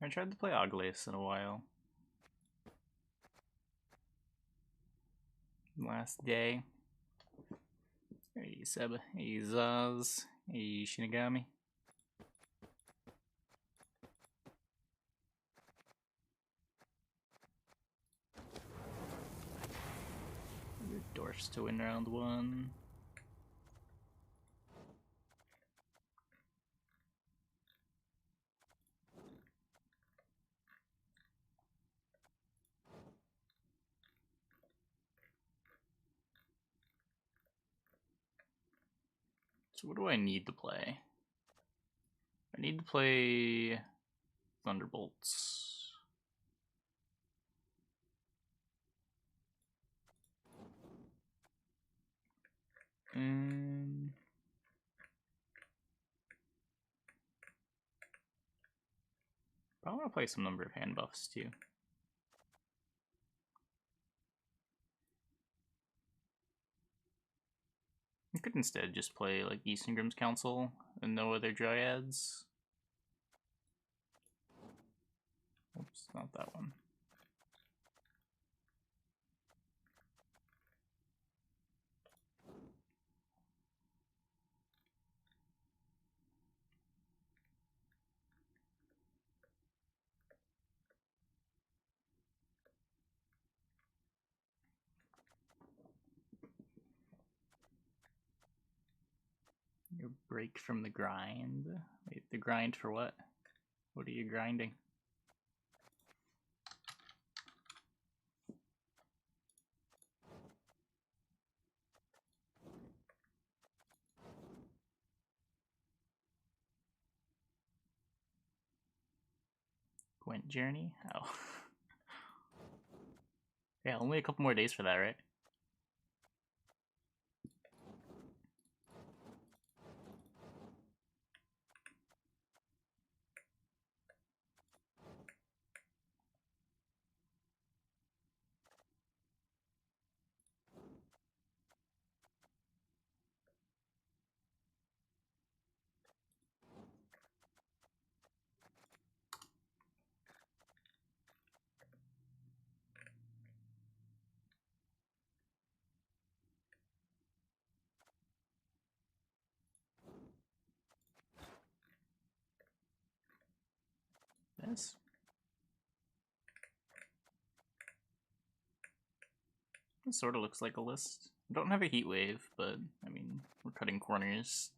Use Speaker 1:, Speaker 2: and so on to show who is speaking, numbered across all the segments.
Speaker 1: I tried to play Oglace in a while. Last day. Hey Seba, hey Zaz, hey Shinigami. Dwarfs to win round 1. So what do I need to play? I need to play Thunderbolts. And I want to play some number of hand buffs too. I could instead just play like Eastern Grimm's Council and no other Dryads. Oops, not that one. Your break from the grind. Wait, the grind for what? What are you grinding? Gwent Journey? Oh. Yeah, only a couple more days for that, right? Yes. It sort of looks like a list. I don't have a heat wave, but I mean, we're cutting corners.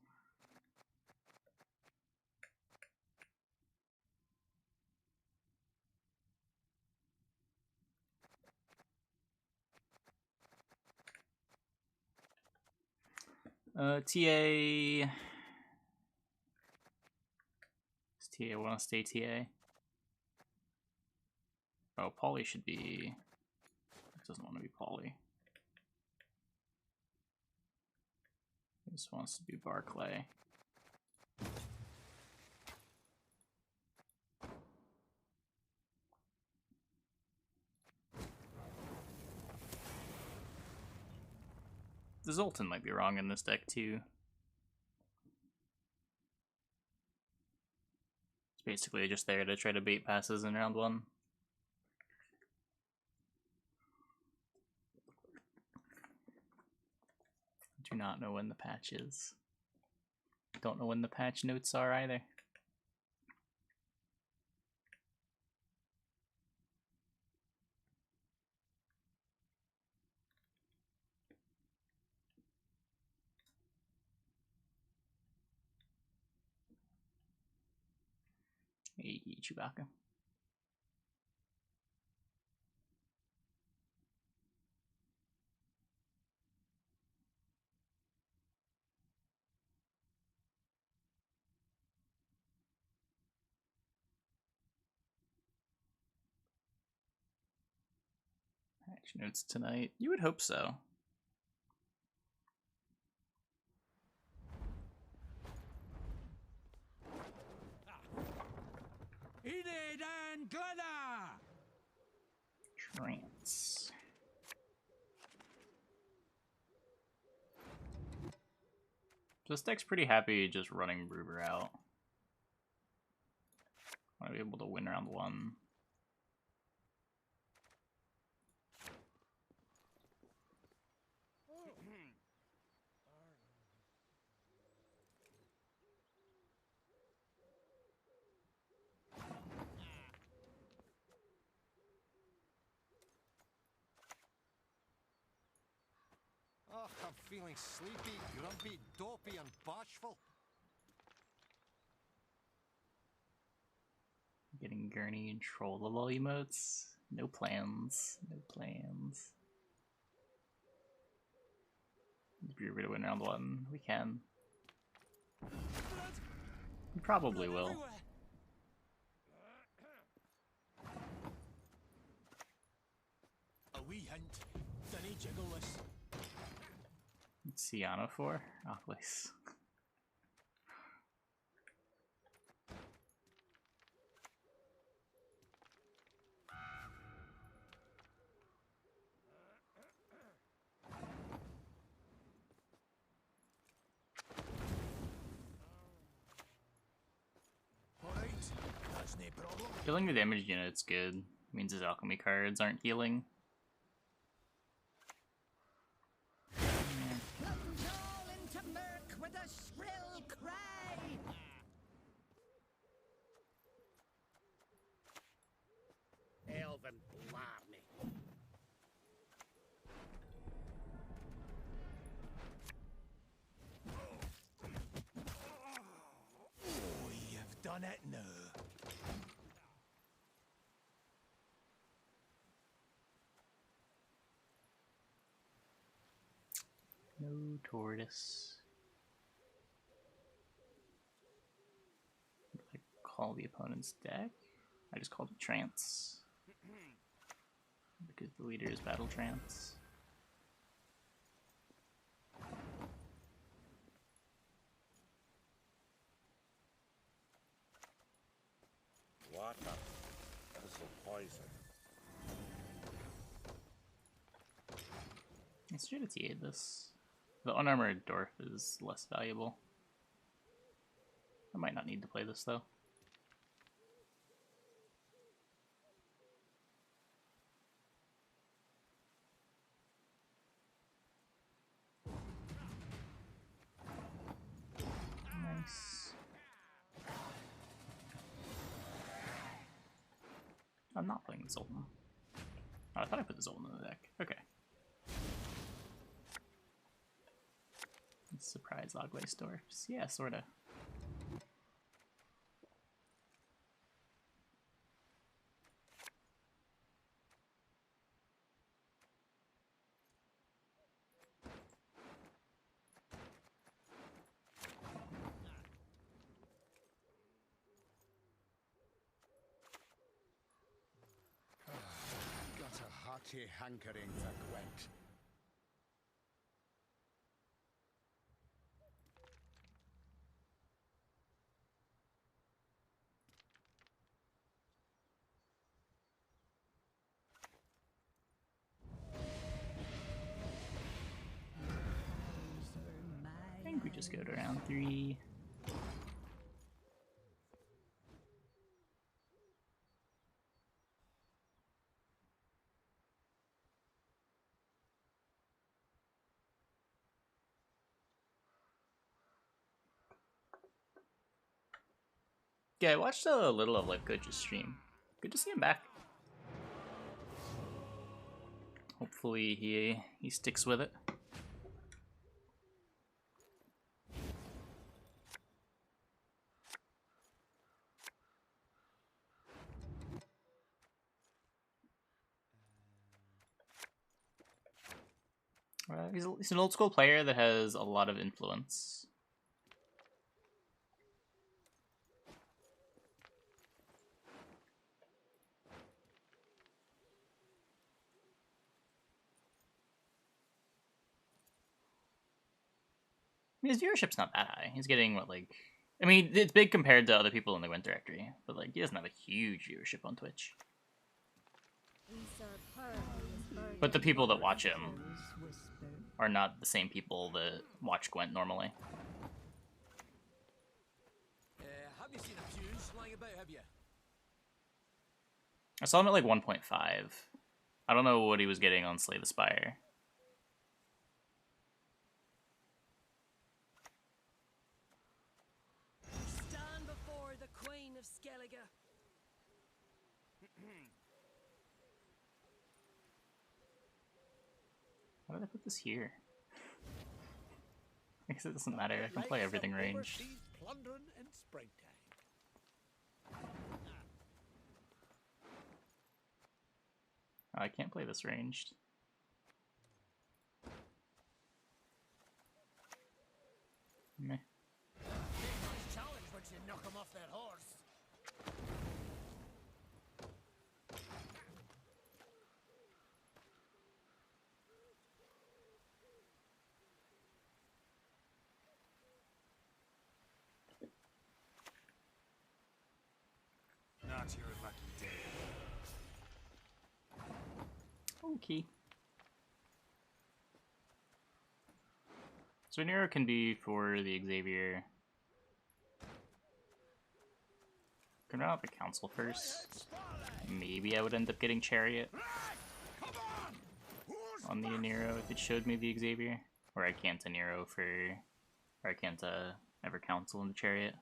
Speaker 1: TA. Does TA want to stay TA? Oh, Polly should be. It doesn't want to be Polly. He just wants to be Barclay. The Zoltan might be wrong in this deck too. It's basically just there to try to bait passes in round 1. Do not know when the patch is. Don't know when the patch notes are either. Hey, Chewbacca. Patch notes tonight. You would hope so. Trance. This deck's pretty happy just running Bruber out. I want to be able to win round one.
Speaker 2: Oh, I'm feeling sleepy, grumpy, dopey, and bashful.
Speaker 1: Getting Gurney and troll the lol emotes. No plans. No plans. If you're gonna win round one, we can. We probably will.
Speaker 3: A wee hint. Dunny jiggle this.
Speaker 1: What's Sienna for? Oh, please.
Speaker 3: Alright, that's no problem.
Speaker 1: Killing the damage unit's good. Means his alchemy cards aren't healing.
Speaker 4: Plunge all into murk with a shrill cry. Elven blarney.
Speaker 3: Oh, you've done it now.
Speaker 1: No tortoise. I call the opponent's deck. I just called it trance. Because the leader is battle trance.
Speaker 5: What a thistle poison.
Speaker 1: Let's JDTA this. The unarmored dwarf is less valuable. I might not need to play this though. Nice. I'm not playing the Zoltan. Oh, I thought I put the Zoltan in the deck. Okay. Surprise Logways dwarfs. Yeah, sorta.
Speaker 2: Got a hearty hankering for Gwent.
Speaker 1: I think we just go to round 3. Yeah, I watched a little of like Coach's stream. Good to see him back. Hopefully he sticks with it. He's an old school player that has a lot of influence. I mean, his viewership's not that high. He's getting what, like, I mean, it's big compared to other people in the Gwent directory, but like he doesn't have a huge viewership on Twitch. But the people that watch him are not the same people that watch Gwent normally.
Speaker 3: Have you seen a fuse lying about, have you?
Speaker 1: I saw him at like 1.5. I don't know what he was getting on Slay the Spire.
Speaker 6: Stand before the Queen of Skellige.
Speaker 1: Why did I put this here? I guess it doesn't matter. I can play everything ranged.
Speaker 3: Plundering in springtime.
Speaker 1: Oh, I can't play this ranged. Meh.
Speaker 3: Challenge once you knock 'em off their horse. Not your lucky day.
Speaker 1: Okay. So Nero can be for the Xavier. Can run out the council first. Maybe I would end up getting Chariot on the Nero if it showed me the Xavier. Or I can't a Nero for... Or I can't ever council in the Chariot.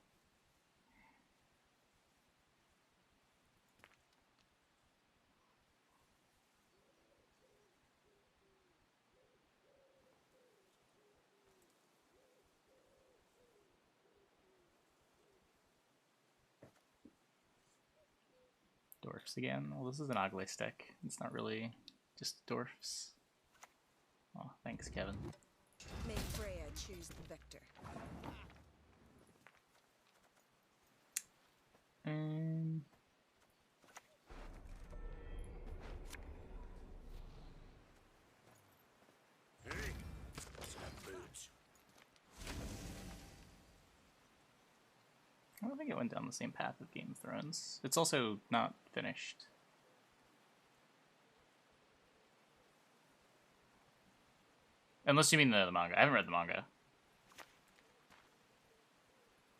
Speaker 1: Dwarfs again. Well, this is an Ogley stick. It's not really just dwarfs. Oh, thanks, Kevin.
Speaker 6: May Freya choose the victor.
Speaker 3: Hey, some boots.
Speaker 1: I don't think it went down the same path of Game of Thrones. It's also not finished. Unless you mean the manga. I haven't read the manga.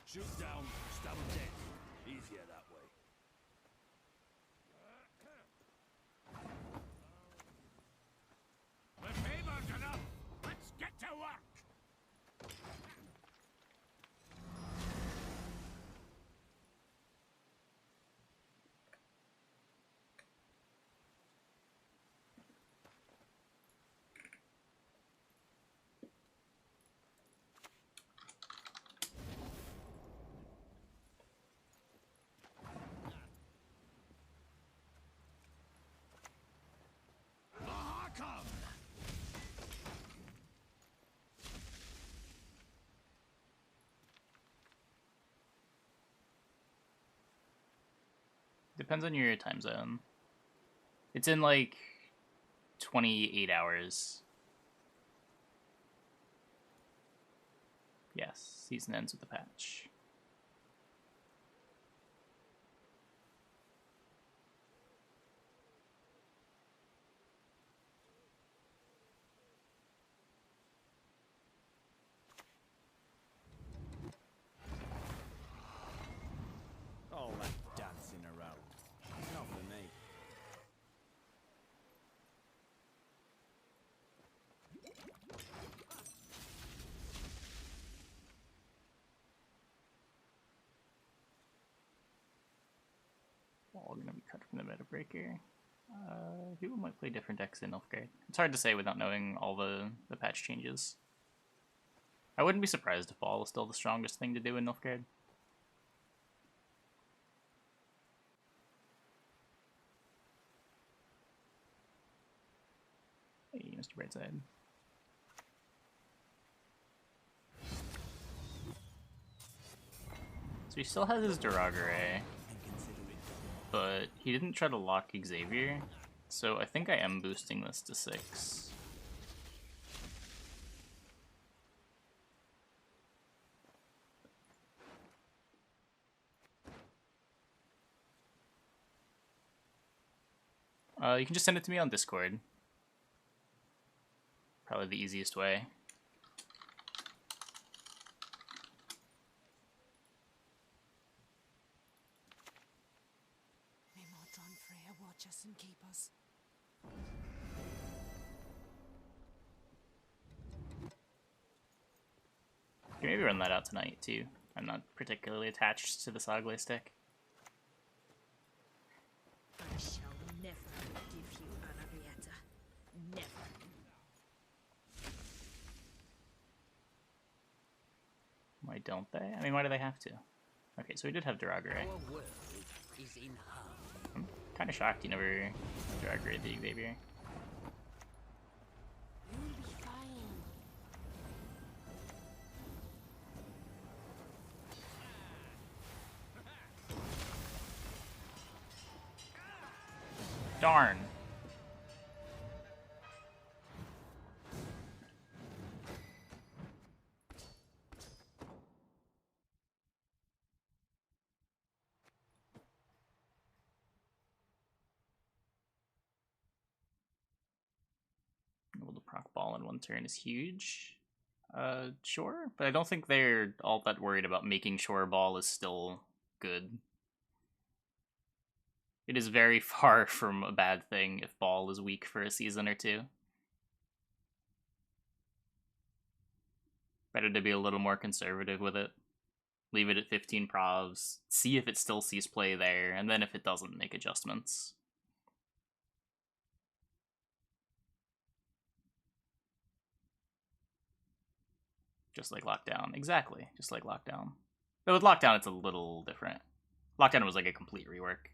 Speaker 3: Shoot down, stab 'em dead. Easier that way. The favor's enough. Let's get to work. Come.
Speaker 1: Depends on your time zone. It's in like 28 hours. Yes, season ends with the patch.
Speaker 2: All that dancing around. Not for me.
Speaker 1: All gonna be cut from the meta breaker. People might play different decks in Nilfgaard. It's hard to say without knowing all the patch changes. I wouldn't be surprised if Ball is still the strongest thing to do in Nilfgaard. Hey, Mr. Brightside. So he still has his Duragare, but he didn't try to lock Xavier, so I think I am boosting this to 6. You can just send it to me on Discord. Probably the easiest way.
Speaker 6: May Maudron Freya watch and keepers.
Speaker 1: You maybe run that out tonight too. I'm not particularly attached to the Saglay stick.
Speaker 6: I shall never give you Anarietta. Never.
Speaker 1: Why don't they? I mean, why do they have to? Okay, so we did have Duragray.
Speaker 3: Our world is in harm.
Speaker 1: I'm kind of shocked you never Duragray the Xavier.
Speaker 6: You'll be fine.
Speaker 1: Darn. Able to proc ball in one turn is huge. Sure, but I don't think they're all that worried about making sure ball is still good. It is very far from a bad thing if ball is weak for a season or two. Better to be a little more conservative with it. Leave it at 15 provs, see if it still sees play there, and then if it doesn't, make adjustments. Just like Lockdown. Exactly, just like Lockdown. But with Lockdown, it's a little different. Lockdown was like a complete rework.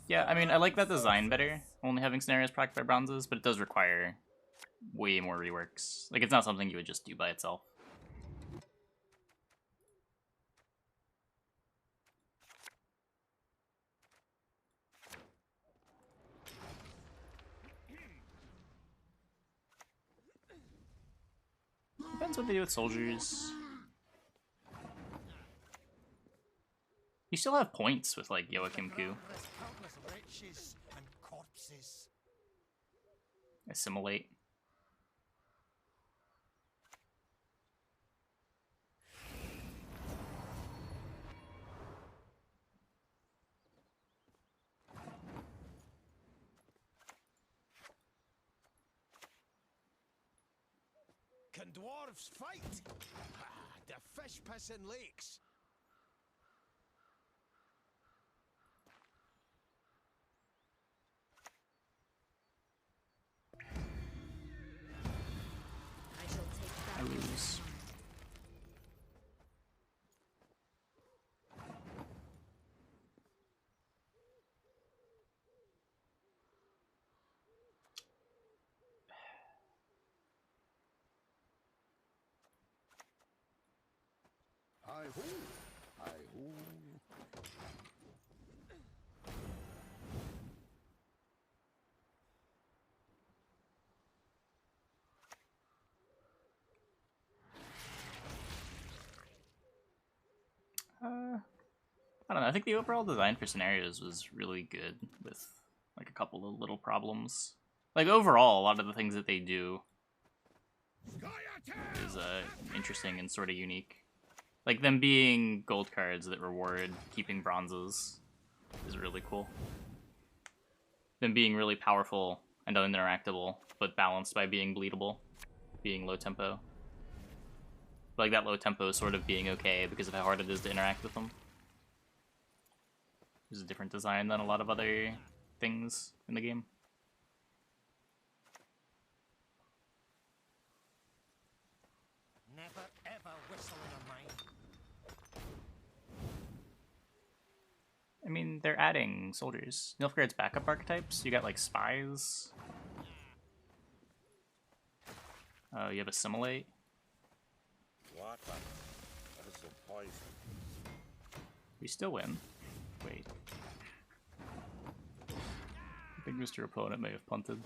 Speaker 1: Yeah, I mean, I like that design better, only having scenarios procced by bronzes, but it does require way more reworks. Like, it's not something you would just do by itself. Depends what they do with soldiers. You still have points with, like, Joachim Ku.
Speaker 2: There's countless wretches and corpses.
Speaker 1: Assimilate.
Speaker 2: Can dwarves fight? Ah, the fish pissing lakes.
Speaker 6: I shall take
Speaker 1: I
Speaker 6: back.
Speaker 1: lose.
Speaker 2: Hi-ho, hi-ho.
Speaker 1: I don't know, I think the overall design for scenarios was really good with, like, a couple of little problems. Like, overall, a lot of the things that they do is interesting and sort of unique. Like, them being gold cards that reward keeping bronzes is really cool. Them being really powerful and uninteractable, but balanced by being bleedable, being low tempo. Like, that low tempo sort of being okay because of how hard it is to interact with them. There's a different design than a lot of other things in the game.
Speaker 2: Never ever whistle in a mine.
Speaker 1: I mean, they're adding soldiers. Nilfgaard's backup archetypes, you got, like, spies. You have Assimilate.
Speaker 5: Water. That's some poison.
Speaker 1: We still win. Wait. I think Mr. Opponent may have punted.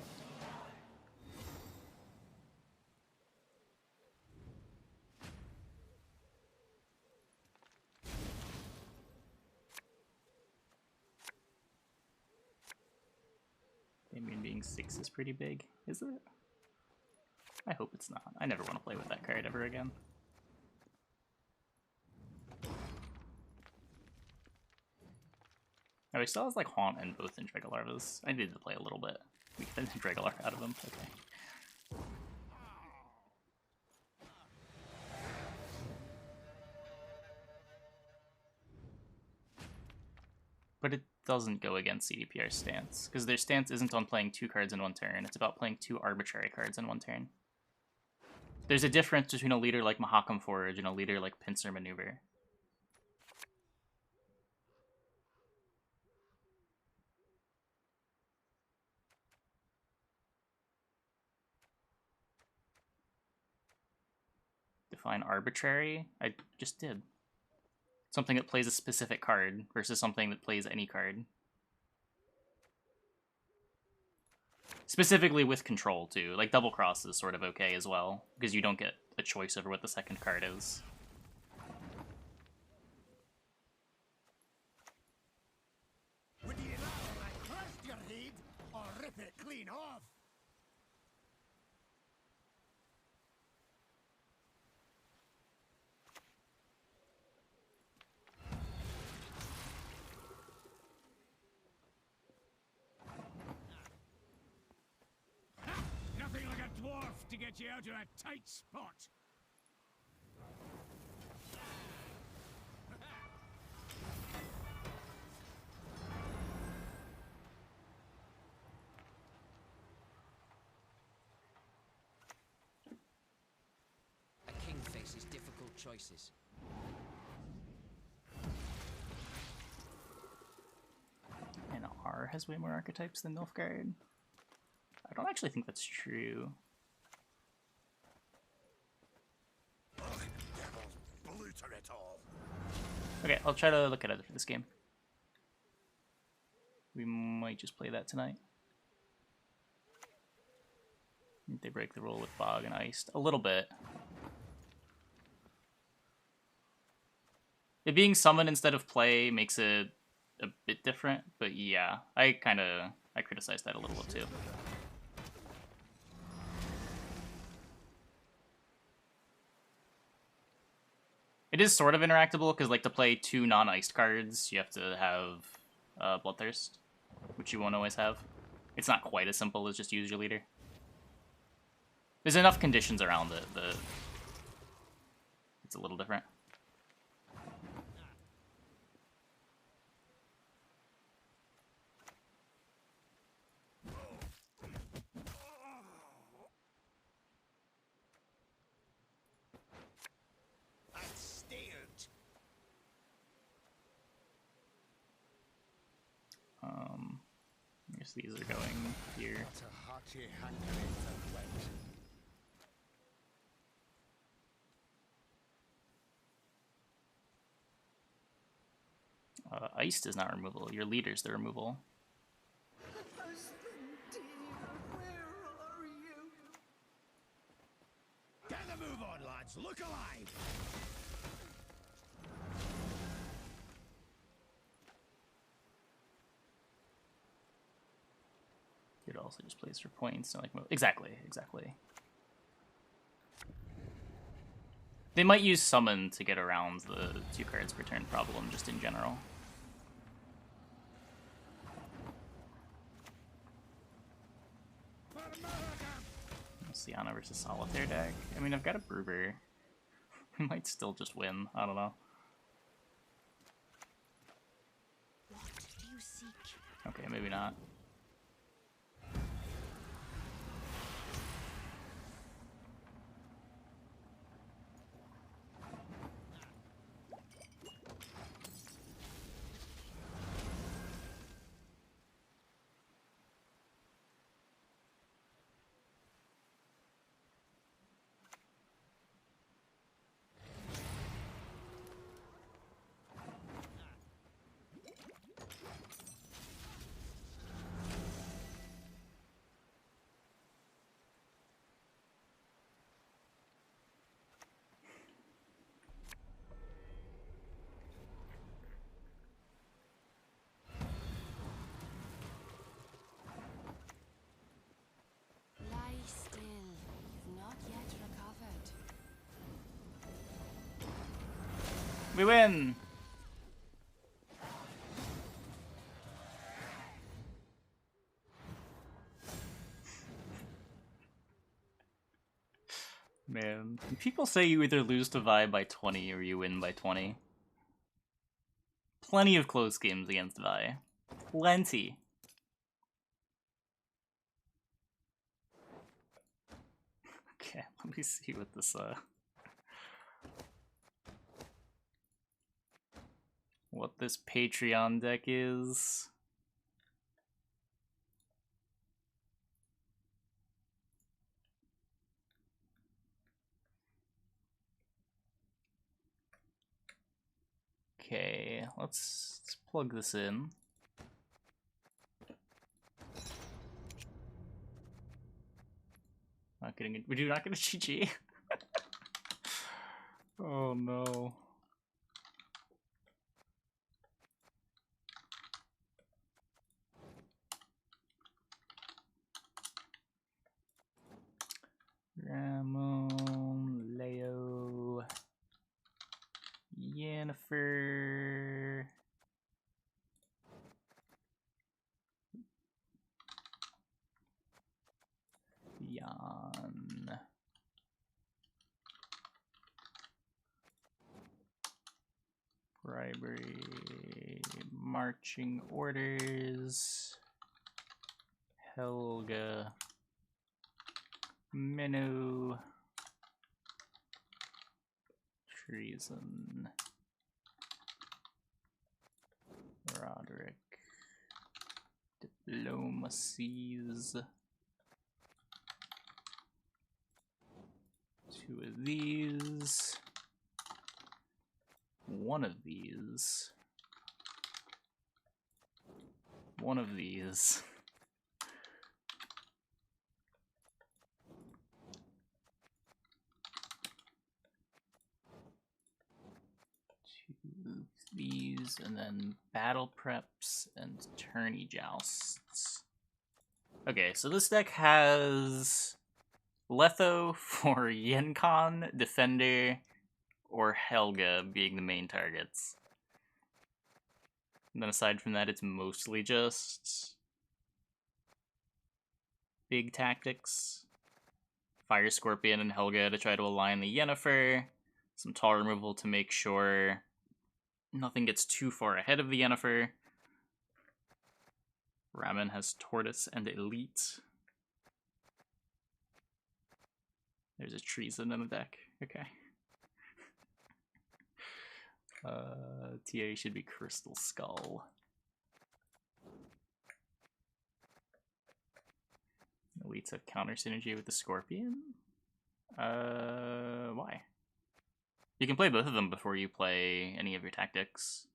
Speaker 1: I mean, being 6 is pretty big, is it? I hope it's not. I never want to play with that card ever again. Oh, he still has like Haunt and both in Dragolarvas. I needed to play a little bit. We get the Dragolar out of him. Okay. But it doesn't go against CDPR's stance, because their stance isn't on playing 2 cards in 1 turn, it's about playing 2 arbitrary cards in 1 turn. There's a difference between a leader like Mahakam Forge and a leader like Pincer Maneuver. Define arbitrary? I just did. Something that plays a specific card versus something that plays any card. Specifically with control, too. Like, Double Cross is sort of okay as well, because you don't get a choice over what the second card is.
Speaker 2: Would you rather I crushed your head or rip it clean off?
Speaker 3: Nothing like a dwarf to get you out of a tight spot.
Speaker 7: A king faces difficult choices.
Speaker 1: And R has way more archetypes than Nilfgaard. I don't actually think that's true.
Speaker 2: Bluter it all.
Speaker 1: Okay, I'll try to look at it for this game. We might just play that tonight. They break the rule with Bog and Iced. A little bit. It being summoned instead of play makes it a bit different, but yeah, I criticized that a little bit too. It is sort of interactable, because like to play 2 non-iced cards, you have to have Bloodthirst, which you won't always have. It's not quite as simple as just use your leader. There's enough conditions around it that it's a little different. I guess these are going here.
Speaker 2: What a hearty hankering for wet.
Speaker 1: Iced is not removal. Your leader's the removal.
Speaker 2: Get the move on, lads. Look alive.
Speaker 1: It also just plays for points. And like exactly. They might use summon to get around the 2 cards per turn problem, just in general. Sienna versus Solitaire deck. I mean, I've got a Bruber. We might still just win. I don't know.
Speaker 6: What do you seek?
Speaker 1: Okay, maybe not.
Speaker 6: Lie still. You've not yet recovered.
Speaker 1: We win! Man, people say you either lose to Vi by 20 or you win by 20. Plenty of close games against Vi. Plenty. Okay, let me see what this, what this Patreon deck is. Okay, let's plug this in. Not getting it. Would you not get a GG? Oh no. Ramon, Leo, Yennefer, Jan, Bribery, Marching Orders, Helga, Minnow, Treason, Roderick, Diplomacies, 2 of these, 1 of these, 1 of these. These, and then battle preps and tourney jousts. Okay, so this deck has Letho for Yenncon, Defender, or Helga being the main targets. And then aside from that, it's mostly just big tactics. Fire Scorpion and Helga to try to align the Yennefer. Some tall removal to make sure nothing gets too far ahead of the Yennefer. Ramen has Tortoise and Elite. There's a Treason in the deck. Okay. TA should be Crystal Skull. Elites have counter synergy with the Scorpion? Why? You can play both of them before you play any of your tactics.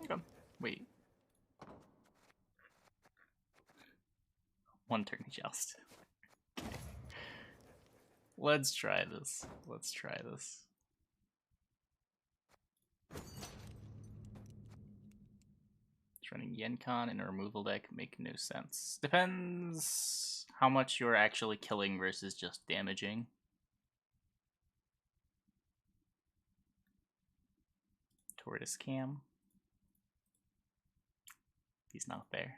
Speaker 1: Okay. Wait. 1 turn joust. Let's try this. Let's try this. Running Yenncon in a removal deck make no sense. Depends how much you're actually killing versus just damaging. Tortoise Cam. He's not there.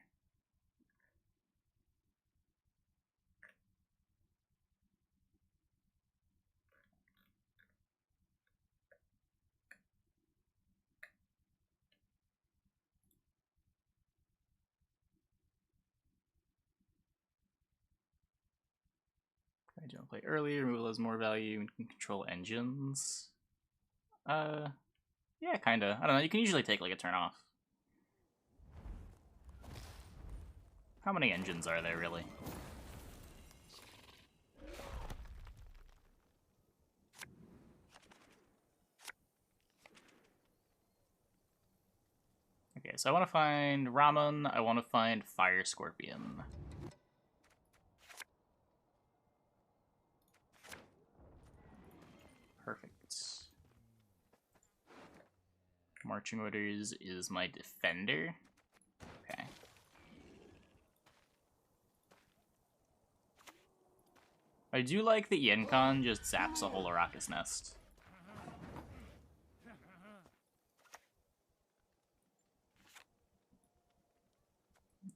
Speaker 1: I don't play early, removal has more value, and can control engines. Yeah, kinda. I don't know, you can usually take like a turn off. How many engines are there, really? Okay, so I want to find Ramen, I want to find Fire Scorpion. Perfect. Marching Orders is my defender. Okay. I do like that Yenncon just zaps a whole Arrakis nest.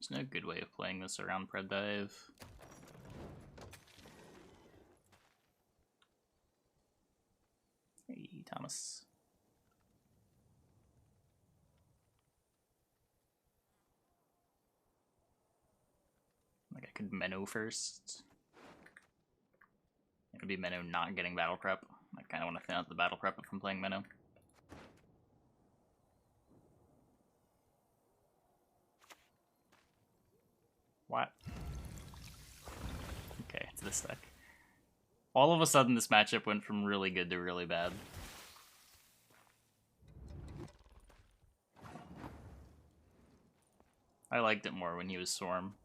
Speaker 1: There's no good way of playing this around Pred Dive. Hey, Thomas. Like I could Menno first. It would be Menno not getting battle prep. I kind of want to thin out the battle prep if I'm playing Menno. What? Okay, it's this deck. All of a sudden, this matchup went from really good to really bad. I liked it more when he was Storm.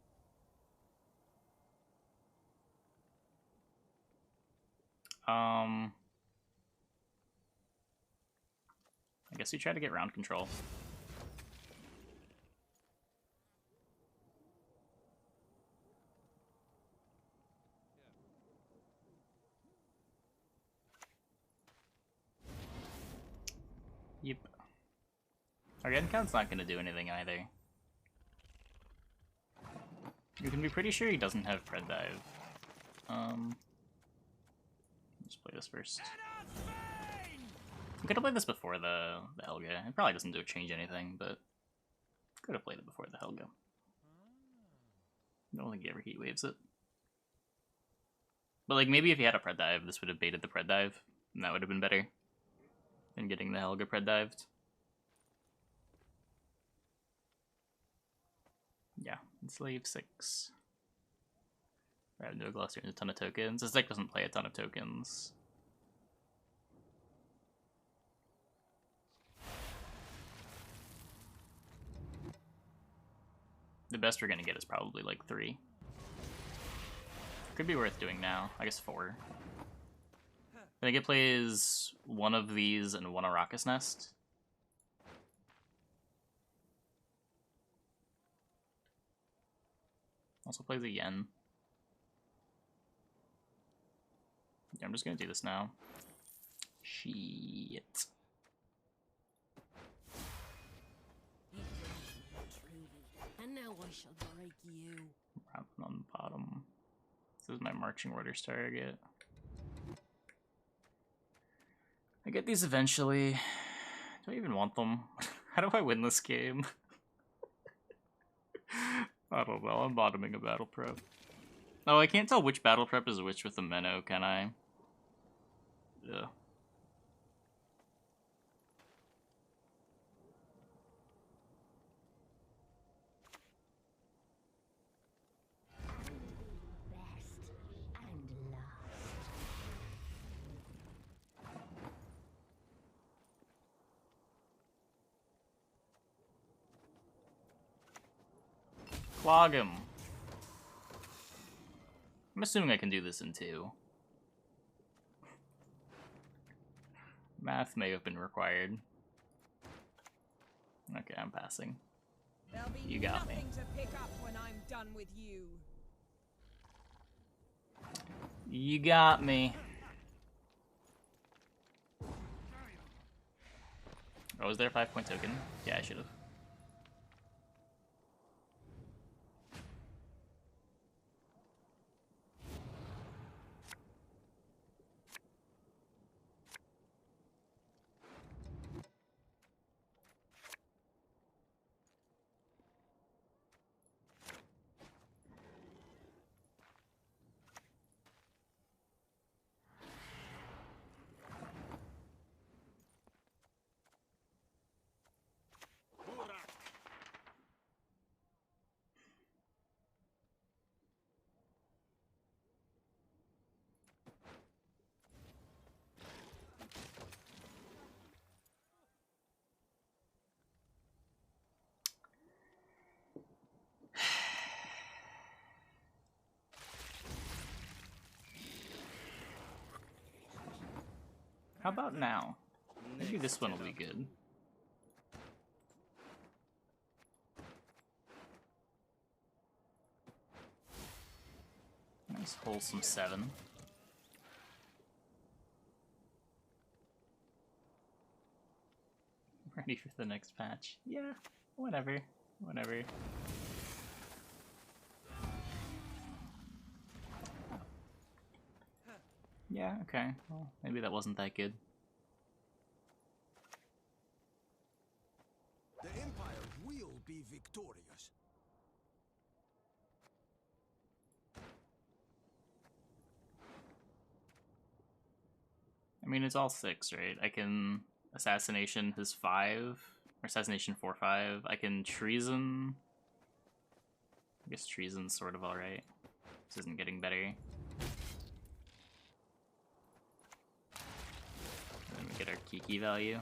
Speaker 1: I guess we try to get round control. Yep. Our Yenncon's not gonna do anything either. You can be pretty sure he doesn't have Pred Dive. Let's play this first. I could have played this before the Helga. It probably doesn't change anything, but could have played it before the Helga. I don't think he ever heat waves it. But like maybe if he had a Pred Dive, this would have baited the Pred Dive, and that would have been better than getting the Helga Pred Dived. Yeah, Slave 6. I have no Gloster and a ton of tokens. This deck doesn't play a ton of tokens. The best we're gonna get is probably like 3. Could be worth doing now. I guess 4. I think it plays one of these and one Arrakis Nest. Also plays a Yen. Yeah, I'm just gonna do this now. Shit.
Speaker 6: And now I shall break you.
Speaker 1: Rapping on the bottom. This is my marching orders target. I get these eventually. Do I even want them? How do I win this game? I don't know. I'm bottoming a battle prep. Oh, I can't tell which battle prep is which with the Menno, can I? Yeah. Clog him. I'm assuming I can do this in 2. Math may have been required. Okay, I'm passing.
Speaker 4: There'll be
Speaker 1: You got me.
Speaker 4: nothing to pick up when I'm done with you.
Speaker 1: You got me. Oh, was there a 5-point token? Yeah, I should have. How about now? Maybe this one will be good. Nice wholesome 7. Ready for the next patch? Yeah, whatever. Whatever. Yeah, okay. Well, maybe that wasn't that good.
Speaker 2: The Empire will be victorious.
Speaker 1: I mean, it's all 6, right? I can assassination his 5, or assassination 4/5. I can treason. I guess treason's sort of alright. This isn't getting better. And then we get our Kiki value.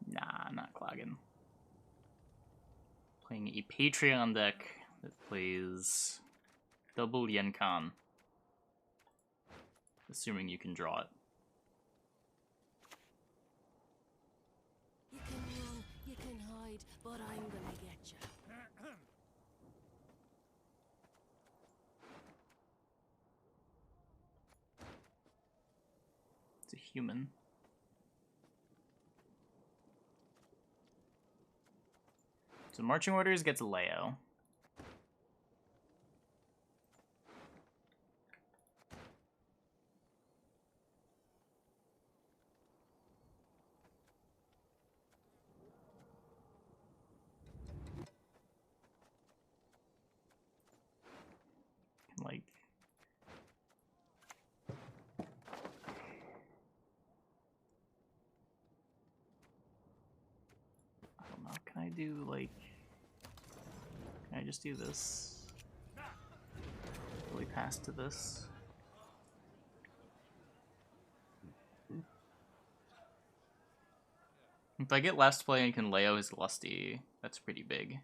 Speaker 1: Nah, not clogging. Playing a Patreon deck that plays double Yenncon. Assuming you can draw it.
Speaker 6: You can run, you can hide, but I'm gonna get you.
Speaker 1: It's a human. So marching orders gets Leo. Like, I don't know, can I do like, can I just do this? Really pass to this? If I get last play and can Leo his Lusty, that's pretty big.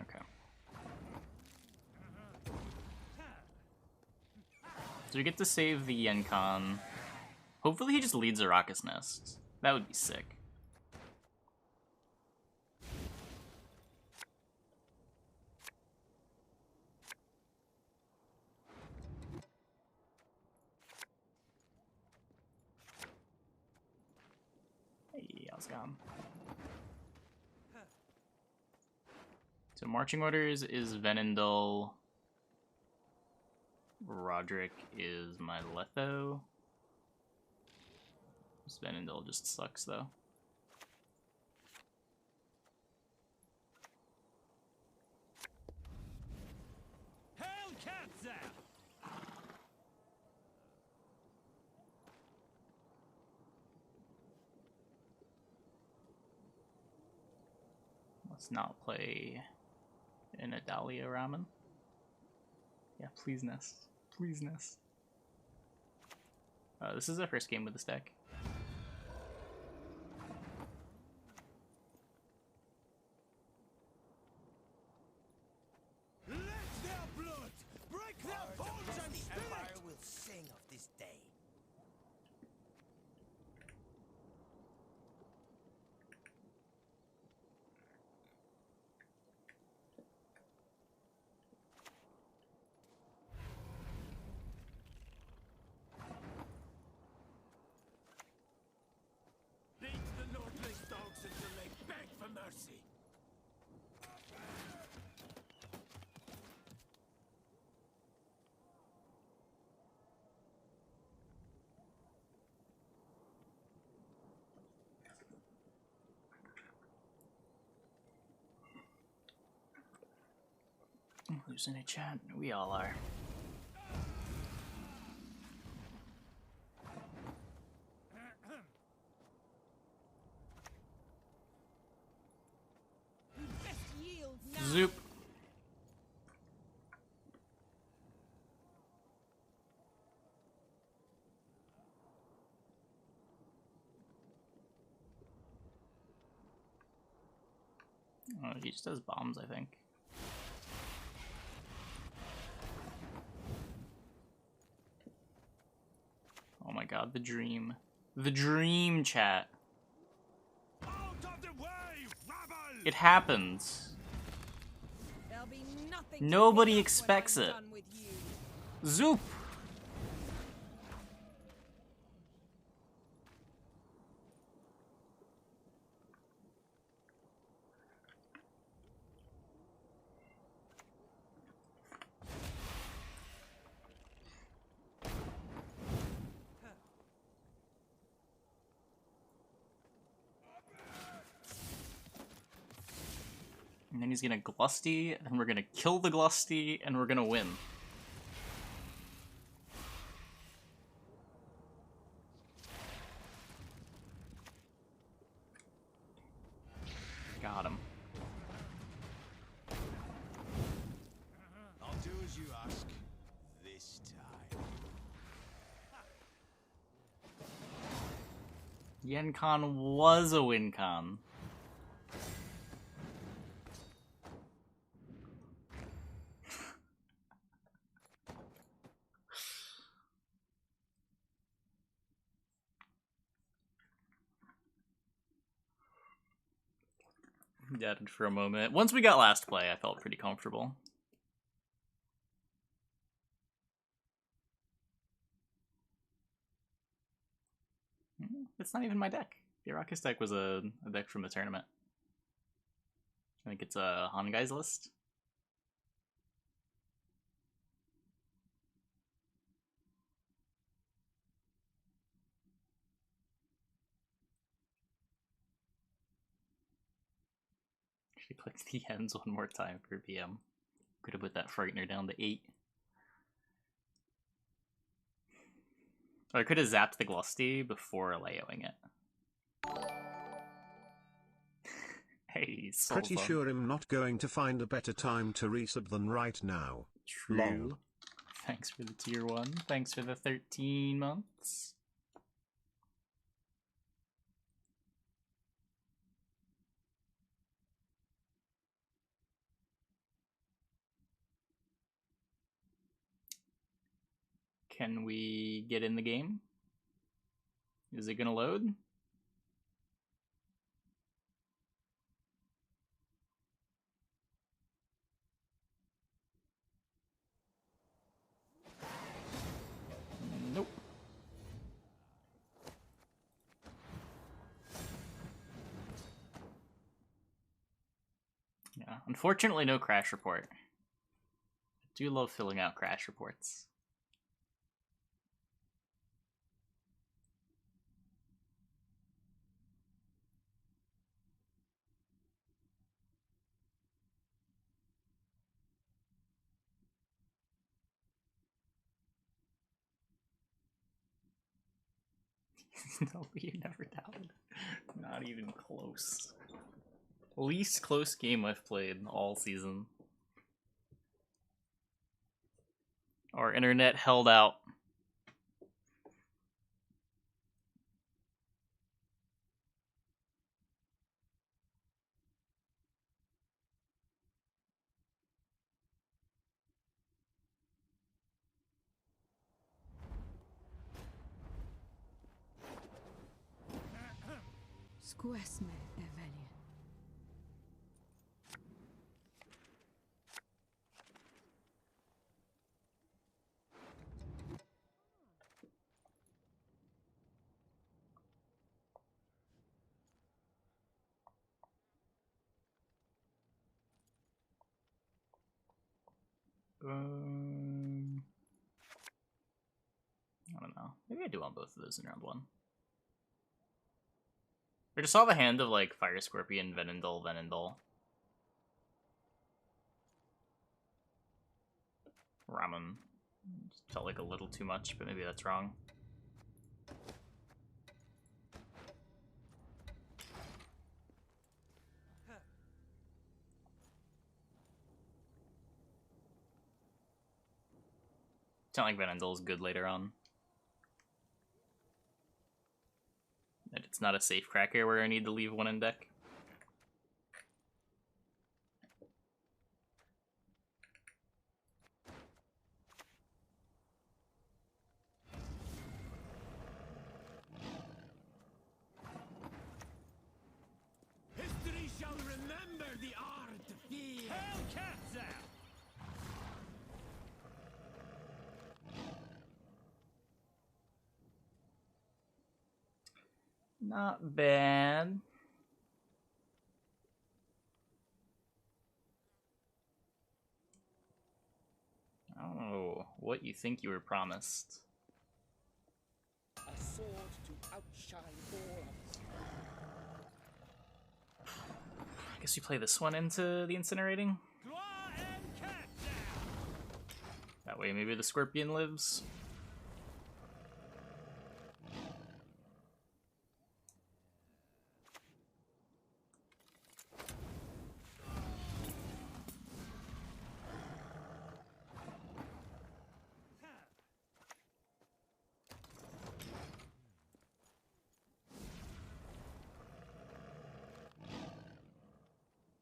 Speaker 1: Okay. So we get to save the Yenncon. Hopefully he just leads a Raucous Nest. That would be sick. Hey, I was gone. So marching orders is Venendal. Roderick is my Letho. This Venendal just sucks though.
Speaker 3: Hellcat!
Speaker 1: Let's not play an Adalia Ramen. Yeah, please Nest. Please Nest. This is our first game with this deck.
Speaker 2: Let their blood break their bones and
Speaker 3: The
Speaker 2: spirit!
Speaker 3: Empire will sing of this day. Beat the Lordless dogs until they beg for mercy.
Speaker 1: Losing a chat. We all are.
Speaker 6: Best yield now.
Speaker 1: Zoop. Oh, he just does bombs, I think. Oh my god, the dream. The dream, chat. It happens.
Speaker 6: There'll be nothing to
Speaker 1: Nobody
Speaker 6: pick up
Speaker 1: expects
Speaker 6: when I'm
Speaker 1: it.
Speaker 6: done with you.
Speaker 1: Zoop! And then he's gonna Glusty, and we're gonna kill the Glusty, and we're gonna win. Got him.
Speaker 2: I'll do as you ask. This time.
Speaker 1: Yenncon was a Yenncon. Dead for a moment. Once we got last play, I felt pretty comfortable. It's not even my deck. The Arrakis deck was a deck from the tournament. I think it's a Han Guy's list. Actually clicked the ends one more time for PM. Could have put that Frightener down to 8. Or I could have zapped the Glusty before layoing it. Hey,
Speaker 8: Pretty
Speaker 1: Solva.
Speaker 8: sure I'm not going to find a better time to resub than right now.
Speaker 1: True.
Speaker 8: Lol.
Speaker 1: Thanks for the tier 1. Thanks for the 13 months. Can we get in the game? Is it gonna load? Nope. Yeah, unfortunately no crash report. I do love filling out crash reports. No, you never doubted. Not even close. Least close game I've played all season. Our internet held out.
Speaker 6: Squesme Evelia.
Speaker 1: I don't know. Maybe I do want both of those in round 1. I just saw the hand of like Fire Scorpion, Venendal, Venendal. Ramen. Felt like a little too much, but maybe that's wrong. It's not like Venendal is good later on. And it's not a safe cracker where I need to leave one in deck.
Speaker 2: History shall remember Cat's out!
Speaker 1: Not bad. I don't know what you think you were promised.
Speaker 3: A sword to outshine all others.
Speaker 1: I guess you play this one into the incinerating.
Speaker 2: Claw and cat's out!
Speaker 1: That way maybe the scorpion lives.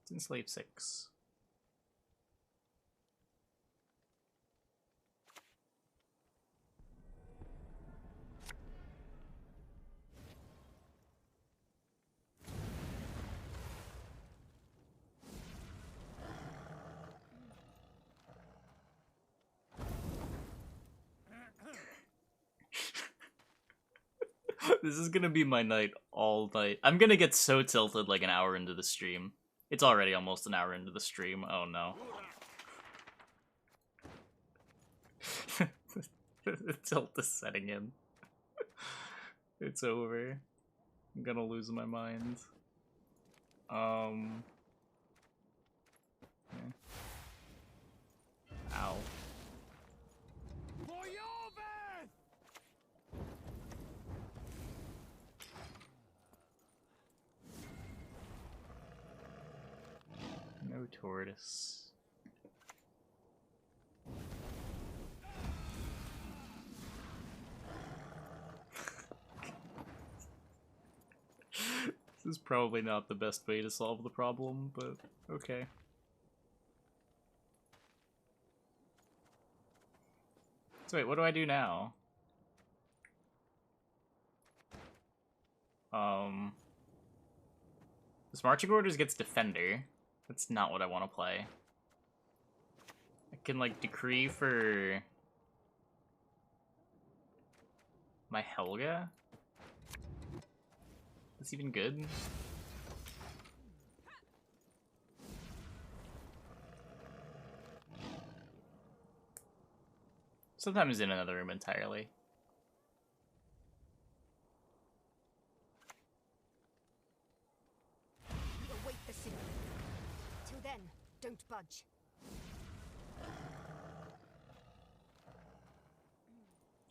Speaker 1: It's enslave 6. This is gonna be my night all night. I'm gonna get so tilted like an hour into the stream. It's already almost an hour into the stream. Oh no. The tilt is setting in. It's over. I'm gonna lose my mind. Yeah. Ow.
Speaker 2: For your birth!
Speaker 1: No tortoise. This is probably not the best way to solve the problem, but okay. So wait, what do I do now? This marching orders gets defender. That's not what I want to play. I can like decree for my Helga. That's even good. Sometimes in another room entirely.
Speaker 6: Await the signal. Till then, don't budge.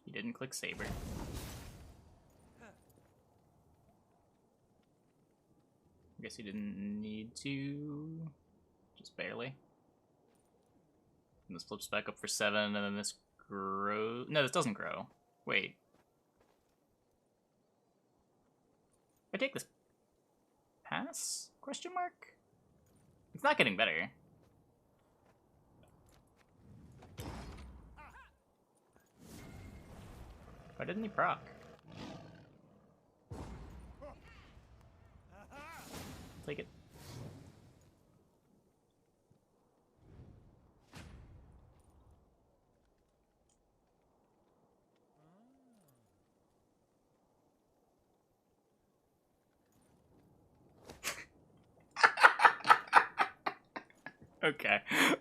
Speaker 1: He didn't click saber. I guess he didn't need to. Just barely. And this flips back up for 7, and then this grows. No, this doesn't grow. Wait. I take this pass? Question mark? It's not getting better. Why didn't he proc? Take it. Okay.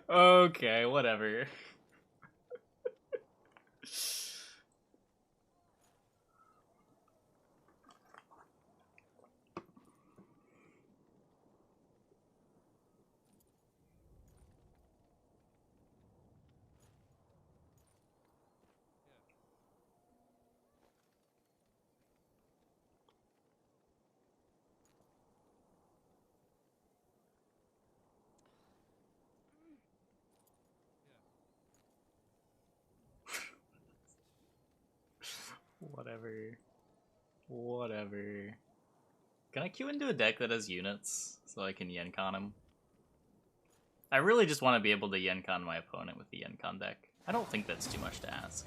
Speaker 1: Okay, whatever. Whatever. Whatever. Can I queue into a deck that has units so I can Yenncon him? I really just want to be able to Yenncon my opponent with the Yenncon deck. I don't think that's too much to ask.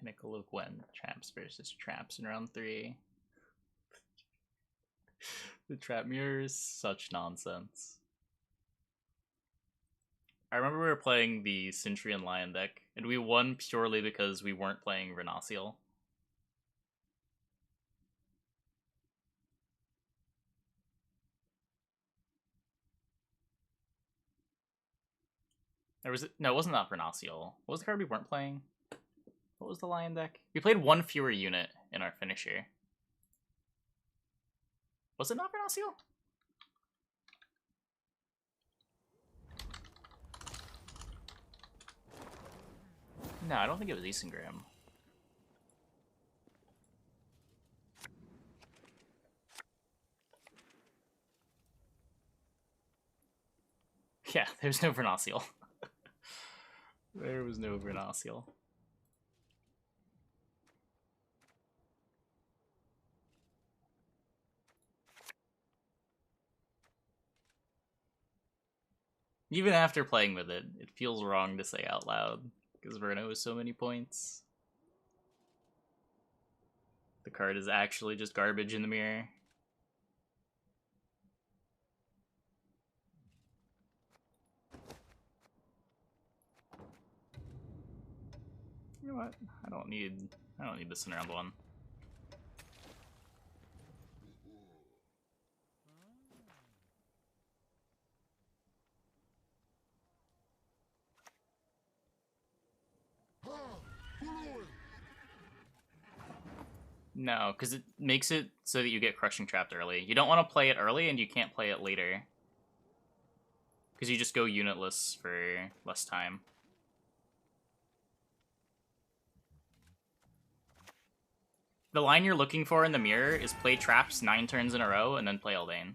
Speaker 1: Pinnacle of Gwen, Traps versus Traps in round 3. The trap mirror is such nonsense. I remember we were playing the Sentry and Lion deck, and we won purely because we weren't playing Renaciel. No, it wasn't that Renaciel. What was the card we weren't playing? What was the Lion deck? We played one fewer unit in our finisher. Was it not Renaciel? No, I don't think it was Isengram. Yeah, there's no Vernaciel. There was no Vernaciel. Even after playing with it, it feels wrong to say out loud, because Verno is so many points. The card is actually just garbage in the mirror. You know what? I don't need this in round 1. No, because it makes it so that you get Crushing Trapped early. You don't want to play it early, and you can't play it later. Because you just go unitless for less time. The line you're looking for in the mirror is play traps 9 turns in a row, and then play Eldain.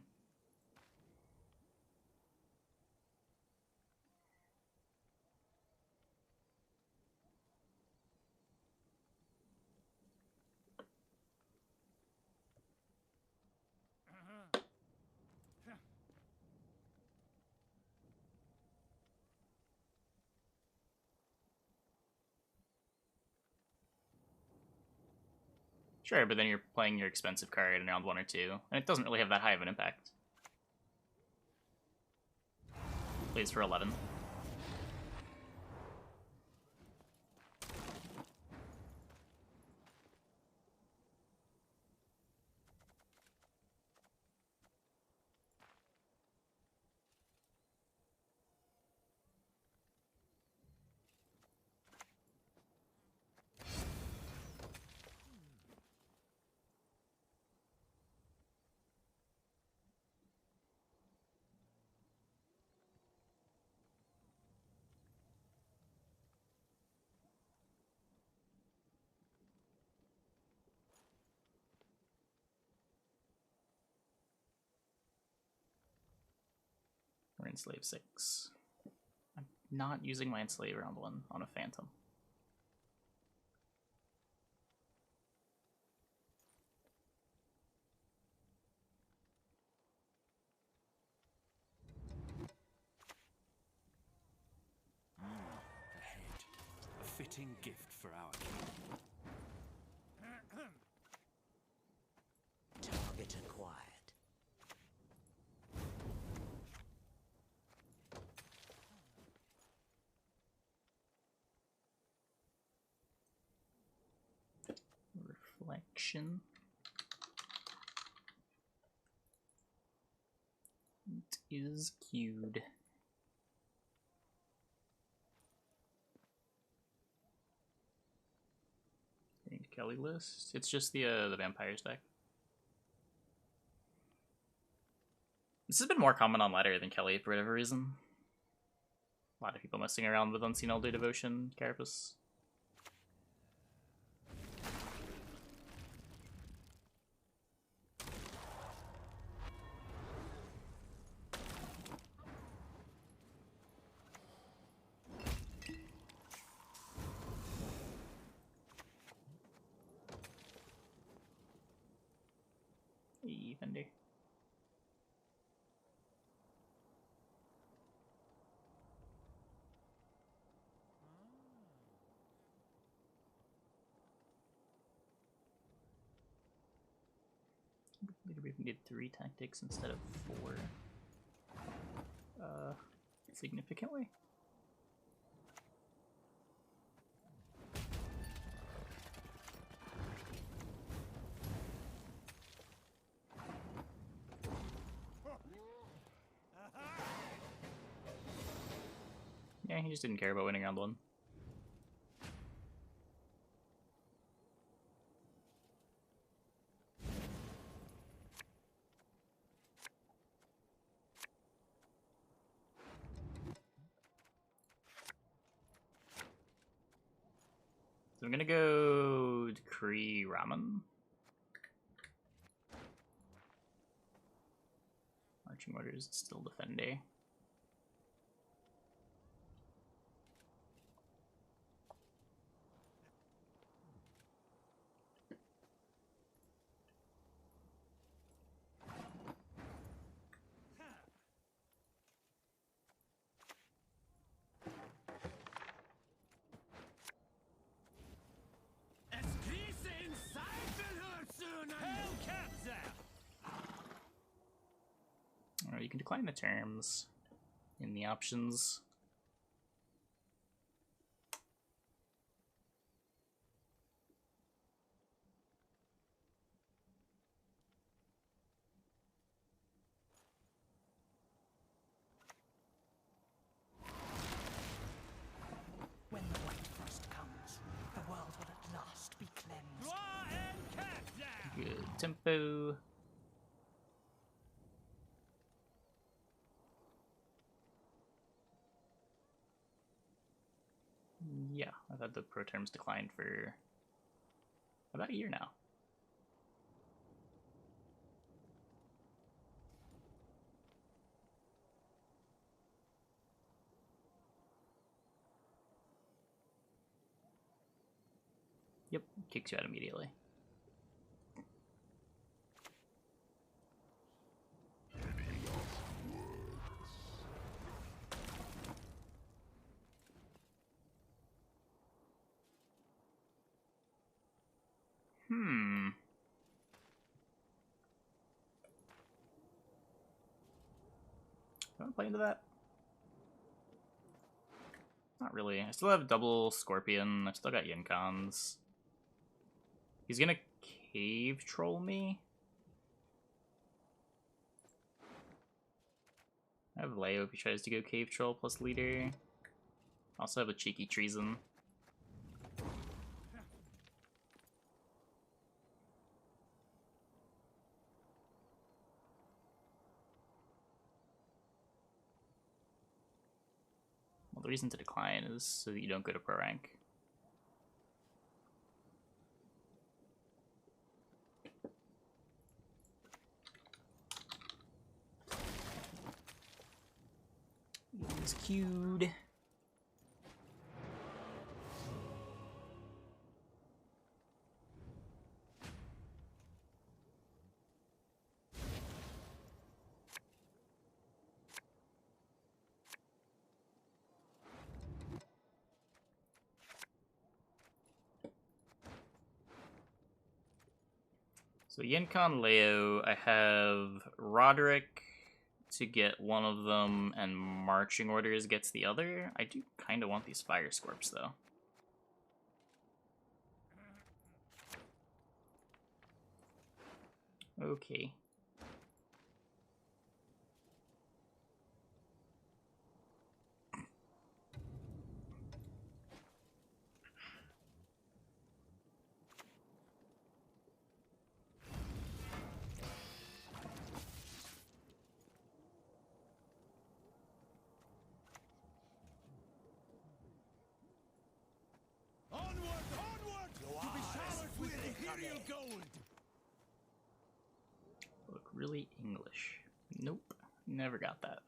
Speaker 1: Sure, but then you're playing your expensive card in round 1 or 2, and it doesn't really have that high of an impact. Plays for 11. We're in Slave 6. I'm not using my Enslave round 1 on a Phantom.
Speaker 3: Ahead. A fitting gift for our king.
Speaker 4: Target acquired.
Speaker 1: Reflection. It is queued. Kelly list. It's just the vampires deck. This has been more common on ladder than Kelly for whatever reason. A lot of people messing around with Unseen Elder Devotion, Carapace. Hey, Fender. Maybe we need 3 tactics instead of 4. Significantly. Yeah, he just didn't care about winning round 1. So I'm gonna go Decree Ramen. Marching orders, still defender. Alright, you can decline the terms in the options.
Speaker 4: When the light frost comes, the world will at last be cleansed.
Speaker 1: Good tempo. Yeah, I've had the pro terms declined for about a year now. Yep, kicks you out immediately. Do I want to play into that? Not really. I still have double Scorpion. I've still got Yenncons. He's gonna cave troll me. I have Leo if he tries to go cave troll plus leader. Also have a cheeky treason. Well, the reason to decline is so that you don't go to pro rank. He's queued. So Yenncon Leo, I have Roderick to get one of them, and Marching Orders gets the other. I do kind of want these Fire Scorps, though. Okay. Look really English. Nope, never got that.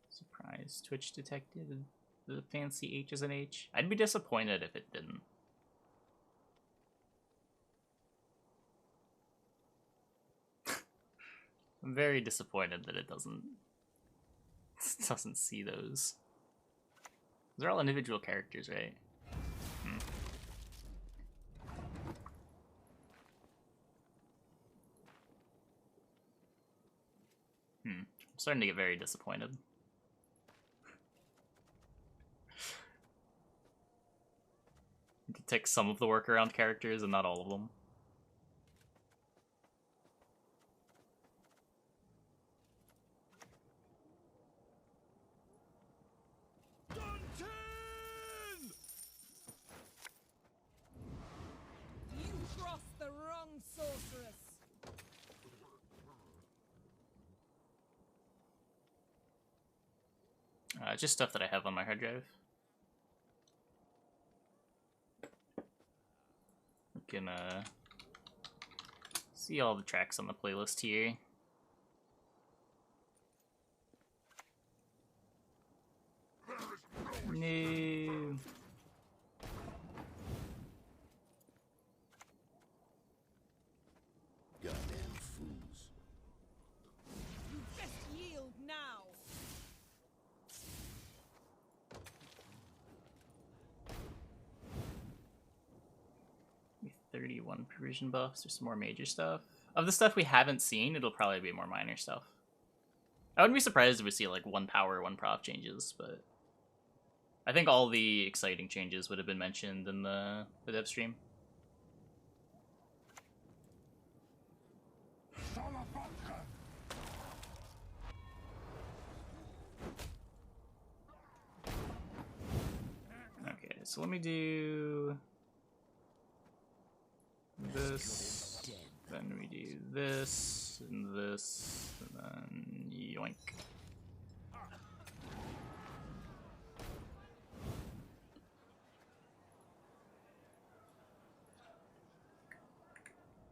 Speaker 1: Surprise, Twitch detected the fancy H as an H. I'd be disappointed if it didn't. I'm very disappointed that it doesn't see those. They're all individual characters, right? I'm starting to get very disappointed. You could take some of the workaround characters and not all of them.
Speaker 6: You crossed the wrong sorceress.
Speaker 1: Just stuff that I have on my hard drive. We can see all the tracks on the playlist here. No.
Speaker 5: Goddamn fools.
Speaker 6: You best yield now.
Speaker 1: 31 provision buffs or some more major stuff. Of the stuff we haven't seen, it'll probably be more minor stuff. I wouldn't be surprised if we see like 1 power, 1 prof changes, but I think all the exciting changes would have been mentioned in the dev stream. Okay, so let me do this, then we do this, and this, and then yoink.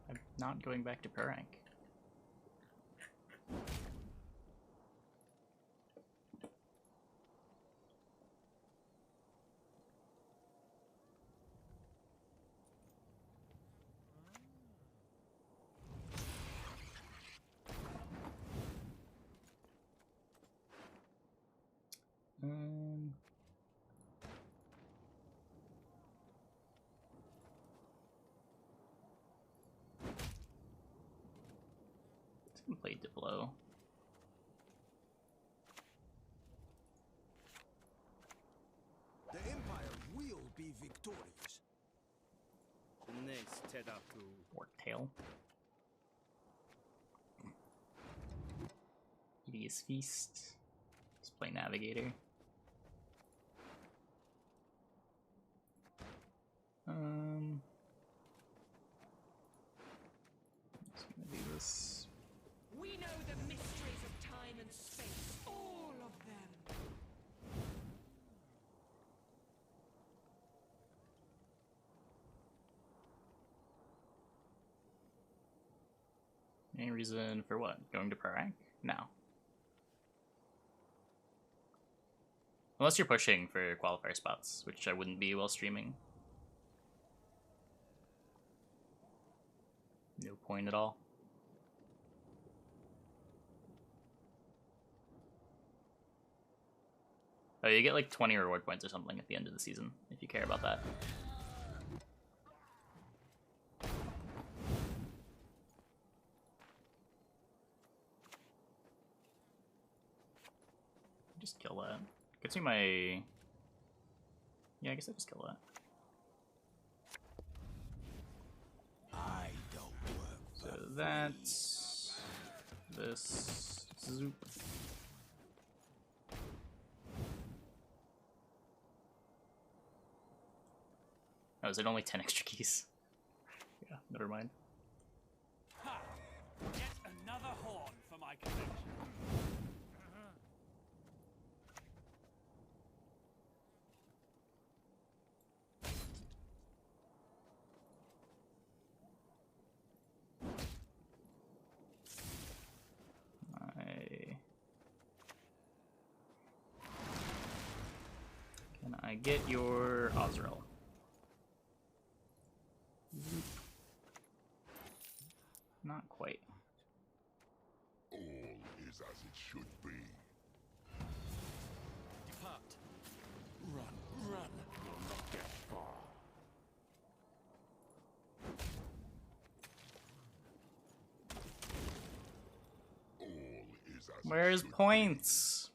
Speaker 1: I'm not going back to pro rank. Play Diplo.
Speaker 2: The Empire will be victorious.
Speaker 1: Forktail. Hideous Feast. Let's play Navigator. Just gonna do this.
Speaker 4: We know the mysteries of time and space, all of them.
Speaker 1: Any reason for what? Going to pro rank? No. Unless you're pushing for qualifier spots, which I wouldn't be while streaming. No point at all. Oh, you get like 20 reward points or something at the end of the season, if you care about that. Just kill that. Gets me my... Yeah, I guess I just kill that.
Speaker 2: I don't work.
Speaker 1: So that's... this... zoop. Oh, is it only 10 extra keys? Yeah, never mind.
Speaker 3: Ha! Yet another horn for my collection.
Speaker 1: Can I get your Ozrel? Not quite.
Speaker 5: as it should be.
Speaker 3: Depart.
Speaker 5: Run, run. You'll not get far. All is as
Speaker 1: Where's
Speaker 5: it should
Speaker 1: points?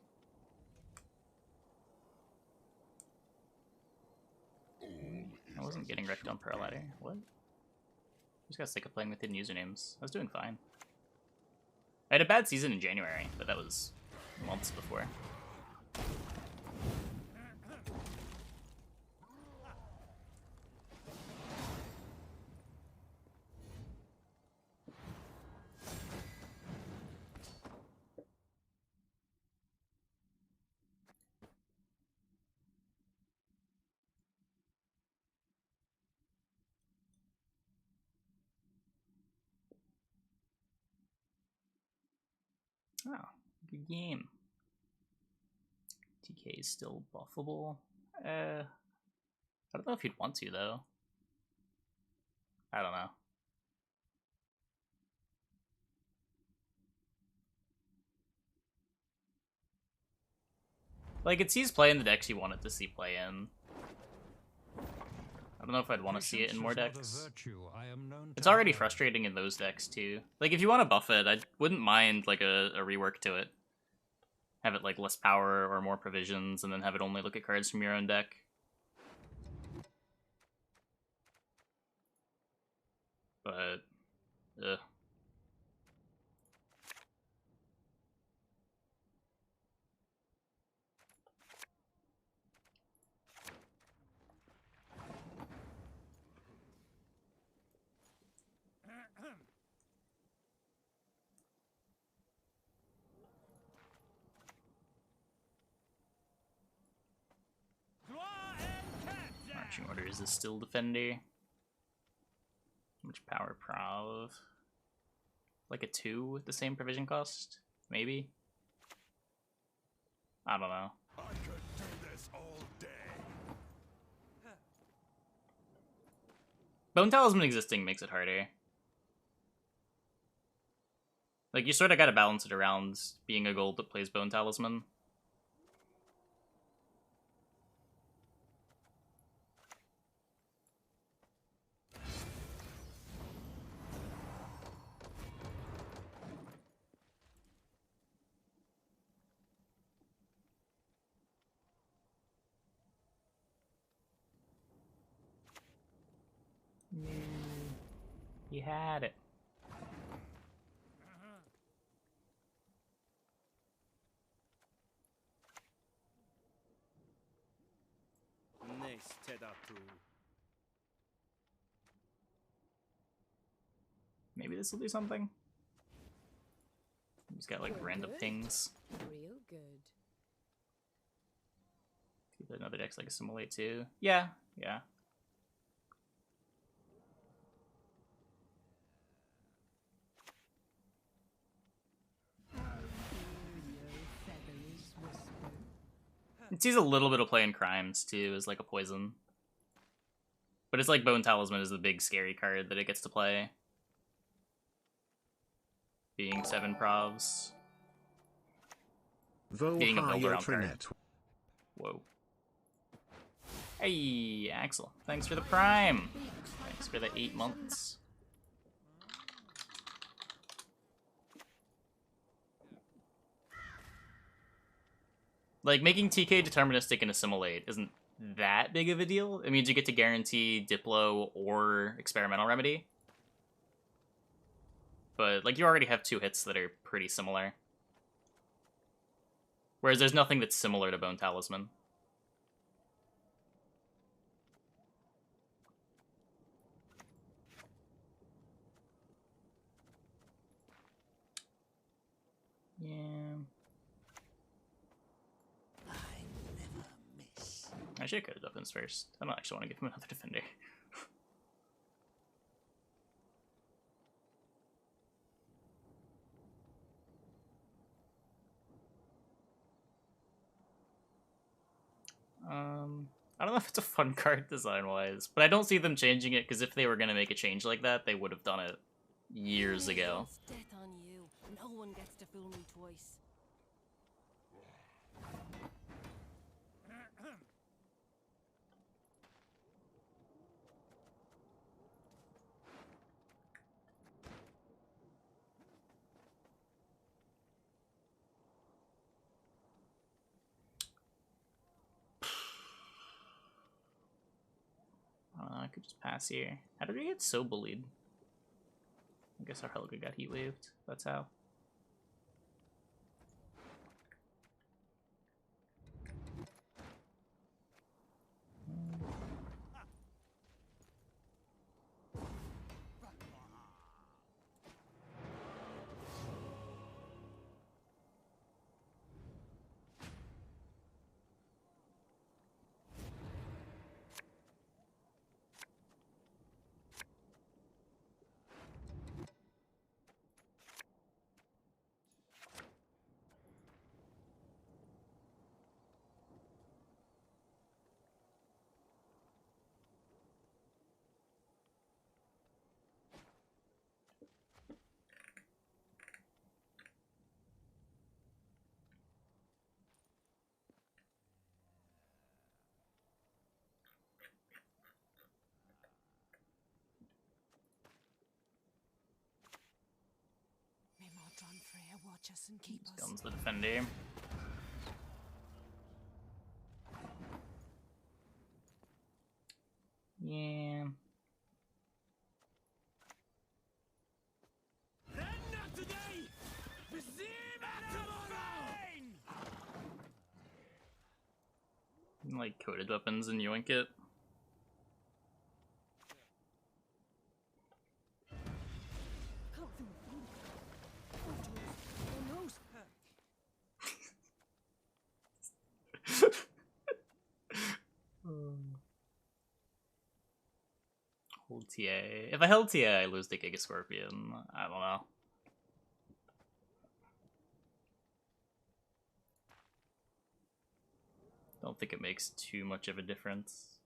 Speaker 5: be. All is
Speaker 1: I wasn't
Speaker 5: as
Speaker 1: getting
Speaker 5: it
Speaker 1: wrecked
Speaker 5: should
Speaker 1: on Pearl
Speaker 5: be.
Speaker 1: Ladder. What? Just got sick of playing with hidden usernames. I was doing fine. I had a bad season in January, but that was months before. Oh, good game. TK is still buffable. I don't know if you'd want to, though. I don't know. Like, it sees play in the decks you want it to see play in. I don't know if I'd want to see it in more decks. It's already frustrating in those decks, too. Like, if you want to buff it, I wouldn't mind, like, a rework to it. Have it, like, less power or more provisions, and then have it only look at cards from your own deck. But, ugh. Marching orders is still defender. How much power prov? Like a 2 with the same provision cost? Maybe? I don't know.
Speaker 5: I could do this all day.
Speaker 1: Bone Talisman existing makes it harder. Like, you sort of gotta balance it around being a gold that plays Bone Talisman. You had it. Maybe this will do something. He's got like random things.
Speaker 6: Real good.
Speaker 1: Another deck's like assimilate too. Yeah, yeah. It sees a little bit of play in crimes too, as like a poison. But it's like Bone Talisman is the big scary card that it gets to play. Being 7 provs. Being a build around card. Whoa. Hey, Axel. Thanks for the prime. Thanks for the 8 months. Like, making TK deterministic and assimilate isn't that big of a deal. It means you get to guarantee Diplo or Experimental Remedy. But, like, you already have 2 hits that are pretty similar. Whereas there's nothing that's similar to Bone Talisman. Yeah. Actually, I could have Duffins first. I don't actually want to give him another defender. I don't know if it's a fun card design-wise, but I don't see them changing it, because if they were going to make a change like that, they would have done it years ago.
Speaker 6: Death on you. No one gets to fool me twice.
Speaker 1: I could just pass here. How did we get so bullied? I guess our Helga got heat waved. That's how.
Speaker 6: May Mordron Freya watch us and keep us.
Speaker 1: Guns the defender. Yeah.
Speaker 3: Not today!
Speaker 1: Like coated weapons in Yenncon. Hold TA. If I held TA, I lose the Giga Scorpion. I don't know. Don't think it makes too much of a difference.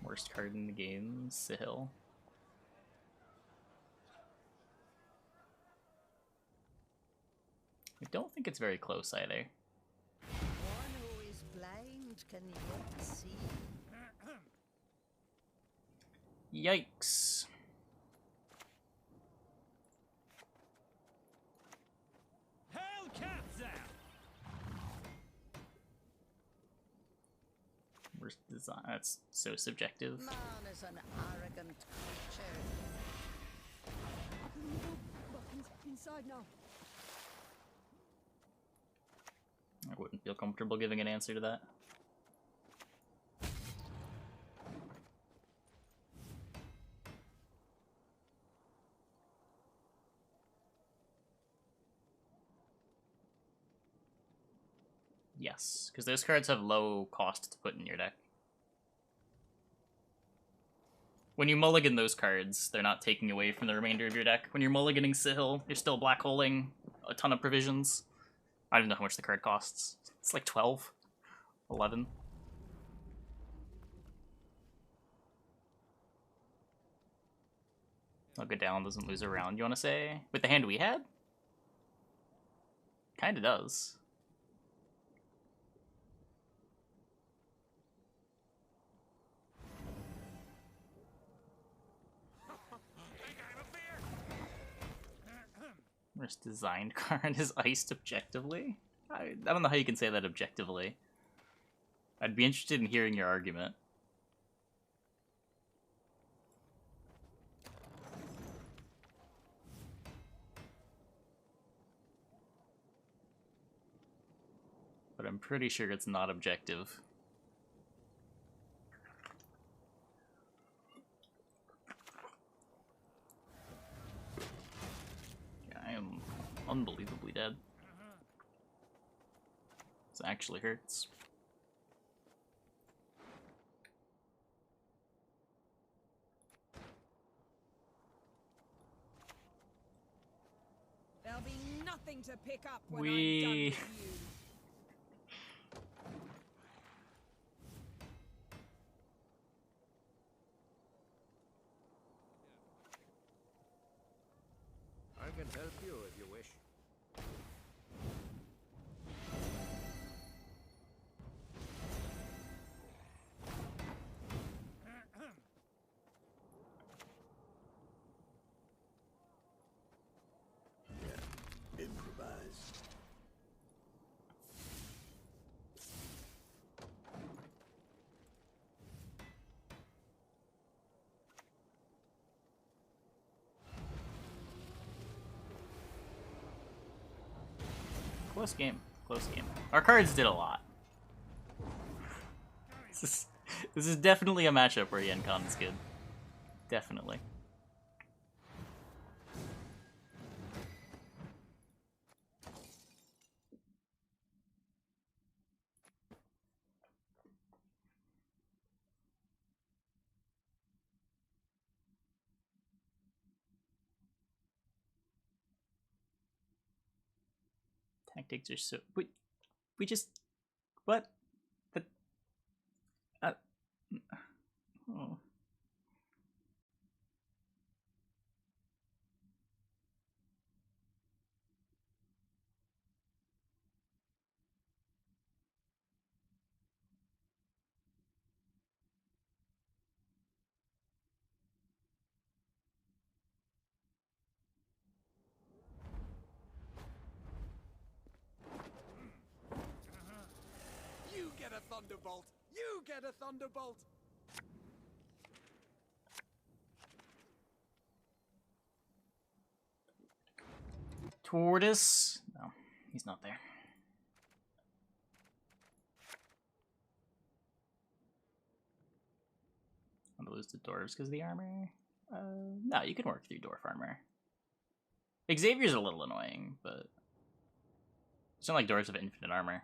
Speaker 1: Worst card in the game, Sahil. I don't think it's very close either.
Speaker 6: One who is blind can yet see.
Speaker 1: Yikes.
Speaker 3: Hellcats out!
Speaker 1: Worst design. That's so subjective.
Speaker 6: Man is an arrogant creature. Inside now.
Speaker 1: I wouldn't feel comfortable giving an answer to that. Yes, because those cards have low cost to put in your deck. When you mulligan those cards, they're not taking away from the remainder of your deck. When you're mulliganing Sahil, you're still black holing a ton of provisions. I don't even know how much the card costs. It's like 12, 11. I'll go down, doesn't lose a round, you want to say? With the hand we had? Kinda does. Worst designed card is iced objectively? I don't know how you can say that objectively. I'd be interested in hearing your argument. But I'm pretty sure it's not objective. Yeah, I am unbelievably dead. This actually hurts.
Speaker 6: There'll be nothing to pick up when
Speaker 1: We-
Speaker 6: I'm done with you.
Speaker 2: help you if you wish.
Speaker 5: Improvise.
Speaker 1: Close game. Close game. Our cards did a lot. This is definitely a matchup where Yenncon is good. Definitely. Tactics are so... We just... What? But... Oh.
Speaker 2: You get a thunderbolt! You get a thunderbolt!
Speaker 1: Tortoise? No, he's not there. I'm gonna lose the dwarves because of the armor. No, you can work through dwarf armor. Xavier's a little annoying, but it's not like dwarves have infinite armor.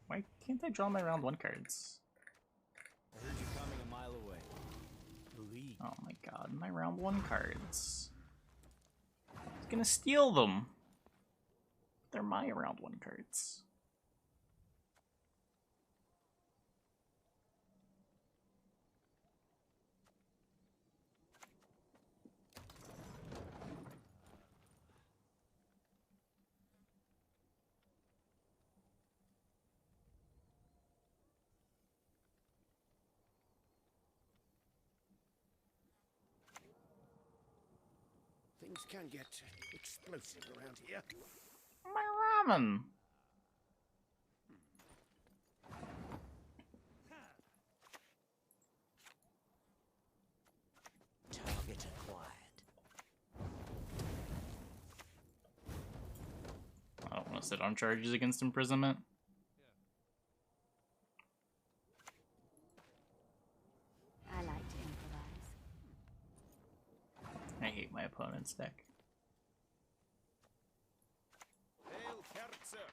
Speaker 1: Why can't I draw my round 1 cards?
Speaker 3: I heard you coming a mile away. Believe.
Speaker 1: Oh my god, my round 1 cards. He's gonna steal them. They're my round 1 cards.
Speaker 2: Things can get explosive around here.
Speaker 1: My ramen!
Speaker 7: Target acquired.
Speaker 1: I don't want to sit on charges against imprisonment.
Speaker 6: I like to improvise.
Speaker 1: I hate my opponent's deck.
Speaker 2: Hail, Kerzer!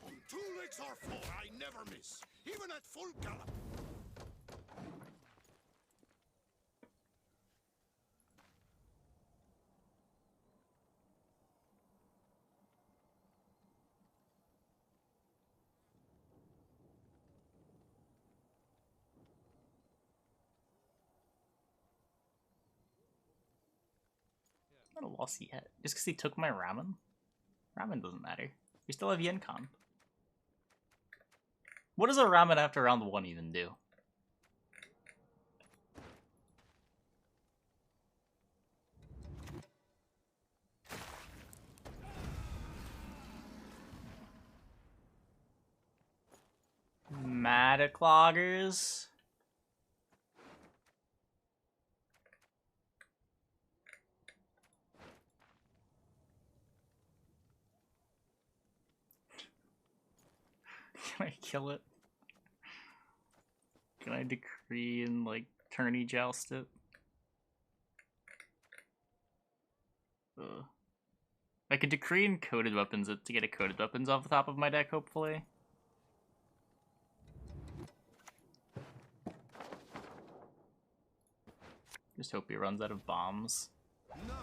Speaker 5: On 2 legs or 4, I never miss, even at full gallop.
Speaker 1: I'm not a loss yet. Just because he took my ramen? Ramen doesn't matter. We still have Yenncon. What does a ramen after round 1 even do? Matacloggers? Can I kill it? Can I decree and, like, tourney joust it? Ugh. I could decree and coded weapons it to get a coded weapons off the top of my deck, hopefully. Just hope he runs out of bombs.
Speaker 2: Nothing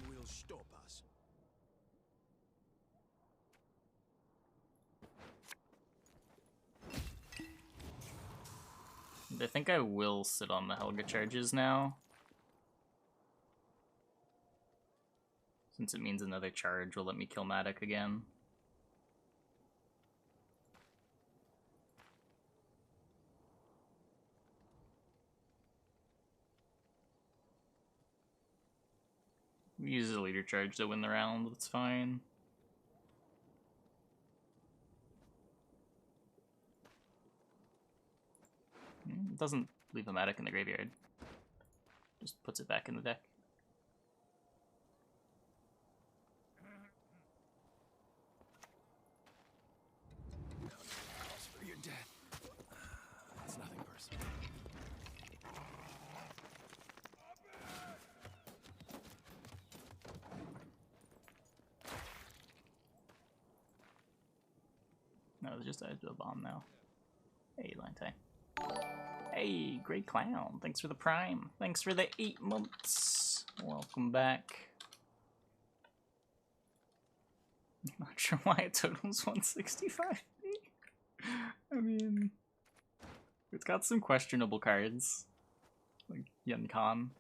Speaker 2: will stop us.
Speaker 1: I think I will sit on the Helga charges now. Since it means another charge will let me kill Matic again. We use a leader charge to win the round, that's fine. It doesn't leave a Matic in the graveyard. Just puts it back in the deck.
Speaker 2: For your death. It's nothing personal.
Speaker 1: No, it's just a bomb now. Hey, Lante. Hey, Great Clown. Thanks for the Prime. Thanks for the 8 months. Welcome back. I'm not sure why it totals 165. I mean, it's got some questionable cards, like Yenncon.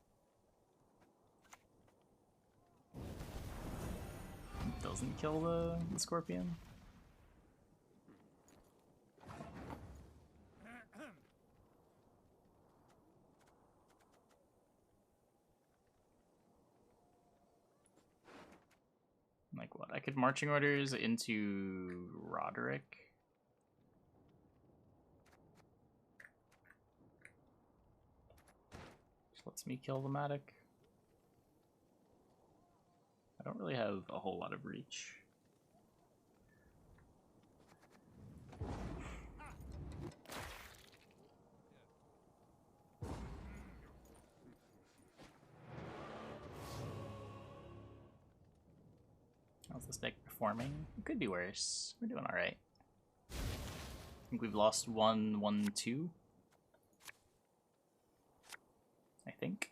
Speaker 1: It doesn't kill the Scorpion. Like what? I could marching orders into Roderick. Which lets me kill the Matic. I don't really have a whole lot of reach. How's this deck performing? It could be worse. We're doing alright. I think we've lost 1-1-2. I think.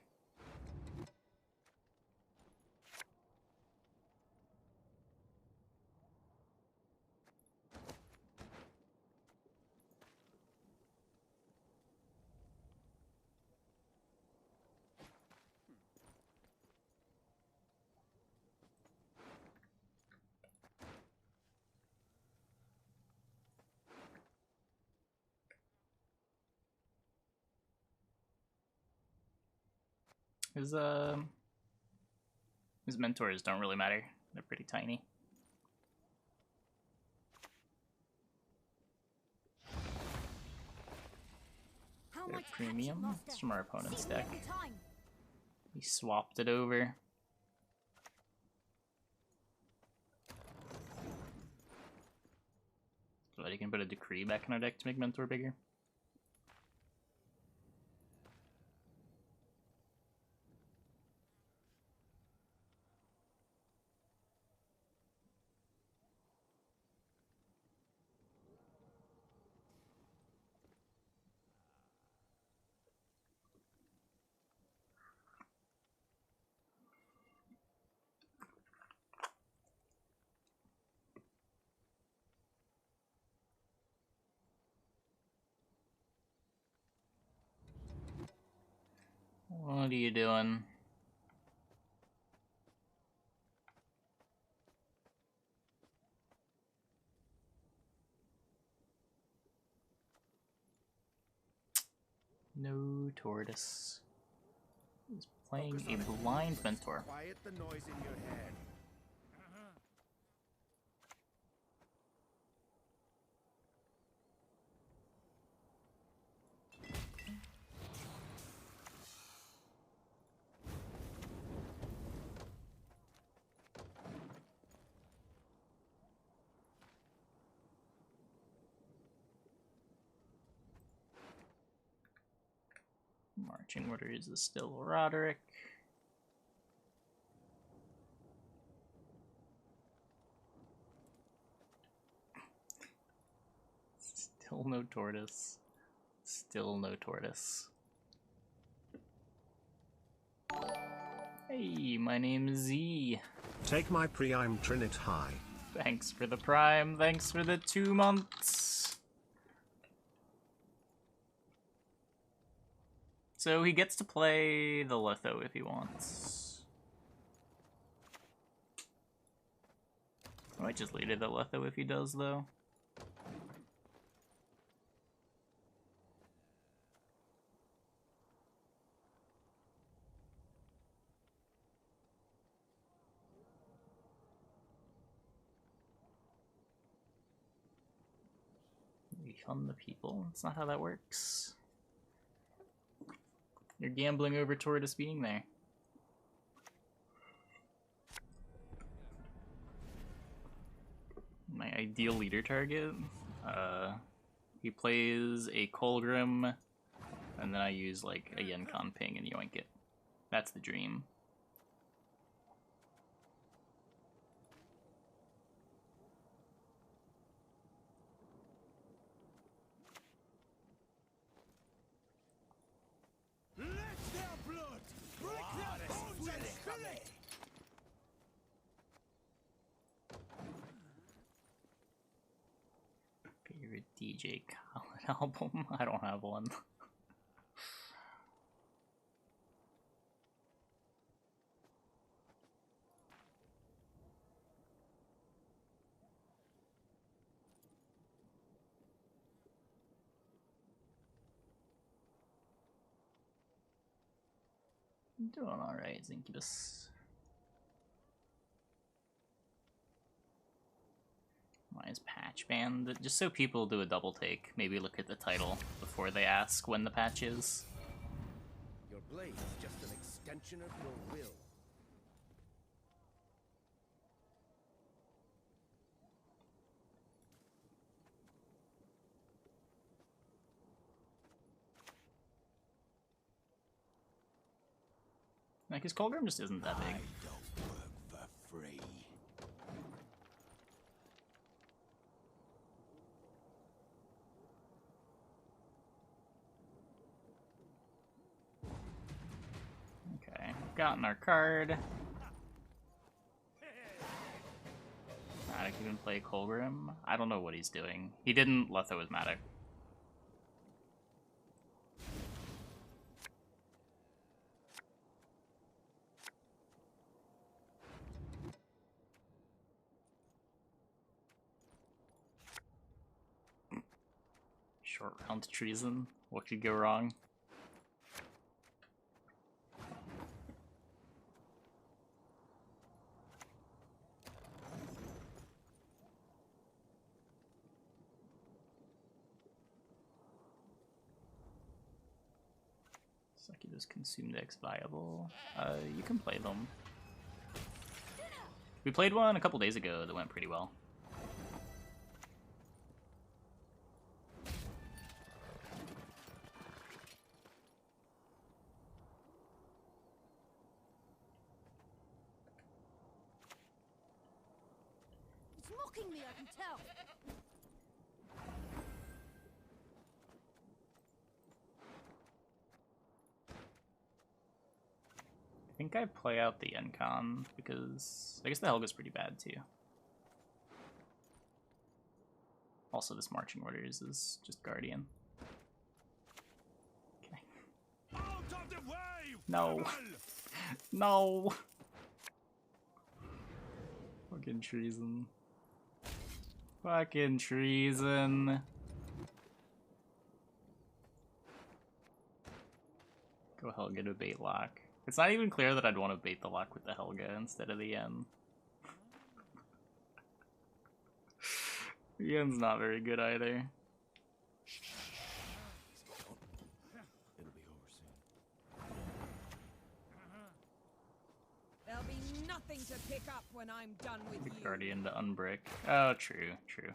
Speaker 1: His mentors don't really matter. They're pretty tiny. They're premium. It's from our opponent's deck. He swapped it over. So that he can put a decree back in our deck to make mentor bigger. What are you doing? No tortoise. He's playing a blind mentor.
Speaker 2: Quiet the noise in your head.
Speaker 1: Marching orders is still Roderick. Still no tortoise. Still no tortoise. Hey, my name is Z.
Speaker 8: Take my prime Trinit high.
Speaker 1: Thanks for the prime, thanks for the 2 months. So he gets to play the Litho if he wants. I might just lead it the Litho if he does, though. Refund the people? That's not how that works. You're gambling over Tortoise being there. My ideal leader target? He plays a Colgrim, and then I use like a Yenncon ping and yoink it. That's the dream.
Speaker 2: Let their blood break their bones and spirit!
Speaker 1: Favorite DJ Khaled album? I don't have one. I'm doing alright, Zincubus. Why is patch banned? Just so people do a double take. Maybe look at the title before they ask when the patch is.
Speaker 2: Your blade is just an extension of your will.
Speaker 1: Like, his Colgrim just isn't that big.
Speaker 2: I don't work for free.
Speaker 1: Okay, gotten our card. Matic even play Colgrim? I don't know what he's doing. He didn't Letho with Matic. Short round treason. What could go wrong? Succubus consumed X viable. You can play them. We played one a couple days ago that went pretty well.
Speaker 6: It's mocking me, I can tell.
Speaker 1: I think I play out the Yenncon because I guess the Helga's pretty bad too. Also, this marching orders is just Guardian. Okay.
Speaker 2: Out of the way!
Speaker 1: No. No. Fucking treason. Fucking treason. Go Helga to bait lock. It's not even clear that I'd want to bait the lock with the Helga instead of the Yen. The Yen's not very good either.
Speaker 2: It'll be over soon.
Speaker 4: There'll be nothing to pick up when I'm done with
Speaker 1: The
Speaker 4: you.
Speaker 1: Guardian to unbrick. Oh, true, true.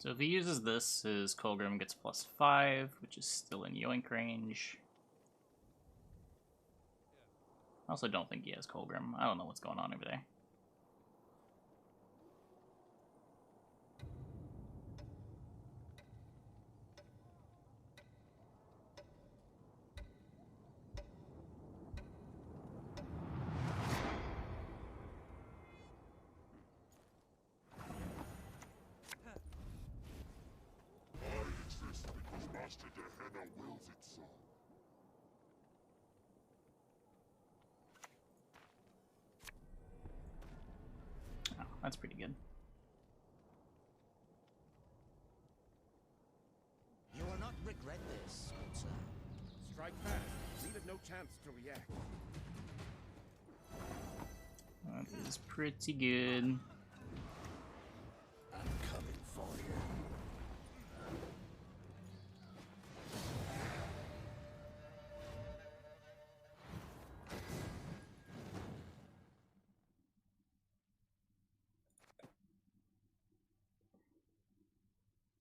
Speaker 1: So if he uses this, his Colgrim gets +5, which is still in yoink range. I also don't think he has Colgrim. I don't know what's going on over there.
Speaker 5: I exist because Master Gehenna wills it so.
Speaker 1: Oh, that's pretty good.
Speaker 2: You will not regret this, good sir.
Speaker 9: Strike fast. Leave it no chance to react.
Speaker 1: That is pretty good.
Speaker 5: I'm coming for you.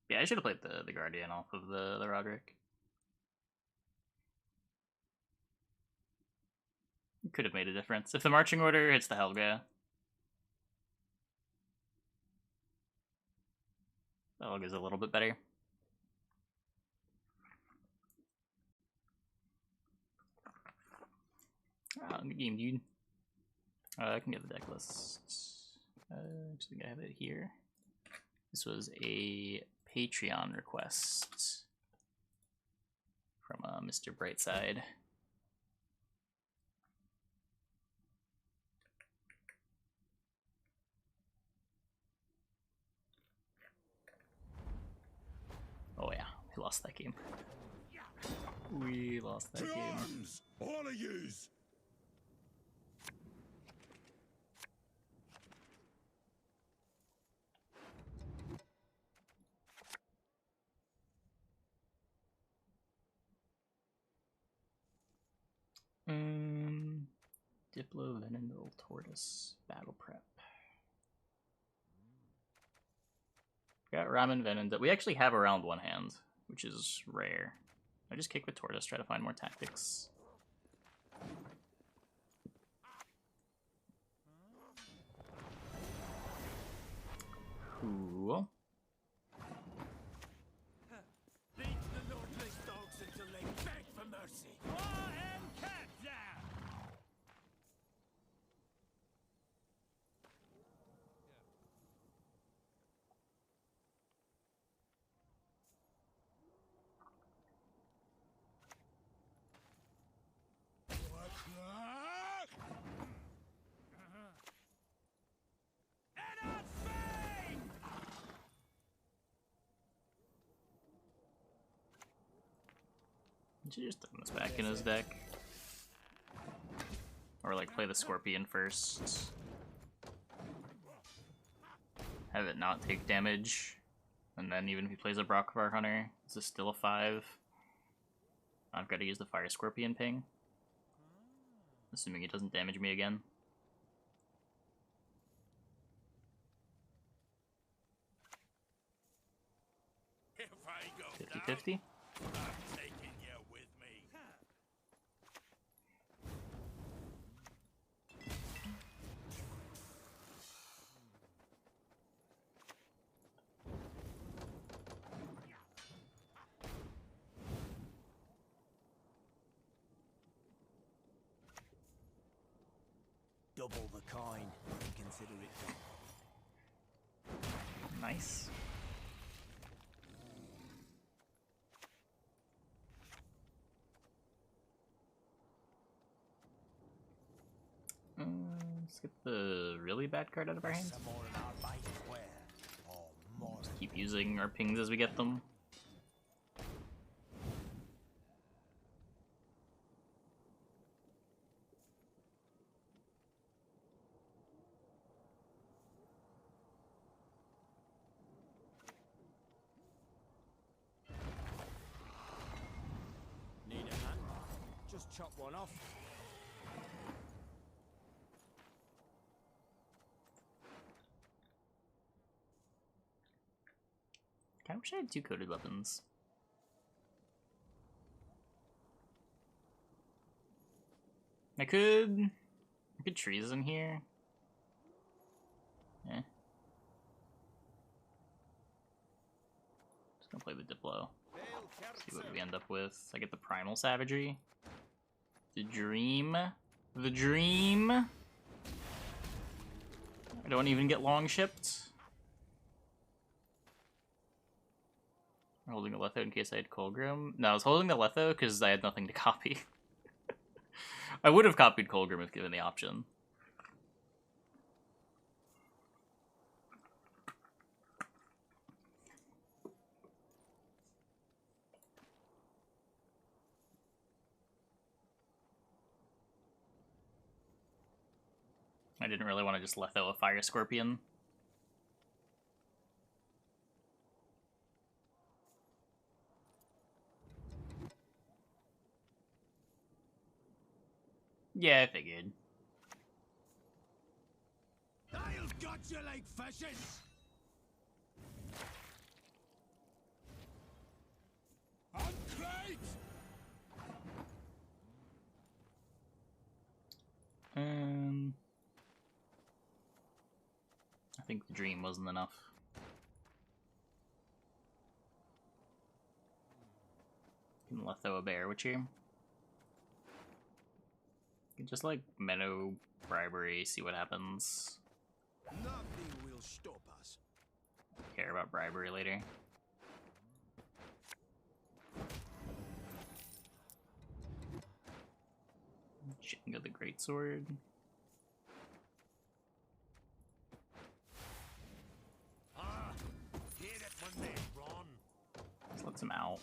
Speaker 1: Yeah, I should have played the Guardian off of the Roderick. It could have made a difference. If the marching order hits the Helga, the Helga's a little bit better. Good game, dude. I can get the deck list. I think I have it here. This was a Patreon request from Mr. Brightside. Oh yeah, we lost that game. We lost that
Speaker 5: To
Speaker 1: game.
Speaker 5: arms, all of yous!
Speaker 1: Diplo, Venendal, Tortoise, Battle Prep. Got Ramen, Venendal. We actually have a round one hand, which is rare. I just kick with Tortoise, try to find more tactics. Cool.
Speaker 3: Lead the Lordless dogs until they beg for mercy. Cat down!
Speaker 1: Should just throw this back in his deck. Or like play the Scorpion first. Have it not take damage. And then even if he plays a Brockvar Hunter, this is still a 5. I've got to use the Fire Scorpion ping. Assuming it doesn't damage me again.
Speaker 5: If I go
Speaker 1: 50-50.
Speaker 5: I'm taking you with me.
Speaker 2: Double the coin. Consider it done.
Speaker 1: Nice. Let's get the really bad card out of our hands.
Speaker 2: Some more in our bite where? Or more.
Speaker 1: Just keep using our pings as we get them.
Speaker 2: Need a hand? Just chop one off.
Speaker 1: I wish I had 2 coated weapons. I could treason here. Eh. Just gonna play the Diplo. See what we end up with. I get the Primal Savagery. The Dream. The Dream! I don't even get long shipped. I'm holding a Letho in case I had Colgrim. No, I was holding the Letho because I had nothing to copy. I would have copied Colgrim if given the option. I didn't really want to just Letho a Fire Scorpion. Yeah, I figured.
Speaker 2: I'll gut you like fishes! On crate!
Speaker 1: I think the Dream wasn't enough. Can Letho a Bear Witcher. Just like Menno Bribery, see what happens.
Speaker 2: Nothing will stop us.
Speaker 1: Care about bribery later. Jenga the Greatsword.
Speaker 2: Get it when they run.
Speaker 1: Just lets him out.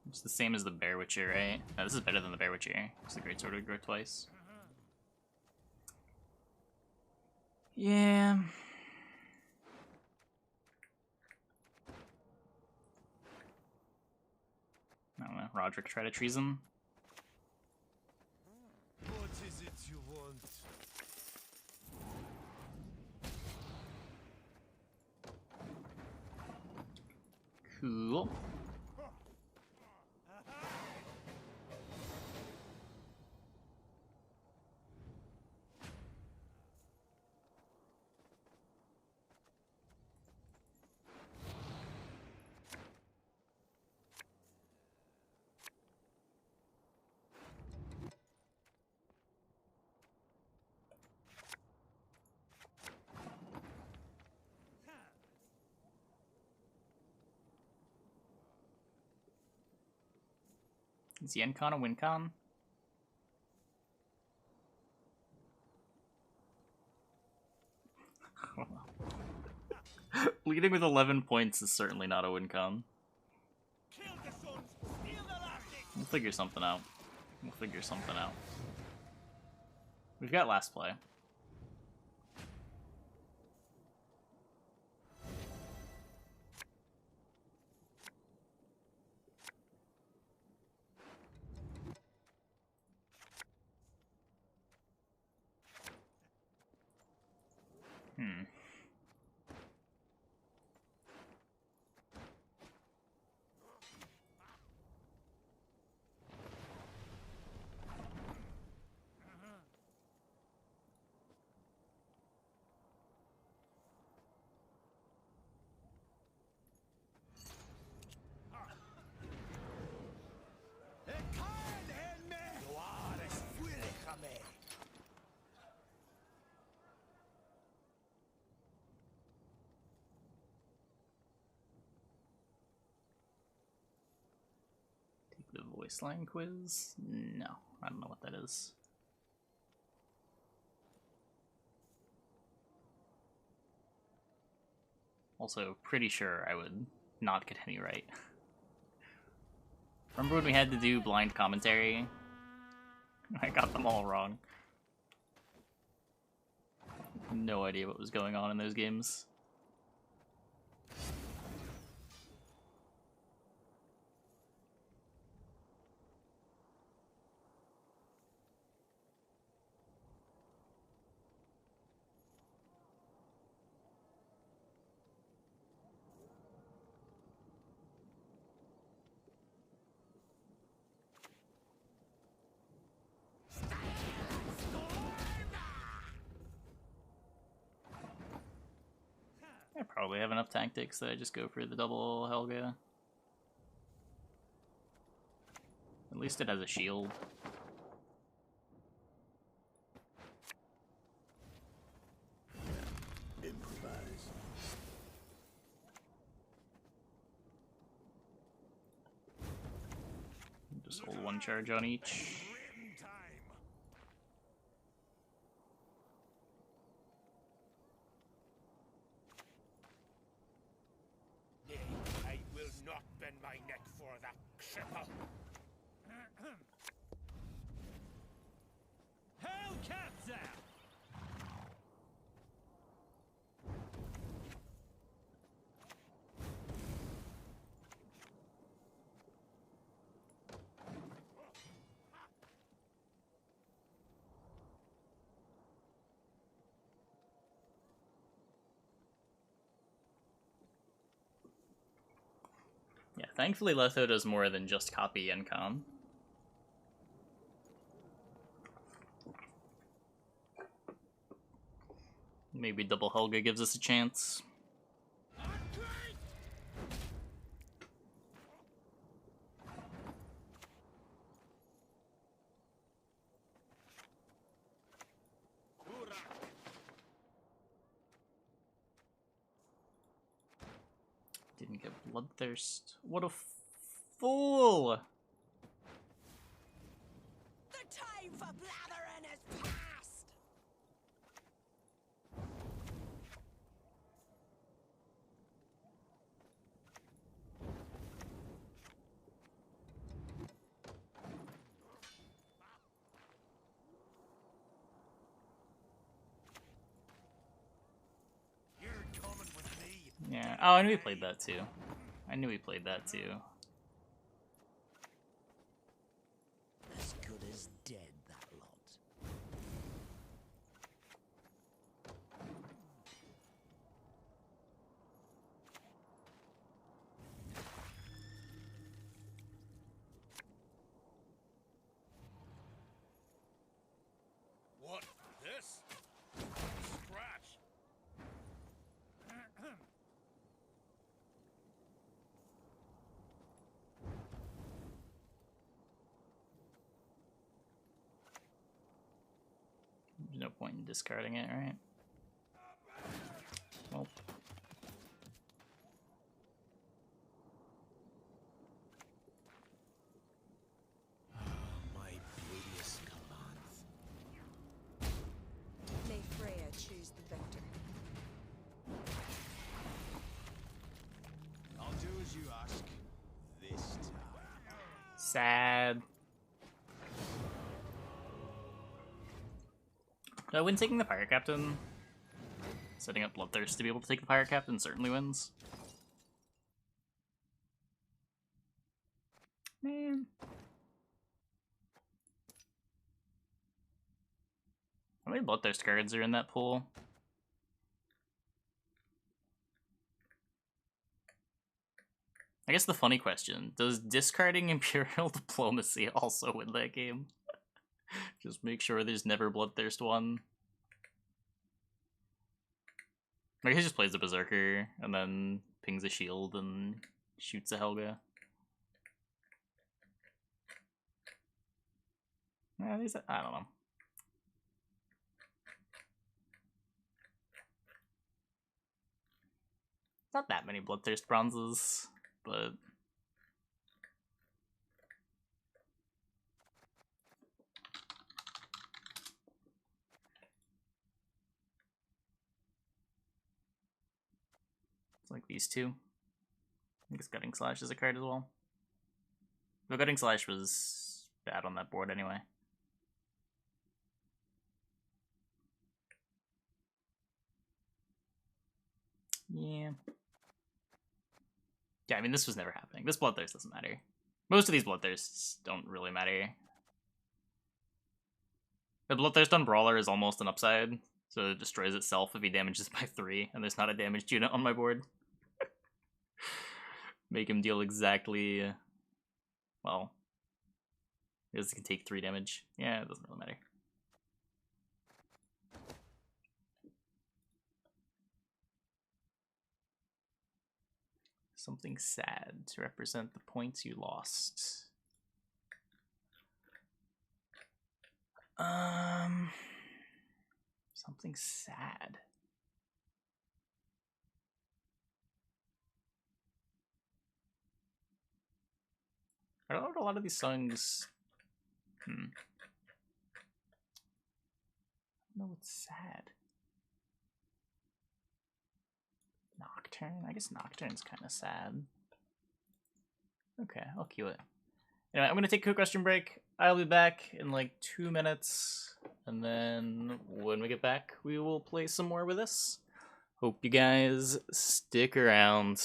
Speaker 1: It's the same as the Bear Witcher, right? No, this is better than the Bear Witcher. Because the Greatsword would grow twice. Yeah. I don't know. Roderick try to treason.
Speaker 2: What is it you want?
Speaker 1: Cool. Is Yenncon a Winncon? Leading with 11 points is certainly not a Winncon. We'll figure something out. We'll figure something out. We've got last play. The voice line quiz? No, I don't know what that is. Also, pretty sure I would not get any right. Remember when we had to do blind commentary? I got them all wrong. No idea what was going on in those games. probably have enough tactics that I just go for the double Helga. At least it has a shield.
Speaker 5: Improvise.
Speaker 1: Just hold one charge on each.
Speaker 2: Rain time.
Speaker 9: Nay, I will not bend my neck for that cripple.
Speaker 3: Hellcats out!
Speaker 1: Yeah, thankfully Letho does more than just copy Yenncon. Maybe double Helga gives us a chance. Didn't get Bloodthirst. What a fool!
Speaker 6: The time for blathering is past!
Speaker 2: You're coming with me.
Speaker 1: Yeah. Oh, I knew he played that too. I knew he played that too.
Speaker 2: As good as dead, that lot.
Speaker 9: What? This? Scratch.
Speaker 1: There's no point in discarding it, right? Well.
Speaker 2: My beauteous commands.
Speaker 6: May Freya choose the victor.
Speaker 2: I'll do as you ask. This time.
Speaker 1: Sad. When taking the Pirate Captain, setting up Bloodthirst to be able to take the Pirate Captain certainly wins. Man. How many Bloodthirst cards are in that pool? I guess the funny question, does discarding Imperial Diplomacy also win that game? Just make sure there's never Bloodthirst one. Like, he just plays a Berserker, and then pings a shield and shoots a Helga. Yeah, I don't know. Not that many Bloodthirst bronzes, but... it's like these two. I guess Gutting Slash is a card as well. But Gutting Slash was bad on that board anyway. Yeah. Yeah, I mean, this was never happening. This Bloodthirst doesn't matter. Most of these Bloodthirsts don't really matter. The Bloodthirst on Brawler is almost an upside, so it destroys itself if he damages by 3, and there's not a damaged unit on my board. Make him deal exactly... well... he can take 3 damage. Yeah, it doesn't really matter. Something sad to represent the points you lost. Something sad. I don't know what a lot of these songs. I don't know what's sad. Nocturne? I guess Nocturne's kind of sad. Okay, I'll cue it. Anyway, I'm going to take a quick question break. I'll be back in like 2 minutes. And then when we get back, we will play some more with this. Hope you guys stick around.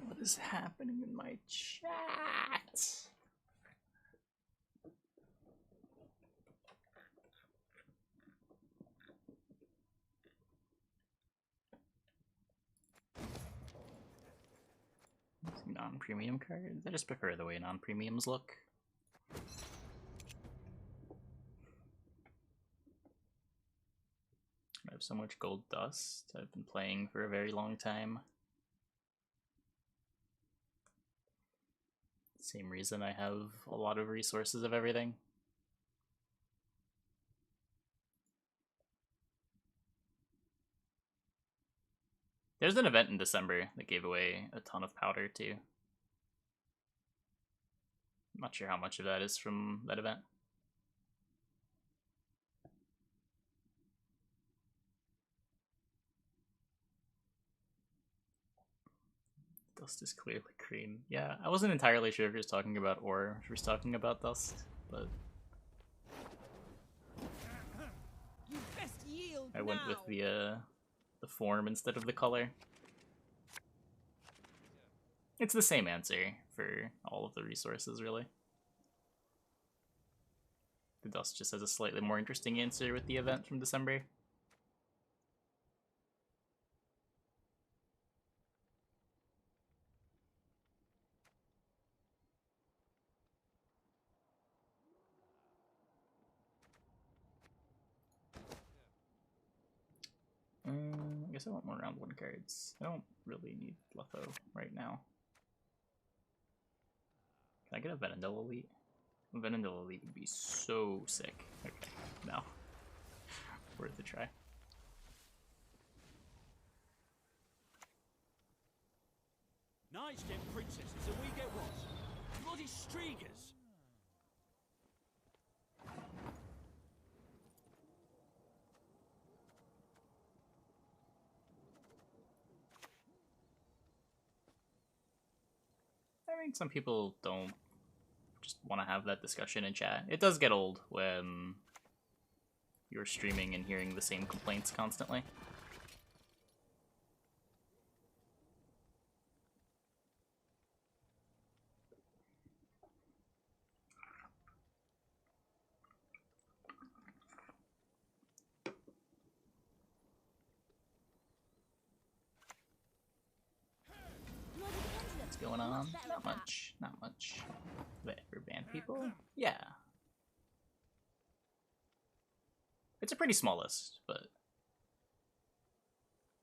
Speaker 1: What is happening in my chat? Non-premium cards? I just prefer the way non-premiums look. I have so much gold dust. I've been playing for a very long time. Same reason I have a lot of resources of everything. There's an event in December that gave away a ton of powder too. I'm not sure how much of that is from that event. Dust is clearly green. Yeah, I wasn't entirely sure if he was talking about ore or if he was talking about dust, but
Speaker 6: You best yield
Speaker 1: I went
Speaker 6: now.
Speaker 1: with the form instead of the color. It's the same answer for all of the resources, really. The dust just has a slightly more interesting answer with the event from December. I guess I want more round 1 cards. I don't really need Fluffo right now. Can I get a Venendel Elite? A Venendel Elite would be so sick. Okay, no. Worth a try.
Speaker 3: Knights get princesses and we get what? Bloody streakers!
Speaker 1: I mean, some people don't just want to have that discussion in chat. It does get old when you're streaming and hearing the same complaints constantly. going on? Not much. Not much. Have I ever banned people? Yeah. It's a pretty small list, but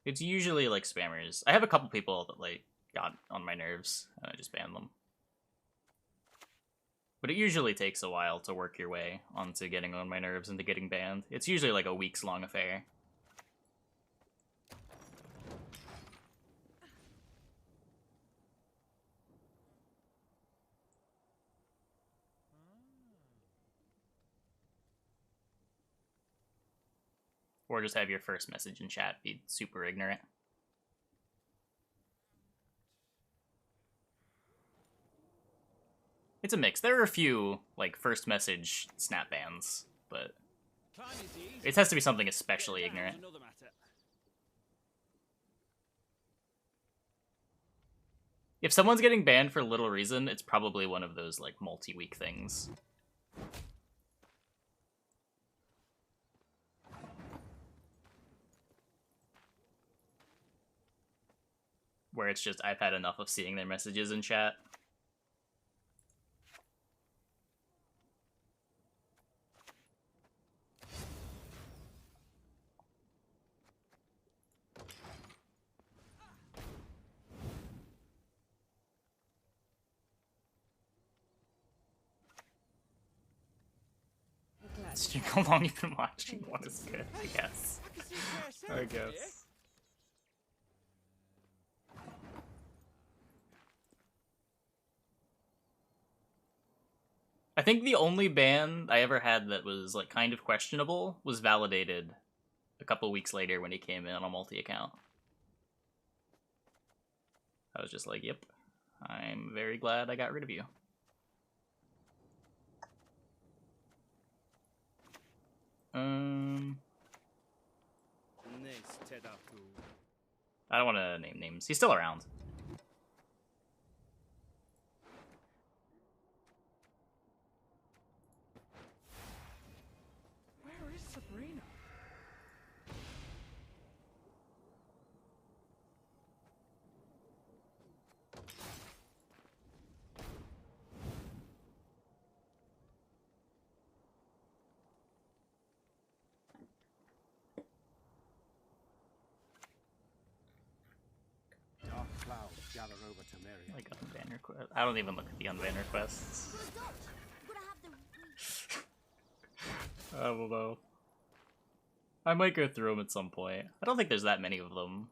Speaker 1: it's usually like spammers. I have a couple people that like got on my nerves, and I just banned them. But it usually takes a while to work your way onto getting on my nerves and to getting banned. It's usually like a weeks long affair. Or just have your first message in chat be super ignorant. It's a mix. There are a few, like, first message snap bans, but it has to be something especially ignorant. If someone's getting banned for little reason, it's probably one of those, like, multi-week things. Where it's just, I've had enough of seeing their messages in chat. Stream, how long you've been watching? What is good? I guess. I guess. I think the only ban I ever had that was like kind of questionable was validated a couple weeks later when he came in on a multi-account. I was just like, yep, I'm very glad I got rid of you. I don't want to name names. He's still around.
Speaker 4: Where is Sabrina?
Speaker 5: Dark clouds gather over Temeria.
Speaker 1: Like unban request. I don't even look at the unban requests. I don't know. I might go through them at some point. I don't think there's that many of them.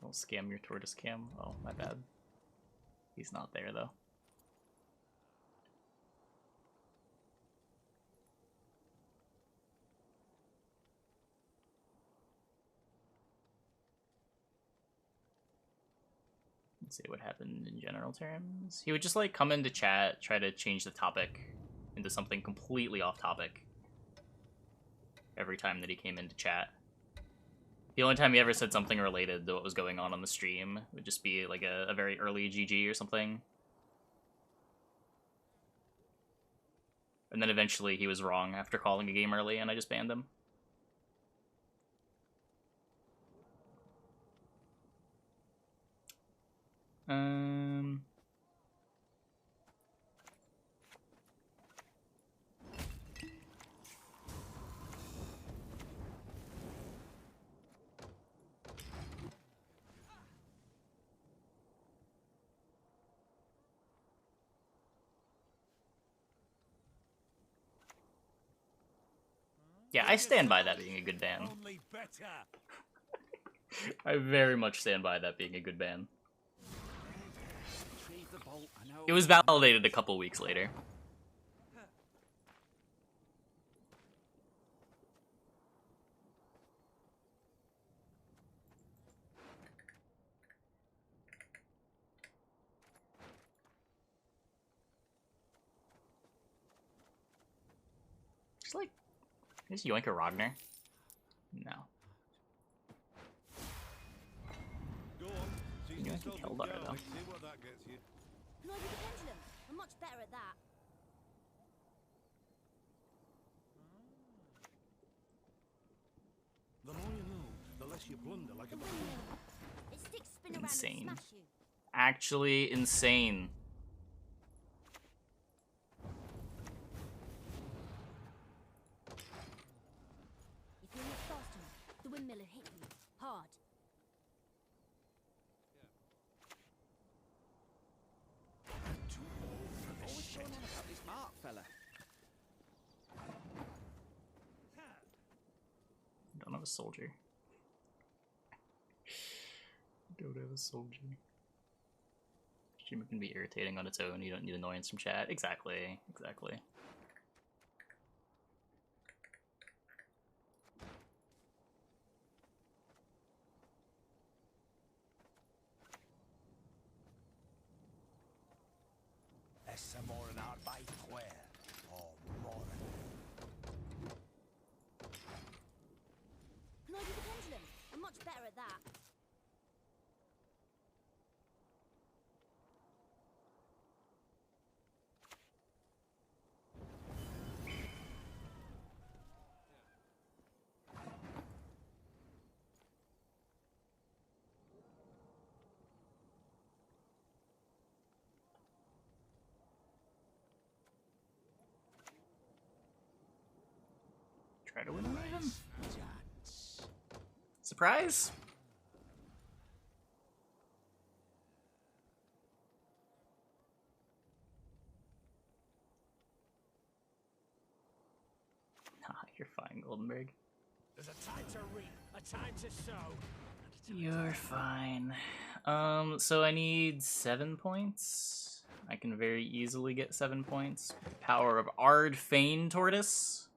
Speaker 1: Don't scam your tortoise cam. Oh, my bad. He's not there though. Let's see what happened in general terms. He would just like come into chat, try to change the topic into something completely off topic every time that he came into chat. The only time he ever said something related to what was going on the stream would just be like a very early GG or something. And then eventually he was wrong after calling a game early and I just banned him. Yeah, I stand by that being a good ban.
Speaker 3: Only better.
Speaker 1: I very much stand by that being a good ban. It was validated a couple weeks later. Just like, is Yoinka Ragnar? No.
Speaker 2: Go on.
Speaker 1: You know, I can kill Dara, though.
Speaker 2: See what that gets you.
Speaker 6: No, with the pendulum. I'm much better at that.
Speaker 5: The more you know, the less you blunder like a buffoon.
Speaker 6: around and
Speaker 1: insane.
Speaker 6: smash you.
Speaker 1: Actually insane.
Speaker 6: If you're not fast enough, the windmill will hit you hard.
Speaker 7: Always going on about this Mark fella.
Speaker 1: Don't have a soldier. Don't have a soldier. Streamer can be irritating on its own. You don't need annoyance from chat. Exactly. Exactly.
Speaker 2: Essa morgon arbeit kvar. Oh, morgon.
Speaker 6: Can I do the pendulum? I'm much better at that.
Speaker 1: Try to win on him. Surprise! Nah, you're fine, Goldenberg.
Speaker 3: There's a time to reap, a time to sow.
Speaker 1: You're fine. So I need 7 points. I can very easily get 7 points. Power of Ard Fane Tortoise.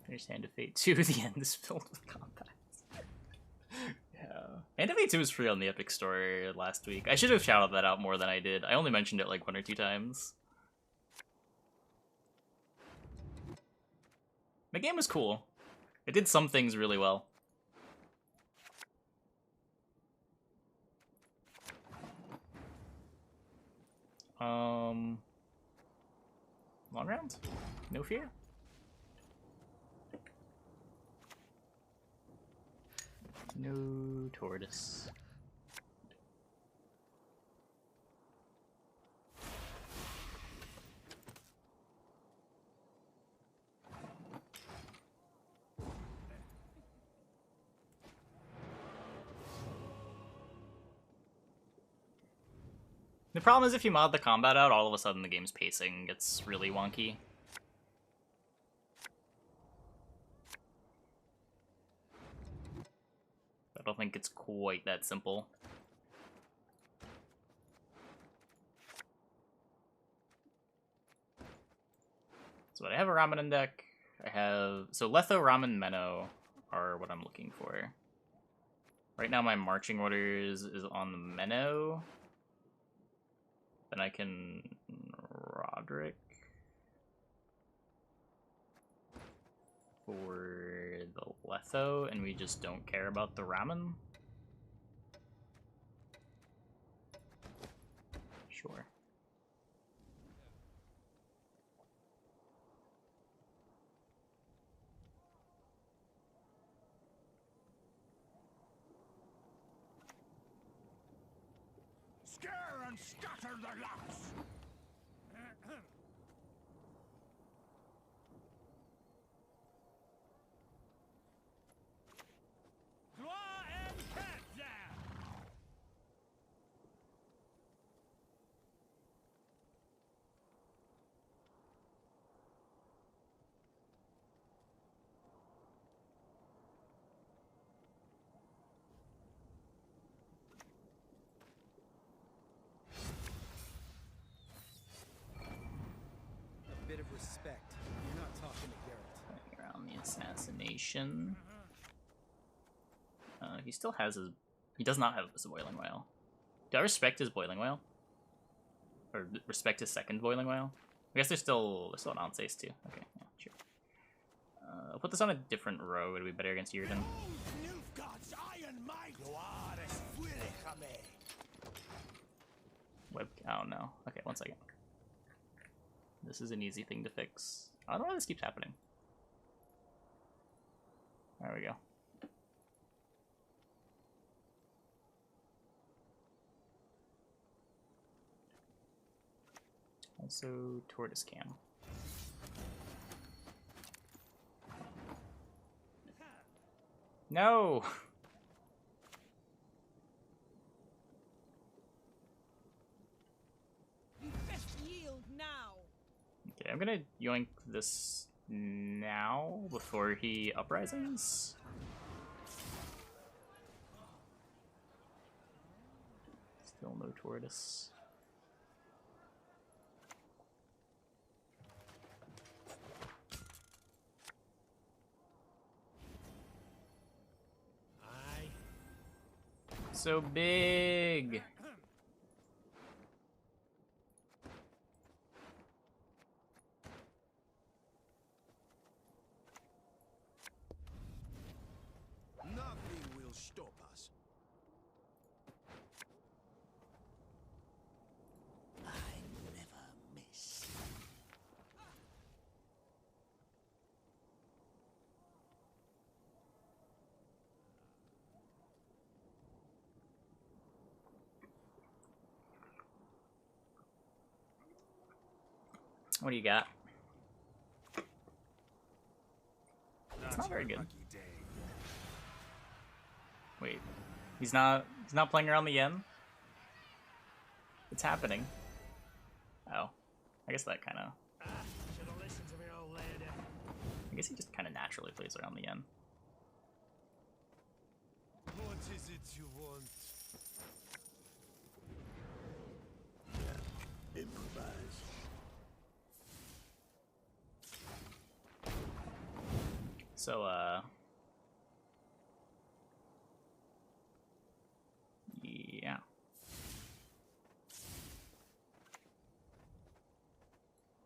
Speaker 1: Finish Hand of Fate 2. The end is filled with combat. Yeah. Hand of Fate 2 was free on the Epic Store last week. I should have shouted that out more than I did. I only mentioned it like 1 or 2 times. The game was cool. It did some things really well. Long round? No fear? No tortoise. The problem is if you mod the combat out, all of a sudden the game's pacing gets really wonky. I don't think it's quite that simple. So I have a Ramen deck. I have... So Letho, Ramen, Menno are what I'm looking for. Right now my marching orders is on the Menno. Then I can Roderick for the Letho, and we just don't care about the Ramen. Sure.
Speaker 2: Scare and scatter the louse.
Speaker 3: Gloire and cat there!
Speaker 10: A bit of respect. You're not talking to Garrett.
Speaker 1: Around the assassination. He still has his... He does not have his boiling whale. Do I respect his boiling whale? Or respect his second boiling whale? I guess they're still an Anses too. Okay, yeah, sure. I'll put this on a different row. It'll be better against Yrden.
Speaker 2: Nilfgaard's iron might. You are as
Speaker 1: Web... Oh no. Okay, 1 second. This is an easy thing to fix. I don't know why this keeps happening. There we go. Also, tortoise cam. No!
Speaker 6: Best yield now.
Speaker 1: Okay, I'm gonna yoink this now before he uprisings. Still no tortoise.
Speaker 2: Aye.
Speaker 1: So big!
Speaker 5: Nothing will stop us. I never miss.
Speaker 1: What do you got? It's not very good. Wait, he's not playing around the yen? It's happening. Oh, I guess that kind of.
Speaker 3: Should have listened to me, old lady.
Speaker 1: I guess he just kind of naturally plays around the yen.
Speaker 2: What is it you want?
Speaker 5: Improvise.
Speaker 1: So, yeah.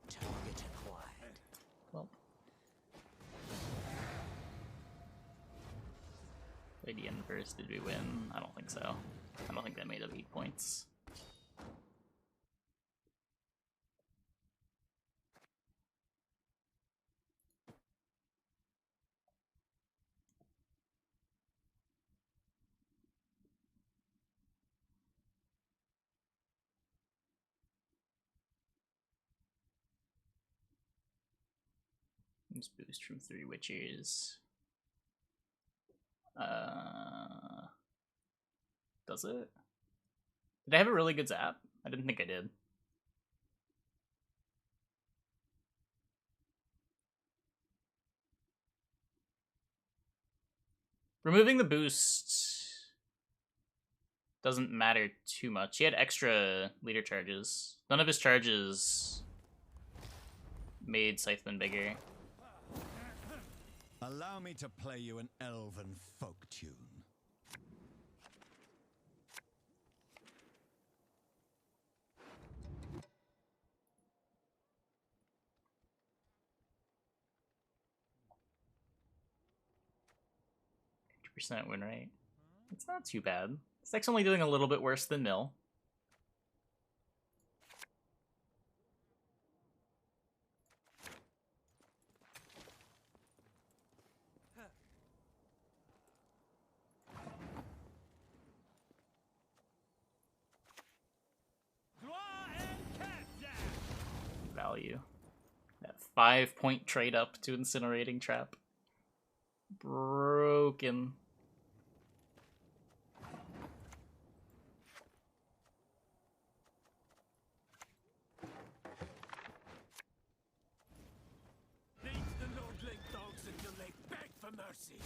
Speaker 5: Target acquired.
Speaker 1: Well. Played yen first, did we win? I don't think so. I don't think that made up 8 points. Just boost from 3 witches. Does it? Did I have a really good zap? I didn't think I did. Removing the boost doesn't matter too much. He had extra leader charges. None of his charges made Scytheman bigger.
Speaker 11: Allow me to play you an elven folk tune.
Speaker 1: Percent win rate. It's not too bad. This deck's only doing a little bit worse than Mill. Value. That 5-point trade up to Incinerating Trap. Broken.
Speaker 3: Beat the Lordling dogs until they beg for mercy.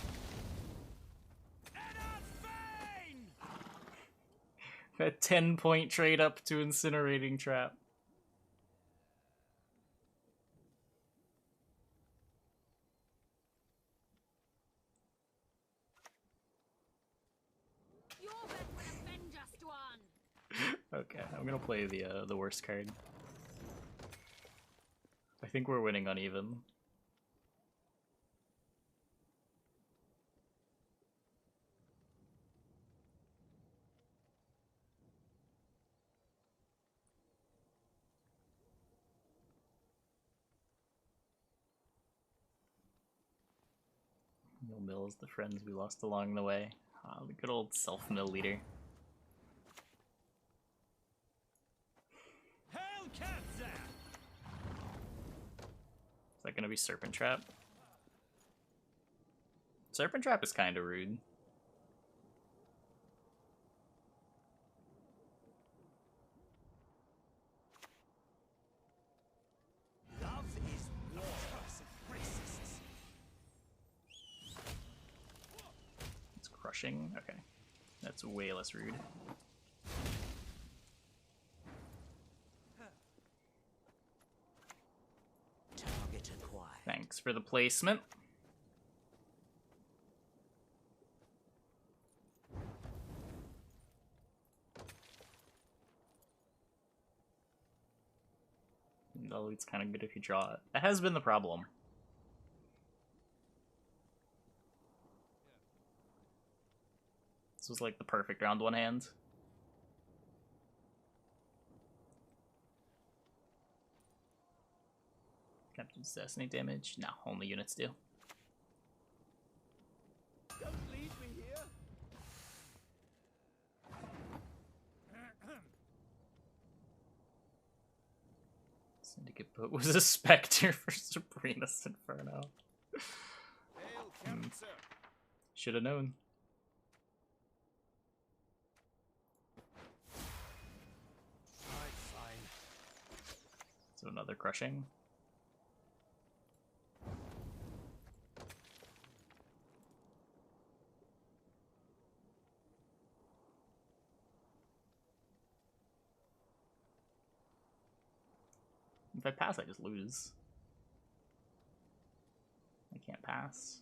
Speaker 3: And a fane!
Speaker 1: That 10-point trade up to Incinerating Trap.
Speaker 6: Your bet will avenge us, Dwan.
Speaker 1: Okay, I'm gonna play the worst card. I think we're winning uneven. No mills, the friends we lost along the way. Ah, the good old self-mill leader.
Speaker 3: Hellcat's
Speaker 1: Is that gonna be Serpent Trap? Serpent Trap is kind of rude.
Speaker 3: Love is war. Racists.
Speaker 1: It's crushing. Okay. That's way less rude.
Speaker 7: Target acquired.
Speaker 1: Thanks for the placement. Though it's kind of good if you draw it. That has been the problem. This was like the perfect round one hand. Captain assassinate damage? No, only units do.
Speaker 3: Don't leave me here.
Speaker 1: Syndicate boat was a specter for Sabrina's Inferno.
Speaker 2: Hail, Captain, sir.
Speaker 1: Should have known.
Speaker 2: Fine.
Speaker 1: So another crushing. If I pass, I just lose. I can't pass.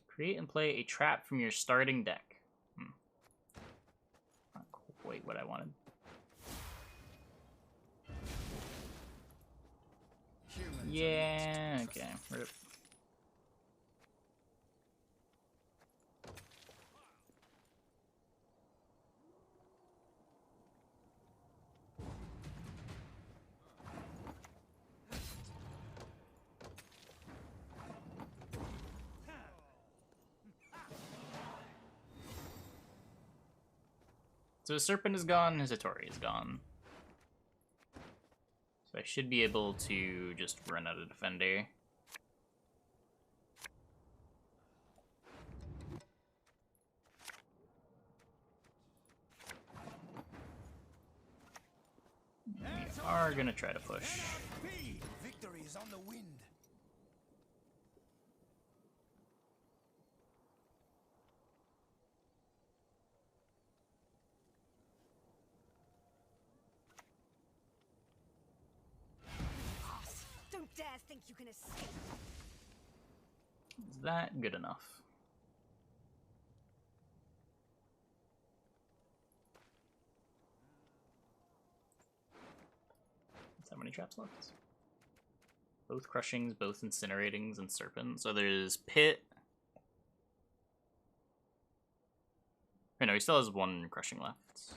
Speaker 1: Create and play a trap from your starting deck. Not quite what I wanted. Yeah, okay. Rip. So his Serpent is gone, his Hattori is gone. So I should be able to just run out of Defender. We are gonna try to push.
Speaker 2: Victory is on the wind.
Speaker 6: Don't dare think you can escape.
Speaker 1: Is that good enough? How many traps left? Both crushings, both incineratings, and serpent. So there's pit. Or no, he still has one crushing left.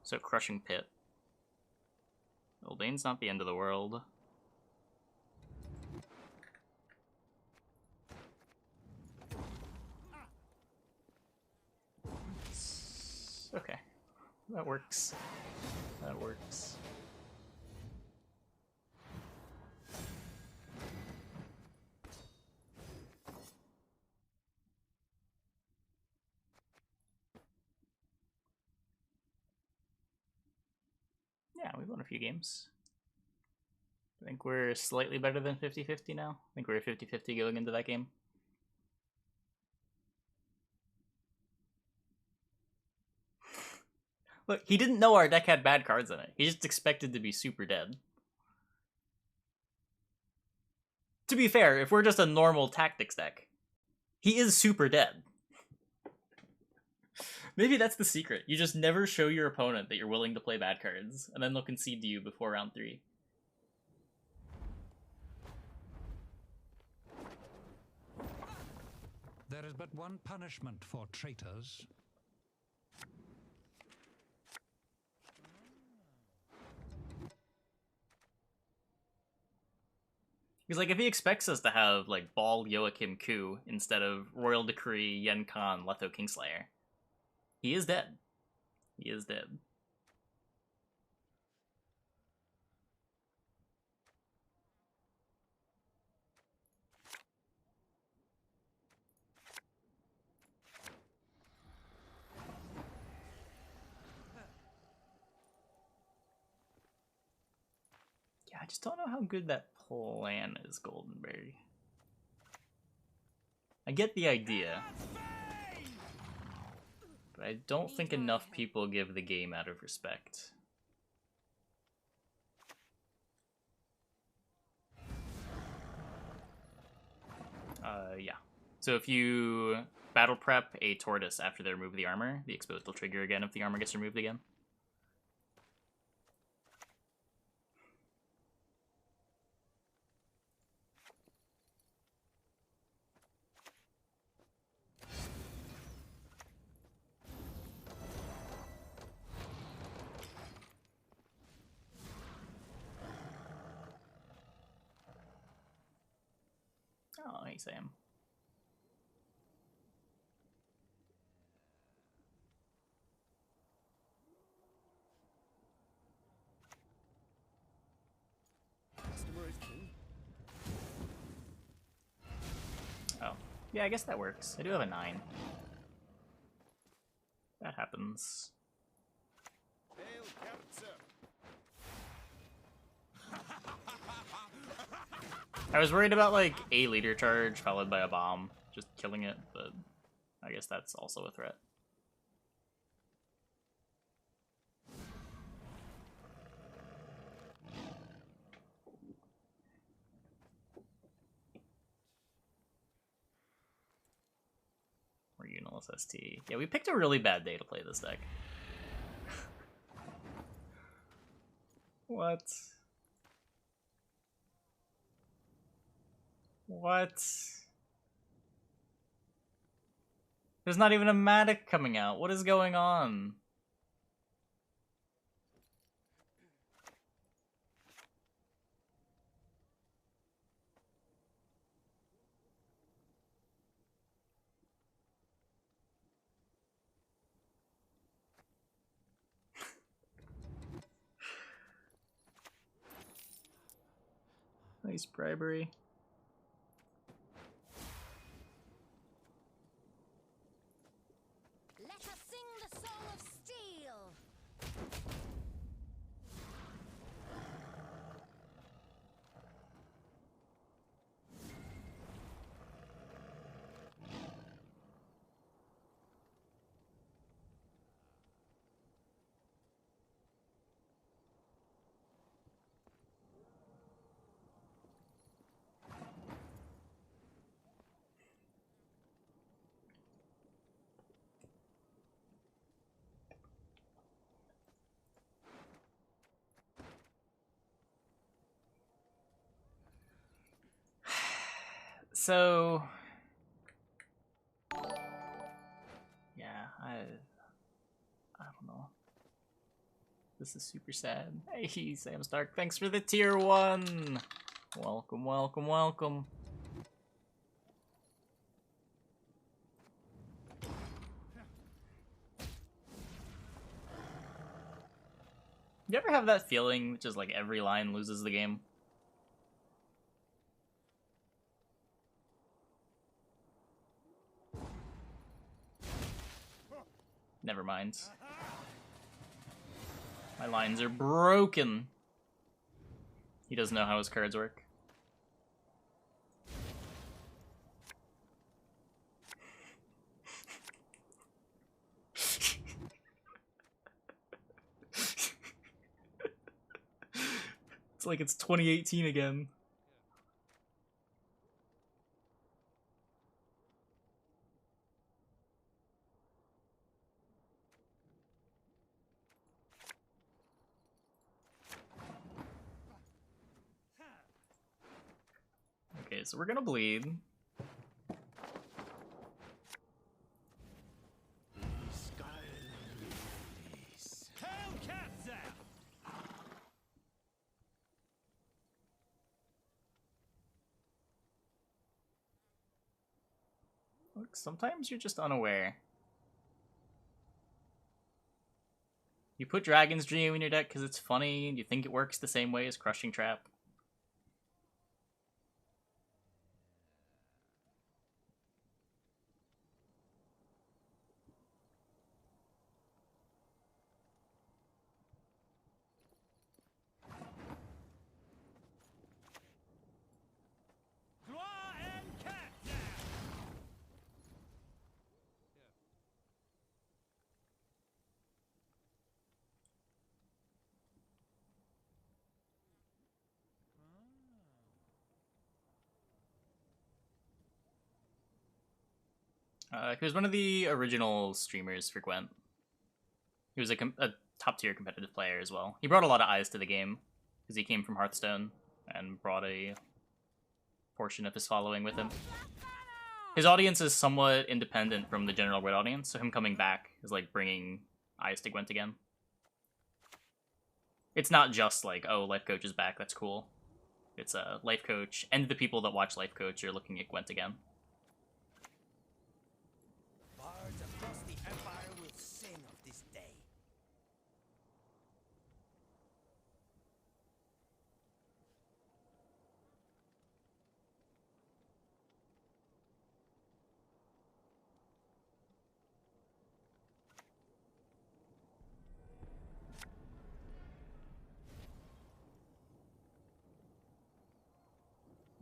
Speaker 1: So crushing pit. Eldane's not the end of the world. Okay. That works. That works. Yeah, we won a few games. I think we're slightly better than 50-50 now. I think we're 50-50 going into that game. Look, he didn't know our deck had bad cards in it. He just expected to be super dead. To be fair, if we're just a normal tactics deck, he is super dead. Maybe that's the secret. You just never show your opponent that you're willing to play bad cards, and then they'll concede to you before round 3.
Speaker 12: but one punishment for traitors.
Speaker 1: Because, like, if he expects us to have, like, Bald Joachim Ku instead of Royal Decree Yenncon Letho Kingslayer, he is dead. He is dead. Yeah, I just don't know how good that plan is, Goldenberg. I get the idea, but I don't think enough people give the game out of respect. Yeah. So if you battle prep a tortoise after they remove the armor, the exposed will trigger again if the armor gets removed again. Oh, hey Sam. Oh. Yeah, I guess that works. I do have a 9. That happens. I was worried about, like, a leader charge followed by a bomb, just killing it, but I guess that's also a threat. Or Unilis ST. Yeah, we picked a really bad day to play this deck. What? What? There's not even a Matic coming out. What is going on? Nice bribery.
Speaker 6: Let us sing the song of steel.
Speaker 1: So, yeah, I don't know. This is super sad. Hey, Sam Stark, thanks for the tier 1. Welcome, welcome, welcome. You ever have that feeling, just like every line loses the game? Never mind. My lines are broken. He doesn't know how his cards work. It's like it's 2018 again. Okay, so we're gonna bleed. Look, sometimes you're just unaware. You put Dragon's Dream in your deck because it's funny and you think it works the same way as Crushing Trap. He was one of the original streamers for Gwent. He was a top-tier competitive player as well. He brought a lot of eyes to the game, because he came from Hearthstone, and brought a portion of his following with him. His audience is somewhat independent from the general Gwent audience, so him coming back is like bringing eyes to Gwent again. It's not just like, oh, Life Coach is back, that's cool. It's a Life Coach, and the people that watch Life Coach are looking at Gwent again.
Speaker 2: Bards across the Empire will sing of this day.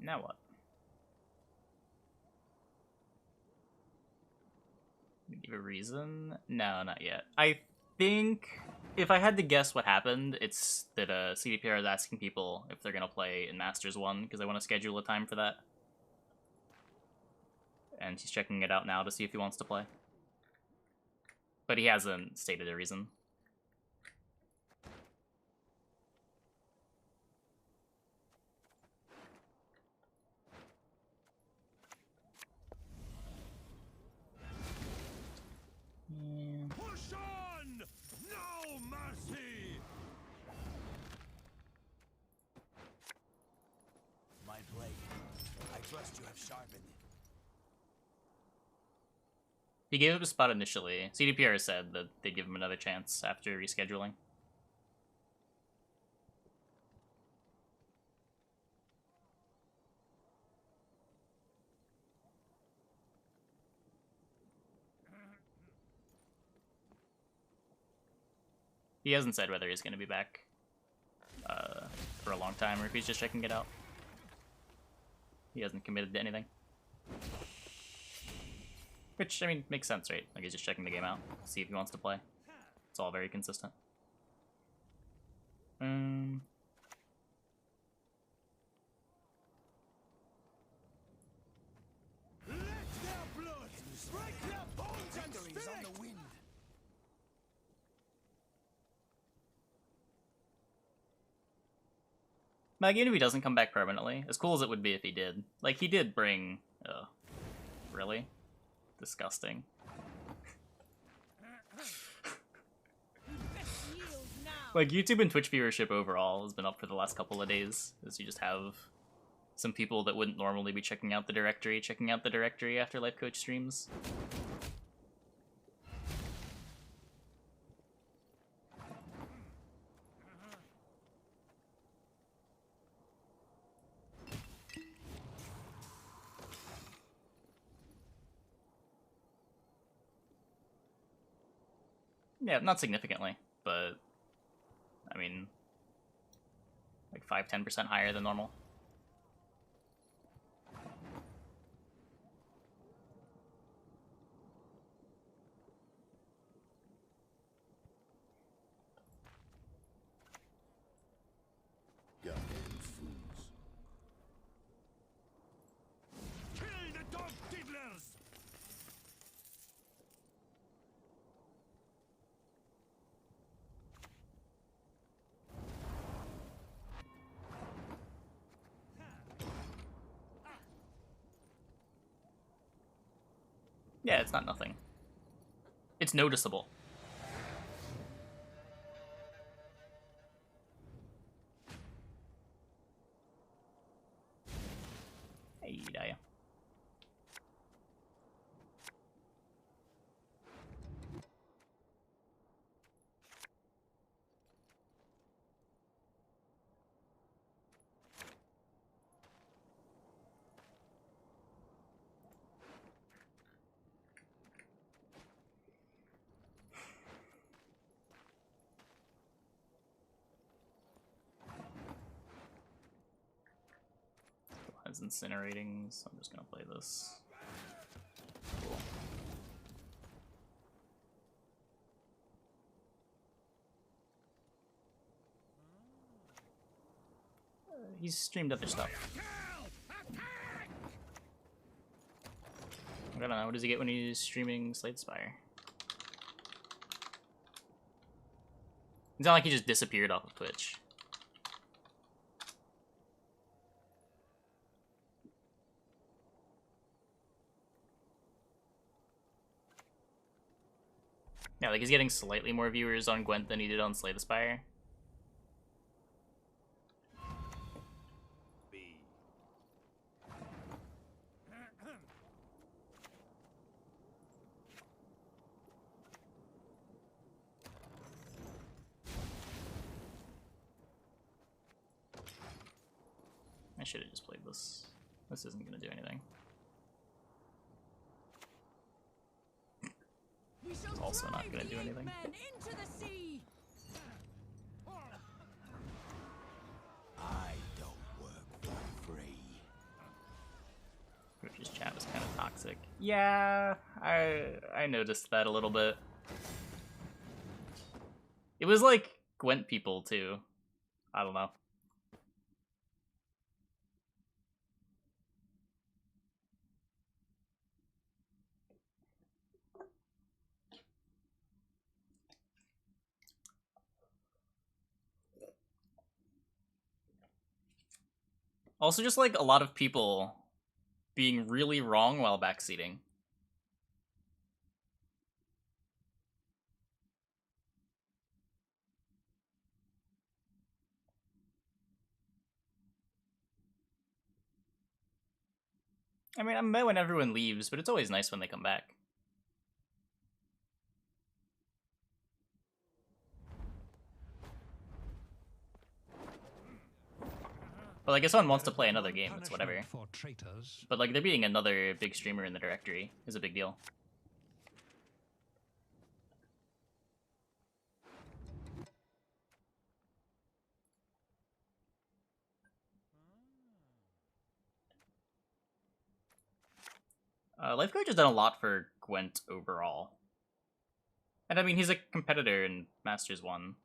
Speaker 1: Now what? Give a reason? No, not yet. I think if I had to guess what happened, it's that CDPR is asking people if they're gonna play in Masters 1 because they want to schedule a time for that. And he's checking it out now to see if he wants to play. But he hasn't stated a reason.
Speaker 3: Push on! No mercy!
Speaker 2: My blade. I trust you have sharpened it.
Speaker 1: He gave up a spot initially. CDPR said that they'd give him another chance after rescheduling. He hasn't said whether he's going to be back for a long time or if he's just checking it out. He hasn't committed to anything. Which, I mean, makes sense, right? Like, he's just checking the game out, see if he wants to play. It's all very consistent.
Speaker 2: Let their blood break their bones and spirit! On the wind.
Speaker 1: But again, if he doesn't come back permanently, as cool as it would be if he did. Like, he did bring... really? Disgusting. Like, YouTube and Twitch viewership overall has been up for the last couple of days, as you just have some people that wouldn't normally be checking out the directory after Life Coach streams. Yeah, not significantly, but I mean, like 5–10% higher than normal.
Speaker 5: Goddamn fools.
Speaker 3: Kill the dog diddlers!
Speaker 1: Yeah, it's not nothing. It's noticeable. Hey, Daya. As incinerating, so I'm just gonna play this. Cool. He's streamed other stuff. I don't know, what does he get when he's streaming Slay the Spire? It's not like he just disappeared off of Twitch. Yeah, like he's getting slightly more viewers on Gwent than he did on Slay the Spire. I should have just played this. This isn't going to do anything. It's also not going to do anything.
Speaker 3: Into the sea.
Speaker 2: I don't work for free.
Speaker 1: Coach's chat was kind of toxic. Yeah, I noticed that a little bit. It was like Gwent people too. I don't know. Also, just like a lot of people being really wrong while backseating. I mean, I'm mad when everyone leaves, but it's always nice when they come back. But like, if someone wants to play another game, it's whatever. But like, there being another big streamer in the directory is a big deal. Life Coach has done a lot for Gwent overall. And I mean, he's a competitor in Masters 1.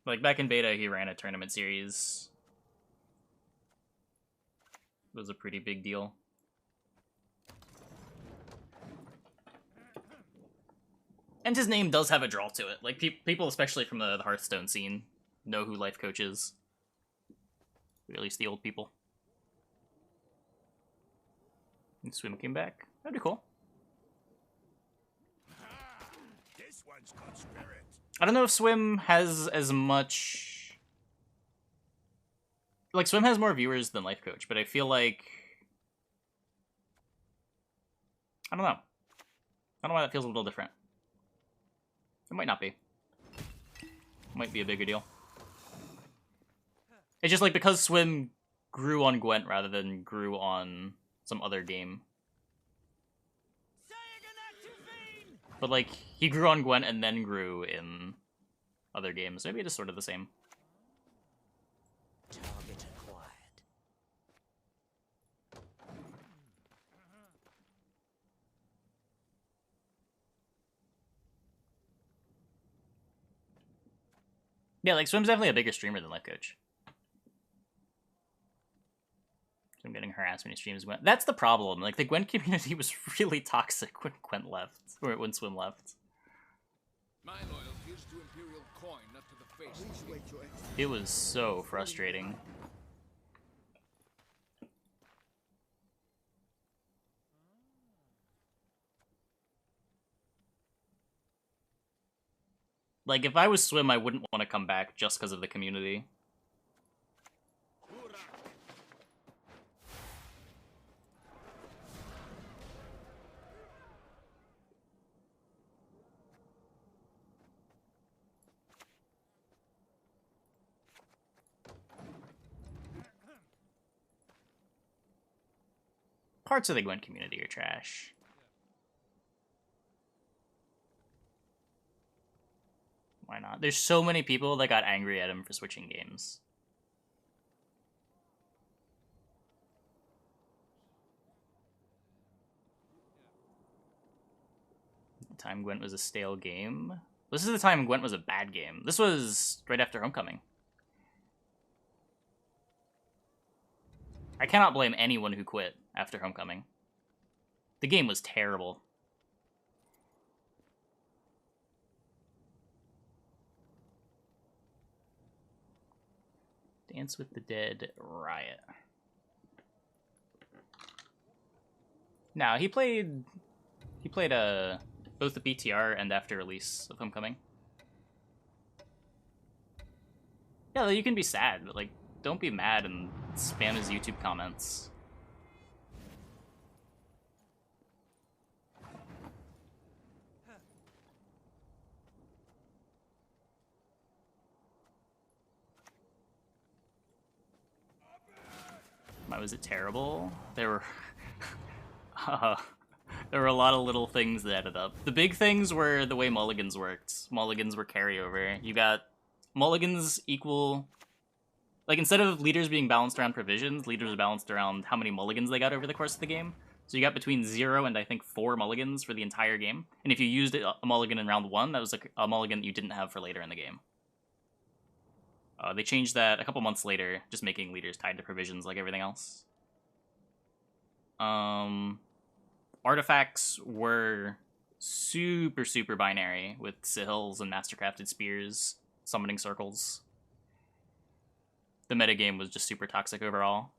Speaker 1: Like, back in beta, he ran a tournament series. It was a pretty big deal. And his name does have a draw to it. Like, people, especially from the Hearthstone scene, know who Life Coach is. Or at least the old people. And Swim came back. That'd be cool.
Speaker 2: This one's got spirit.
Speaker 1: I don't know if Swim has as much... Like, Swim has more viewers than Life Coach, but I feel like... I don't know. I don't know why that feels a little different. It might not be. It might be a bigger deal. It's just like, because Swim grew on Gwent rather than grew on some other game. But like, he grew on Gwent and then grew in other games. Maybe it is sort of the same.
Speaker 2: Target acquired.
Speaker 1: Yeah, like, Swim's definitely a bigger streamer than Life Coach. I'm getting harassed when he streams Gwent. That's the problem. Like, the Gwent community was really toxic when Gwent left. Or when Swim left.
Speaker 3: My loyalty is to Imperial coin, not to the face.
Speaker 1: It was so frustrating. Like, if I was Swim, I wouldn't want to come back just because of the community. Parts of the Gwent community are trash. Why not? There's so many people that got angry at him for switching games. The time Gwent was a stale game. This is the time Gwent was a bad game. This was right after Homecoming. I cannot blame anyone who quit after Homecoming. The game was terrible. Dance with the Dead Riot. Now he played both the BTR and after release of Homecoming. Yeah, you can be sad, but like don't be mad and spam his YouTube comments. Why was it terrible? There were there were a lot of little things that added up. The big things were the way mulligans worked. Mulligans were carryover. You got mulligans equal... Like, instead of leaders being balanced around provisions, leaders are balanced around how many mulligans they got over the course of the game. So you got between 0 and, I think, 4 mulligans for the entire game. And if you used a mulligan in round 1, that was like a mulligan that you didn't have for later in the game. They changed that a couple months later, just making leaders tied to provisions like everything else. Artifacts were super, super binary, with sigils and mastercrafted spears, summoning circles. The metagame was just super toxic overall.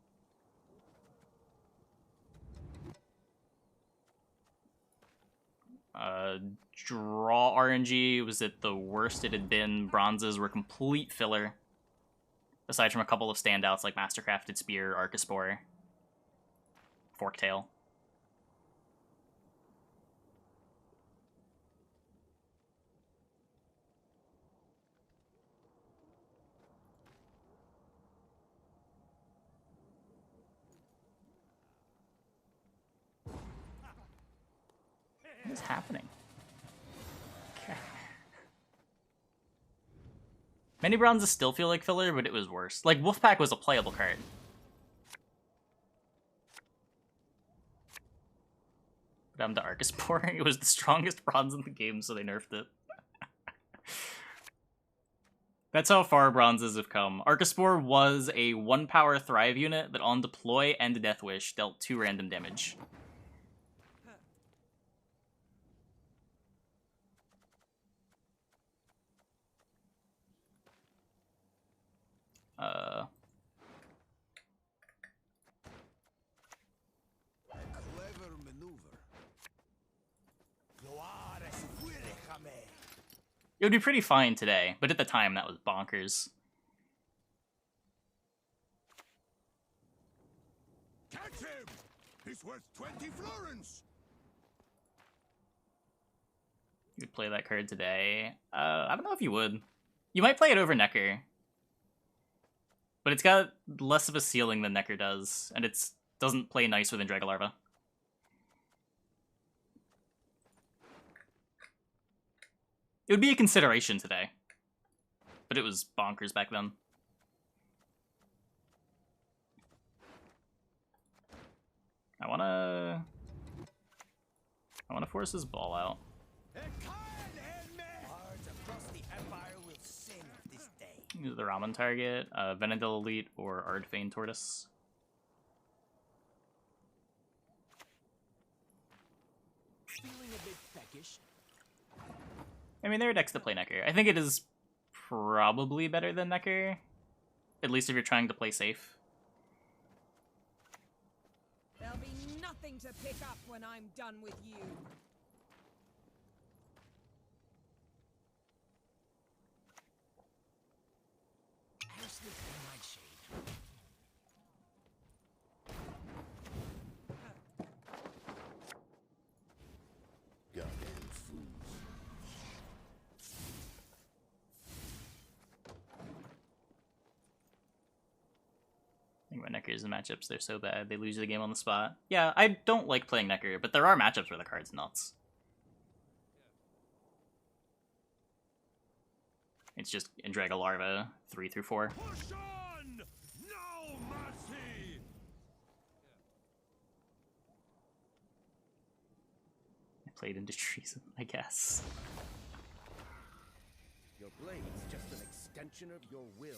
Speaker 1: Draw RNG was at the worst it had been. Bronzes were complete filler. Aside from a couple of standouts like Mastercrafted Spear, Arcaspore, Forktail. What is happening? Okay. Many bronzes still feel like filler, but it was worse. Like, Wolfpack was a playable card. But I'm to Arcaspore. It was the strongest bronze in the game, so they nerfed it. That's how far bronzes have come. Arcaspore was a 1-power Thrive unit that on deploy and Death Wish dealt 2 random damage.
Speaker 2: Clever maneuver.
Speaker 1: It would be pretty fine today, but at the time that was bonkers.
Speaker 5: Catch him! He's worth 20 florins!
Speaker 1: You would play that card today. I don't know if you would. You might play it over Necker. But it's got less of a ceiling than Necker does, and it doesn't play nice within Dragolarva. It would be a consideration today. But it was bonkers back then. I wanna force his ball out. Use the Ramen target, Venedil Elite or Ardfane Tortoise.
Speaker 2: Feeling a bit peckish.
Speaker 1: I mean, there are decks that play Necker. I think it is probably better than Necker. At least if you're trying to play safe.
Speaker 6: There'll be nothing to pick up when I'm done with you.
Speaker 5: Goddamn fools.
Speaker 1: I think about Neckers and matchups, they're so bad, they lose the game on the spot. Yeah, I don't like playing Necker, but there are matchups where the card's nuts. It's just Draga Larva 3 through 4.
Speaker 3: Push on! No mercy!
Speaker 1: I played into treason, I guess.
Speaker 10: Your blade's just an extension of your will.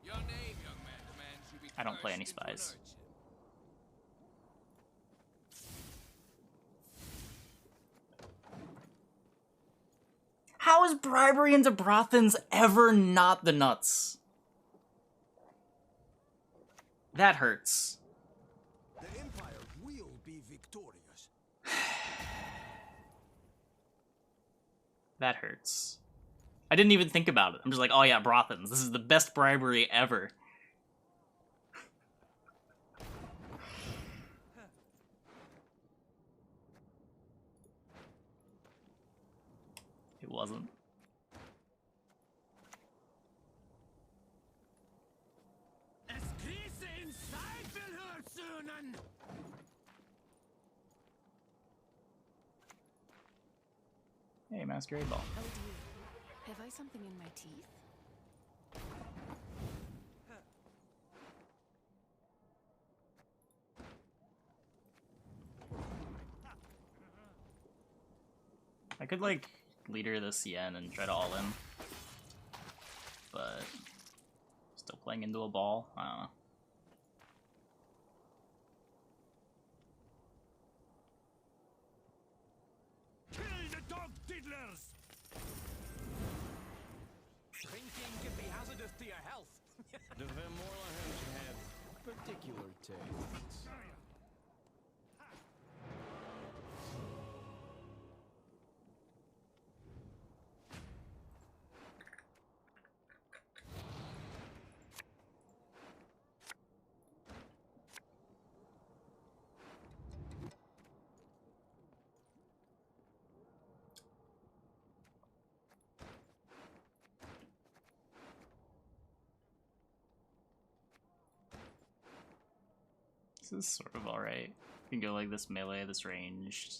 Speaker 3: Your name, young man, demands you be
Speaker 1: I don't play any
Speaker 3: cursed into an
Speaker 1: spies.
Speaker 3: urchin.
Speaker 1: How is bribery into Brothans ever not the nuts? That hurts.
Speaker 5: The Empire will be victorious.
Speaker 1: That hurts. I didn't even think about it. I'm just like, oh yeah, Brothans. This is the best bribery ever. It wasn't.
Speaker 3: Es Krise inside will hurt soon.
Speaker 1: Hey, Masquerade Ball.
Speaker 4: Oh dear. Have I something in my teeth?
Speaker 1: I could, like, leader this Yen and try to all in. But still playing into a ball? I don't know.
Speaker 3: Kill the dog diddlers!
Speaker 10: Drinking can be hazardous to your health.
Speaker 2: The Vermorlahans have particular tastes.
Speaker 1: This is sort of alright. You can go like this melee, this ranged.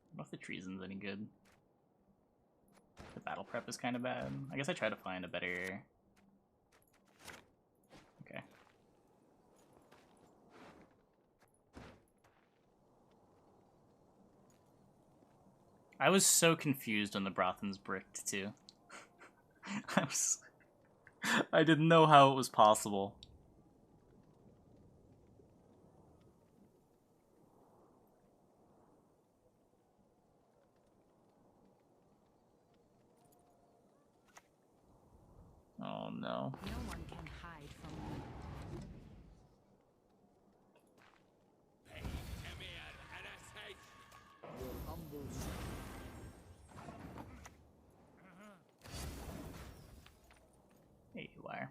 Speaker 1: I don't know if the treason's any good. The battle prep is kind of bad. I guess I try to find a better... Okay. I was so confused when the Brothans bricked, too. I didn't know how it was possible. Oh no.
Speaker 4: No one can hide from me.
Speaker 10: Your humble
Speaker 1: Hey, you are.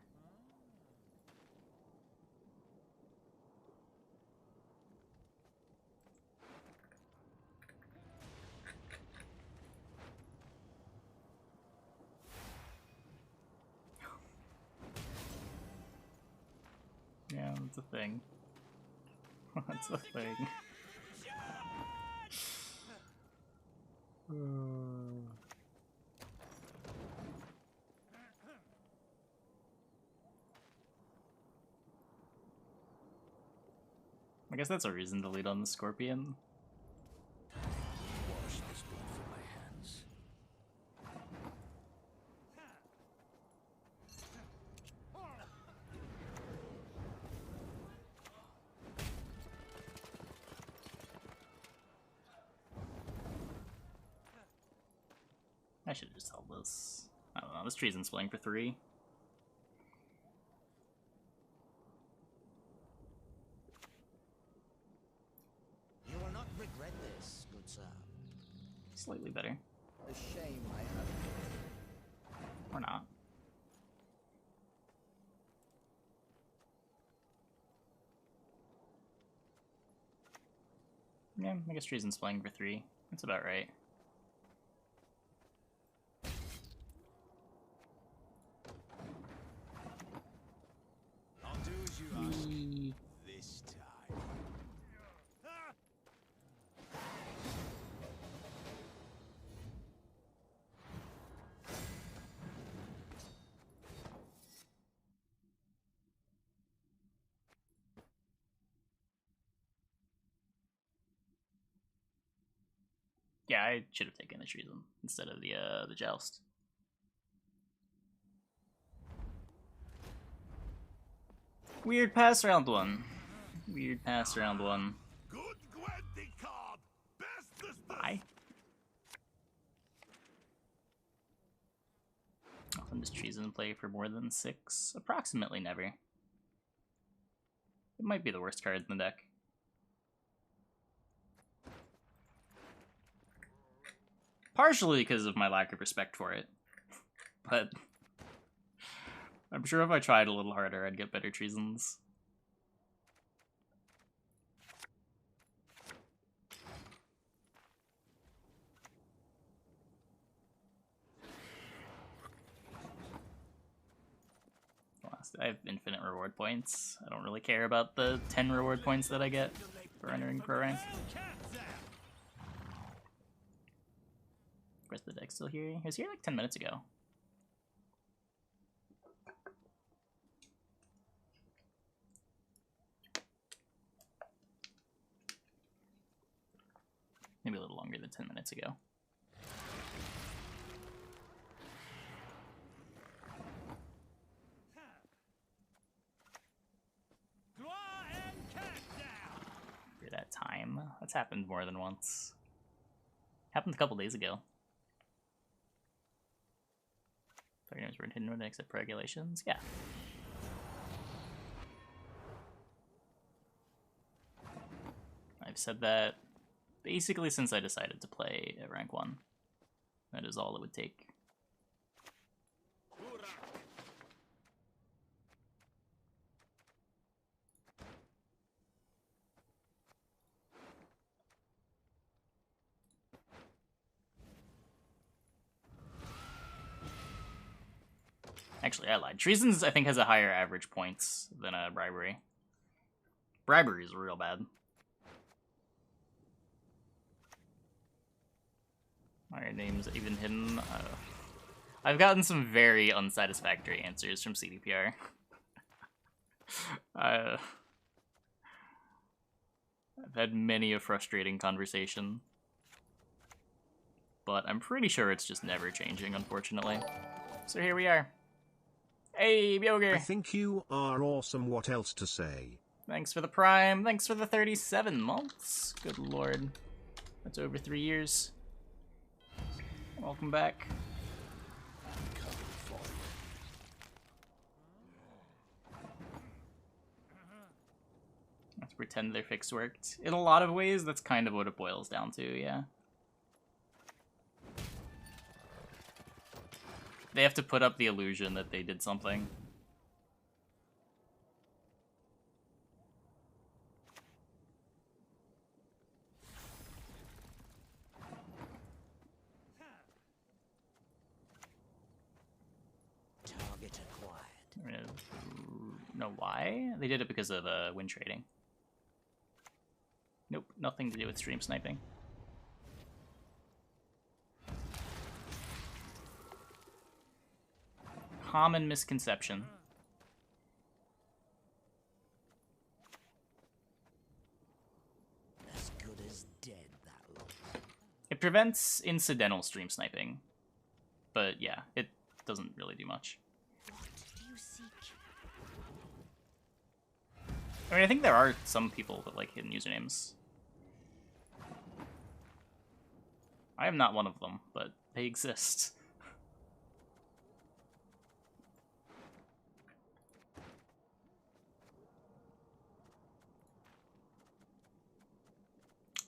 Speaker 1: Yeah, that's a thing. That's a thing. I guess that's a reason to lead on the Scorpion.
Speaker 5: Wash this blood from my hands.
Speaker 1: I should have just held this. I don't know, this treason's playing for 3.
Speaker 13: You will not regret this, good sir.
Speaker 1: Slightly better.
Speaker 13: A shame I have.
Speaker 1: Or not. Yeah, I guess Treason's playing for 3. That's about right.
Speaker 2: I'll do as you ask. This time.
Speaker 1: Yeah, I should have taken the Treason instead of the Joust. Weird pass round 1. Weird pass round 1.
Speaker 5: Good Gwendy card. Best
Speaker 1: Bye. Often does Treason play for more than 6? Approximately never. It might be the worst card in the deck. Partially because of my lack of respect for it. But I'm sure if I tried a little harder, I'd get better Treasons. I have infinite reward points. I don't really care about the 10 reward points that I get for entering pro rank. Where's the deck still here? He was here like 10 minutes ago. Maybe a little longer than 10 minutes ago. For that time. That's happened more than once. Happened a couple days ago. Target names were hidden except for regulations. Yeah. I've said that basically since I decided to play at rank 1. That is all it would take. Actually, I lied. Treason's, I think, has a higher average points than a Bribery. Bribery is real bad. Alright, names even hidden. I've gotten some very unsatisfactory answers from CDPR. I've had many a frustrating conversation. But I'm pretty sure it's just never changing, unfortunately. So here we are. Hey, Byoger!
Speaker 8: I think you are awesome. What else to say?
Speaker 1: Thanks for the Prime. Thanks for the 37 months. Good lord. That's over 3 years. Welcome back. Let's pretend their fix worked. In a lot of ways, that's kind of what it boils down to, yeah. They have to put up the illusion that they did something.
Speaker 13: Target acquired.
Speaker 1: No, why? They did it because of win trading. Nope, nothing to do with stream sniping. Common misconception.
Speaker 13: As good as dead, that lot.
Speaker 1: It prevents incidental stream sniping. But yeah, it doesn't really do much.
Speaker 6: What do you seek?
Speaker 1: I mean, I think there are some people that like hidden usernames. I am not one of them, but they exist.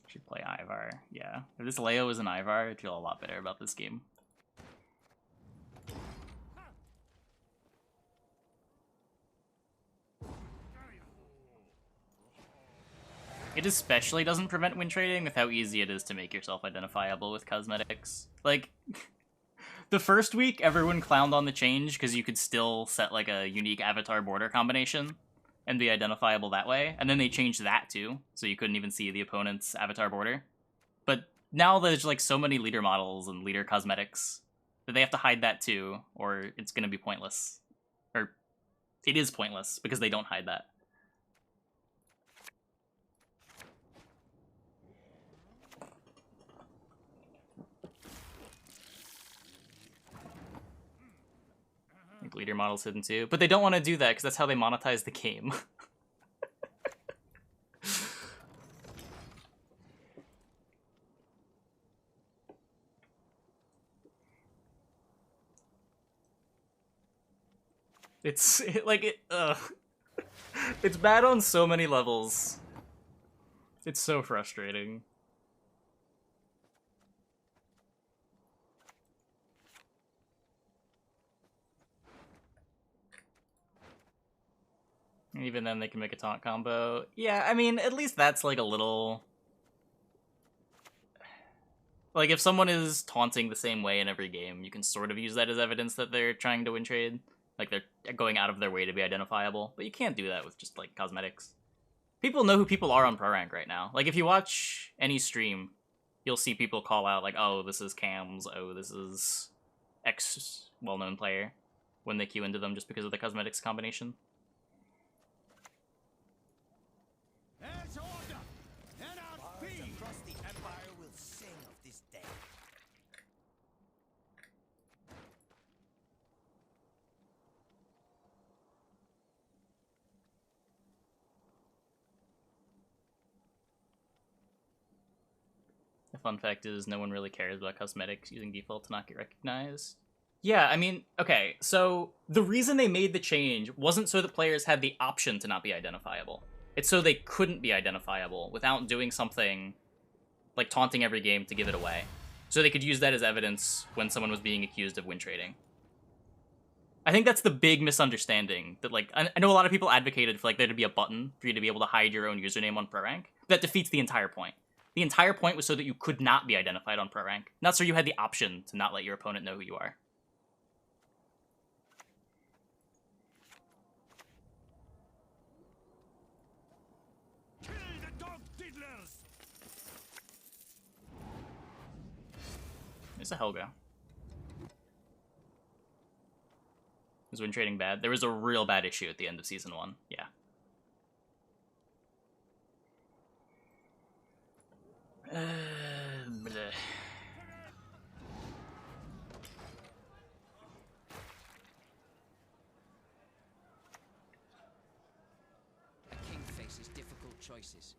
Speaker 1: Should play Ivar. Yeah. If this Leo was an Ivar, I'd feel a lot better about this game. It especially doesn't prevent win trading with how easy it is to make yourself identifiable with cosmetics. Like, the first week, everyone clowned on the change because you could still set like a unique avatar border combination and be identifiable that way. And then they changed that too, so you couldn't even see the opponent's avatar border. But now there's like so many leader models and leader cosmetics that they have to hide that too, or it's going to be pointless. Or it is pointless because they don't hide that. Like leader models hidden too, but they don't want to do that because that's how they monetize the game. It's bad on so many levels. It's so frustrating. Even then they can make a taunt combo. Yeah, I mean, at least that's like a little... Like, if someone is taunting the same way in every game, you can sort of use that as evidence that they're trying to win trade. Like, they're going out of their way to be identifiable. But you can't do that with just, like, cosmetics. People know who people are on Pro Rank right now. Like, if you watch any stream, you'll see people call out, like, oh, this is Cams, oh, this is X well-known player, when they queue into them just because of the cosmetics combination.
Speaker 2: There's order, and our feet across the empire will sing of this day.
Speaker 1: The fun fact is, no one really cares about cosmetics using default to not get recognized. Yeah, I mean, okay, so the reason they made the change wasn't so that players had the option to not be identifiable. It's so they couldn't be identifiable without doing something like taunting every game to give it away. So they could use that as evidence when someone was being accused of win trading. I think that's the big misunderstanding. That, like, I know a lot of people advocated for like there to be a button for you to be able to hide your own username on Pro Rank. That defeats the entire point. The entire point was so that you could not be identified on Pro Rank, not so you had the option to not let your opponent know who you are.
Speaker 3: Kill the dog diddlers!
Speaker 1: There's a Helga. Is win trading bad? There was a real bad issue at the end of Season 1, yeah. Bleh.
Speaker 7: A king faces difficult choices.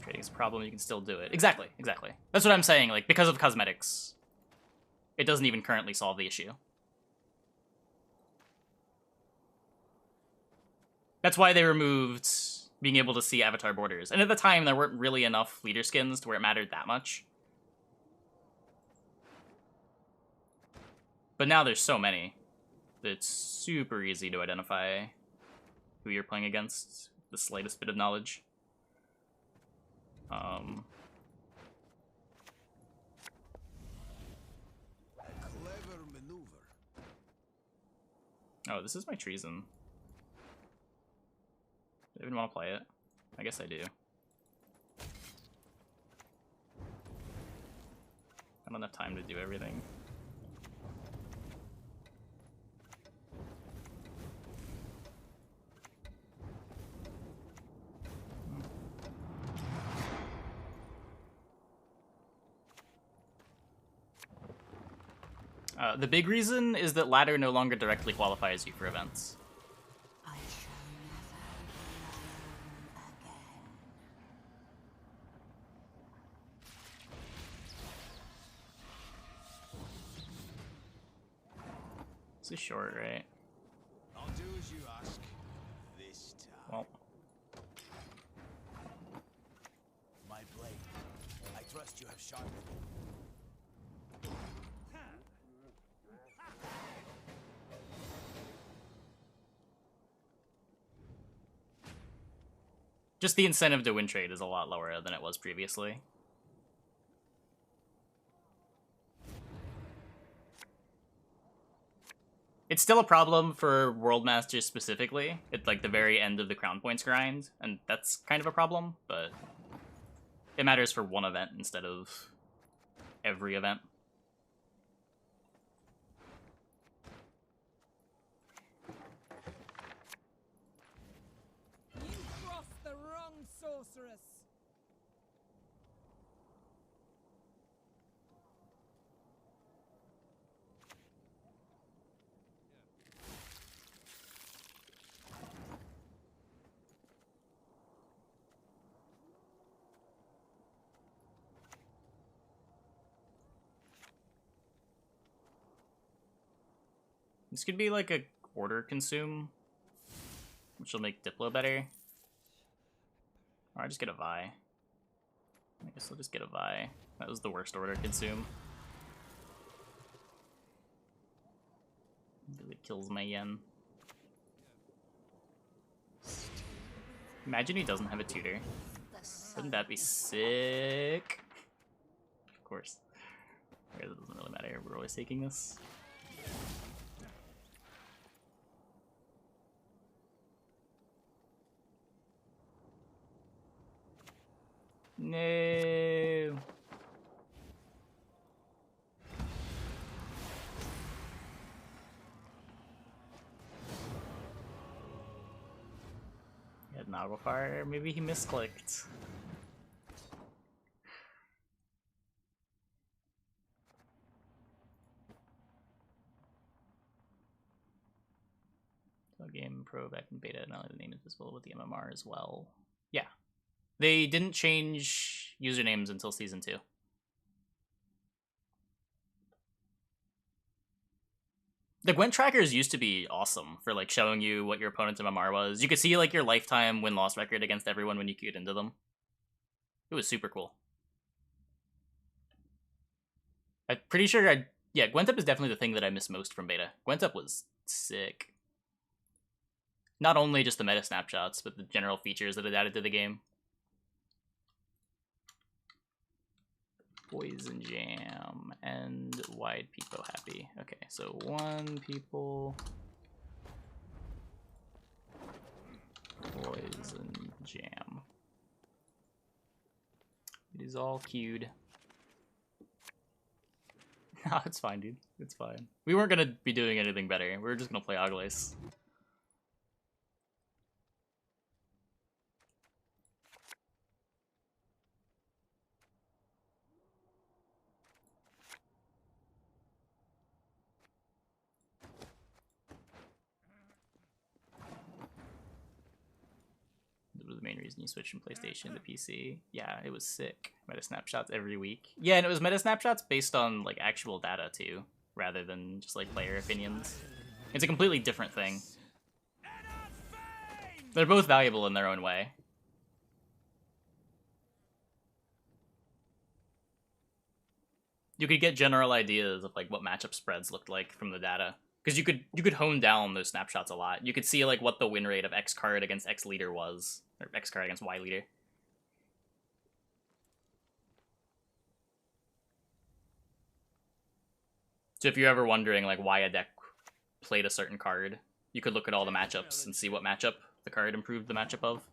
Speaker 1: Trading's a problem, you can still do it. Exactly, exactly. That's what I'm saying, like, because of cosmetics, it doesn't even currently solve the issue. That's why they removed being able to see avatar borders. And at the time, there weren't really enough leader skins to where it mattered that much. But now there's so many that it's super easy to identify who you're playing against with the slightest bit of knowledge.
Speaker 2: A clever maneuver.
Speaker 1: Oh, this is my treason. Do I even want to play it? I guess I do. I don't have time to do everything. The big reason is that ladder no longer directly qualifies you for events.
Speaker 4: I shall never learn again.
Speaker 1: This is short, right?
Speaker 2: I'll do as you ask. This time.
Speaker 1: Well,
Speaker 2: My blade. I trust you have sharpened.
Speaker 1: Just the incentive to win trade is a lot lower than it was previously. It's still a problem for World Masters specifically. It's like the very end of the Crown Points grind, and that's kind of a problem, but it matters for one event instead of every event.
Speaker 6: You crossed the wrong sorceress.
Speaker 1: This could be like a order consume, which will make Diplo better. Or I just get a Vi. I guess I'll just get a Vi. That was the worst order consume. Really kills my Yen. Imagine he doesn't have a tutor. Wouldn't that be sick? Of course. Okay, that doesn't really matter. We're always taking this. No. He had Naglfire. Maybe he misclicked. So game pro back in beta. Not only the name is visible with the MMR as well. Yeah. They didn't change usernames until Season 2. The Gwent trackers used to be awesome for like showing you what your opponent's MMR was. You could see like your lifetime win-loss record against everyone when you queued into them. It was super cool. I'm pretty sure yeah, Gwent Up is definitely the thing that I miss most from beta. Gwent Up was sick. Not only just the meta snapshots, but the general features that it added to the game. Poison Jam and Wide Peepo Happy. Okay, so 1 people. Poison Jam. It is all queued. No, it's fine, dude. It's fine. We weren't gonna be doing anything better. We were just gonna play Oglace. Was the main reason you switched from PlayStation to PC. Yeah, it was sick. Meta snapshots every week. Yeah, and it was meta snapshots based on like actual data too, rather than just like player opinions. It's a completely different thing. They're both valuable in their own way. You could get general ideas of like what matchup spreads looked like from the data. Because you could hone down those snapshots a lot. You could see like what the win rate of X card against X leader was, or X card against Y leader. So if you're ever wondering like why a deck played a certain card, you could look at all the matchups and see what matchup the card improved the matchup of.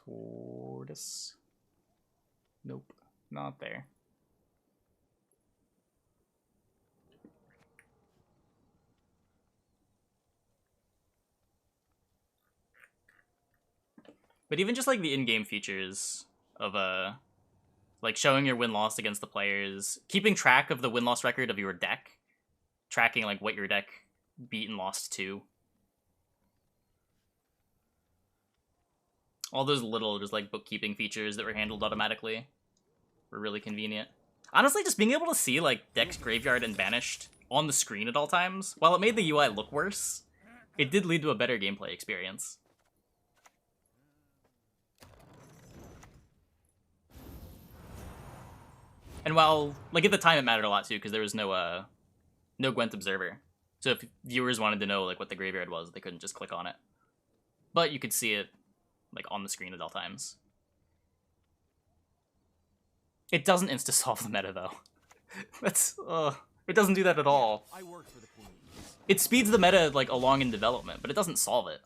Speaker 1: Tortoise. Nope, not there. But even just like the in-game features of like showing your win-loss against the players, keeping track of the win-loss record of your deck, tracking like what your deck beat and lost to. All those little just like bookkeeping features that were handled automatically were really convenient. Honestly, just being able to see like decks graveyard and banished on the screen at all times, while it made the UI look worse, it did lead to a better gameplay experience. And while, like, at the time it mattered a lot too, because there was no Gwent Observer. So if viewers wanted to know, like, what the graveyard was, they couldn't just click on it. But you could see it, like, on the screen at all times. It doesn't insta-solve the meta, though. That's, it doesn't do that at all.
Speaker 10: I work for the police.
Speaker 1: It speeds the meta, like, along in development, but it doesn't solve it.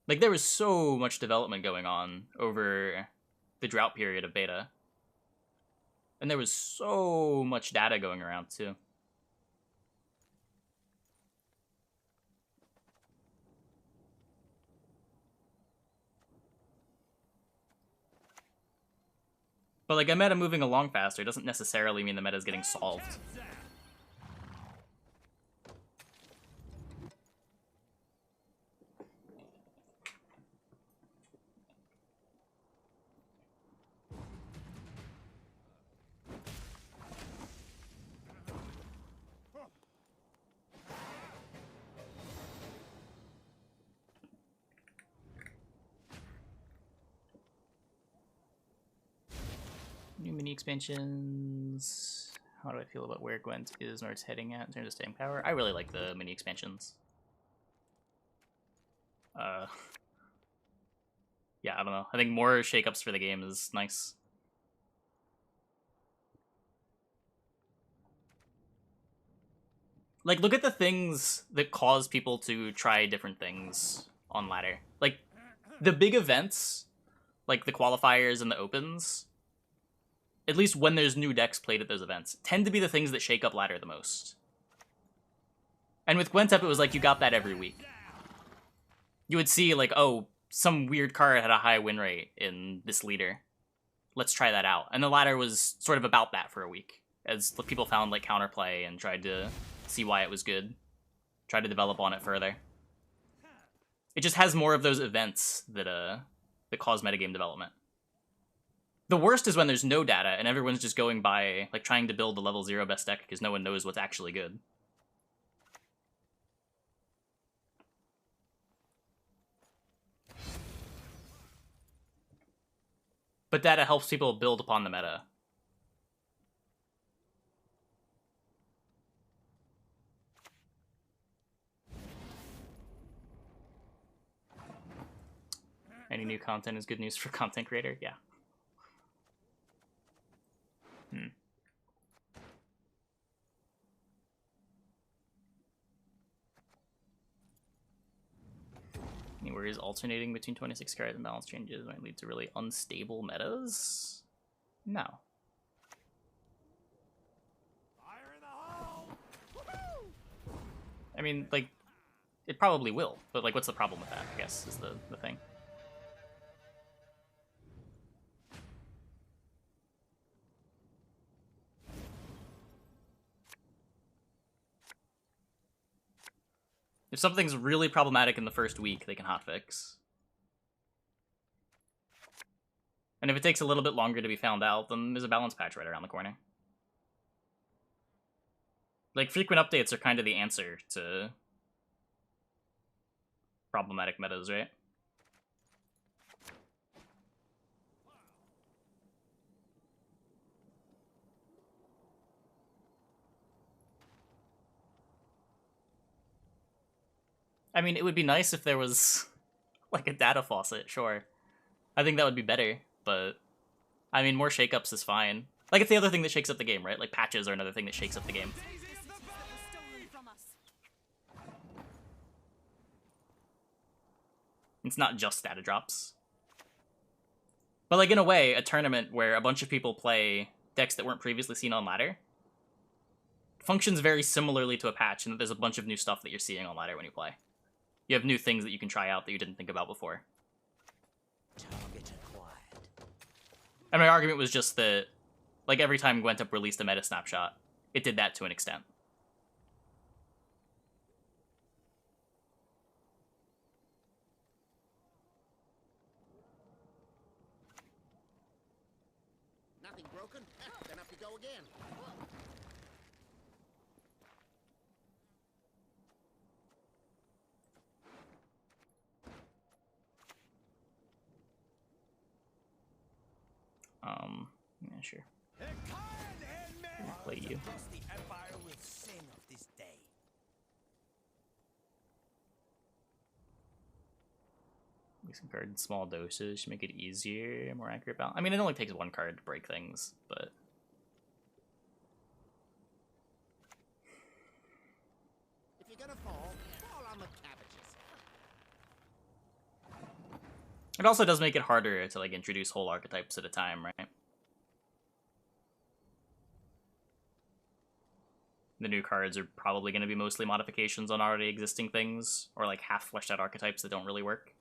Speaker 1: Like, there was so much development going on over the drought period of beta. And there was so much data going around, too. But, like, a meta moving along faster doesn't necessarily mean the meta is getting solved. New mini expansions. How do I feel about where Gwent is or it's heading at in terms of staying power? I really like the mini expansions. Yeah, I don't know. I think more shakeups for the game is nice. Like, look at the things that cause people to try different things on ladder. Like, the big events, like the qualifiers and the opens, at least when there's new decks played at those events, tend to be the things that shake up ladder the most. And with Gwent Up, it was like you got that every week. You would see, like, oh, some weird card had a high win rate in this leader. Let's try that out. And the ladder was sort of about that for a week, as people found, like, counterplay and tried to see why it was good. Tried to develop on it further. It just has more of those events that cause metagame development. The worst is when there's no data and everyone's just going by, like, trying to build the level 0 best deck because no one knows what's actually good. But data helps people build upon the meta. Any new content is good news for content creator? Yeah. Any worries alternating between 26 cards and balance changes might lead to really unstable metas? No.
Speaker 3: Fire in the hole!
Speaker 1: I mean, like, it probably will, but, like, what's the problem with that, I guess, is the thing. If something's really problematic in the first week, they can hotfix. And if it takes a little bit longer to be found out, then there's a balance patch right around the corner. Like, frequent updates are kind of the answer to problematic metas, right? I mean, it would be nice if there was, like, a data faucet, sure. I think that would be better, but, I mean, more shakeups is fine. Like, it's the other thing that shakes up the game, right? Like, patches are another thing that shakes up the game. It's not just data drops. But, like, in a way, a tournament where a bunch of people play decks that weren't previously seen on ladder functions very similarly to a patch in that there's a bunch of new stuff that you're seeing on ladder when you play. You have new things that you can try out that you didn't think about before.
Speaker 13: Target acquired.
Speaker 1: And my argument was just that, like, every time Gwent Up released a meta snapshot, it did that to an extent.
Speaker 13: Nothing broken? Then up you go again.
Speaker 1: Yeah, sure. Play you.
Speaker 2: Across the empire will sing of this day.
Speaker 1: Make some cards in small doses to make it easier, more accurate balance. I mean, it only takes one card to break things, but
Speaker 13: If you're gonna fall on the cabbages.
Speaker 1: it also does make it harder to like introduce whole archetypes at a time, right? The new cards are probably going to be mostly modifications on already existing things, or like half fleshed out archetypes that don't really work.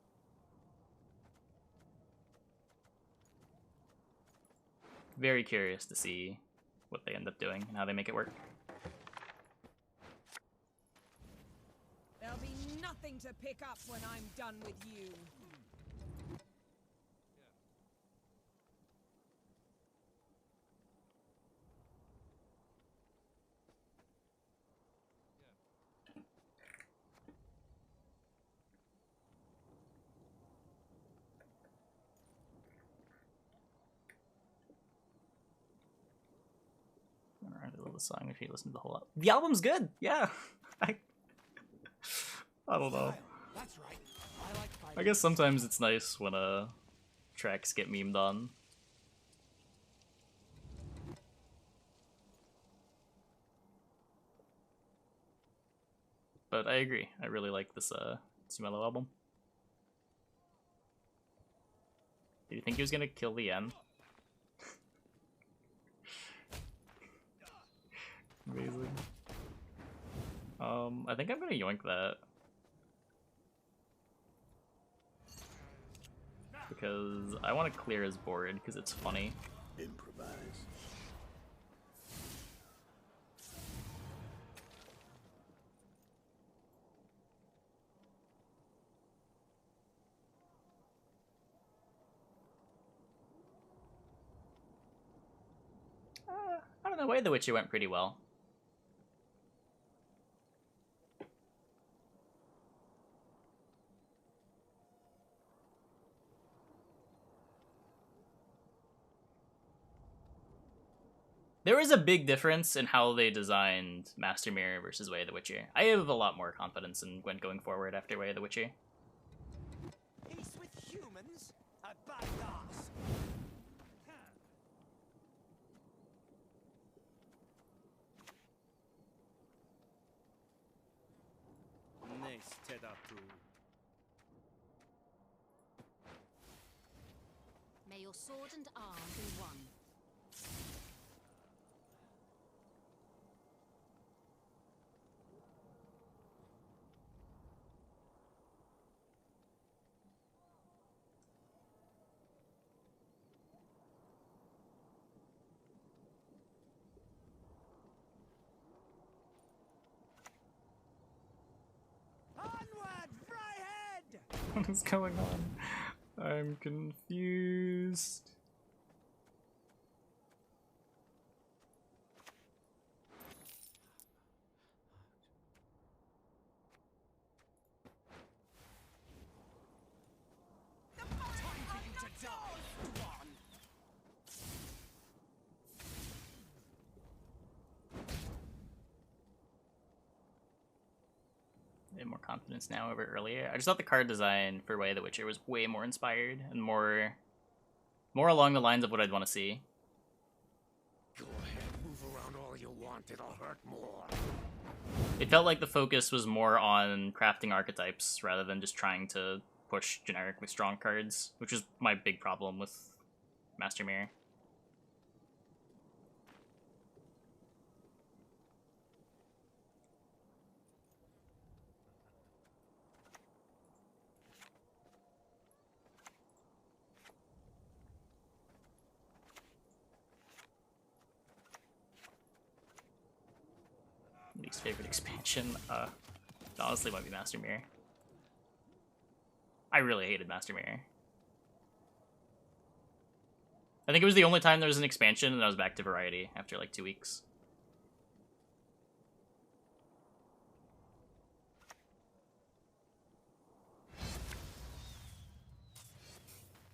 Speaker 1: Very curious to see what they end up doing and how they make it work.
Speaker 6: There'll be nothing to pick up when I'm done with you.
Speaker 1: I love the song if you listen to the whole album. The album's good, yeah. I don't know.
Speaker 2: That's right.
Speaker 1: I guess sometimes it's nice when tracks get memed on. But I agree. I really like this Sumello album. Did you think he was gonna kill the Yen? Amazing. I think I'm gonna yoink that. Because I want to clear his board because it's funny.
Speaker 5: Improvise.
Speaker 1: I don't know, Way of the Witcher went pretty well. There is a big difference in how they designed Master Mirror versus Way of the Witcher. I have a lot more confidence in Gwent going forward after Way of the Witcher.
Speaker 2: Peace with humans? A bad ass.
Speaker 14: May your sword and arm be one.
Speaker 2: Onward, Fryhead!
Speaker 1: What is going on? I'm confused. I have more confidence now over earlier. I just thought the card design for Way of the Witcher was way more inspired and more along the lines of what I'd want to see.
Speaker 5: Go ahead, move around all you want, it'll hurt more.
Speaker 1: It felt like the focus was more on crafting archetypes rather than just trying to push generically strong cards, which is my big problem with Master Mirror. Least favorite expansion, it honestly might be Master Mirror. I really hated Master Mirror. I think it was the only time there was an expansion and I was back to Variety after like 2 weeks.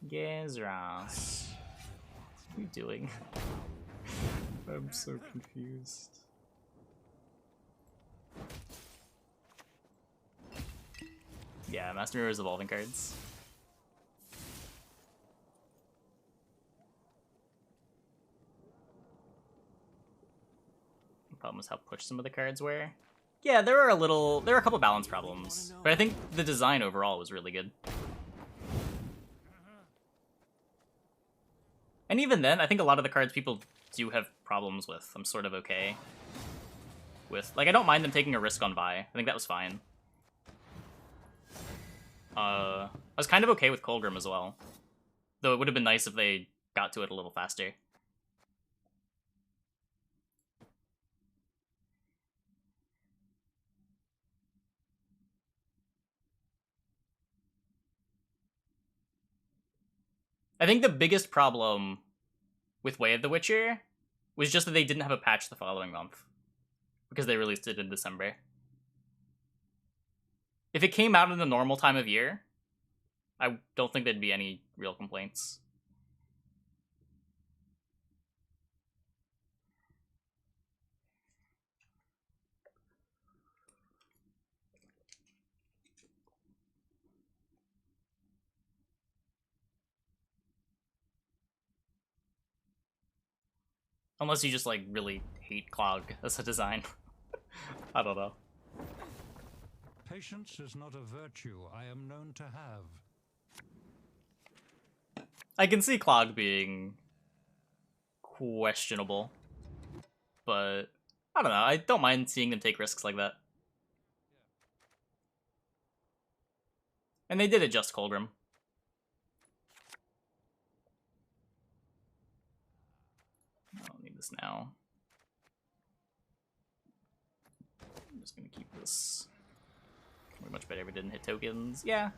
Speaker 1: Gezras. What are you doing? I'm so confused. Yeah, Master Mirror's evolving cards. The problem is how pushed some of the cards were. Yeah, there were a couple balance problems, but I think the design overall was really good. And even then, I think a lot of the cards people do have problems with, I'm sort of okay with. Like, I don't mind them taking a risk on Vi. I think that was fine. I was kind of okay with Colgrim as well. Though it would have been nice if they got to it a little faster. I think the biggest problem with Way of the Witcher was just that they didn't have a patch the following month. Because they released it in December. If it came out in the normal time of year, I don't think there'd be any real complaints. Unless you just, like, really hate Clog as a design. I don't know.
Speaker 12: Patience is not a virtue I am known to have.
Speaker 1: I can see Clog being questionable. But, I don't know, I don't mind seeing them take risks like that. And they did adjust Colgrim. I don't need this now. I'm just gonna keep this. Would be much better if it didn't hit tokens. Yeah.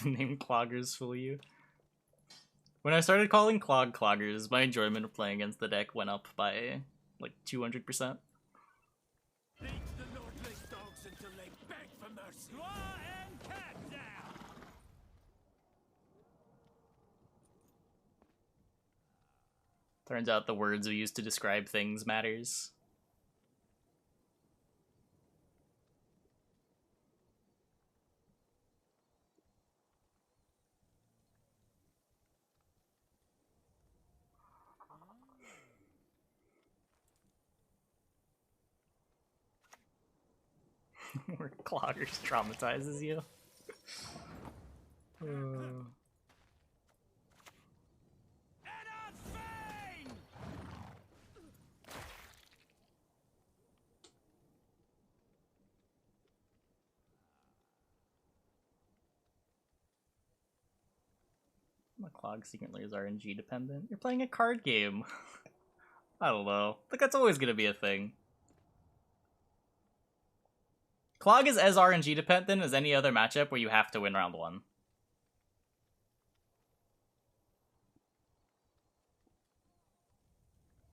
Speaker 1: The name Cloggers fool you. When I started calling Clog Cloggers, my enjoyment of playing against the deck went up by like 200%.
Speaker 3: Lead the Northless dogs until they beg for mercy. Yenncon down!
Speaker 1: Turns out the words we use to describe things matters. Where Cloggers traumatizes you. My Clog secretly is RNG dependent. You're playing a card game. I don't know. Like, that's always gonna be a thing. Clog is as RNG dependent as any other matchup where you have to win round one.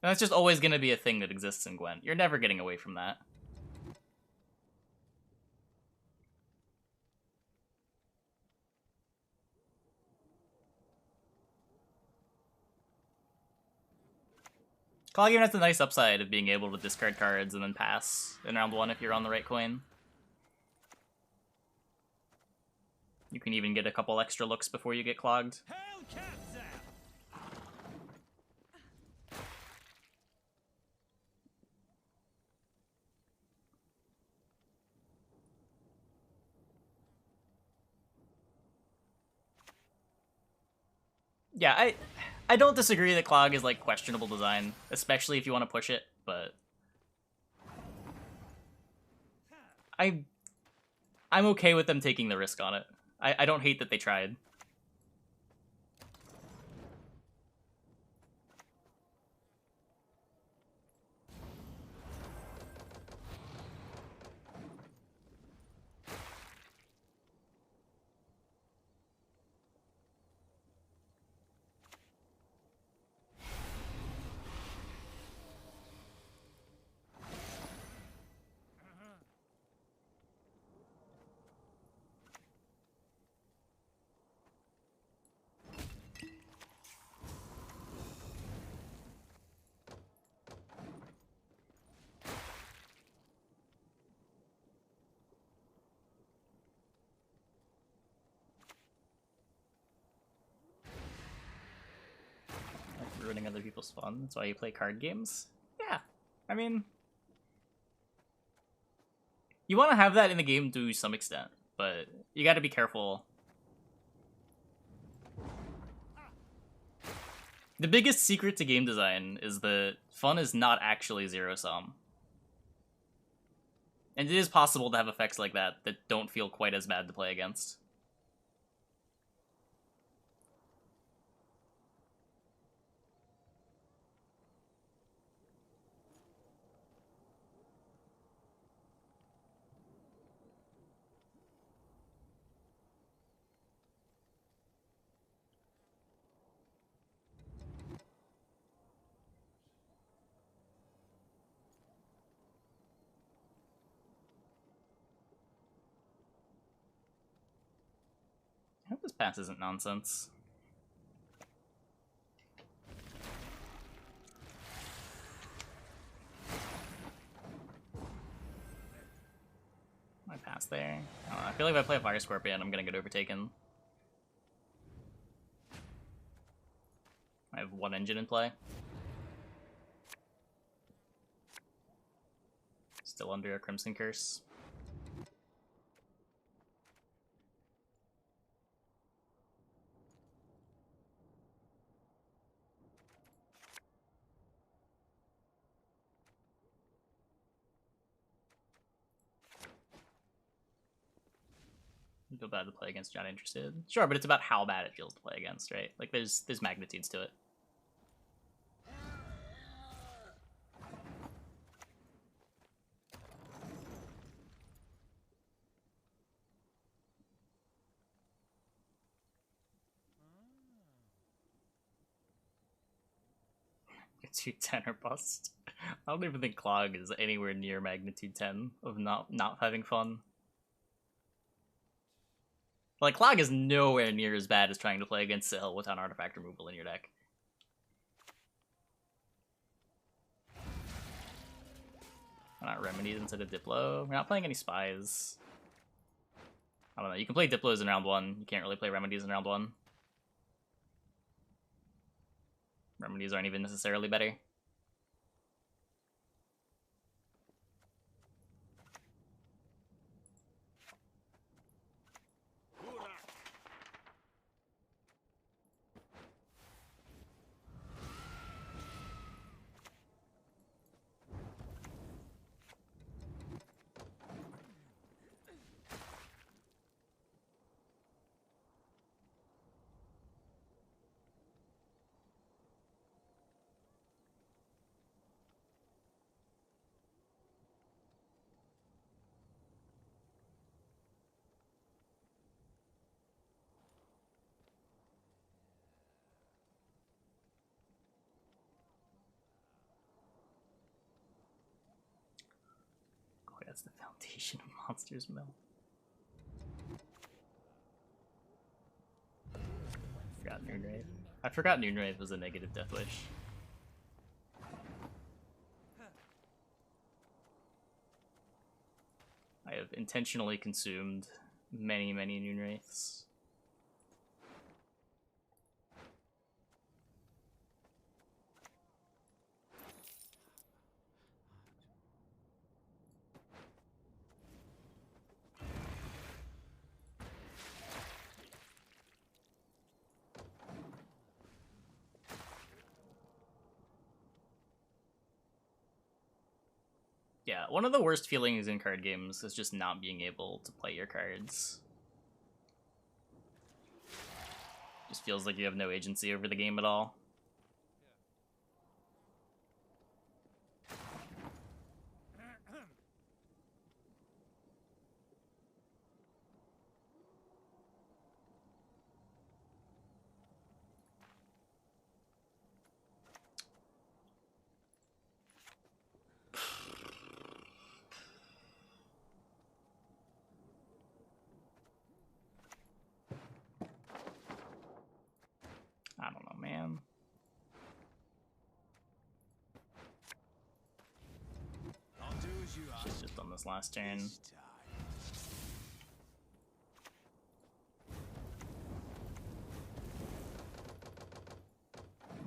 Speaker 1: And that's just always gonna be a thing that exists in Gwent. You're never getting away from that. Clog even has the nice upside of being able to discard cards and then pass in round one if you're on the right coin. You can even get a couple extra looks before you get clogged. Yeah, I don't disagree that Clog is like questionable design, especially if you want to push it, but I'm okay with them taking the risk on it. I don't hate that they tried. ruining other people's fun. That's why you play card games. Yeah, I mean, you want to have that in the game to some extent, but you got to be careful. The biggest secret to game design is that fun is not actually zero-sum. And it is possible to have effects like that that don't feel quite as bad to play against. I hope this pass isn't nonsense. My pass there. I don't know, I feel like if I play a Fire Scorpion, I'm gonna get overtaken. I have one engine in play. Still under a Crimson Curse. I feel bad to play against John Interested. Sure, but it's about how bad it feels to play against, right? Like, there's magnitudes to it. Magnitude 10 or bust. I don't even think Clog is anywhere near magnitude 10 of not having fun. Like, Clog is nowhere near as bad as trying to play against Sahel without artifact removal in your deck. Why not Remedies instead of Diplo? We're not playing any Spies. I don't know, you can play Diplos in round 1. You can't really play Remedies in round 1. Remedies aren't even necessarily better. That's the foundation of Monsters Mill. Forgot Noonwraith. I forgot Noonwraith was a negative Death Wish. I have intentionally consumed many Noonwraiths. Yeah, one of the worst feelings in card games is just not being able to play your cards. Just feels like you have no agency over the game at all. I don't know, man.
Speaker 2: I'll do as you ask.
Speaker 1: She's just on this last turn.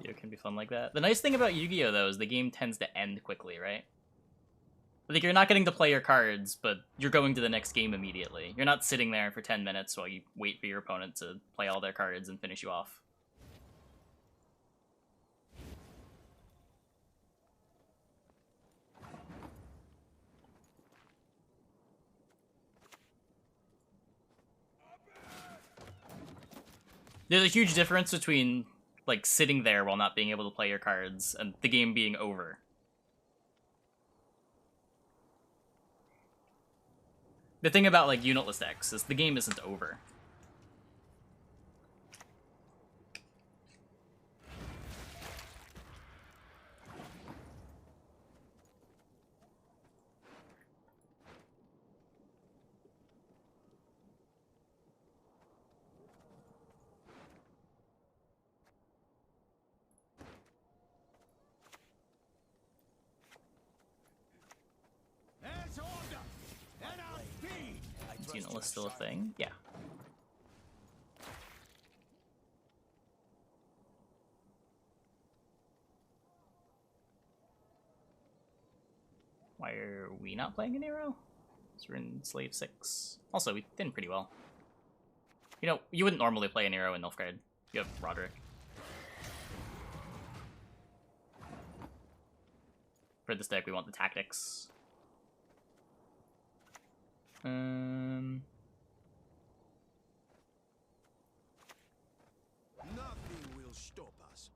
Speaker 1: Yo can be fun like that. The nice thing about Yu-Gi-Oh though is the game tends to end quickly, right? Like, you're not getting to play your cards, but you're going to the next game immediately. You're not sitting there for 10 minutes while you wait for your opponent to play all their cards and finish you off. There's a huge difference between, like, sitting there while not being able to play your cards and the game being over. The thing about, like, unitless decks is the game isn't over.
Speaker 2: There's order and our speed.
Speaker 1: Is unitless still a thing? Yeah. Why are we not playing an hero? So we're in Slave 6. Also, we did pretty well. You know, you wouldn't normally play an hero in Nilfgaard. You have Roderick. For this deck, we want the tactics.
Speaker 5: Nothing will stop us.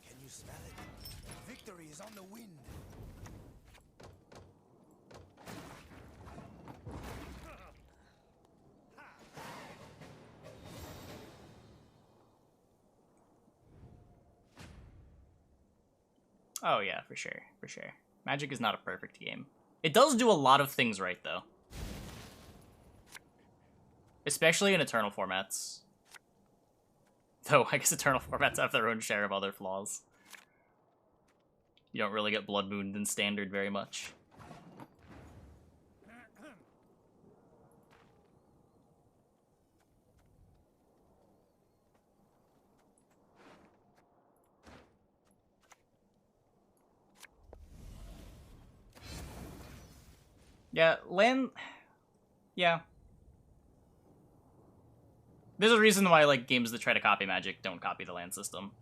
Speaker 2: Can you smell it? Victory is on the wind.
Speaker 1: Oh yeah, for sure, for sure. Magic is not a perfect game. It does do a lot of things right, though. Especially in Eternal formats. Though, I guess Eternal formats have their own share of other flaws. You don't really get Blood Moon in Standard very much. Yeah, land... Yeah. There's a reason why, like, games that try to copy Magic don't copy the land system.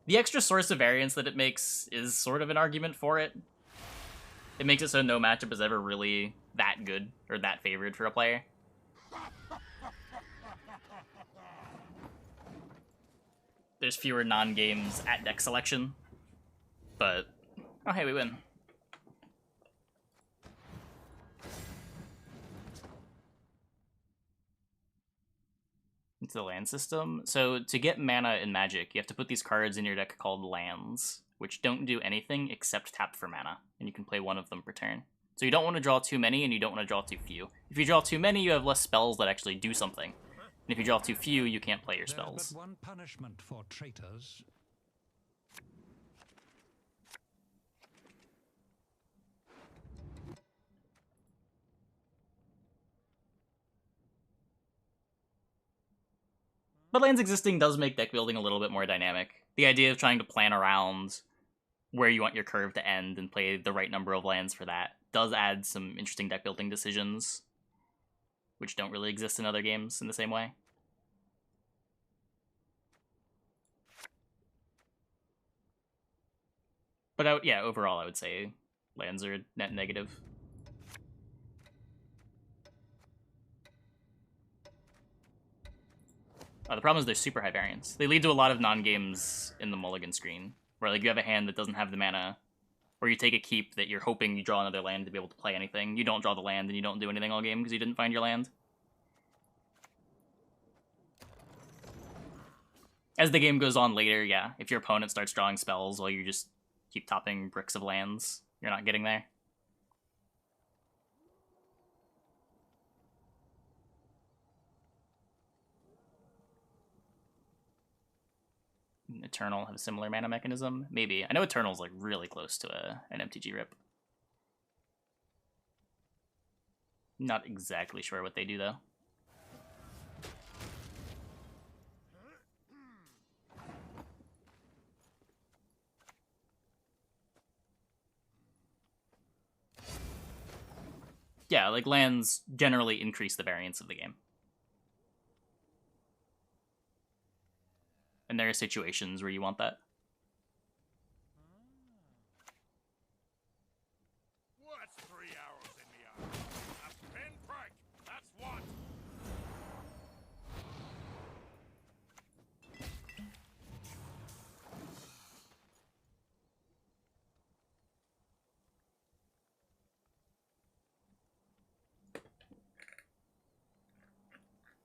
Speaker 1: The extra source of variance that it makes is sort of an argument for it. It makes it so no matchup is ever really that good, or that favored for a player. There's fewer non-games at deck selection. But, oh hey, we win. Into the land system. So to get mana in Magic, you have to put these cards in your deck called lands, which don't do anything except tap for mana, and you can play one of them per turn. So you don't want to draw too many, and you don't want to draw too few. If you draw too many, you have less spells that actually do something. And if you draw too few, you can't play your spells.
Speaker 12: There's but one punishment for traitors.
Speaker 1: But lands existing does make deck building a little bit more dynamic. The idea of trying to plan around where you want your curve to end and play the right number of lands for that does add some interesting deck building decisions, which don't really exist in other games in the same way. But yeah, overall I would say lands are net negative. The problem is they're super high variance. They lead to a lot of non-games in the mulligan screen, where like you have a hand that doesn't have the mana, or you take a keep that you're hoping you draw another land to be able to play anything. You don't draw the land, and you don't do anything all game because you didn't find your land. As the game goes on later, yeah, if your opponent starts drawing spells while you just keep topping bricks of lands, you're not getting there. Eternal have a similar mana mechanism? Maybe. I know Eternal's like really close to an MTG rip. Not exactly sure what they do though. Yeah, like lands generally increase the variance of the game. And there are situations where you want that.
Speaker 9: What's 3 hours in the eye? A pinprick! That's what!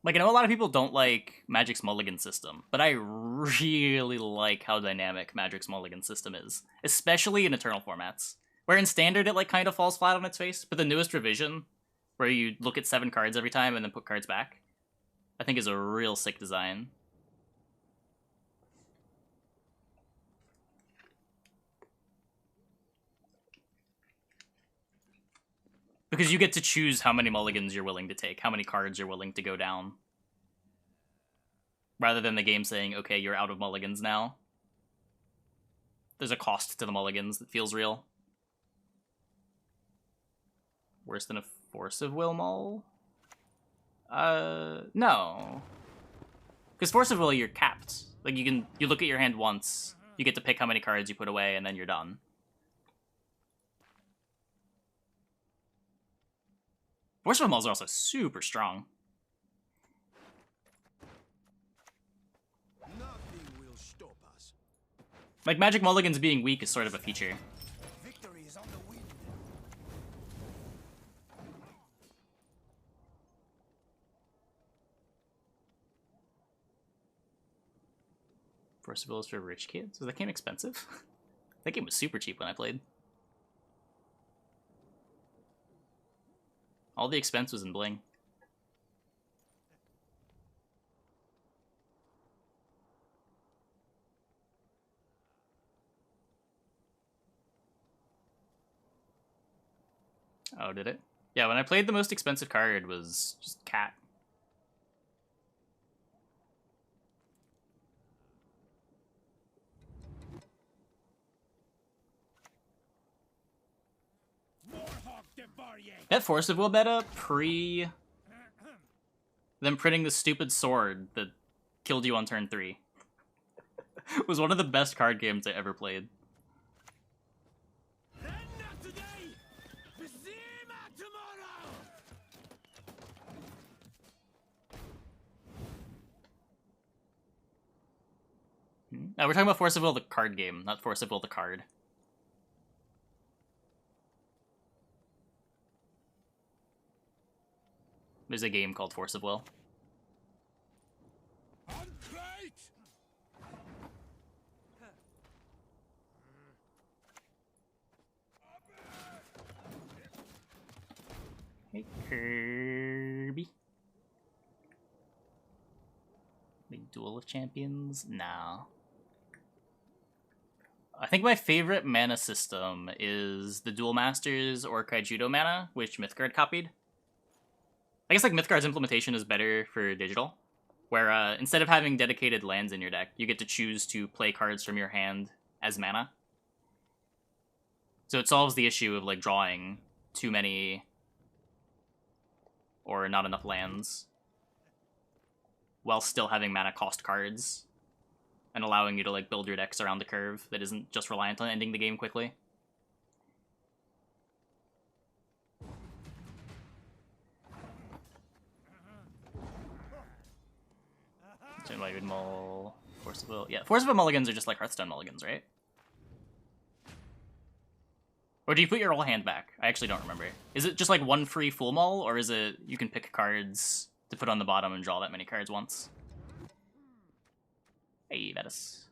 Speaker 1: Like, I know a lot of people don't like Magic's Mulligan system, but I really like how dynamic Magic's Mulligan system is, especially in Eternal formats. Where in Standard it like kind of falls flat on its face, but the newest revision, where you look at 7 cards every time and then put cards back, I think is a real sick design. Because you get to choose how many mulligans you're willing to take, how many cards you're willing to go down. Rather than the game saying, okay, you're out of mulligans now. There's a cost to the mulligans that feels real. Worse than a Force of Will mull? No. Because Force of Will, you're capped. Like, you look at your hand once, you get to pick how many cards you put away, and then you're done. Force of Will mulls are also super strong.
Speaker 5: Nothing will stop us.
Speaker 1: Like, Magic Mulligans being weak is sort of a feature.
Speaker 5: Victory is on the wind.
Speaker 1: Force of Will is for rich kids? Was that game expensive? That game was super cheap when I played. All the expense was in bling. Oh, did it? Yeah, when I played, the most expensive card was just Cat. That Force of Will meta pre them printing the stupid sword that killed you on turn 3 was one of the best card games I ever played. Now we're talking about Force of Will the card game, not Force of Will the card. There's a game called Force of Will. Hey, Kirby. Big Duel of Champions? No. I think my favorite mana system is the Duel Masters or Kaijudo mana, which Mythgard copied. I guess like Mythgard's implementation is better for digital, where instead of having dedicated lands in your deck, you get to choose to play cards from your hand as mana. So it solves the issue of like drawing too many or not enough lands while still having mana cost cards and allowing you to like build your decks around the curve that isn't just reliant on ending the game quickly. So I would mull Force of Will. Yeah, Force of Will mulligans are just like Hearthstone mulligans, right? Or do you put your whole hand back? I actually don't remember. Is it just like one free full mull, or is it you can pick cards to put on the bottom and draw that many cards once? Hey, Vetus.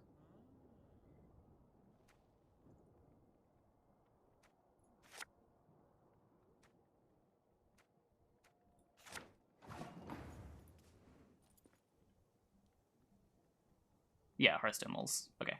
Speaker 1: Yeah, Hearthstone mulls. Okay.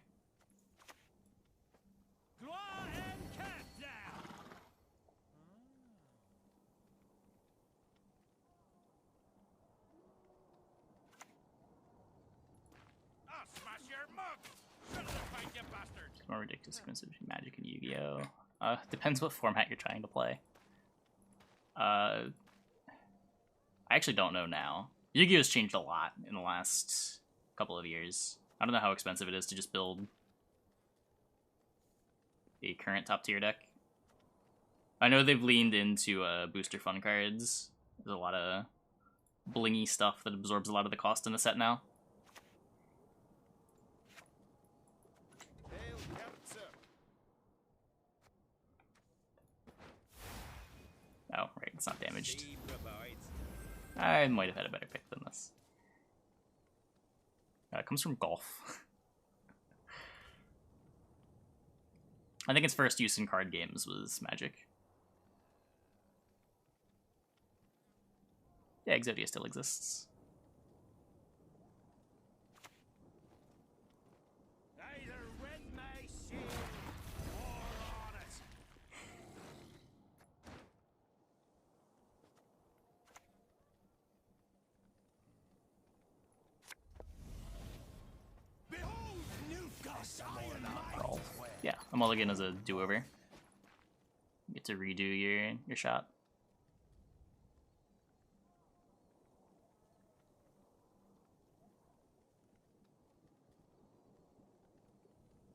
Speaker 1: More ridiculous difference between Magic and Yu-Gi-Oh! Depends what format you're trying to play. I actually don't know now. Yu-Gi-Oh! Has changed a lot in the last couple of years. I don't know how expensive it is to just build a current top tier deck. I know they've leaned into booster fun cards. There's a lot of blingy stuff that absorbs a lot of the cost in the set now. Oh, right, it's not damaged. I might have had a better pick than this. It comes from golf. I think its first use in card games was Magic. Yeah, Exodia still exists. Yeah, a mulligan is a do-over. You get to redo your shot.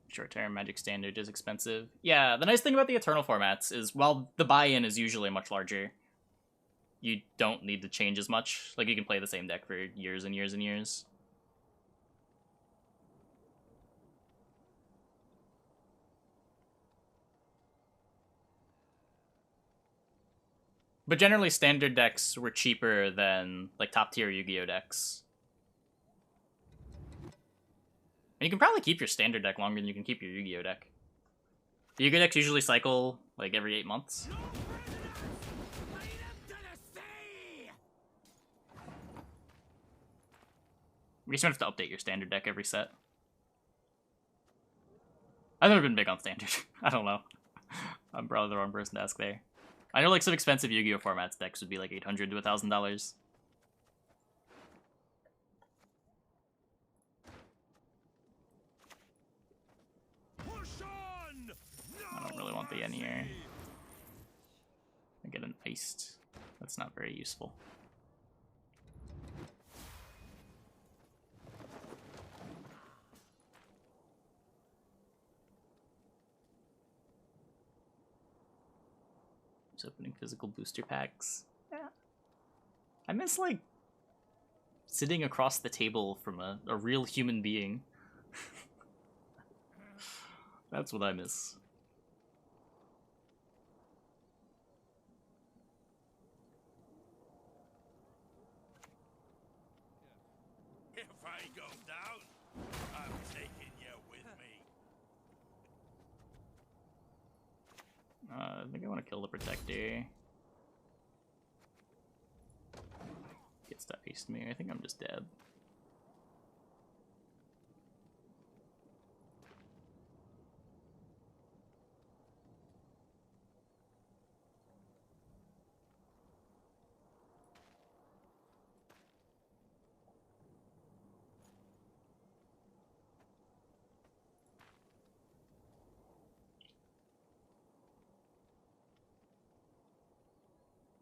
Speaker 1: Short-term Magic Standard is expensive. Yeah, the nice thing about the Eternal formats is while the buy-in is usually much larger, you don't need to change as much. Like, you can play the same deck for years and years and years. But generally, standard decks were cheaper than, like, top-tier Yu-Gi-Oh! Decks. And you can probably keep your standard deck longer than you can keep your Yu-Gi-Oh! Deck. The Yu-Gi-Oh! Decks usually cycle, like, every 8 months. You just have to update your standard deck every set. I've never been big on standard. I don't know. I'm probably the wrong person to ask there. I know, like, some expensive Yu-Gi-Oh! Formats decks would be like $800 to $1,000. I don't really want the Yen here. I get an iced. That's not very useful. Opening physical booster packs. Yeah. I miss, like, sitting across the table from a real human being. That's what I miss.
Speaker 9: If I go down, I'm taking you with me.
Speaker 1: I think I want to kill the Protector. Gets that piece to me. I think I'm just dead.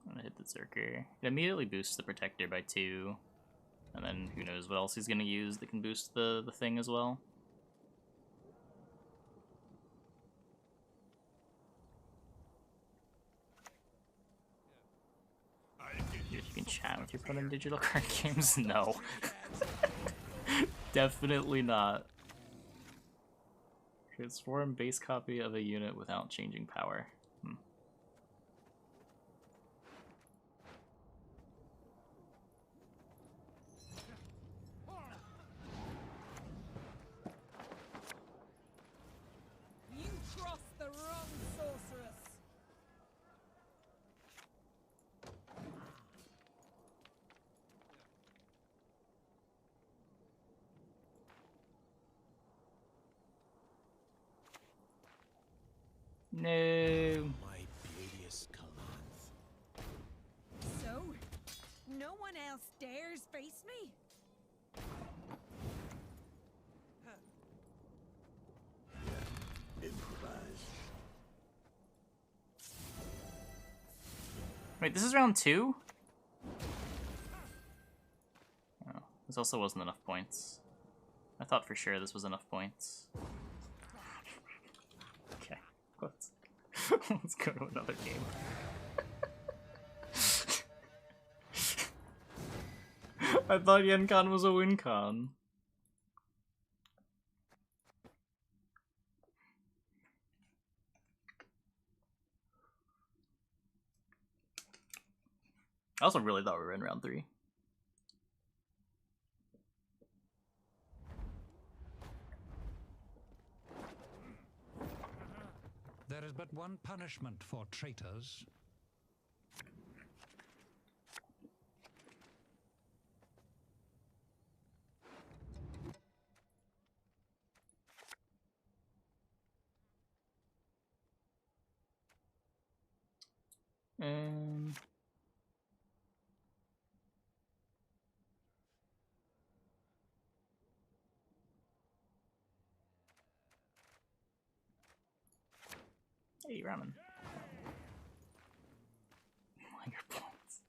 Speaker 1: I'm gonna hit the Zerker. It immediately boosts the Protector by 2. And then who knows what else he's gonna use that can boost the thing as well. If you can chat with your opponent in digital card games, no. Definitely not. Transform base copy of a unit without changing power.
Speaker 4: You crossed the wrong sorceress.
Speaker 1: No.
Speaker 2: My beauteous Kalanth.
Speaker 6: So, no one else dares face me?
Speaker 2: Improvise.
Speaker 1: Wait, this is round 2? Oh, this also wasn't enough points. I thought for sure this was enough points. Okay, let's go to another game. I thought Yenncon was a win con. I also really thought we were in round 3.
Speaker 12: There is but one punishment for traitors.
Speaker 1: Hey, ramen. Your points.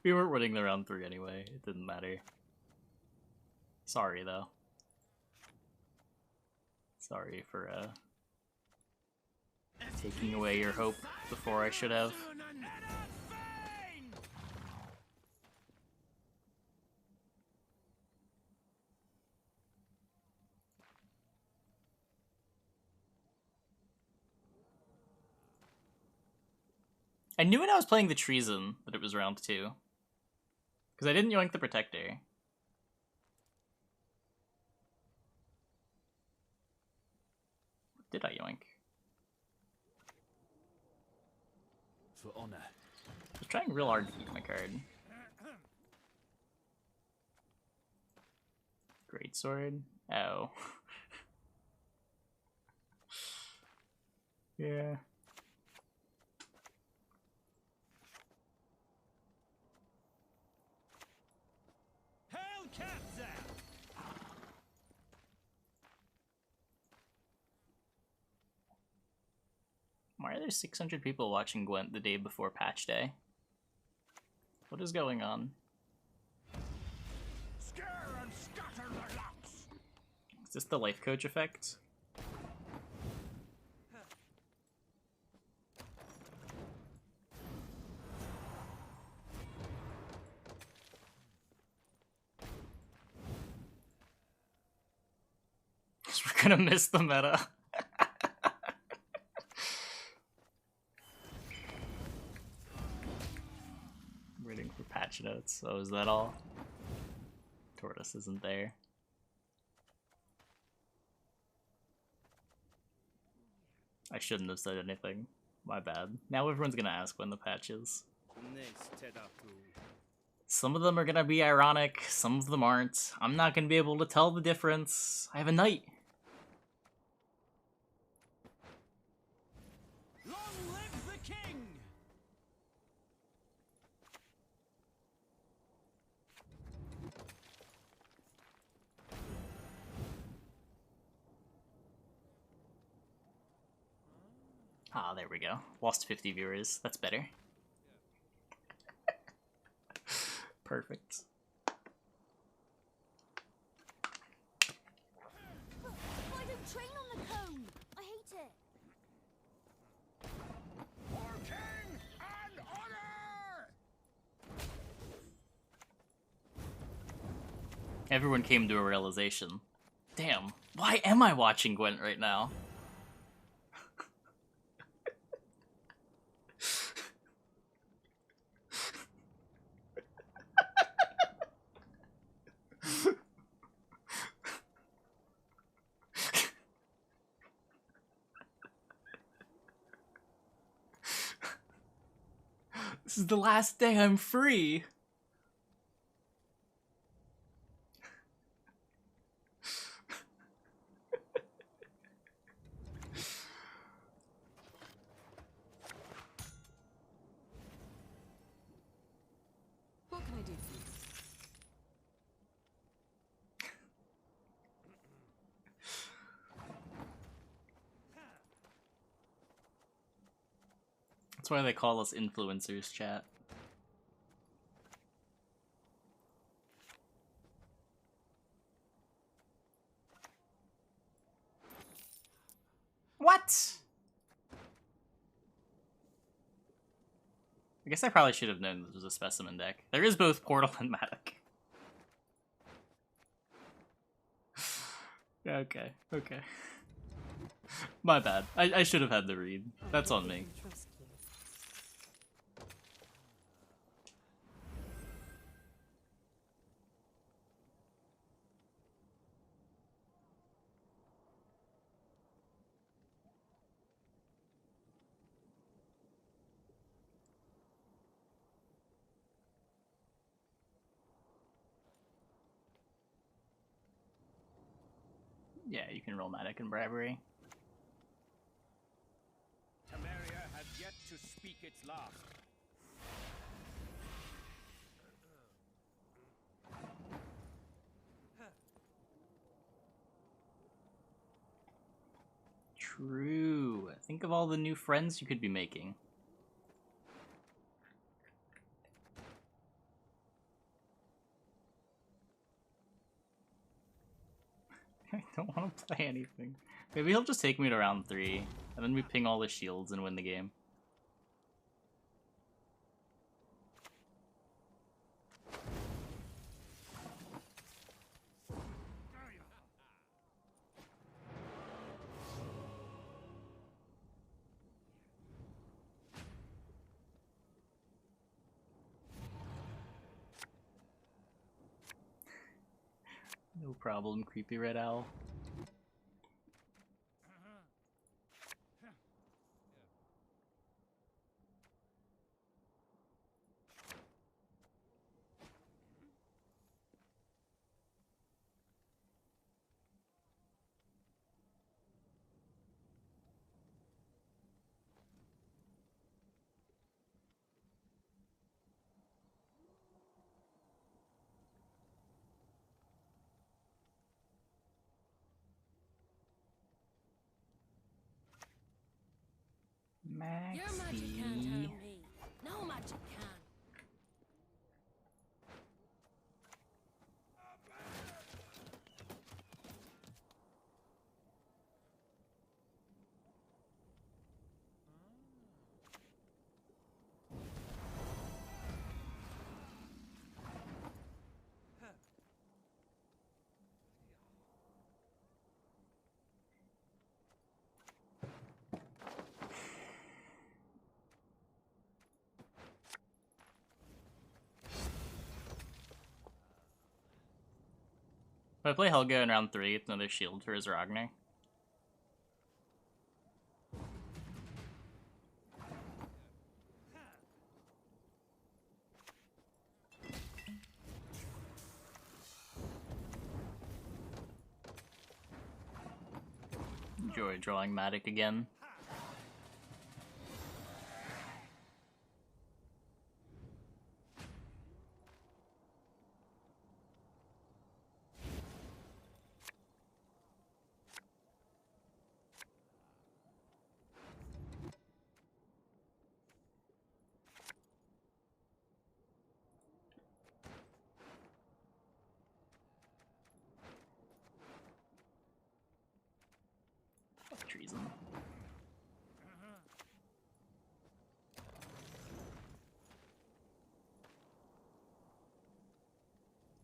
Speaker 1: We weren't winning the round 3 anyway. It didn't matter. Sorry though. Sorry for taking away your hope before I should have. I knew when I was playing the Treason that it was round 2. Because I didn't yoink the Protector. What did I yoink?
Speaker 10: For honor.
Speaker 1: I was trying real hard to keep my card. Greatsword? Oh. Yeah. Why are there 600 people watching Gwent the day before patch day? What is going on?
Speaker 3: Scare and scatter their locks.
Speaker 1: Is this the life coach effect? We're gonna miss the meta. Waiting for patch notes. Oh, is that all? Tortoise isn't there. I shouldn't have said anything. My bad. Now everyone's gonna ask when the patch is. Some of them are gonna be ironic, some of them aren't. I'm not gonna be able to tell the difference. I have a knight.
Speaker 3: Long live the king!
Speaker 1: Ah, there we go. Lost 50 viewers. That's better. Perfect.
Speaker 14: Why don't train on the cone? I hate it.
Speaker 3: For king and honor!
Speaker 1: Everyone came to a realization. Damn, why am I watching Gwent right now? This is the last day I'm free.
Speaker 14: What can I do for you?
Speaker 1: That's why they call us influencers, chat. What? I guess I probably should have known this was a specimen deck. There is both Portal and Matic. Okay, okay. My bad. I should have had the read. That's on me. Yeah, you can roll Matic and Bribery.
Speaker 3: Temeria has yet to speak its last.
Speaker 1: True. Think of all the new friends you could be making. I don't want to play anything. Maybe he'll just take me to round 3, and then we ping all the shields and win the game. No problem, creepy red owl.
Speaker 6: Your magic can't harm me. No magic can.
Speaker 1: If I play Helga in round 3, it's another shield for his Ragnar. Enjoy drawing Matic again. Treason.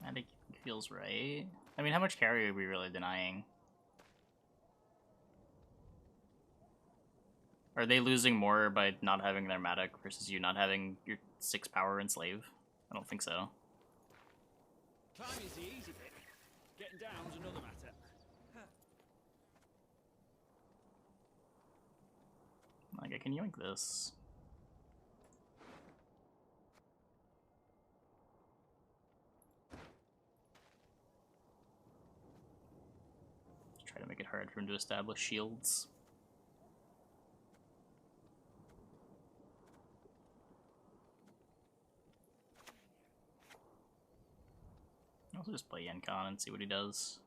Speaker 1: I think it feels right. I mean, how much carry are we really denying? Are they losing more by not having their Matic versus you not having your 6 power Enslave? I don't think so.
Speaker 3: Climbing's the easy bit. Getting down's another matter.
Speaker 1: Like, I can yoink this. Just try to make it hard for him to establish shields. I'll also just play Yenncon and see what he does.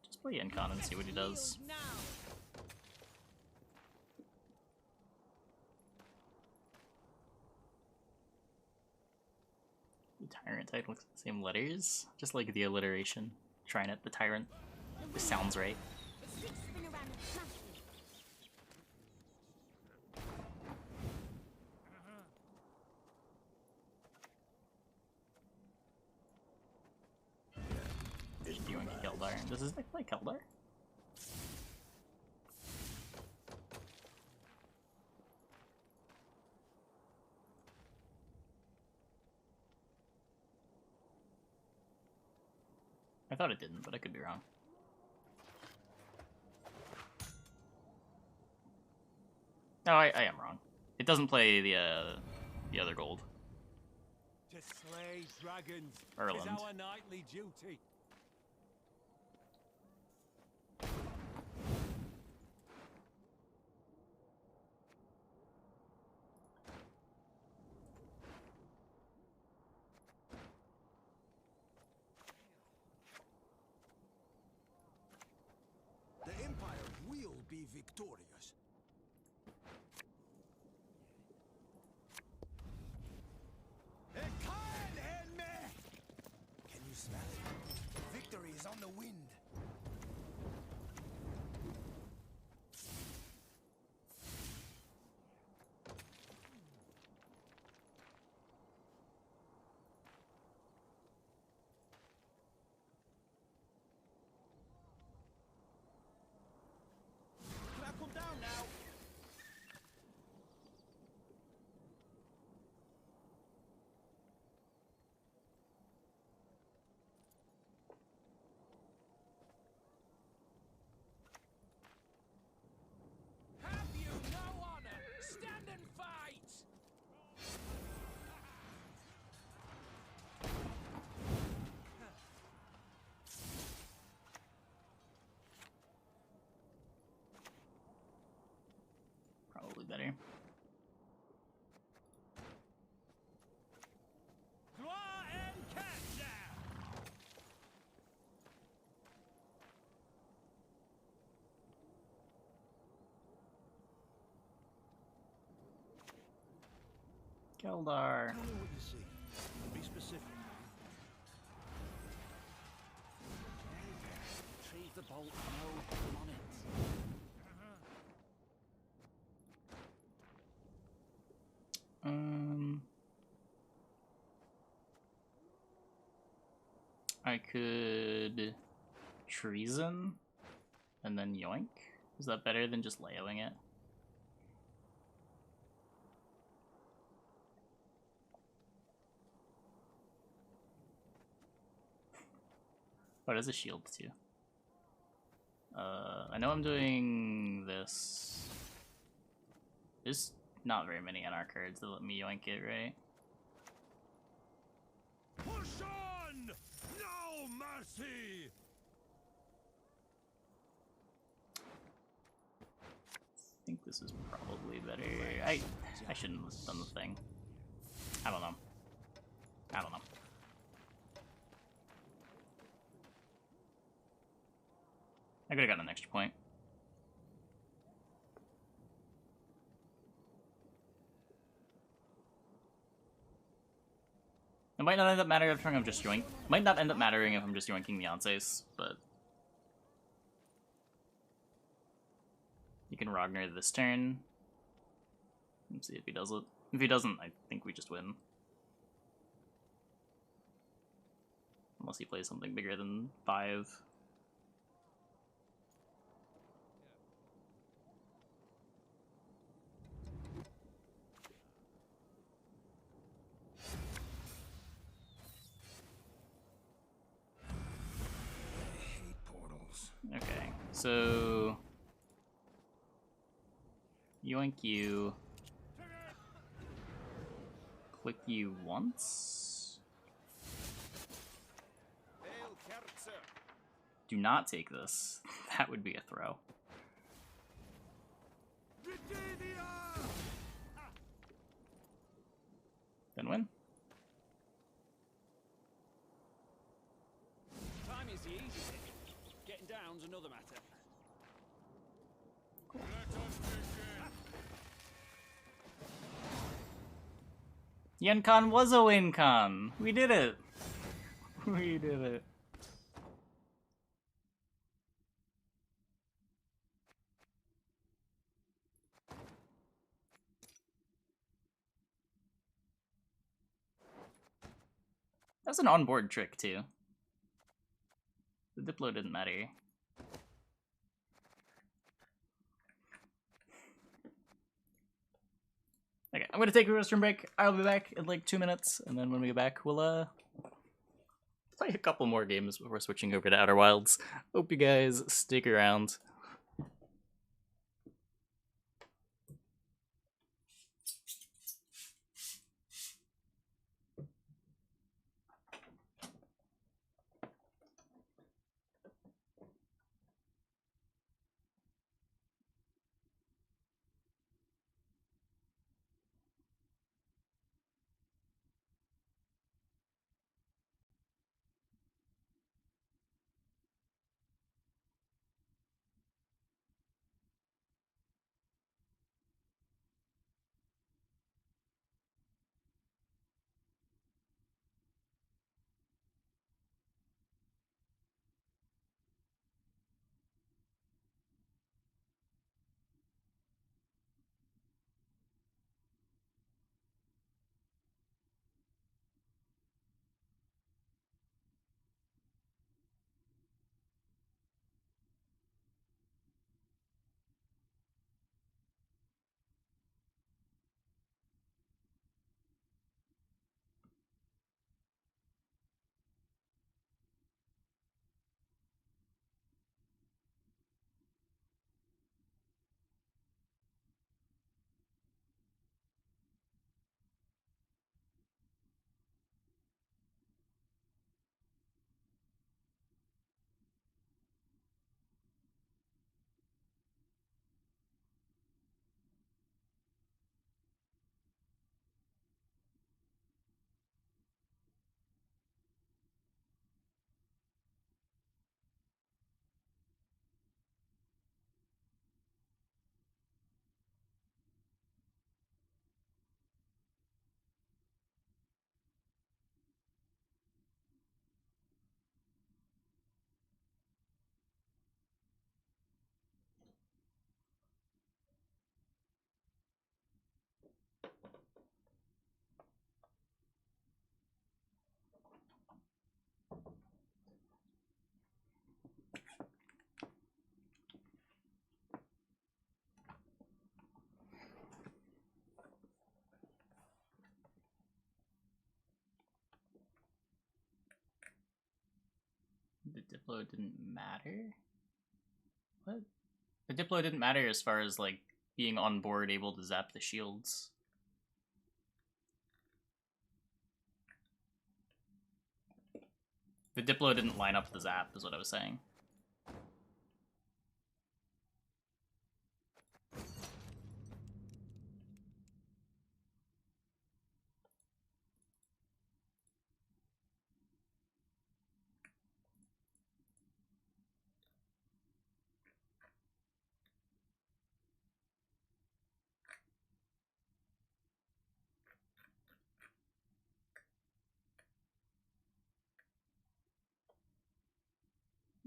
Speaker 1: Just play Yenncon and see what he does. Tyrant title with the same letters, just like the alliteration. Trying it, the tyrant. It sounds right.
Speaker 14: Spin around and smash me.
Speaker 1: Doing Keldar. Does this deck play Keldar? I thought it didn't, but I could be wrong. No, I am wrong. It doesn't play the other gold.
Speaker 3: To slay dragons
Speaker 1: Ireland.
Speaker 3: is our nightly duty.
Speaker 5: The Empire will be victorious. Can you smell it? Victory is on the wind.
Speaker 2: Can I come down now?
Speaker 3: Have you no honor? Stand and fight!
Speaker 1: Probably better.
Speaker 3: Gloire and catch now!
Speaker 1: Keldar.
Speaker 10: Tell me what you see. Be specific. Retrieve the bolt. No, I'm on it.
Speaker 1: I could treason and then yoink. Is that better than just layoing it? Oh, it has a shield too. I know I'm doing this. There's not very many NR cards that let me yoink it, right?
Speaker 9: Push on! No mercy!
Speaker 1: I think this is probably better. I shouldn't have done the thing. I don't know. I don't know. I could have gotten an extra point. It might not end up mattering if I'm just yoink. Might not end up mattering if I'm just yoinking the Onseis, but you can Ragnar this turn. Let's see if he does it. If he doesn't, I think we just win. Unless he plays something bigger than 5. Okay, so yoink you, click you once. Do not take this. That would be a throw. Then win.
Speaker 10: Time is the easy thing. Getting down's another matter.
Speaker 1: Yenncon was a win con. We did it. We did it. That's an onboard trick too. The Diplo didn't matter. Okay, I'm gonna take a restroom break. I'll be back in like 2 minutes, and then when we get back, we'll play a couple more games before switching over to Outer Wilds. Hope you guys stick around. The Diplo didn't matter? What? The Diplo didn't matter as far as, like, being on board able to zap the shields. The Diplo didn't line up the zap, is what I was saying.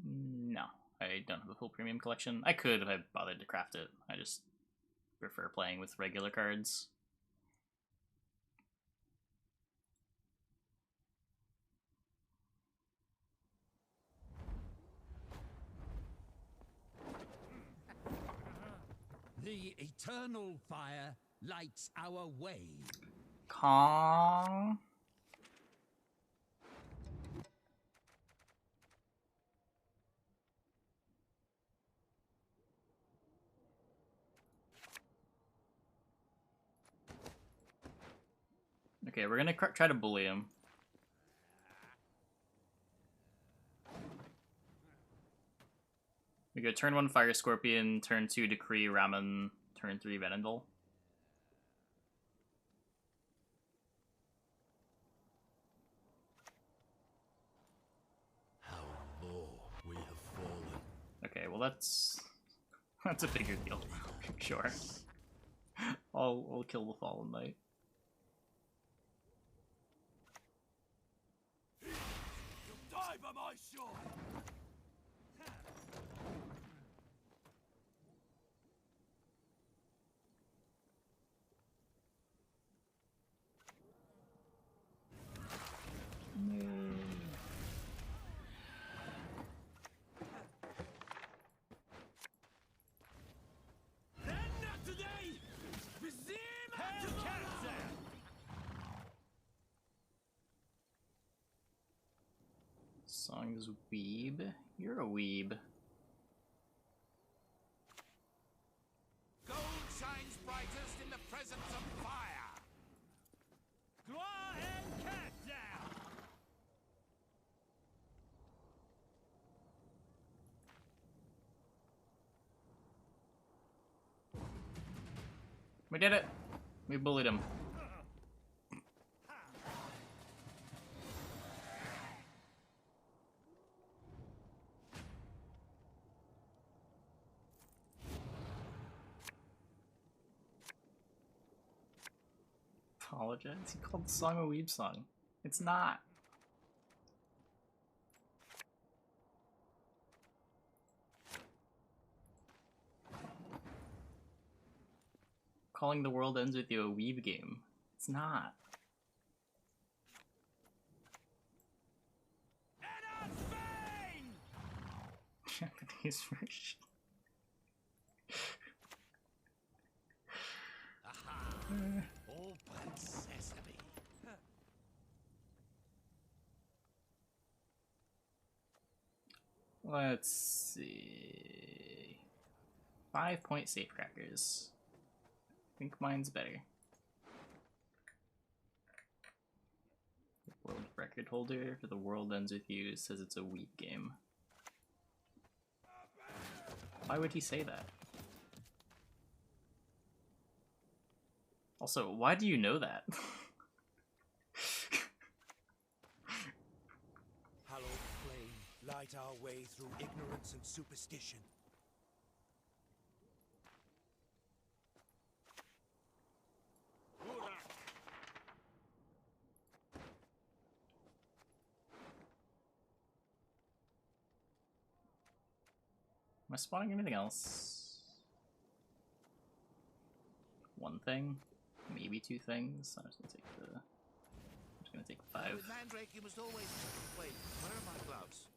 Speaker 1: No, I don't have a full premium collection. I could if I bothered to craft it. I just prefer playing with regular cards.
Speaker 11: The eternal fire lights our way.
Speaker 1: Kong. Okay, we're gonna try to bully him. We go turn 1 Fire Scorpion, turn 2 Decree Ramen, turn 3 Venendal.
Speaker 5: How low we have fallen.
Speaker 1: Okay, well that's a bigger deal. Sure. I'll kill the Fallen Knight.
Speaker 3: my shot! Not today!
Speaker 1: Song's weeb. You're a weeb.
Speaker 2: Gold shines brightest in the presence of fire.
Speaker 3: Gloire and cat down!
Speaker 1: We did it! We bullied him. Apologize. He called the song a weeb song. It's not. Calling The World Ends With You a weeb game. It's not. Japanese version.
Speaker 2: Open sesame.
Speaker 1: Let's see. 5-point safecrackers. I think mine's better. World record holder for The World Ends With You says it's a weak game. Why would he say that? Also, why do you know that?
Speaker 2: Hallowed flame, light our way through ignorance and superstition.
Speaker 1: Am I spotting anything else? One thing? Maybe two things? I'm just gonna take 5.
Speaker 2: With Mandrake, you must always... Wait, where are my gloves?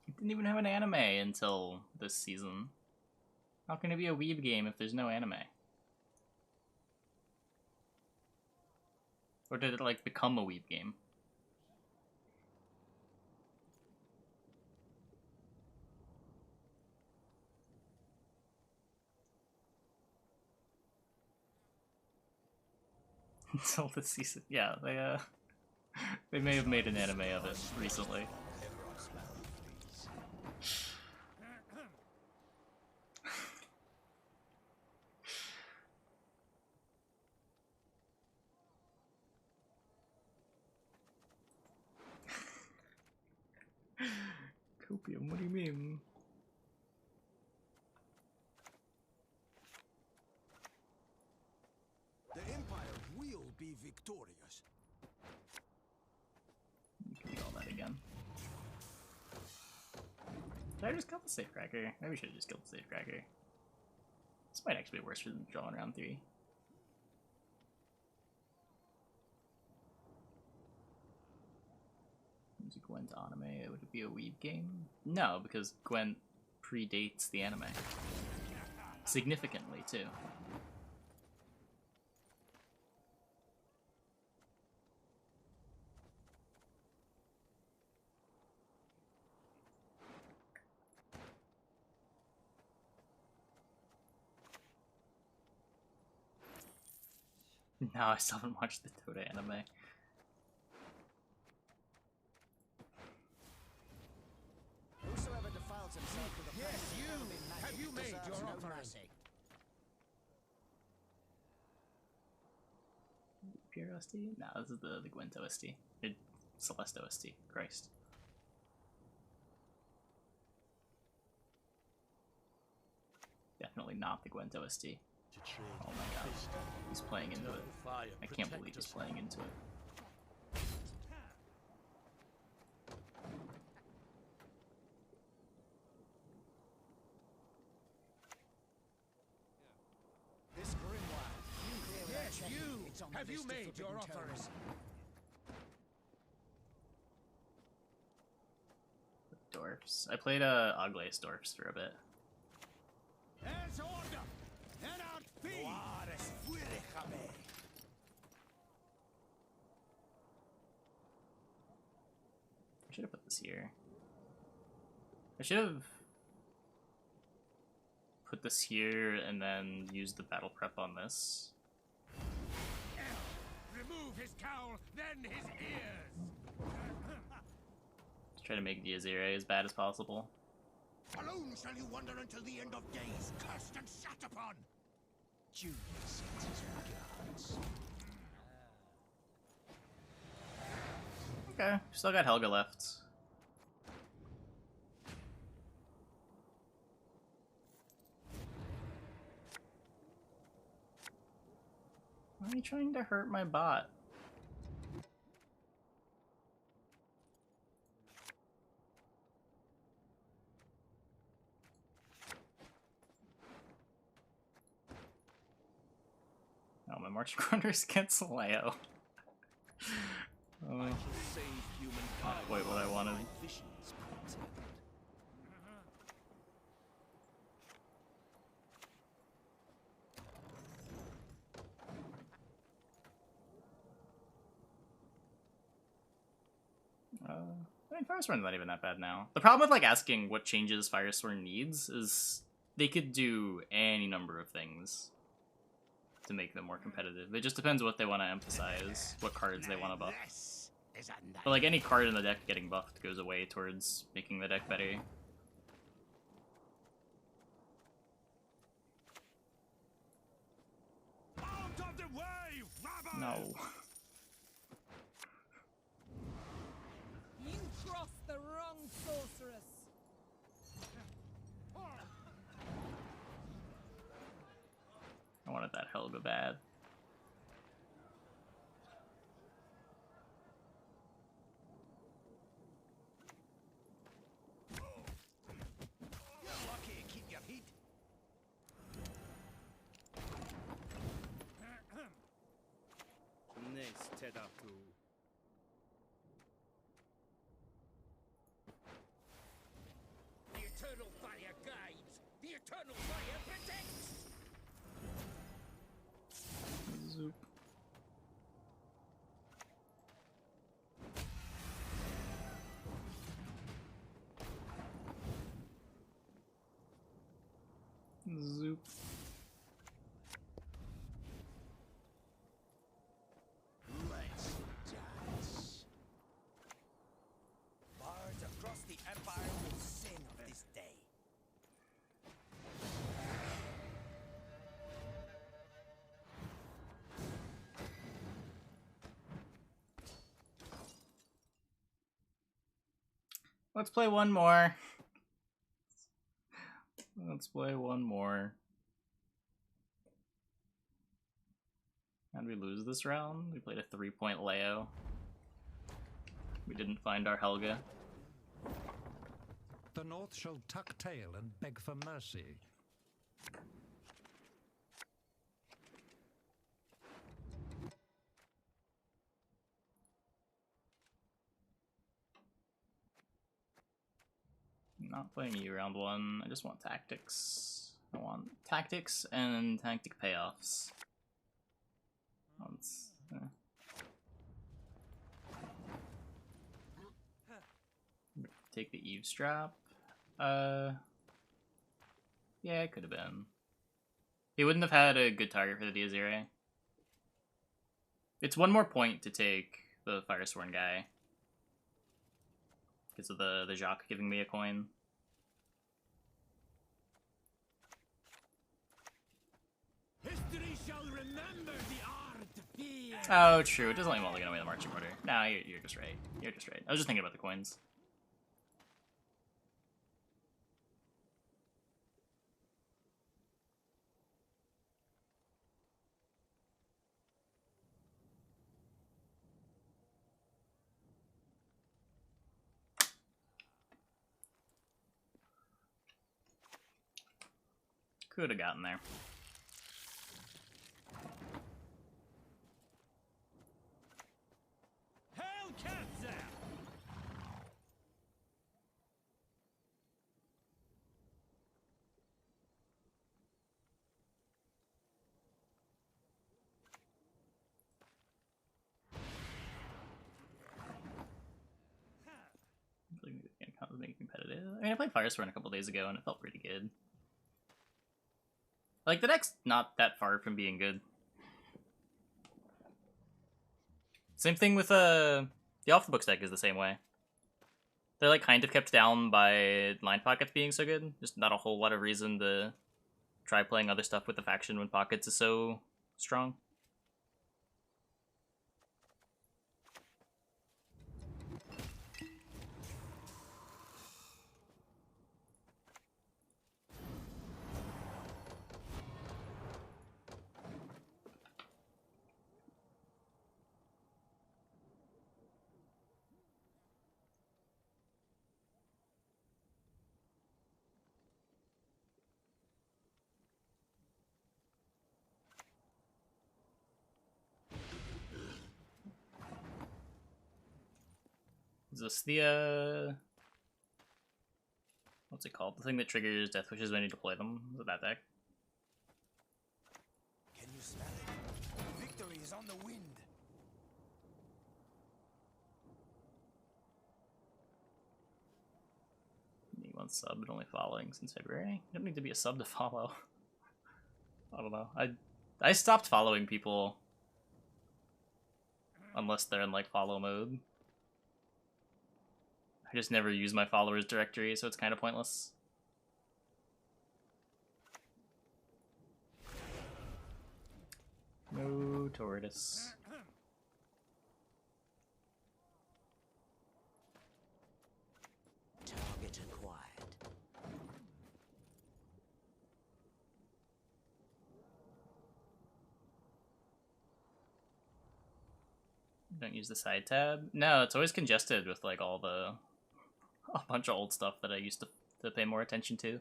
Speaker 1: It didn't even have an anime until this season. How can it be a weeb game if there's no anime? Or did it, like, become a weeb game? Until this season. Yeah, they may have made an anime of it recently. Copium, what do you mean?
Speaker 2: The Empire will be victorious.
Speaker 1: You can do all that again. Did I just kill the safecracker? Maybe we should have just killed the safecracker. This might actually be worse than drawing round 3. Is it Gwent anime? Would it be a weeb game? No, because Gwent predates the anime. Significantly, too. No, I still haven't watched the Toda anime.
Speaker 13: Whosoever defiles himself with a
Speaker 2: Yes,
Speaker 13: practice
Speaker 2: you!
Speaker 13: of magic
Speaker 2: Have you made
Speaker 13: deserves
Speaker 2: your
Speaker 13: no
Speaker 2: offering?
Speaker 13: mercy.
Speaker 1: Pure OST? No, this is the Gwent OST. Celeste OST. Christ. Definitely not the Gwent OST. Oh my god. He's playing into it. I can't believe he's playing into it.
Speaker 2: This grimoire. Yes, you! Have you made your offers?
Speaker 1: Dwarfs. I played Oglace Dwarfs for a bit.
Speaker 2: Es order! And out fee!
Speaker 1: I should have put this here. I should have put this here and then used the battle prep on this.
Speaker 2: Remove his cowl, then his ears!
Speaker 1: Try to make Diazire as bad as possible.
Speaker 5: Alone shall you wander until the end of days, cursed and sat upon!
Speaker 13: Julius sends his regards.
Speaker 1: Okay, still got Helga left. Why are you trying to hurt my bot? Oh, my marching orders against Leo. Oh. Not quite what I wanted. I mean, Firesworn's not even that bad now. The problem with like asking what changes Firesworn needs is they could do any number of things to make them more competitive. It just depends what they want to emphasize, what cards they want to buff. But like any card in the deck getting buffed goes away towards making the deck better.
Speaker 2: Out of the way, rabble!
Speaker 1: No.
Speaker 6: You crossed the wrong sorceress.
Speaker 1: I wanted that Helga bad.
Speaker 2: You're lucky to keep your heat.
Speaker 3: Nice, Tedatu.
Speaker 2: The eternal fire guides. The eternal fire protects.
Speaker 1: Zoop. Zoop.
Speaker 2: Let's dance. Bards across the empire will sing of this day.
Speaker 1: Let's play one more. Let's play one more. How'd we lose this round? We played a 3-point Leo. We didn't find our Helga.
Speaker 12: The North shall tuck tail and beg for mercy.
Speaker 1: I'm not playing you round one. I just want tactics. I want tactics and tactic payoffs. Once. Take the eavesdrop. Yeah, it could have been. He wouldn't have had a good target for the Diazire. It's one more point to take the Firesworn guy. Because of the Jacques giving me a coin.
Speaker 2: History shall remember the art of fear.
Speaker 1: Oh, true. It doesn't let me mulligan away the marching order. No, you're just right. You're just right. I was just thinking about the coins. Could have gotten there.
Speaker 3: Hellcats there!
Speaker 1: Yenncon was making competitive. I mean, I played Firestorm a couple days ago and it felt pretty good. Like, the deck's not that far from being good. Same thing with the off the books deck is the same way. They're like kind of kept down by line pockets being so good. Just not a whole lot of reason to try playing other stuff with the faction when pockets is so strong. Is this the, what's it called? The thing that triggers Death Wishes when you deploy them? Is it that deck?
Speaker 2: Can you smell it? Victory is on the wind.
Speaker 1: You want sub, but only following since February? You don't need to be a sub to follow. I don't know. I stopped following people unless they're in like follow mode. I just never use my followers directory, so it's kind of pointless. No tortoise.
Speaker 13: Target acquired.
Speaker 1: Don't use the side tab? No, it's always congested with like all the a bunch of old stuff that I used to pay more attention to. If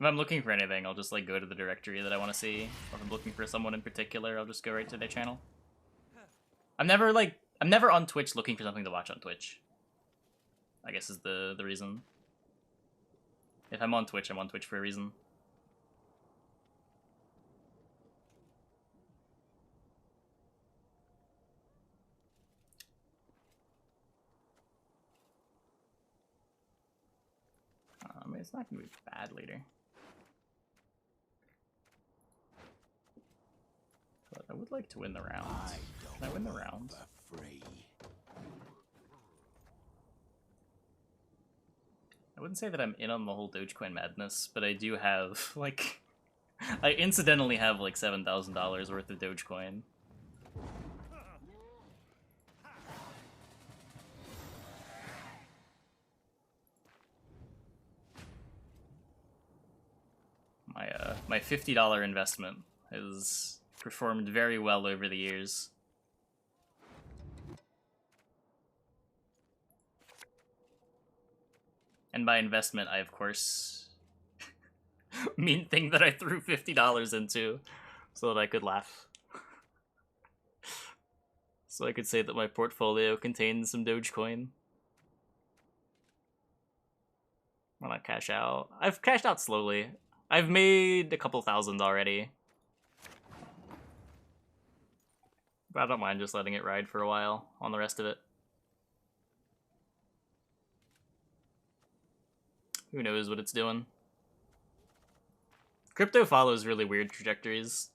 Speaker 1: I'm looking for anything, I'll just like go to the directory that I want to see. Or if I'm looking for someone in particular, I'll just go right to their channel. I'm never on Twitch looking for something to watch on Twitch. I guess is the reason. If I'm on Twitch, I'm on Twitch for a reason. I mean, it's not gonna be bad later. But I would like to win the round. Can I win the round? I wouldn't say that I'm in on the whole Dogecoin madness, but I do have, like... I incidentally have, like, $7,000 worth of Dogecoin. My $50 investment has performed very well over the years. And by investment, I of course mean thing that I threw $50 into so that I could laugh. So I could say that my portfolio contains some Dogecoin. Why not cash out? I've cashed out slowly. I've made a couple thousand already. But I don't mind just letting it ride for a while on the rest of it. Who knows what it's doing? Crypto follows really weird trajectories.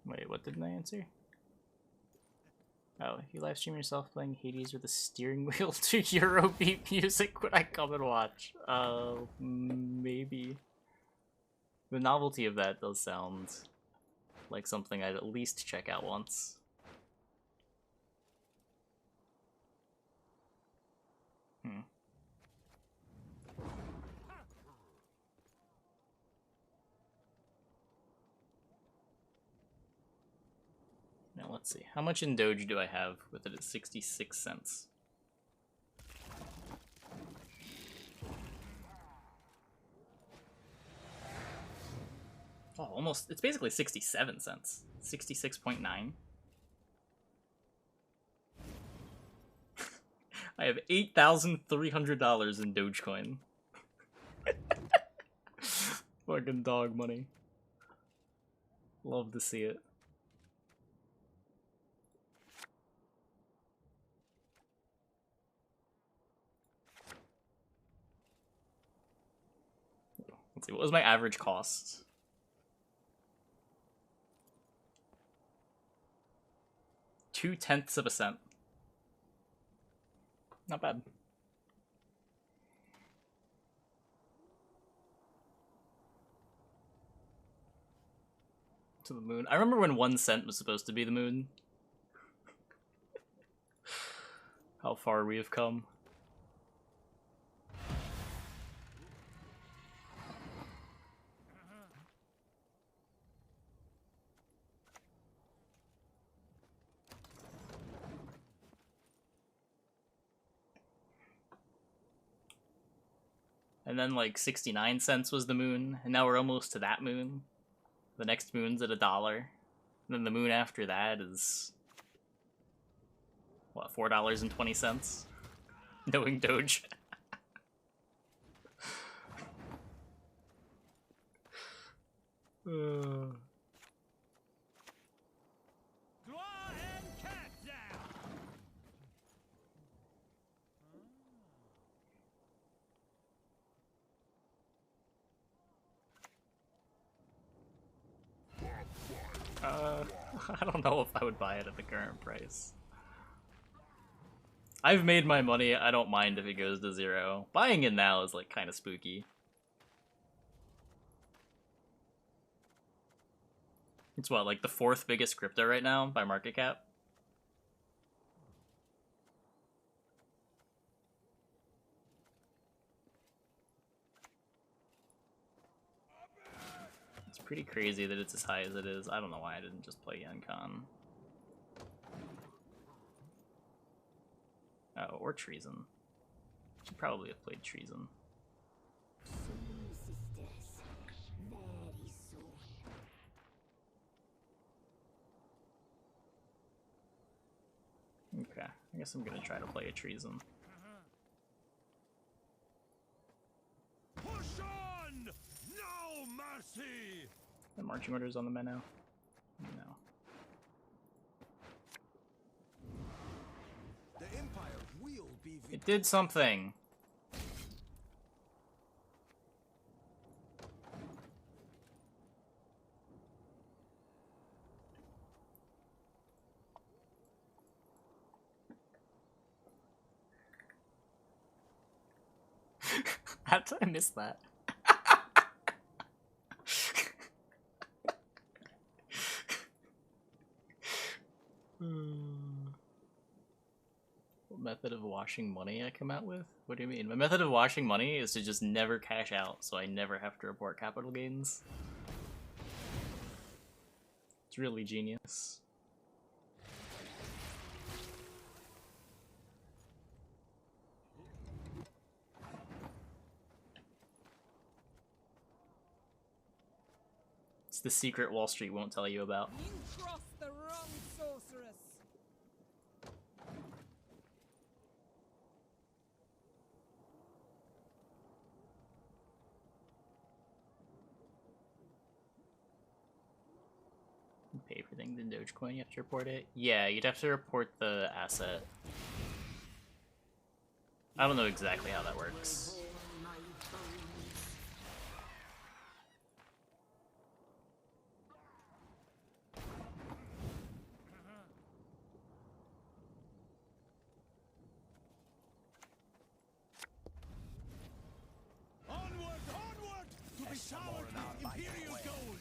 Speaker 1: Wait, what didn't I answer? Oh, you live stream yourself playing Hades with a steering wheel to Eurobeat music when I come and watch. Maybe. The novelty of that does sound like something I'd at least check out once. let's see. How much in Doge do I have with it at 66 cents? Oh, almost. It's basically 67 cents. 66.9. I have $8,300 in Dogecoin. Fucking dog money. Love to see it. Let's see, what was my average cost? $0.002. Not bad. To the moon. I remember when 1 cent was supposed to be the moon. How far we have come. And then like 69 cents was the moon, and now we're almost to that moon. The next moon's at $1. And then the moon after that is what, $4.20? Knowing Doge. I don't know if I would buy it at the current price. I've made my money, I don't mind if it goes to 0. Buying it now is like kind of spooky. It's what, like the 4th biggest crypto right now by market cap? It's pretty crazy that it's as high as it is. I don't know why I didn't just play Yenncon. Oh, or Treason. Should probably have played Treason. Okay, I guess I'm gonna try to play a Treason.
Speaker 3: Push on! No mercy!
Speaker 1: The marching orders on the men now? No.
Speaker 2: The Empire will be
Speaker 1: It did something! How did I miss that? What method of washing money I come out with? What do you mean? My method of washing money is to just never cash out, so I never have to report capital gains. It's really genius. It's the secret Wall Street won't tell you about.
Speaker 4: You crossed the wrong sorceress.
Speaker 1: Pay for things in Dogecoin, you have to report it? Yeah, you'd have to report the asset. I don't know exactly how that works.
Speaker 3: Onward, onward! To be showered with Imperial gold!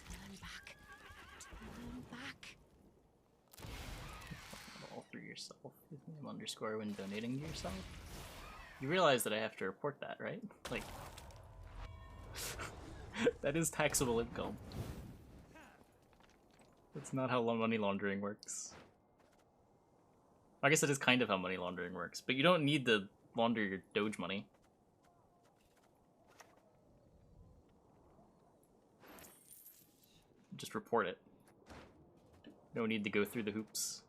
Speaker 4: Turn back
Speaker 1: underscore when donating to yourself. You realize that I have to report that, right? Like, that is taxable income. That's not how money laundering works. I guess it is kind of how money laundering works, but you don't need to launder your Doge money. Just report it. No need to go through the hoops.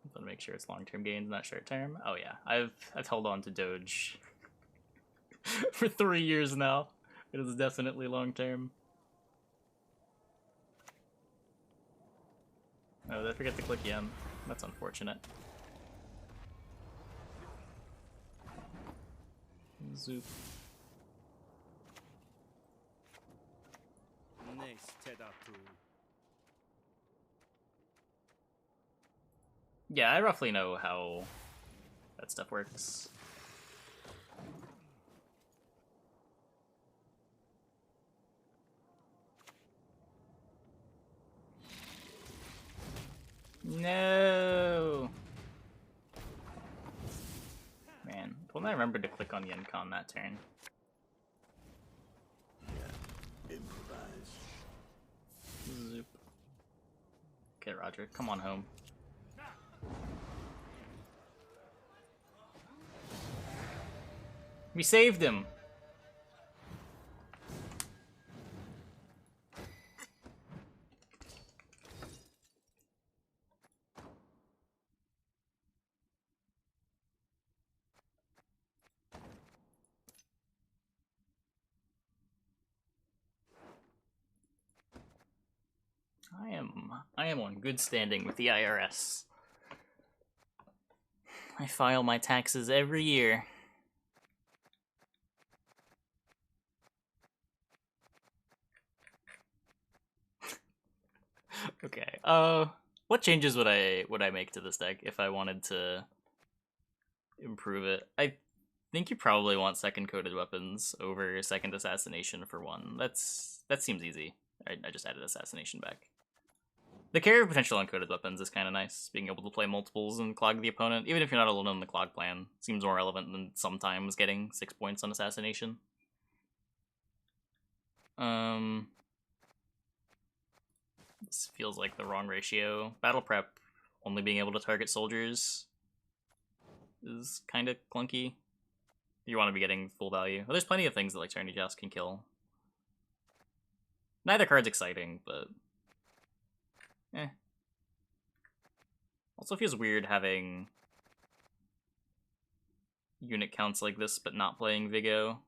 Speaker 1: I'm gonna make sure it's long-term gains, not short-term. Oh yeah, I've held on to Doge for 3 years now. It is definitely long-term. Oh, did I forget to click yen? That's unfortunate. Zoop. Yeah, I roughly know how that stuff works. No! Man, if only I remembered to click on Yenncon that turn.
Speaker 5: Yeah, improvise.
Speaker 1: Zoop. Okay, Roger, come on home. We saved him! I am on good standing with the IRS. I file my taxes every year. Okay. What changes would I make to this deck if I wanted to improve it? I think you probably want second coated weapons over second assassination for one. That seems easy. I just added assassination back. The carry of potential uncoated weapons is kind of nice. Being able to play multiples and clog the opponent, even if you're not alone in the clog plan, seems more relevant than sometimes getting 6 points on assassination. This feels like the wrong ratio. Battle prep, only being able to target soldiers, is kind of clunky. You want to be getting full value. Well, there's plenty of things that like Charny Joust can kill. Neither card's exciting, but eh. Also feels weird having unit counts like this but not playing Vigo.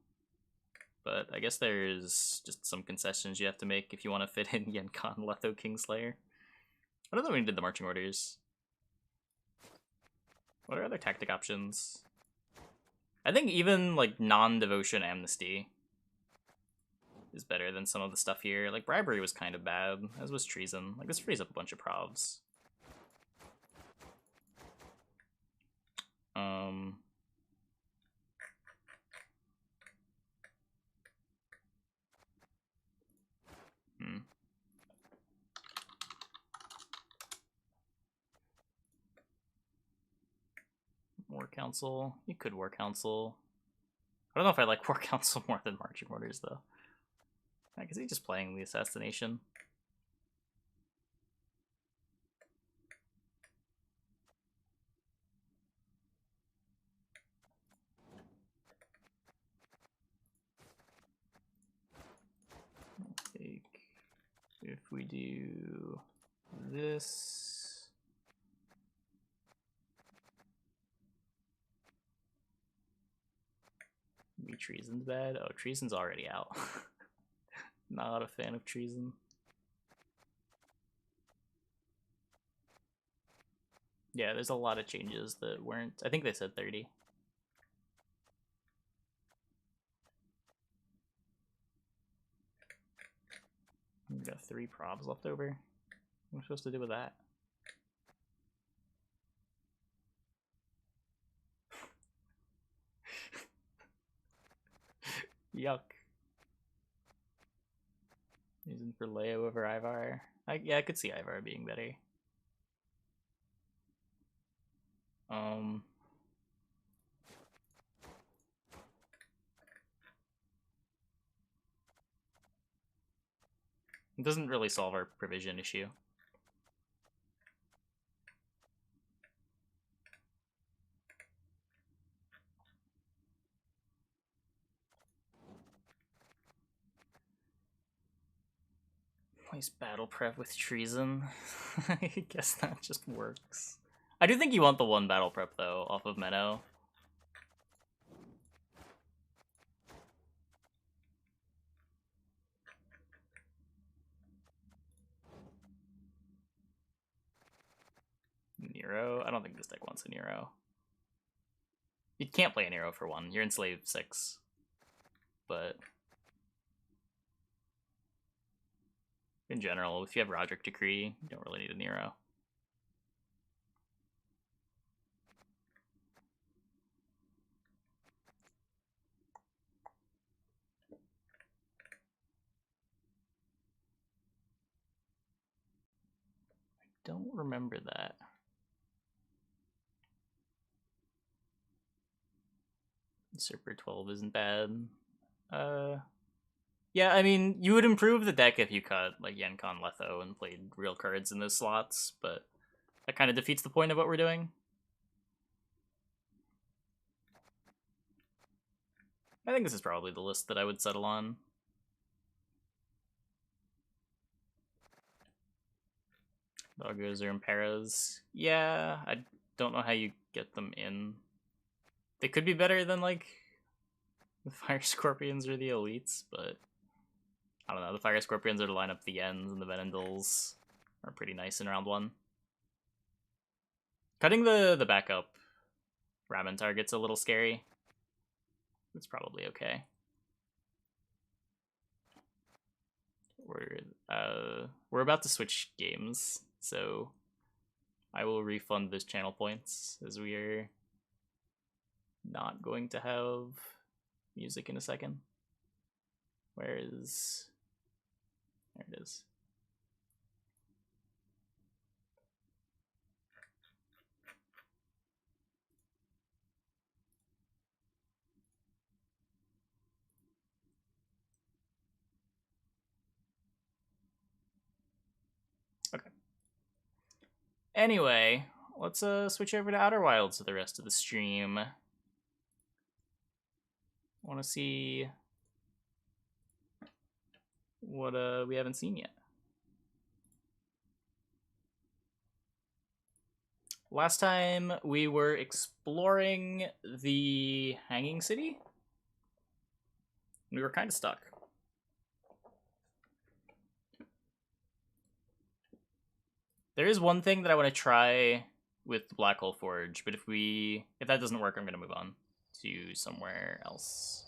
Speaker 1: But I guess there's just some concessions you have to make if you want to fit in Yenncon Letho Kingslayer. I don't know when we did the marching orders. What are other tactic options? I think even like non-devotion amnesty is better than some of the stuff here. Like bribery was kind of bad, as was treason. Like this frees up a bunch of provs. War Council. You could War Council. I don't know if I like War Council more than marching orders though. I guess he's just playing the assassination. If we do this, maybe treason's bad. Oh, treason's already out. Not a fan of treason. Yeah, there's a lot of changes that weren't. I think they said 30. We've got 3 probs left over. What am I supposed to do with that? Yuck. Using for Leo over Ivar. Yeah, I could see Ivar being better. It doesn't really solve our provision issue. Place battle prep with treason. I guess that just works. I do think you want the one battle prep though, off of Menno. Nero? I don't think this deck wants a Nero. You can't play a Nero for one. You're in Slave 6. But in general, if you have Roderick Decree, you don't really need a Nero. I don't remember that. Usurper 12 isn't bad. Yeah, I mean, you would improve the deck if you cut, like, Yenncon Letho and played real cards in those slots, but that kind of defeats the point of what we're doing. I think this is probably the list that I would settle on. Doggos or Imperas. Yeah, I don't know how you get them in. They could be better than, like, the Fire Scorpions or the Elites, but I don't know. The Fire Scorpions are to line up the Yens, and the Venendals are pretty nice in round 1. Cutting the backup Ramen target's a little scary. It's probably okay. We're about to switch games, so I will refund those channel points as we are not going to have music in a second. Where is... There it is. Okay. Anyway, let's switch over to Outer Wilds for the rest of the stream. I want to see what we haven't seen yet. Last time we were exploring the Hanging City. We were kind of stuck. There is one thing that I want to try with Black Hole Forge, but if that doesn't work, I'm going to move on to somewhere else.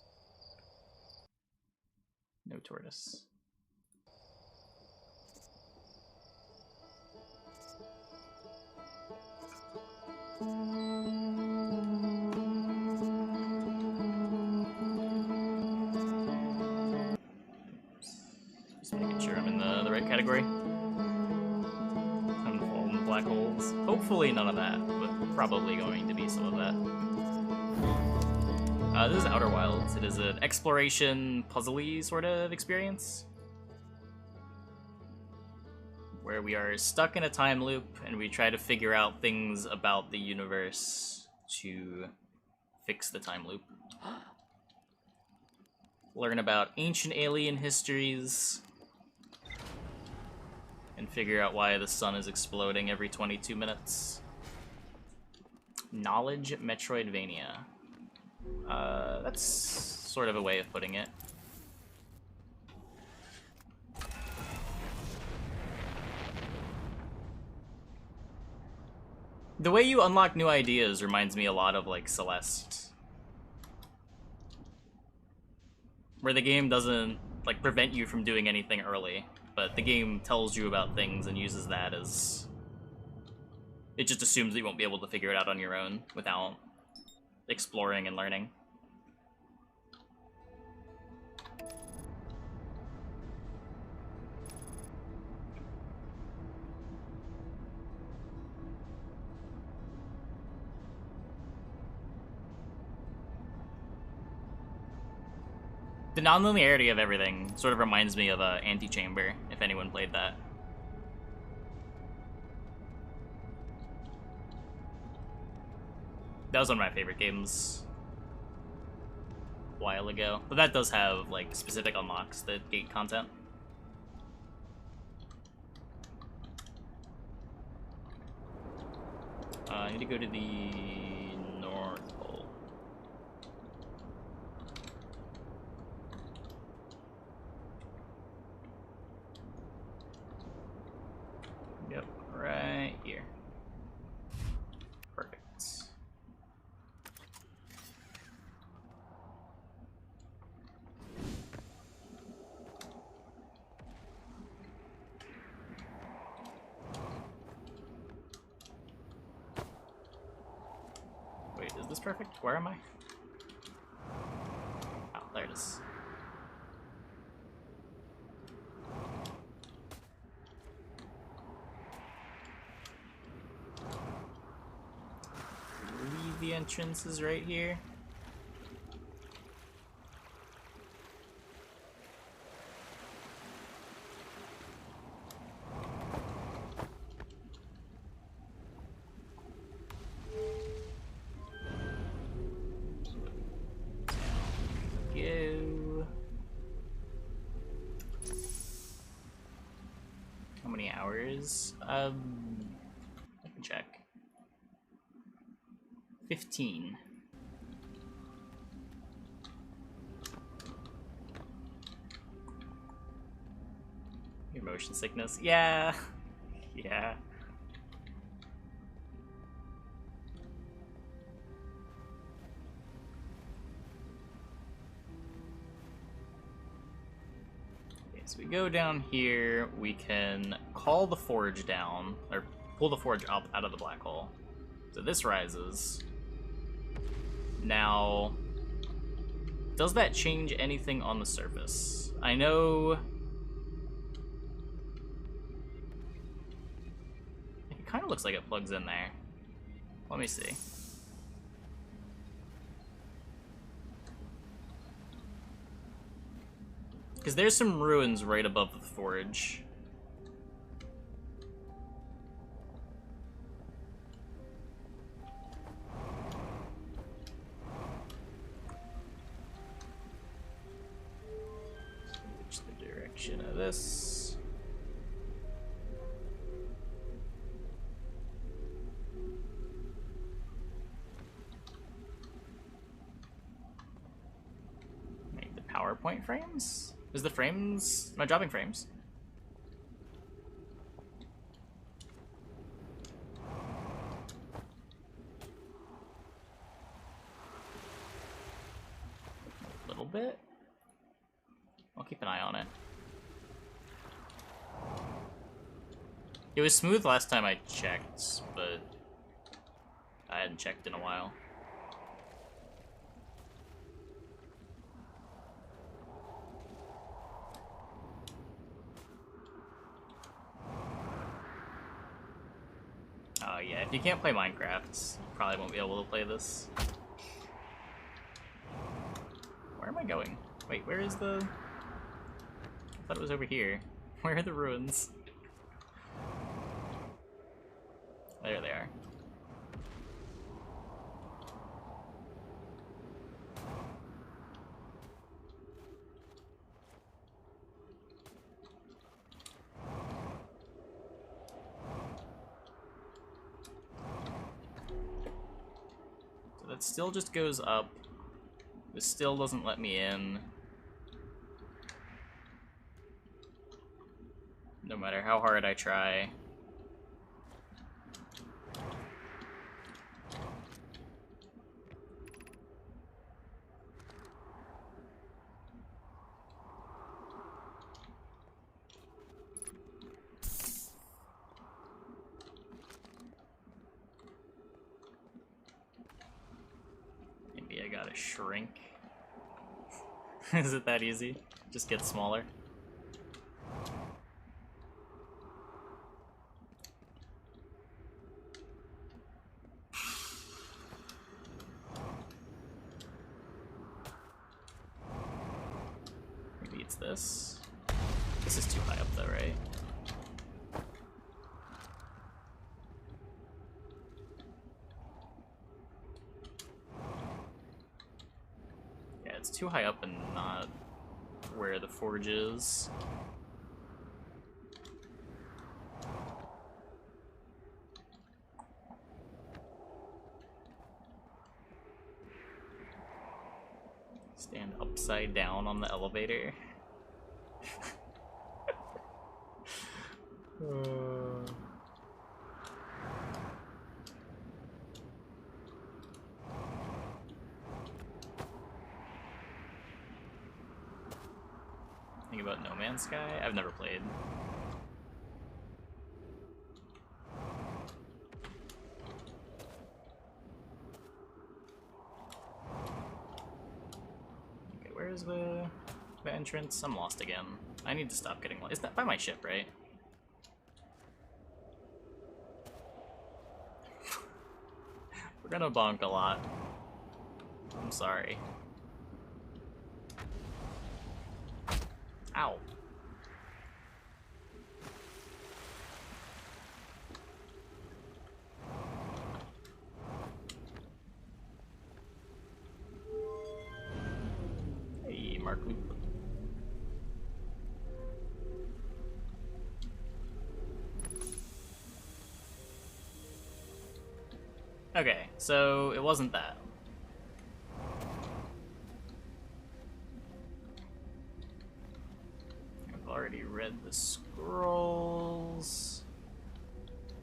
Speaker 1: No tortoise. Just making sure I'm in the right category. I'm gonna fall in the black holes. Hopefully none of that, but probably going to be some of that. This is Outer Wilds. It is an exploration, puzzly sort of experience, where we are stuck in a time loop and we try to figure out things about the universe to fix the time loop. Learn about ancient alien histories, and figure out why the sun is exploding every 22 minutes. Knowledge Metroidvania. That's sort of a way of putting it. The way you unlock new ideas reminds me a lot of, like, Celeste. Where the game doesn't, like, prevent you from doing anything early, but the game tells you about things and uses that as... It just assumes that you won't be able to figure it out on your own without exploring and learning. The non-linearity of everything sort of reminds me of Antichamber, if anyone played that. That was one of my favorite games a while ago. But that does have, like, specific unlocks that gate content. I need to go to the North Pole. Yep, right here. Perfect. Wait, is this perfect? Where am I? Oh, there it is. I believe the entrance is right here. Go. How many hours? I can check. 15. Your motion sickness? Yeah. Yeah. Okay, so we go down here, we can call the forge down, or pull the forge up out of the black hole. So this rises. Now, does that change anything on the surface? I know... It kind of looks like it plugs in there. Let me see. Because there's some ruins right above the forge. Switch the direction of this. Make the PowerPoint frames? Is the frames... Am I dropping frames? A little bit? I'll keep an eye on it. It was smooth last time I checked, but I hadn't checked in a while. Yeah, if you can't play Minecraft, you probably won't be able to play this. Where am I going? Wait, where is the... I thought it was over here. Where are the ruins? There they are. So that still just goes up. This still doesn't let me in. No matter how hard I try. Maybe I gotta shrink. Is it that easy? Just get smaller? What's this? This is too high up though, right? Yeah, it's too high up and not where the forge is. Stand upside down on the elevator. Think about No Man's Sky? I've never played. Okay, where's the entrance? I'm lost again. I need to stop getting lost. Is that by my ship, right? We're gonna bonk a lot. I'm sorry. Ow. Hey, Mark Loop. Okay, so it wasn't that. I've already read the scrolls.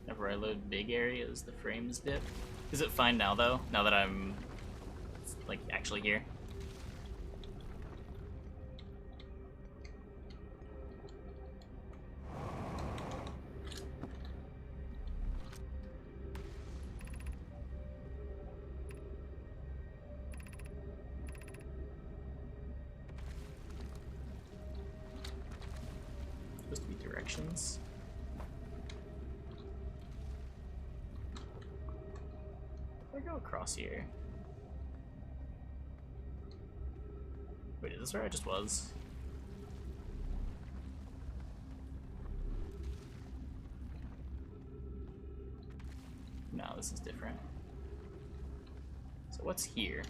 Speaker 1: Whenever I load big areas, the frames dip. Is it fine now, though? Now that I'm, like, actually here? Supposed to be directions. If I go across here. Wait, is this where I just was? No, this is different. So what's here?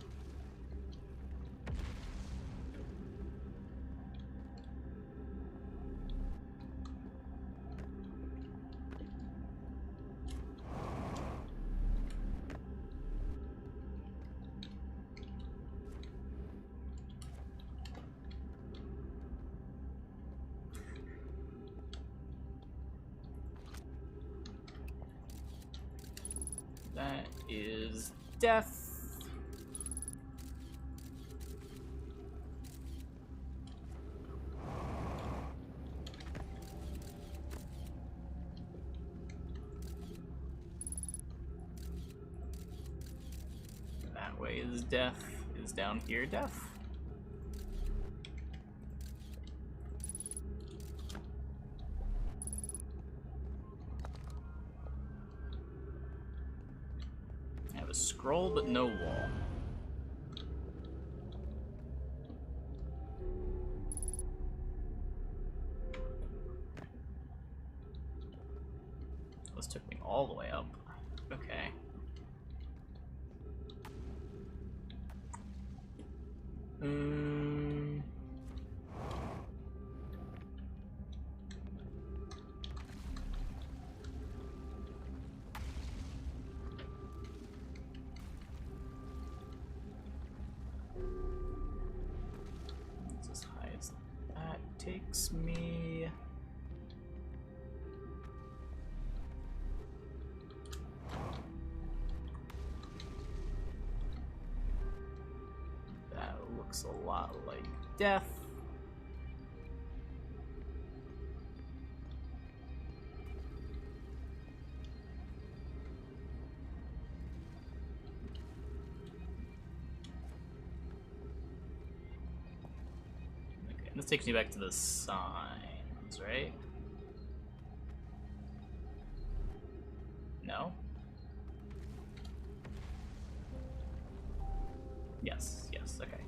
Speaker 1: That is death. That way is death. Is down here death? I have a scroll but no wall. This took me all the way up. Okay. It's as high as that takes me. That looks a lot like death. Okay, this takes me back to the signs, right? No? Yes, yes, okay.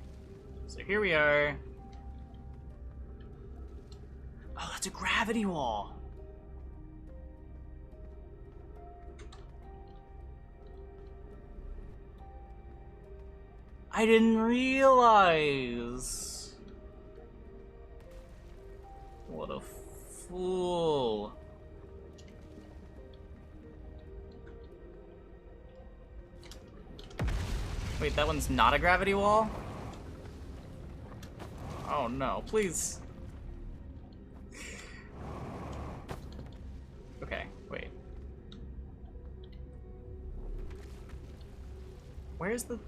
Speaker 1: So here we are. it's a gravity wall. I didn't realize. What a fool. Wait, that one's not a gravity wall? Oh no, please. Okay, wait. Where's the...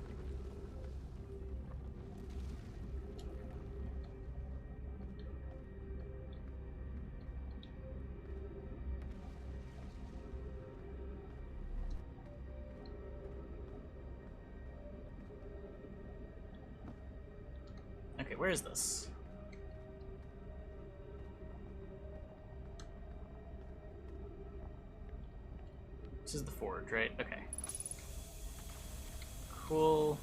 Speaker 1: Okay, where is this? This is the forge, right? Okay. Cool.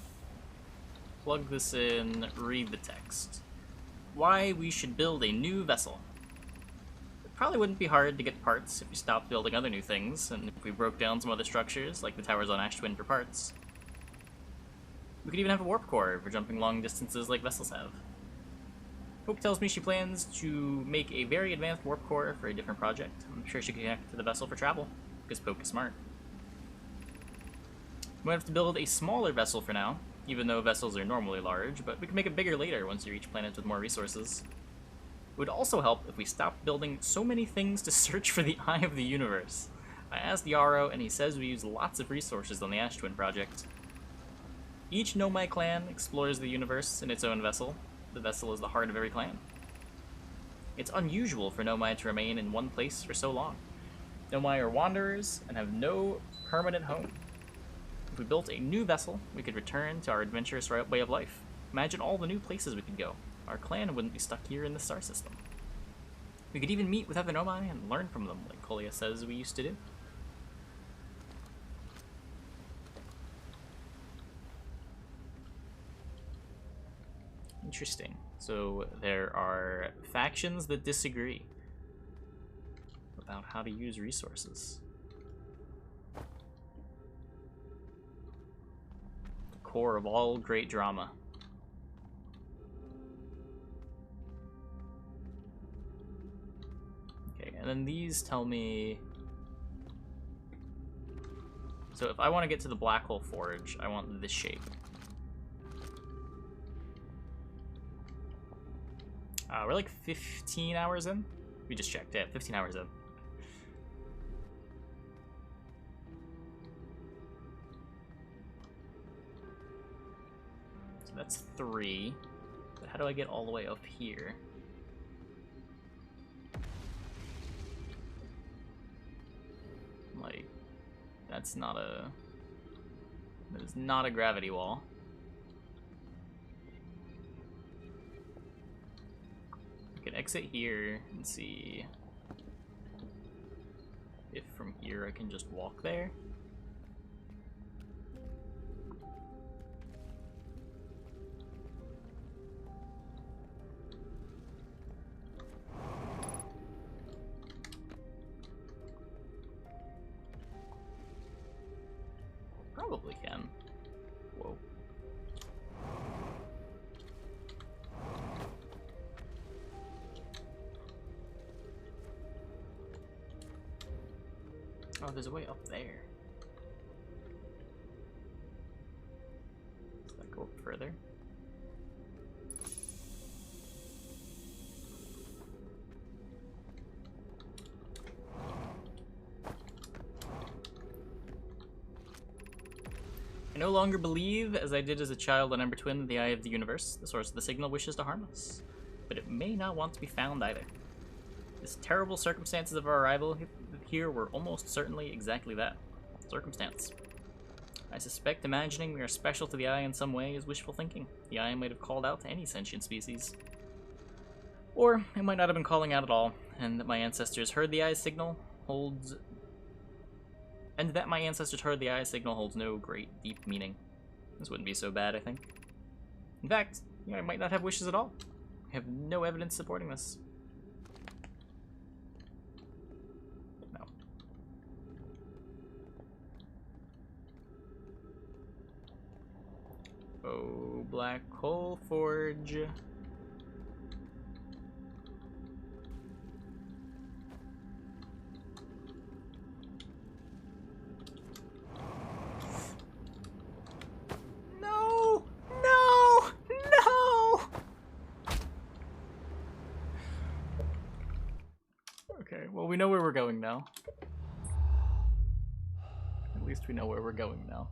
Speaker 1: Plug this in, read the text. Why we should build a new vessel. It probably wouldn't be hard to get parts if we stopped building other new things, and if we broke down some other structures, like the towers on Ash Twin, for parts. We could even have a warp core for jumping long distances like vessels have. Poke tells me she plans to make a very advanced warp core for a different project. I'm sure she can connect to the vessel for travel, because Poke is smart. We might have to build a smaller vessel for now, even though vessels are normally large, but we can make it bigger later once we reach planets with more resources. It would also help if we stopped building so many things to search for the Eye of the Universe. I asked Yarrow, and he says we use lots of resources on the Ash Twin project. Each Nomai clan explores the universe in its own vessel. The vessel is the heart of every clan. It's unusual for Nomai to remain in one place for so long. Nomai are wanderers and have no permanent home. If we built a new vessel, we could return to our adventurous way of life. Imagine all the new places we could go. Our clan wouldn't be stuck here in the star system. We could even meet with other Nomai and learn from them, like Kolia says we used to do. Interesting. So there are factions that disagree about how to use resources. The core of all great drama. Okay, and then these tell me... So if I want to get to the Black Hole Forge, I want this shape. We're like 15 hours in? We just checked, yeah, 15 hours in. So that's 3. But how do I get all the way up here? Like, that's not a... That is not a gravity wall. I can exit here and see if from here I can just walk there. Probably can. Whoa. Oh, there's a way up there. Does that go up further? I no longer believe, as I did as a child on Ember Twin, that the Eye of the Universe, the source of the signal, wishes to harm us. But it may not want to be found either. The terrible circumstances of our arrival here were almost certainly exactly that. Circumstance. I suspect imagining we are special to the Eye in some way is wishful thinking. The Eye might have called out to any sentient species. Or it might not have been calling out at all, and that my ancestors heard the Eye's signal holds... And that my ancestors heard the Eye's signal holds no great, deep meaning. This wouldn't be so bad, I think. In fact, I might not have wishes at all. I have no evidence supporting this. Oh, black hole forge. No! No! No! Okay, well, we know where we're going now. At least we know where we're going now.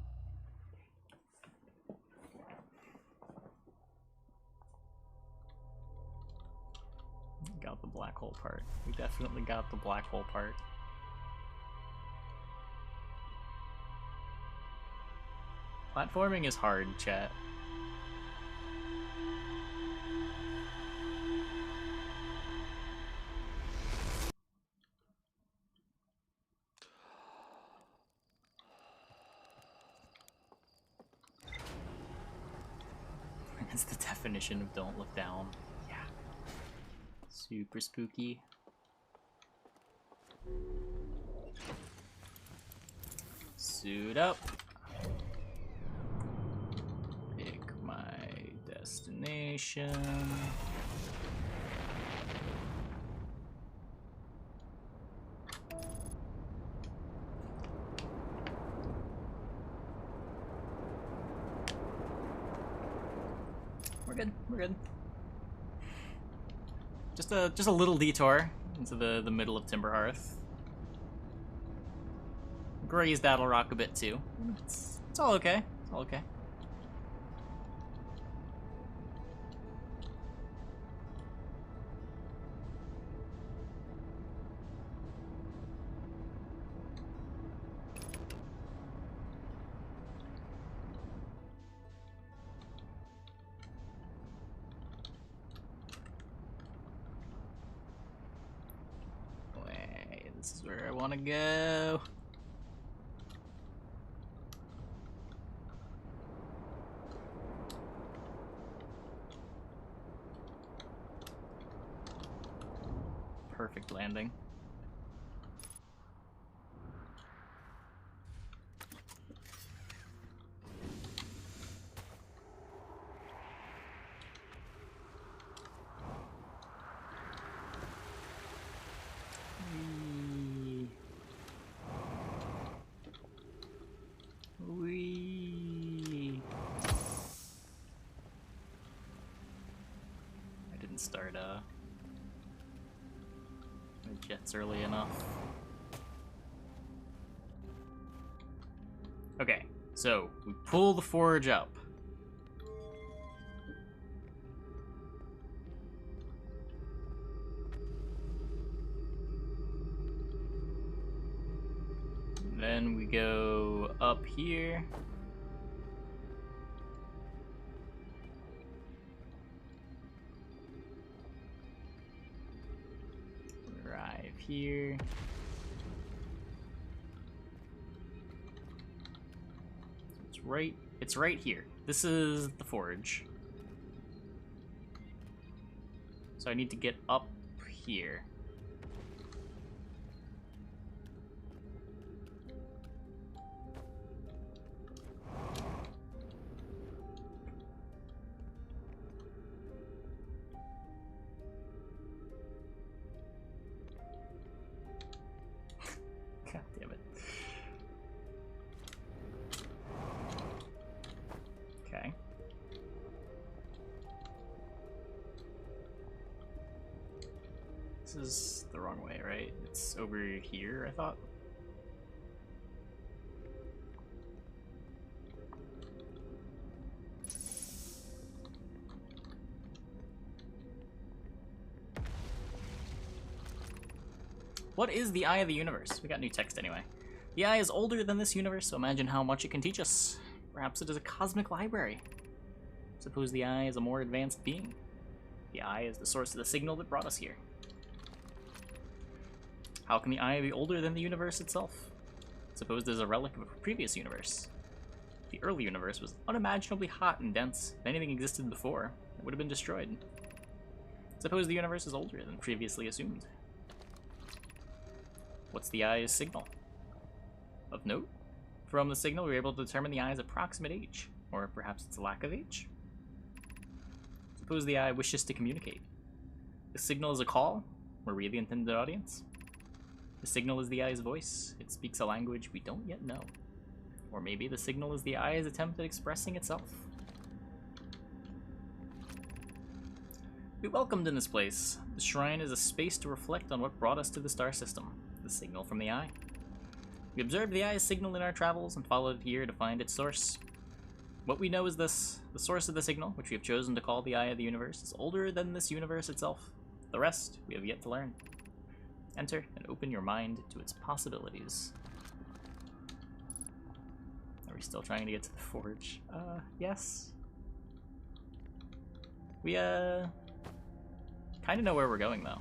Speaker 1: Got the black hole part. We definitely got the black hole part. Platforming is hard, chat. It's the definition of don't look down. Yeah. Super spooky. Suit up. Pick my destination. We're good. We're good. Just a little detour into the middle of Timberhearth. Grazed Battle Rock a bit too. It's all okay. It's all okay. Wait, this is where I want to go. Perfect landing. Wee. I didn't start my jets early enough. Okay, so we pull the forge up. Then we go up here. Arrive here. It's right here. This is the forge. So I need to get up here. God damn it. Okay. This is the wrong way, right? It's over here, I thought. What is the Eye of the Universe? We got new text anyway. The Eye is older than this universe, so imagine how much it can teach us. Perhaps it is a cosmic library. Suppose the Eye is a more advanced being. The Eye is the source of the signal that brought us here. How can the Eye be older than the universe itself? Suppose there's a relic of a previous universe. The early universe was unimaginably hot and dense. If anything existed before, it would have been destroyed. Suppose the universe is older than previously assumed. What's the Eye's signal? Of note, from the signal we were able to determine the Eye's approximate age. Or perhaps it's a lack of H? Suppose the eye wishes to communicate. The signal is a call? Were we the intended audience? The signal is the eye's voice. It speaks a language we don't yet know. Or maybe the signal is the eye's attempt at expressing itself. We welcomed in this place. The shrine is a space to reflect on what brought us to the star system, the signal from the eye. We observed the eye's signal in our travels and followed it here to find its source. What we know is this: the source of the signal, which we have chosen to call the eye of the universe, is older than this universe itself. The rest we have yet to learn. Enter and open your mind to its possibilities. Are we still trying to get to the forge? Yes. We, kind of know where we're going, though.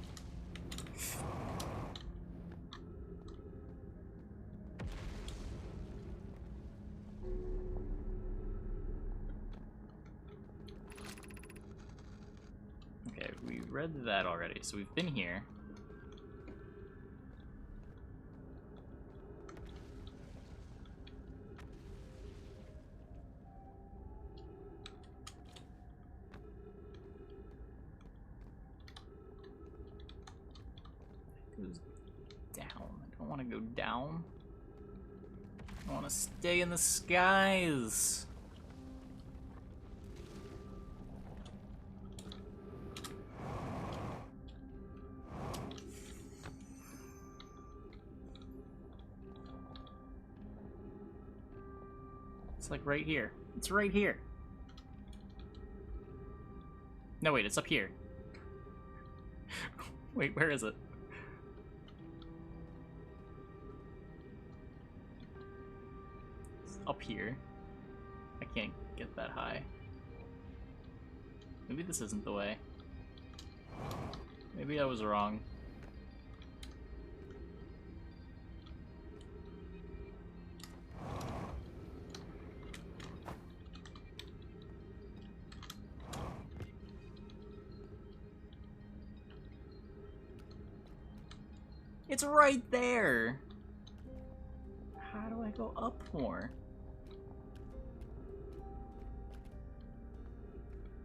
Speaker 1: Okay, we read that already, so we've been here. Goes down. I don't want to go down. I want to stay in the skies. It's like right here. It's right here. No, wait, it's up here. Wait, where is it? It's up here. I can't get that high. Maybe this isn't the way. Maybe I was wrong. It's right there! How do I go up more?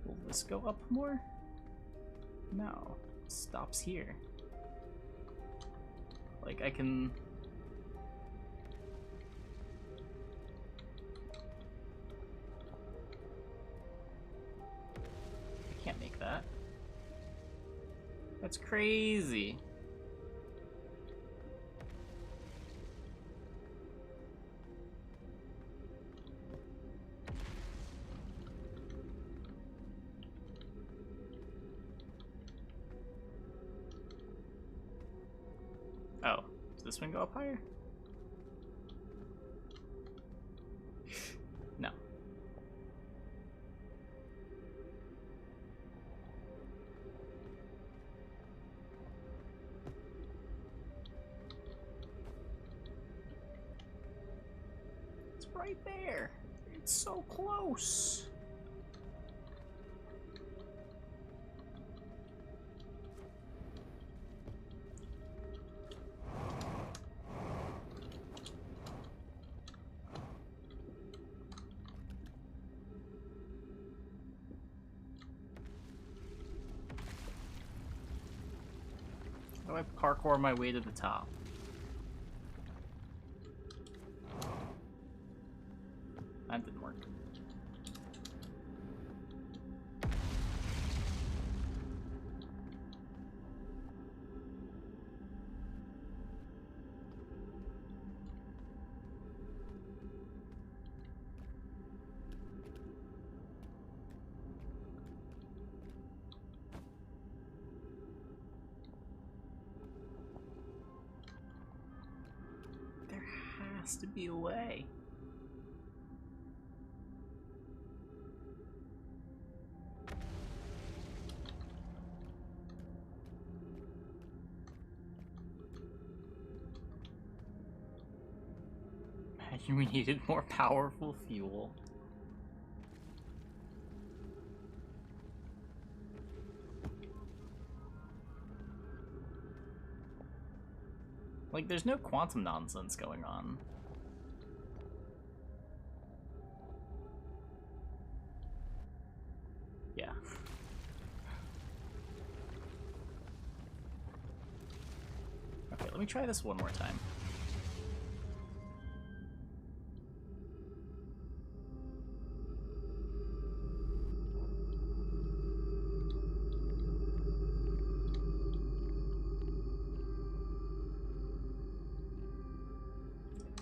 Speaker 1: Will this go up more? No. It stops here. Like, I can... I can't make that. That's crazy. Oh, does this one go up higher? No. It's right there. It's so close. How do I parkour my way to the top? That didn't work. There has to be a way. Imagine we needed more powerful fuel. Like, there's no quantum nonsense going on. Yeah. Okay, let me try this one more time.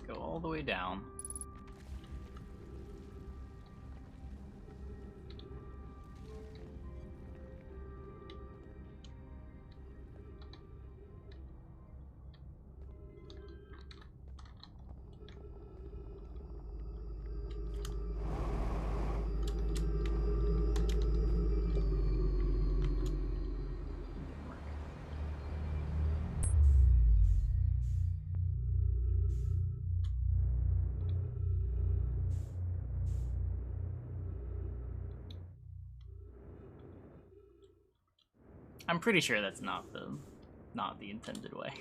Speaker 1: Go all the way down. I'm pretty sure that's not the intended way.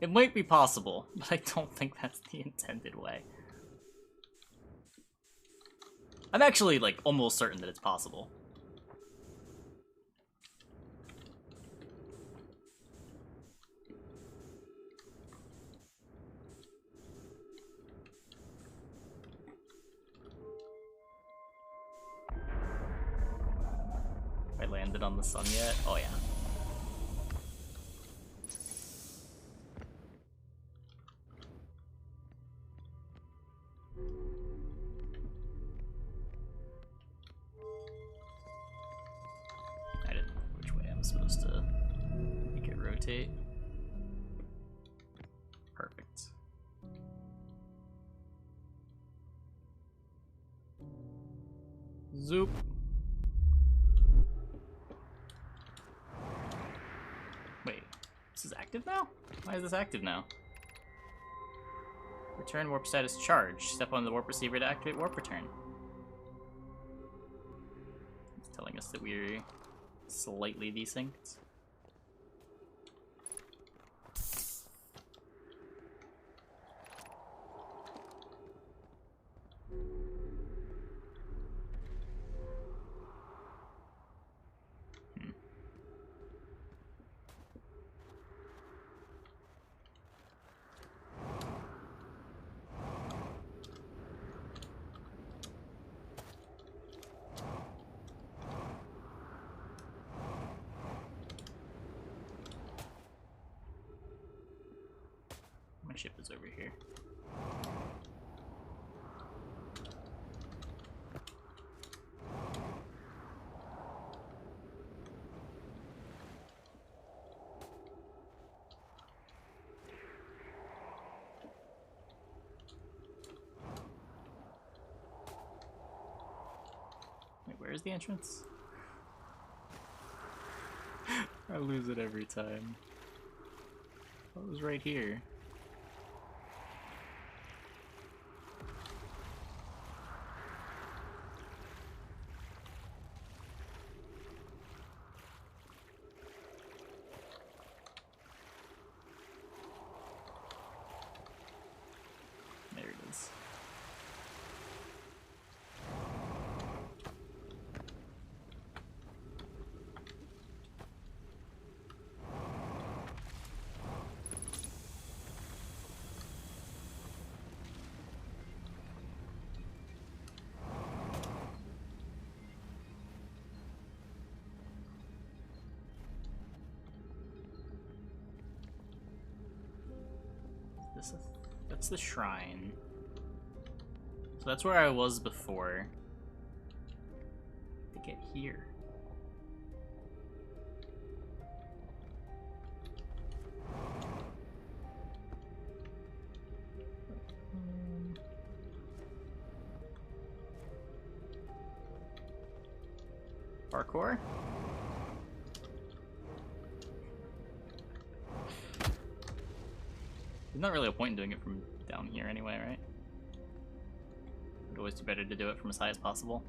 Speaker 1: It might be possible, but I don't think that's the intended way. I'm actually, like, almost certain that it's possible. I landed on the sun yet? Oh, yeah. I didn't know which way I'm supposed to make it rotate. Perfect. Zoop. Wait, this is active now? Why is this active now? Return warp status charge. Step on the warp receiver to activate warp return. It's telling us that we're slightly desynced. My ship is over here. Wait, where's the entrance? I lose it every time. Oh, it was right here. There it is. That's the shrine. So that's where I was before. To get here. Parkour? There's not really a point in doing it from down here anyway, right? It'd always be better to do it from as high as possible.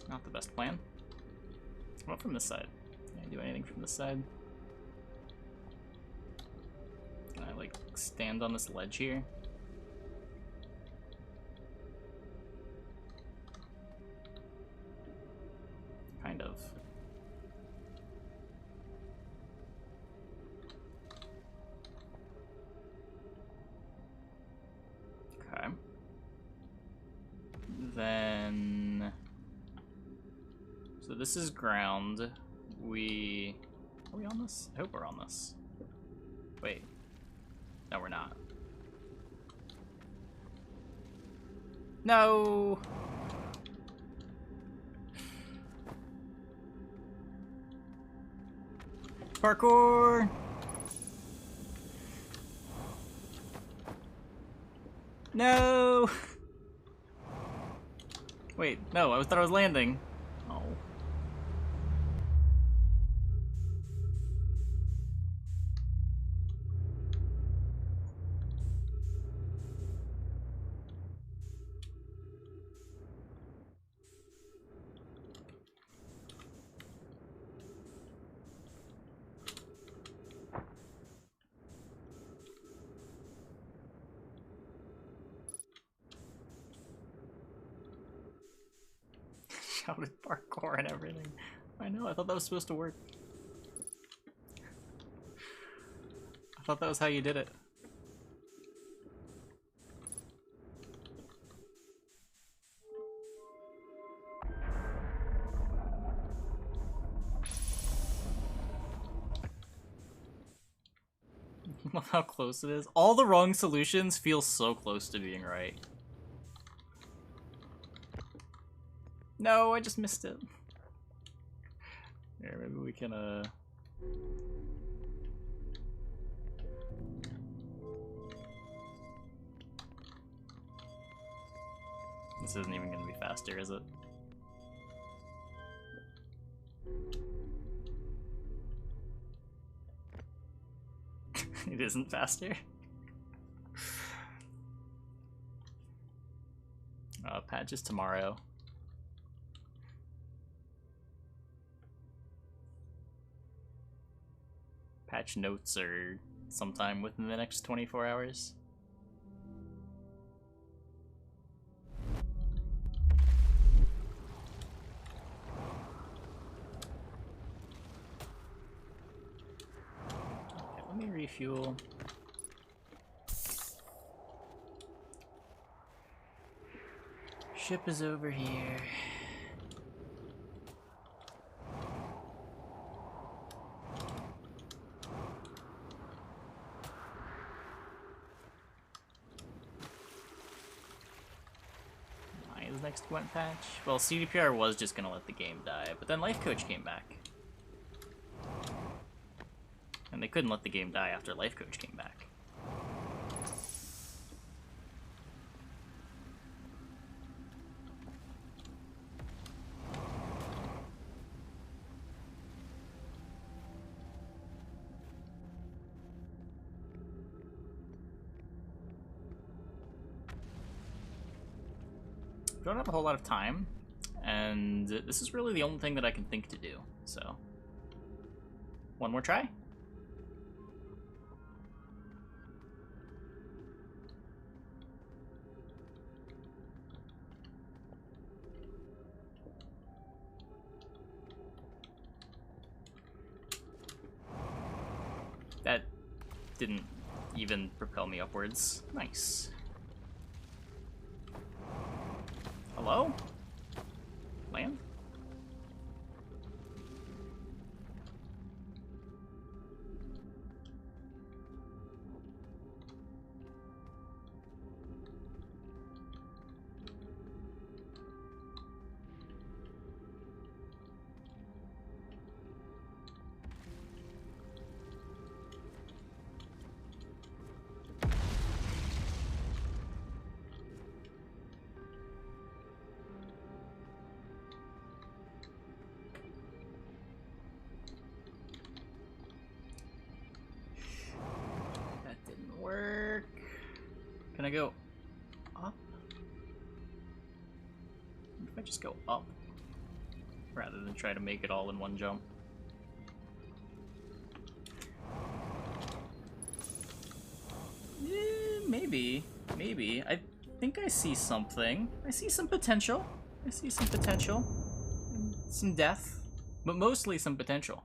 Speaker 1: Not the best plan. What from this side? Can I do anything from this side? Can I, like, stand on this ledge here? Kind of. Okay. Then... So this is ground. Are we on this? I hope we're on this. Wait. No, we're not. No! Parkour! No! Wait, no, I thought I was landing. Oh. Shouted parkour and everything. I know, I thought that was supposed to work. I thought that was how you did it. Love how close it is. All the wrong solutions feel so close to being right. No, I just missed it. Here, maybe we can, This isn't even gonna be faster, is it? It isn't faster. Patches tomorrow. Patch notes are sometime within the next 24 hours. Okay, let me refuel. Ship is over here. Next Gwent patch? Well, CDPR was just gonna let the game die, but then Life Coach came back. And they couldn't let the game die after Life Coach came back. Don't have a whole lot of time, and this is really the only thing that I can think to do, so. One more try? That didn't even propel me upwards. Nice. Hello? Land? Can I go up? What if I just go up? rather than try to make it all in one jump. Maybe. Maybe. I think I see something. I see some potential. I see some potential. And some death. But mostly some potential.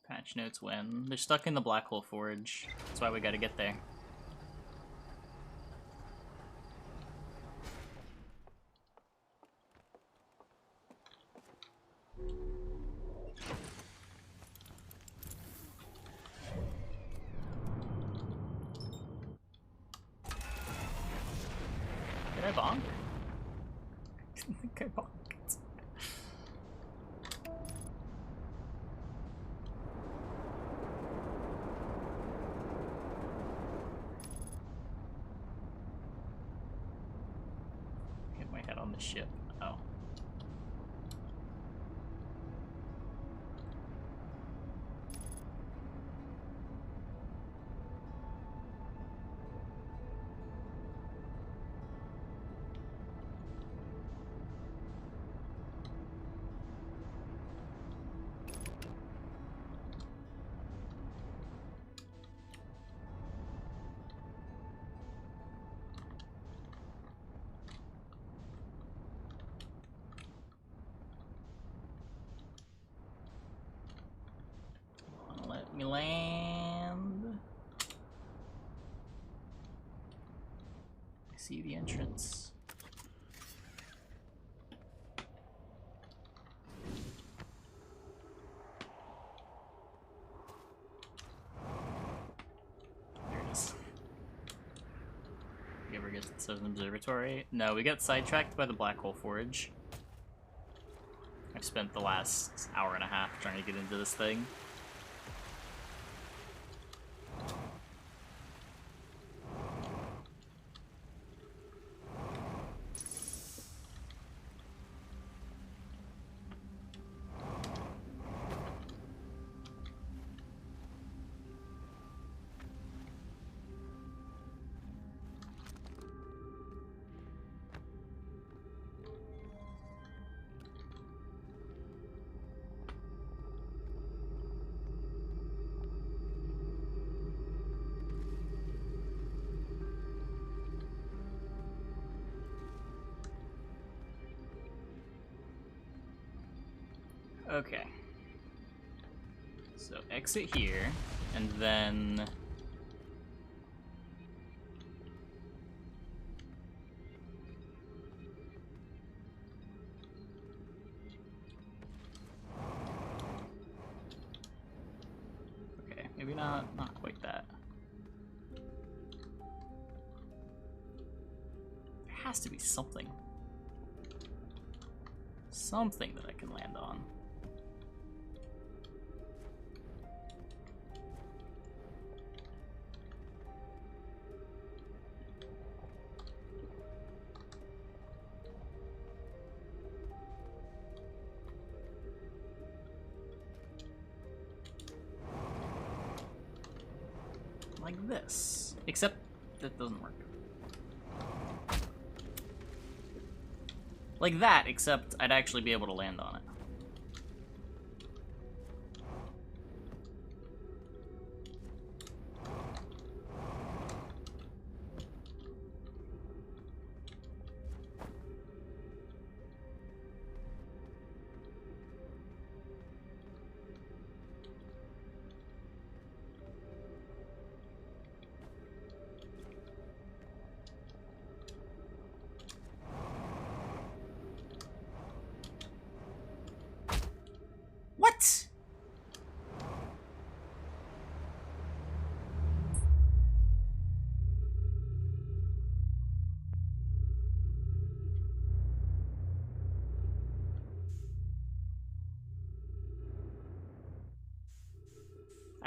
Speaker 1: Patch notes when. They're stuck in the Black Hole Forge. That's why we gotta get there. Did I bonk? I think I bonked. Hit my head on the ship. Oh. Let me land. I see the entrance. There it is. You ever get to the Southern Observatory? No, we got sidetracked by the Black Hole Forge. I've spent the last hour and a half trying to get into this thing. Okay. So exit here, and then... Okay, maybe not quite that. There has to be something. Something that I can land on. Like this. Except that doesn't work. Like that, except I'd actually be able to land on it.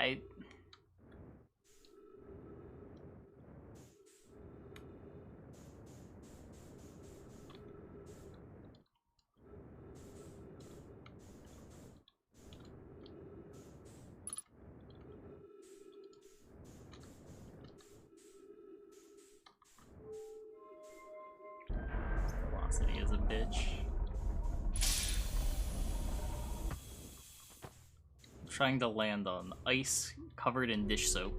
Speaker 1: I... Velocity is a bitch. I'm trying to land on ice covered in dish soap.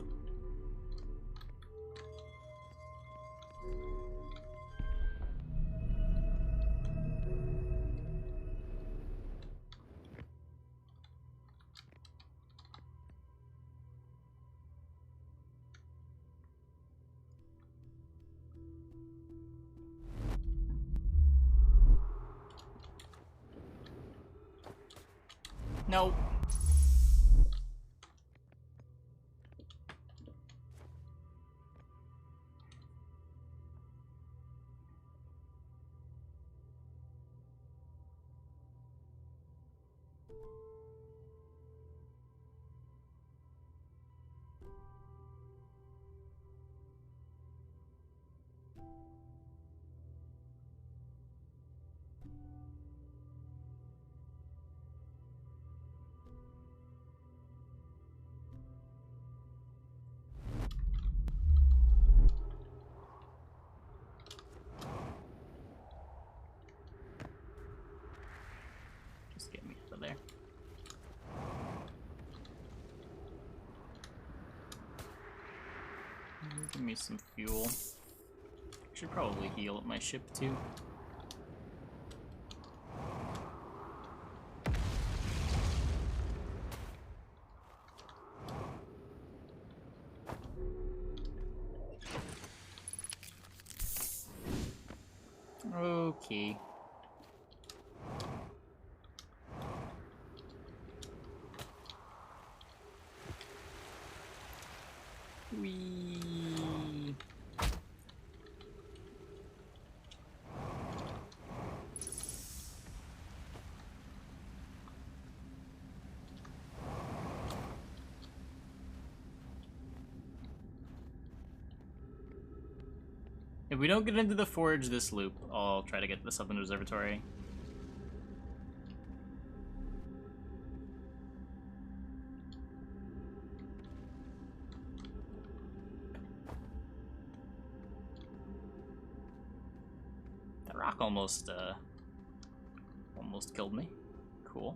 Speaker 1: Nope. Just get me out of there. Give me some fuel. Should probably heal up my ship too. Okay. Whee. If we don't get into the forge this loop, I'll try to get to the Southern Observatory. That rock almost killed me. Cool.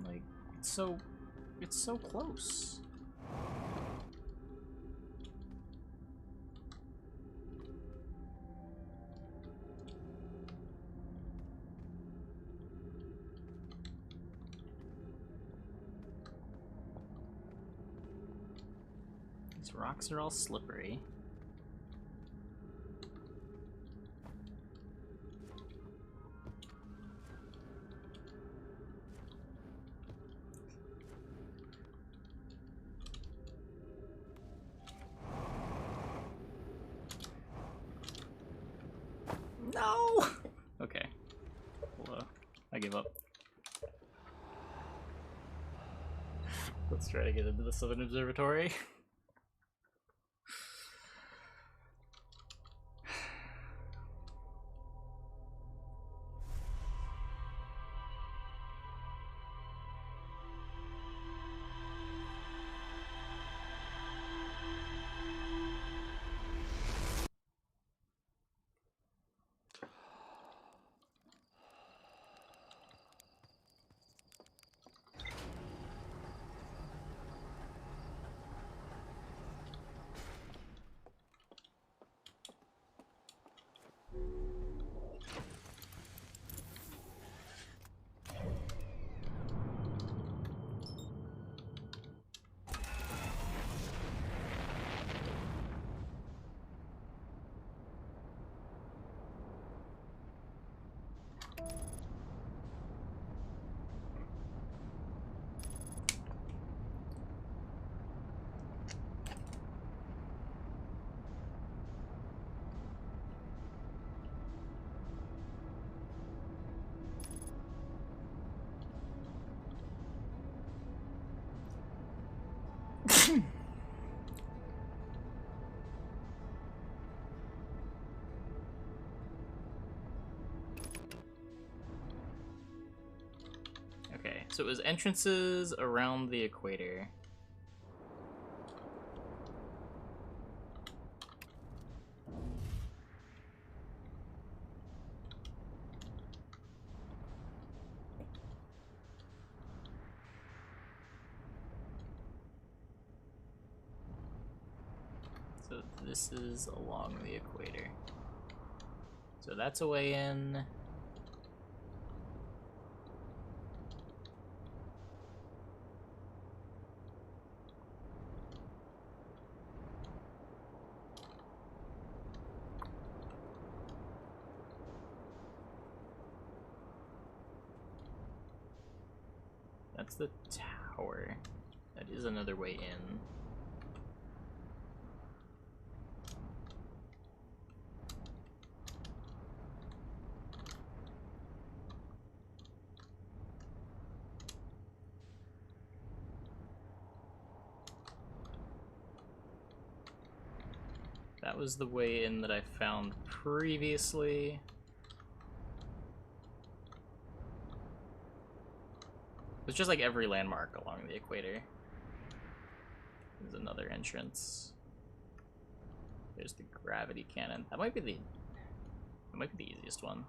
Speaker 1: Like, it's so close. These rocks are all slippery. No! Okay. Well, I give up. Let's try to get into the Southern Observatory. So it was entrances around the equator. So this is along the equator. So that's a way in. That's the tower. That is another way in. That was the way in that I found previously. It's just like every landmark along the equator. There's another entrance. There's the gravity cannon. That might be the easiest one.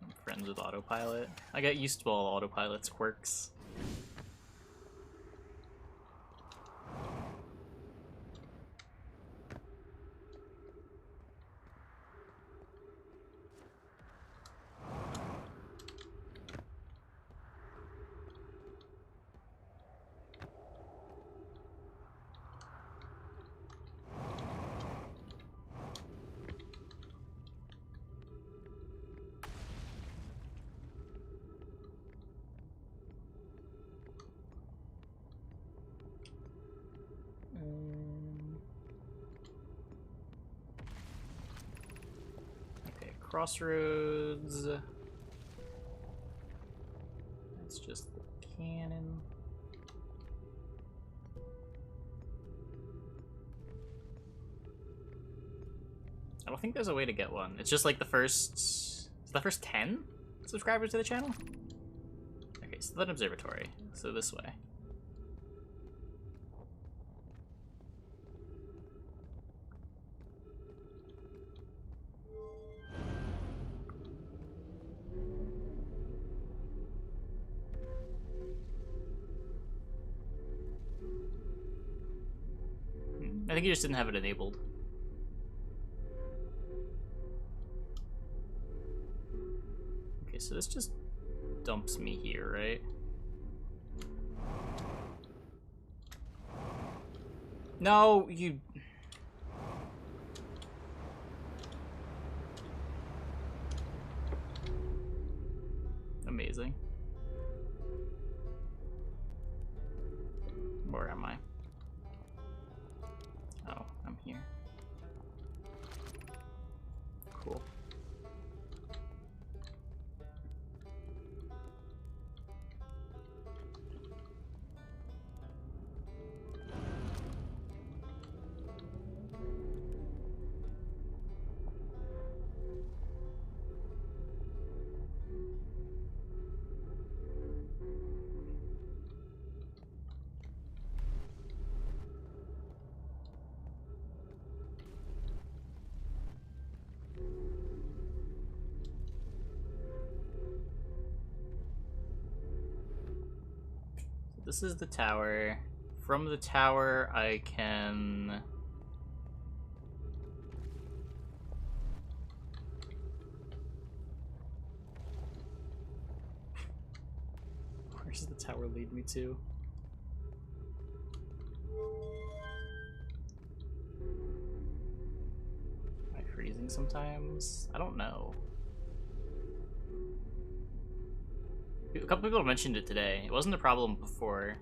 Speaker 1: I'm friends with autopilot. I got used to all autopilot's quirks. Okay, crossroads. That's just the cannon. I don't think there's a way to get one. It's just like the first 10 subscribers to the channel? Okay, so that observatory. So this way. I think you just didn't have it enabled. Okay, so this just dumps me here, right? No, you... Amazing. Where am I? Oh, I'm here. Cool. This is the tower. From the tower, I can... Where does the tower lead me to? Am I freezing sometimes? I don't know. A couple people mentioned it today. It wasn't a problem before.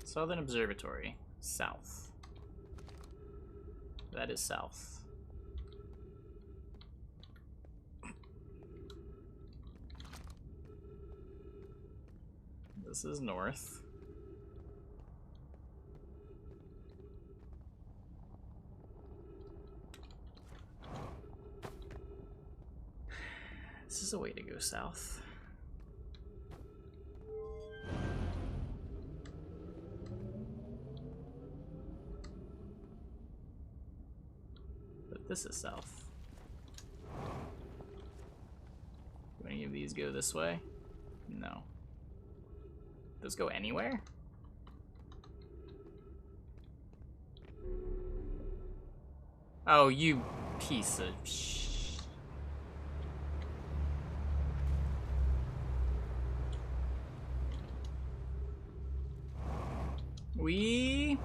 Speaker 1: Southern Observatory. South. That is south. This is north. This is a way to go south. But this is south. Do any of these go this way? No. Those go anywhere? Oh, you piece of sh... We...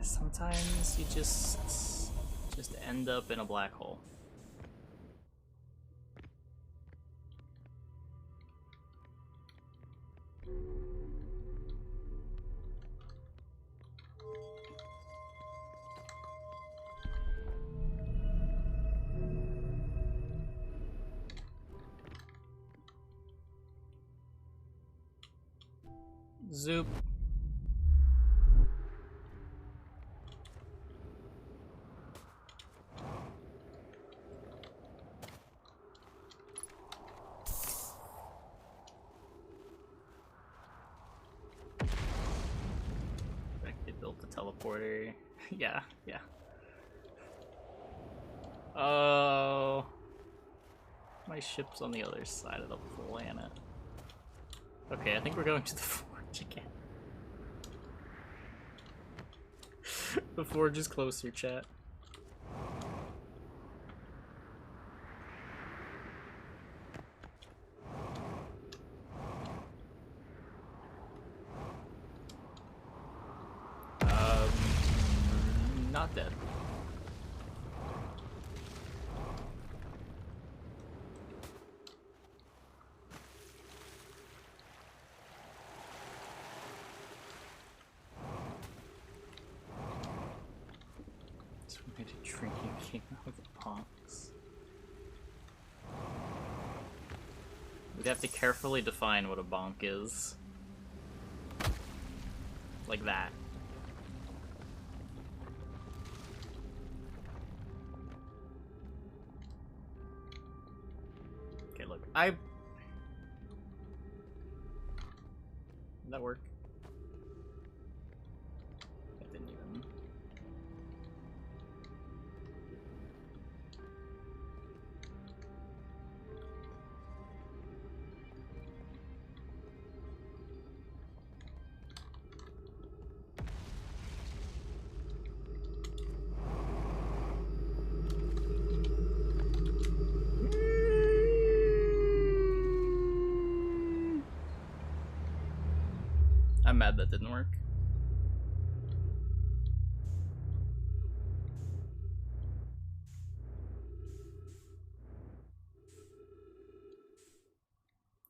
Speaker 1: Sometimes you just end up in a black hole. Zoop. They built the teleporter. Yeah. Oh. My ship's on the other side of the planet. Okay, I think we're going to the forge again. The forge is closer, chat. Not dead. Made a drinking game with bonks. We'd have to carefully define what a bonk is. Like that. Okay, look, did that work? That didn't even... I'm mad that didn't work.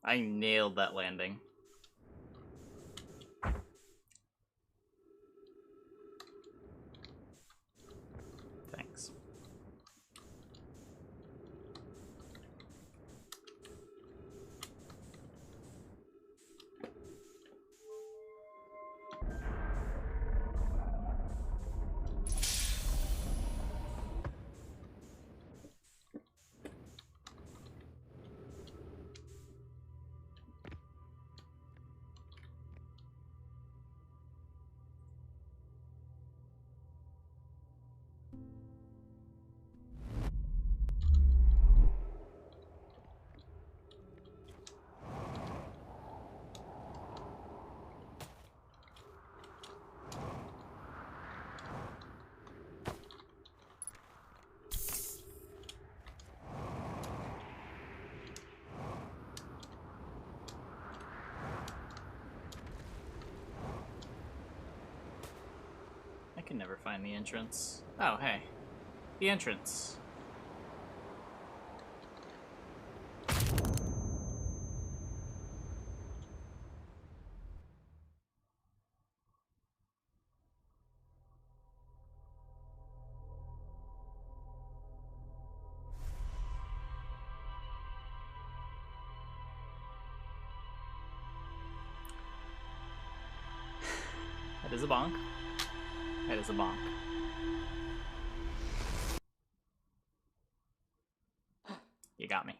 Speaker 1: I nailed that landing. Thanks. find the entrance. Oh, hey. The entrance. That is a bonk. That is a bonk. You got me.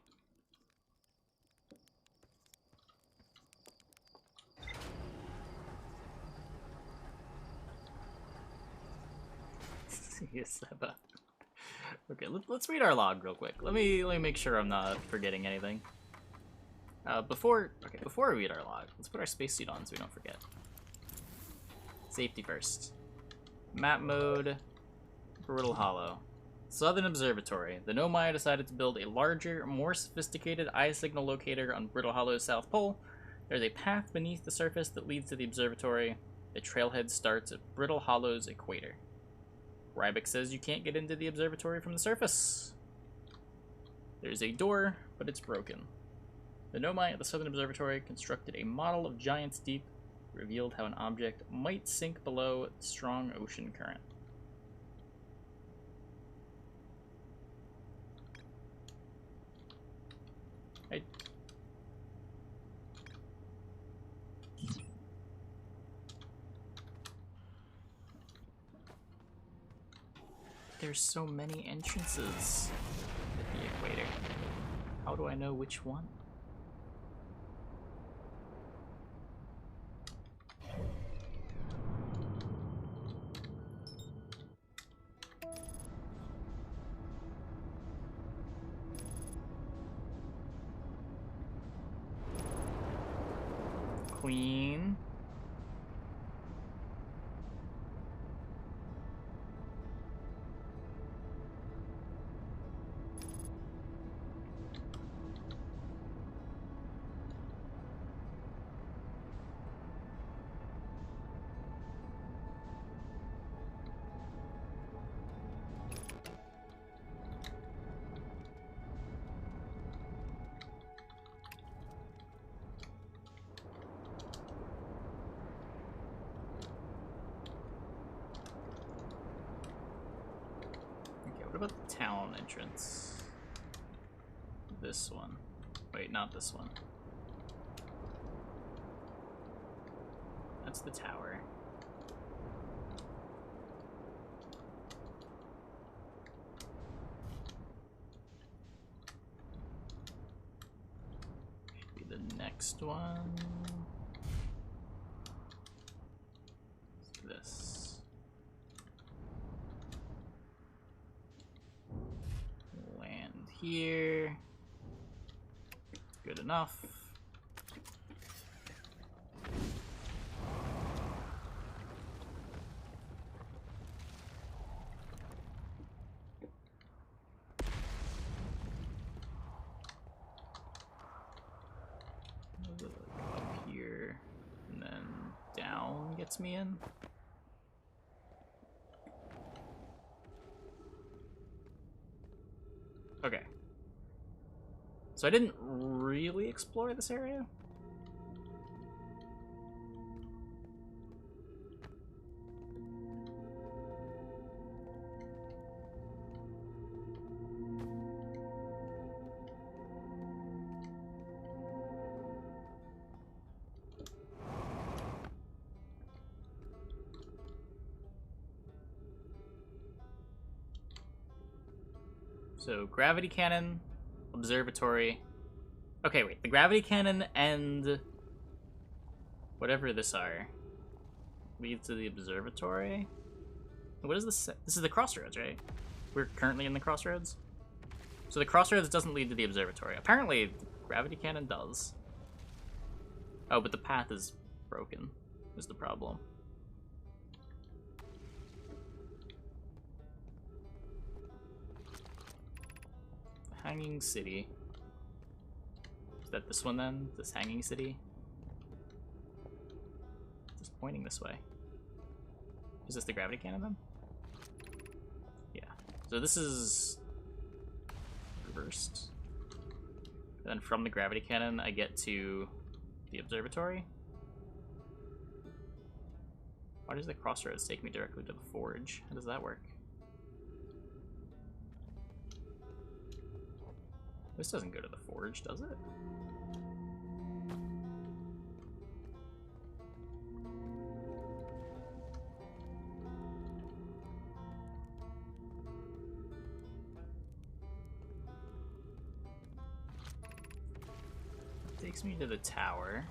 Speaker 1: Yes, okay, let's read our log real quick. Let me make sure I'm not forgetting anything. Before we read our log, let's put our spacesuit on so we don't forget. Safety first. Map mode, Brittle Hollow. Southern Observatory. The Nomai decided to build a larger, more sophisticated eye signal locator on Brittle Hollow's south pole. There's a path beneath the surface that leads to the observatory. The trailhead starts at Brittle Hollow's equator. Rybic says you can't get into the observatory from the surface. There's a door, but it's broken. The Nomai at the Southern Observatory constructed a model of Giant's Deep, revealed how an object might sink below the strong ocean current. There's so many entrances at the equator. How do I know which one? Queen. What about the town entrance? This one. Wait, not this one. That's the tower. Should be the next one. This. Here. Good enough. Up here and then down gets me in. Okay. So I didn't really explore this area. So gravity cannon, observatory. Okay, wait. The gravity cannon and whatever this are leads to the observatory. What is this? This is the crossroads, right? We're currently in the crossroads. So the crossroads doesn't lead to the observatory. Apparently, the gravity cannon does. Oh, but the path is broken. Is the problem. Hanging City. Is that this one then? This Hanging City? Just pointing this way. Is this the gravity cannon then? So this is reversed. And then from the gravity cannon, I get to the observatory. Why does the crossroads take me directly to the forge? How does that work? This doesn't go to the forge, does it? Takes me to the tower.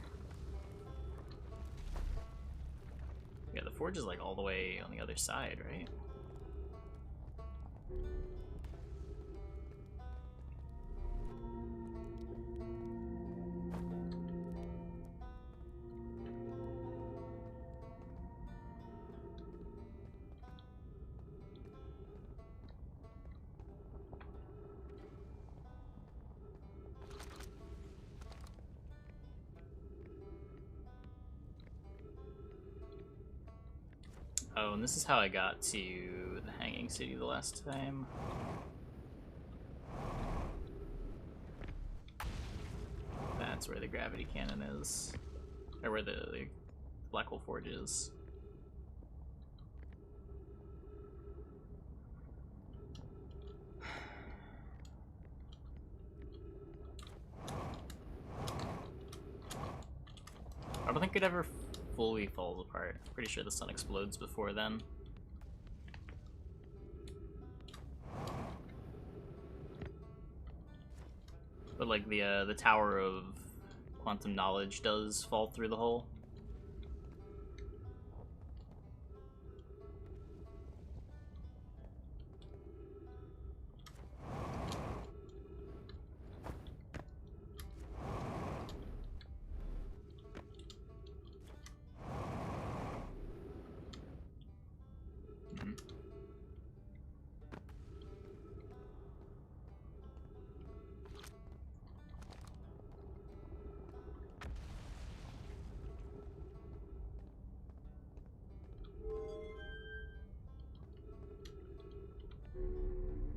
Speaker 1: Yeah, the forge is like all the way on the other side, right? Oh, and this is how I got to the Hanging City the last time. That's where the gravity cannon is. Or where the Black Hole Forge is. I don't think it ever fully falls apart. Pretty sure the sun explodes before then. But like the Tower of Quantum Knowledge does fall through the hole.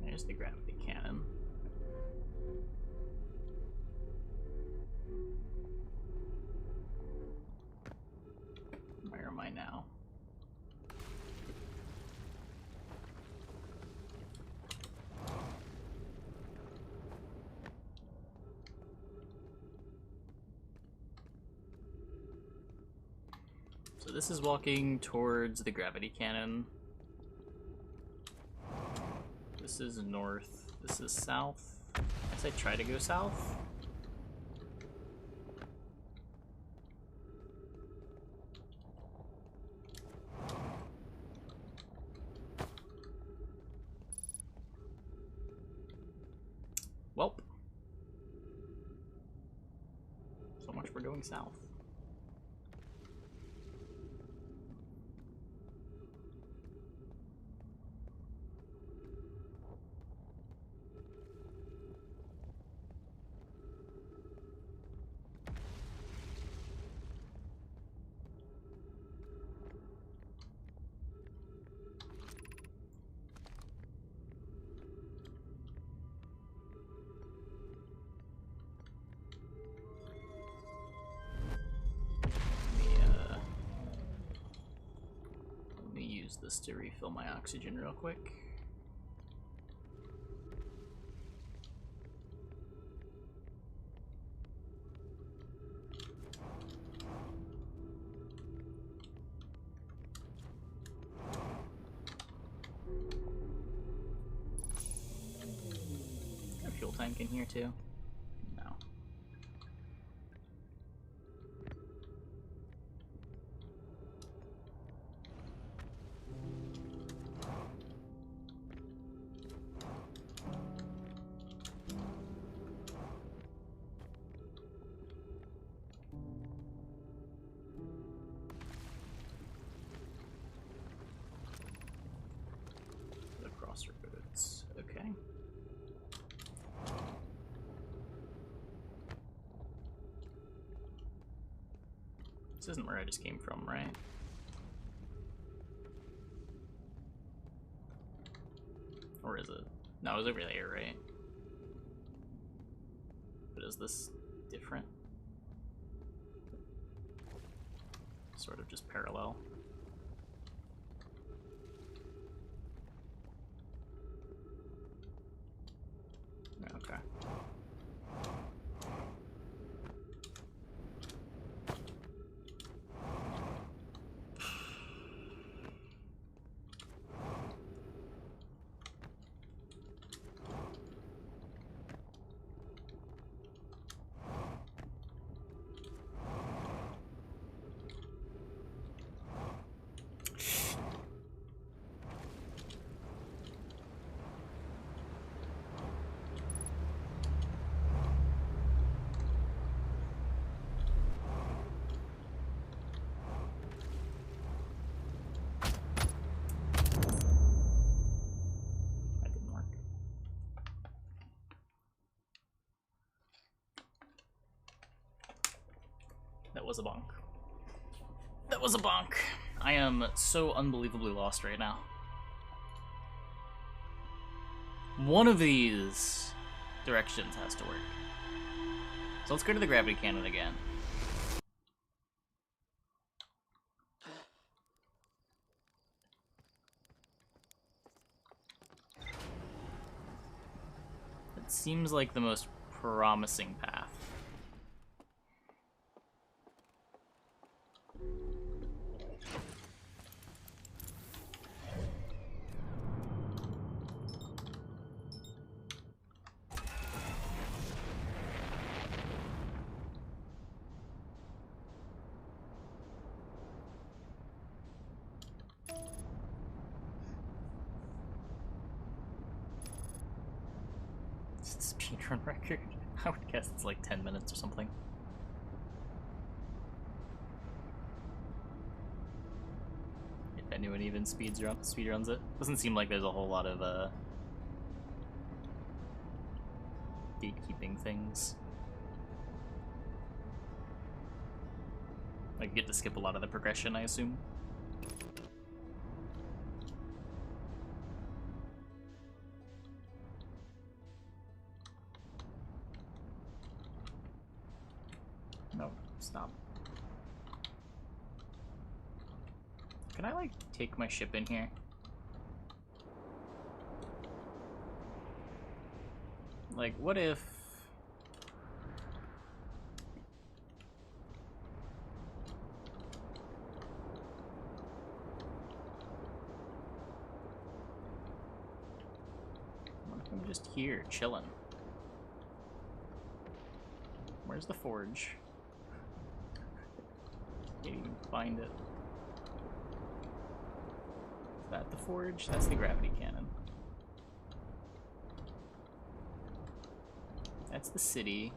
Speaker 1: There's the gravity cannon. Where am I now? So this is walking towards the gravity cannon. This is north. This is south. As I try to go south. Welp. So much for going south. This to refill my oxygen real quick. Got a fuel tank in here too. No. Crossroads. Okay. This isn't where I just came from, right? Or Or is it? No, it was over there, right? But is this different? Sort of just parallel. Okay. That was a bonk. That was a bonk. I am so unbelievably lost right now. One of these directions has to work. So let's go to the gravity cannon again. It seems like the most promising path. Speedrun record? I would guess it's like 10 minutes or something. If anyone even speedruns it. Doesn't seem like there's a whole lot of gatekeeping things. Like, you get to skip a lot of the progression, I assume. No, stop. Can I, like, take my ship in here? Like, what if... What if I'm just here, chilling? Where's the forge? Can't even find it. Is that the forge? That's the gravity cannon. That's the city.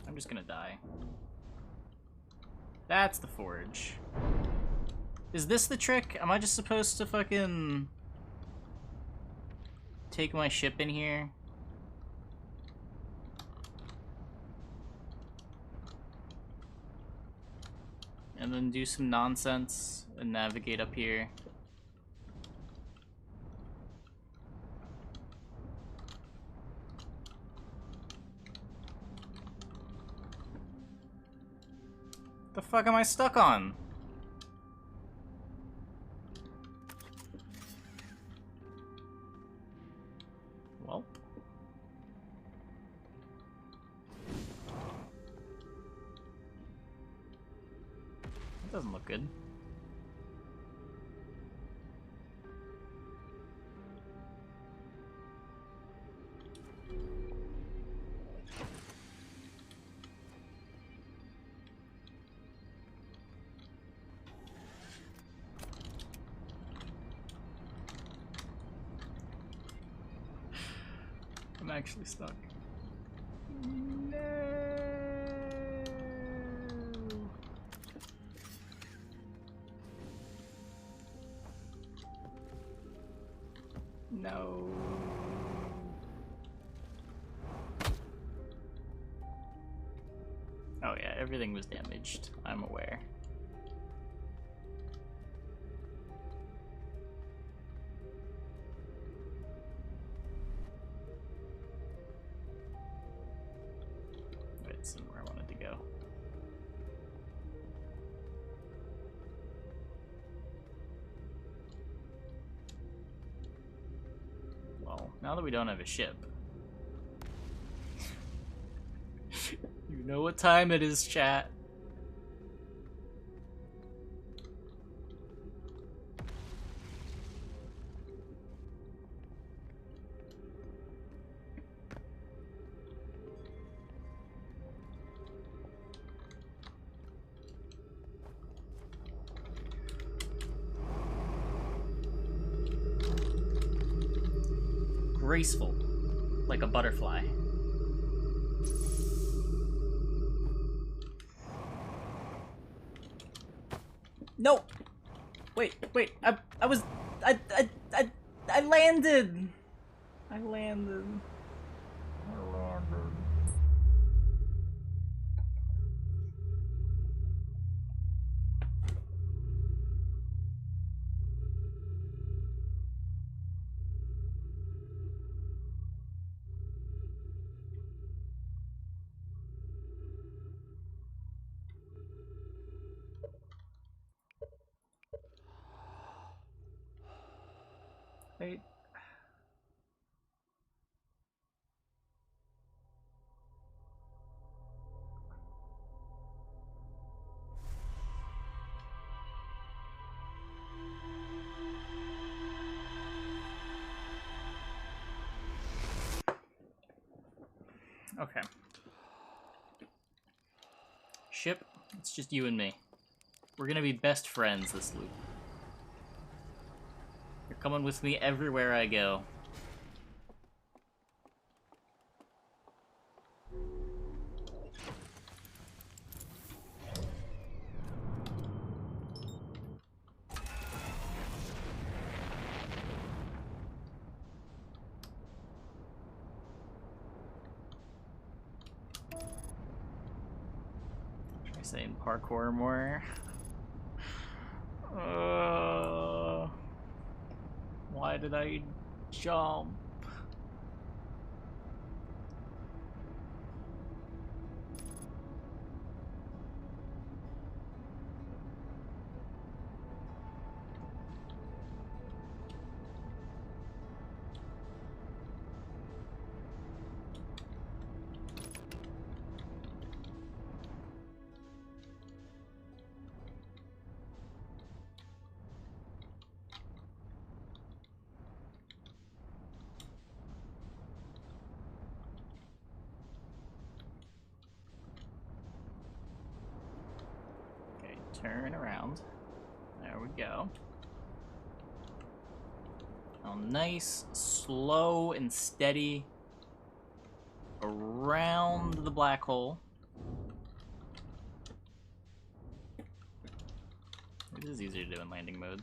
Speaker 1: I'm just gonna die. That's the forge. Is this the trick? Am I just supposed to fucking take my ship in here? And then do some nonsense and navigate up here. The fuck am I stuck on? Well. That doesn't look good. I'm actually stuck. No. No. Oh yeah, everything was damaged. I'm aware. Isn't where I wanted to go. Well, now that we don't have a ship. You know what time it is, chat. Graceful, like a butterfly. No! Wait, I landed! I landed. Wait. Okay. Ship, it's just you and me. We're gonna be best friends this loop. You're coming with me everywhere I go. Try saying parkour more. Why did I jump? Turn around. There we go. Now nice, slow, and steady around the black hole. This is easier to do in landing mode.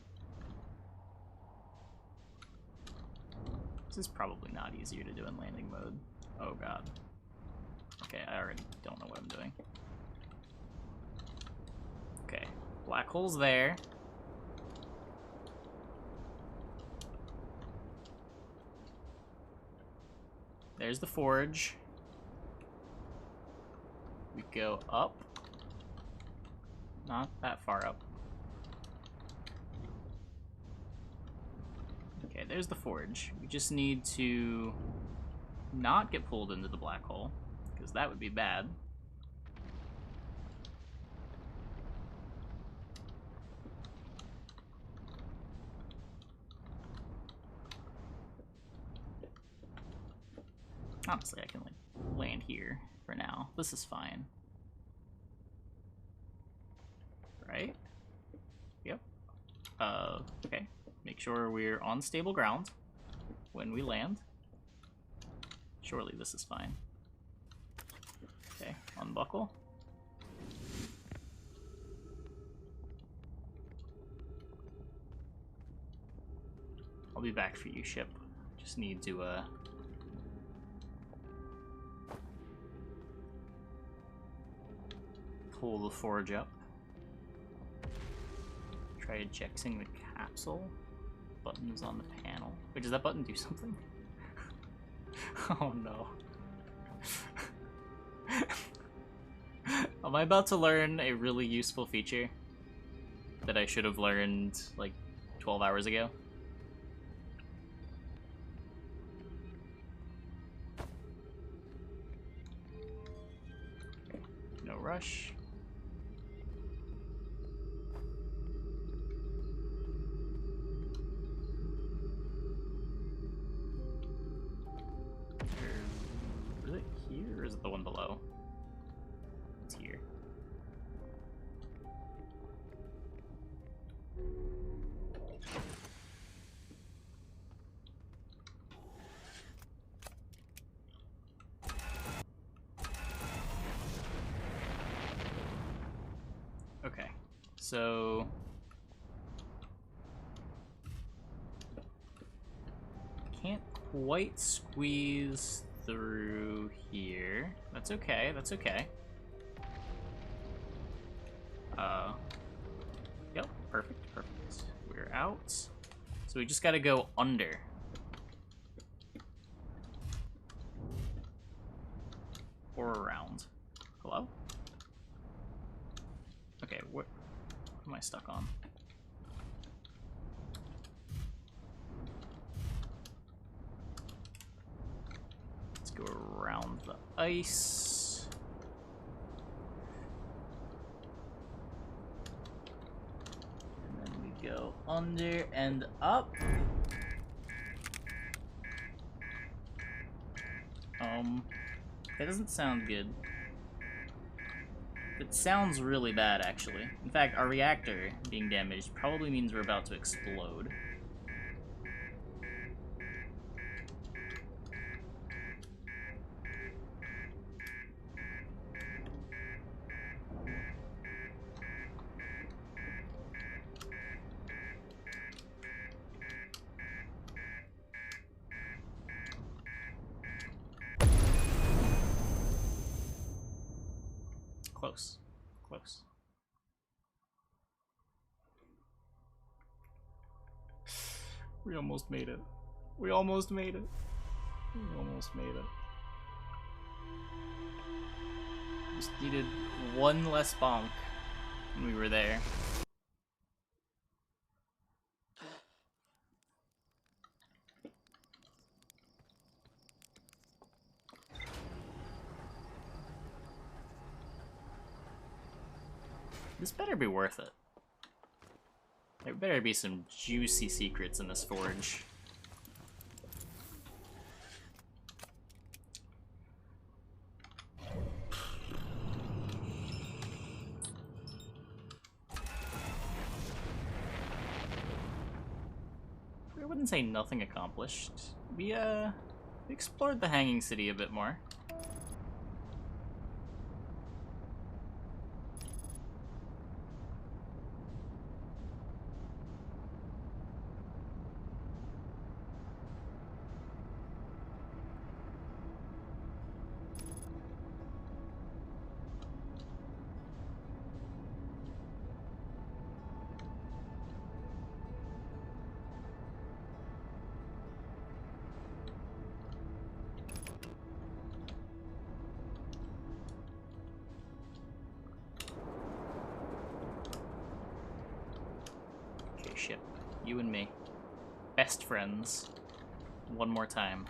Speaker 1: This is probably not easier to do in landing mode. Oh god. Okay, I already don't know what I'm doing. Okay, black hole's there. There's the forge. We go up. Not that far up. Okay, there's the forge. We just need to not get pulled into the black hole, because that would be bad. Honestly, I can like land here for now. This is fine. Right? Yep. Okay. Make sure we're on stable ground when we land. Surely this is fine. Okay, unbuckle. I'll be back for you, ship. Just need to, pull the forge up. Try ejecting the capsule. Button is on the panel. Wait, does that button do something? Oh no. Am I about to learn a really useful feature that I should have learned like 12 hours ago? No rush. Is it here or is it the one below? It's here. Okay, so can't quite squeeze through here. That's okay, that's okay. Yep, perfect, perfect. We're out. So we just gotta go under. Or around. Hello? Okay, what am I stuck on? Let's go around the ice. And then we go under and up. That doesn't sound good. It sounds really bad, actually. In fact, our reactor being damaged probably means we're about to explode. Close. Close. We almost made it. We almost made it. We almost made it. Just needed one less bonk and we were there. This better be worth it. There better be some juicy secrets in this forge. I wouldn't say nothing accomplished. We explored the Hanging City a bit more. Ship. You and me. Best friends. One more time.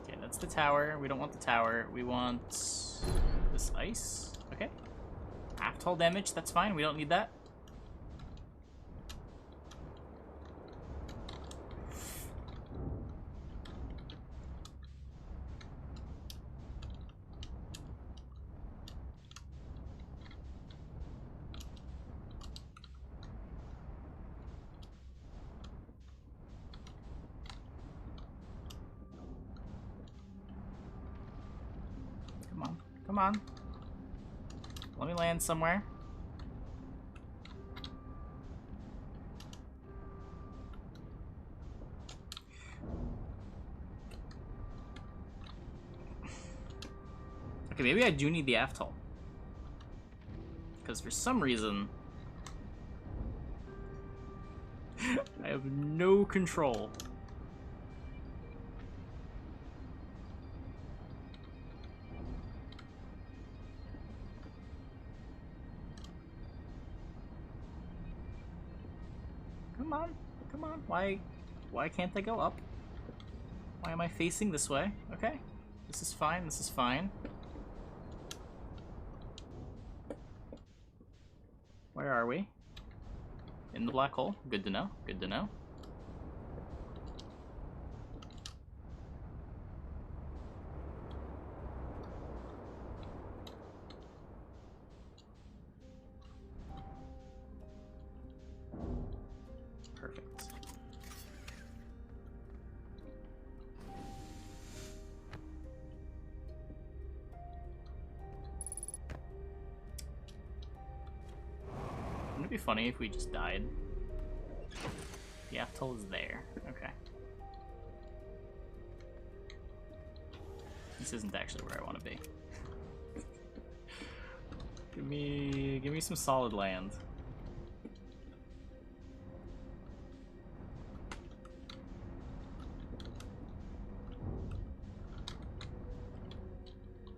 Speaker 1: Okay, that's the tower. We don't want the tower. We want this ice. Okay. Half hull damage, that's fine. We don't need that. Come on. Let me land somewhere. Okay, maybe I do need the aft hull. Because for some reason, I have no control. Come on, come on. Why can't they go up? Why am I facing this way? Okay, this is fine, this is fine. Where are we? In the black hole? Good to know, good to know. Perfect. Wouldn't it be funny if we just died? The atoll is there. Okay. This isn't actually where I want to be. Give me some solid land.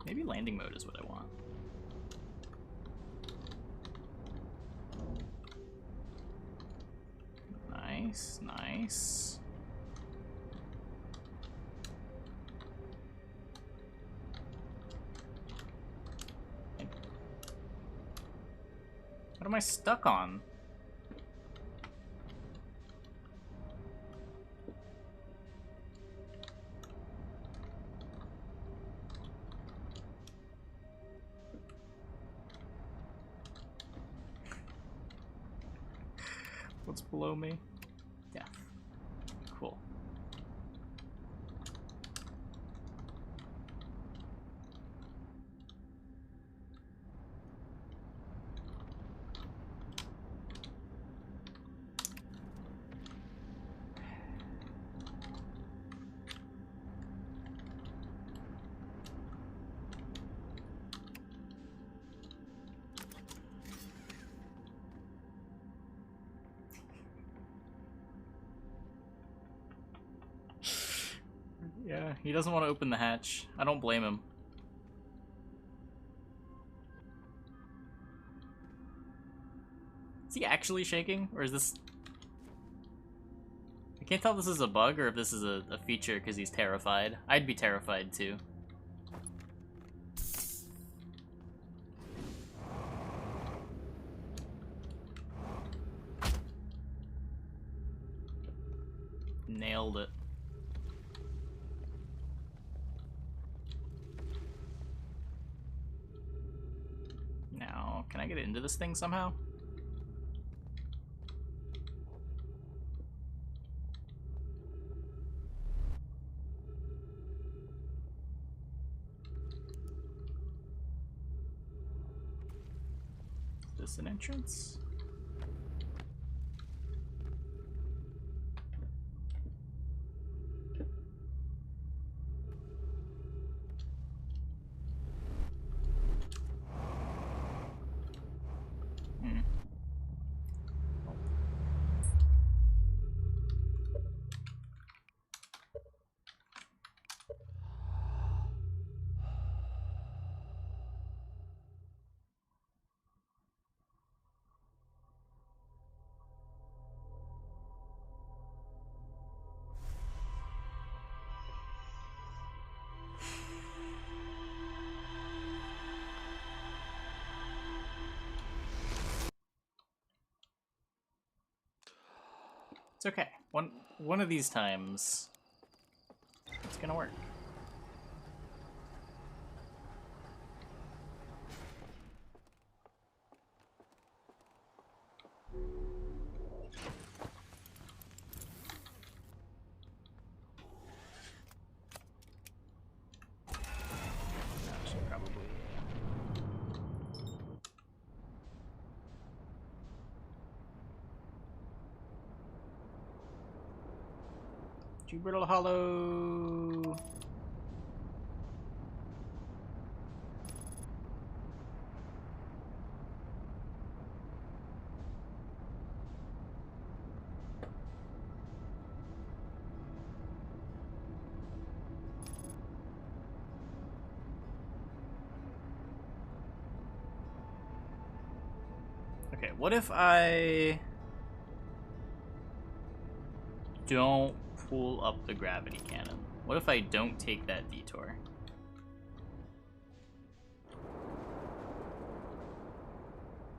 Speaker 1: Maybe landing mode is what I want. Nice, nice. What am I stuck on? What's below me? Death. Cool. Yeah, he doesn't want to open the hatch. I don't blame him. Is he actually shaking? Or is this... I can't tell if this is a bug or if this is a feature because he's terrified. I'd be terrified too. Nailed it. Now, can I get into this thing somehow? Is this an entrance? It's okay. One of these times, it's gonna work. Actually, probably. Jubrittle Hollow. Okay, what if I don't pull up the gravity cannon? What if I don't take that detour?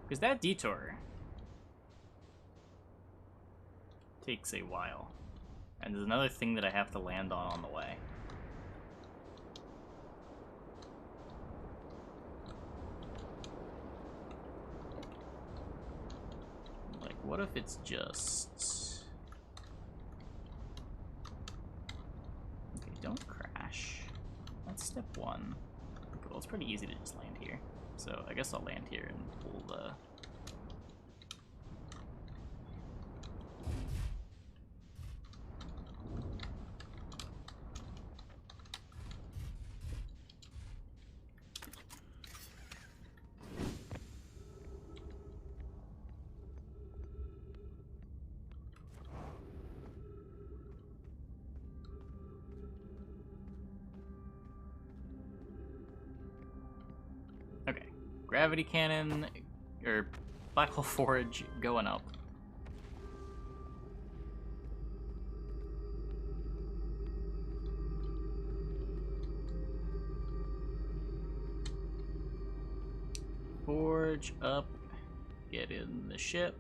Speaker 1: Because that detour takes a while. And there's another thing that I have to land on the way. Like, what if it's just... Okay, don't crash. That's step one. Okay, well, it's pretty easy to just land here. So I guess I'll land here and pull the... Okay, gravity cannon, or black hole forge going up. Forge up, get in the ship.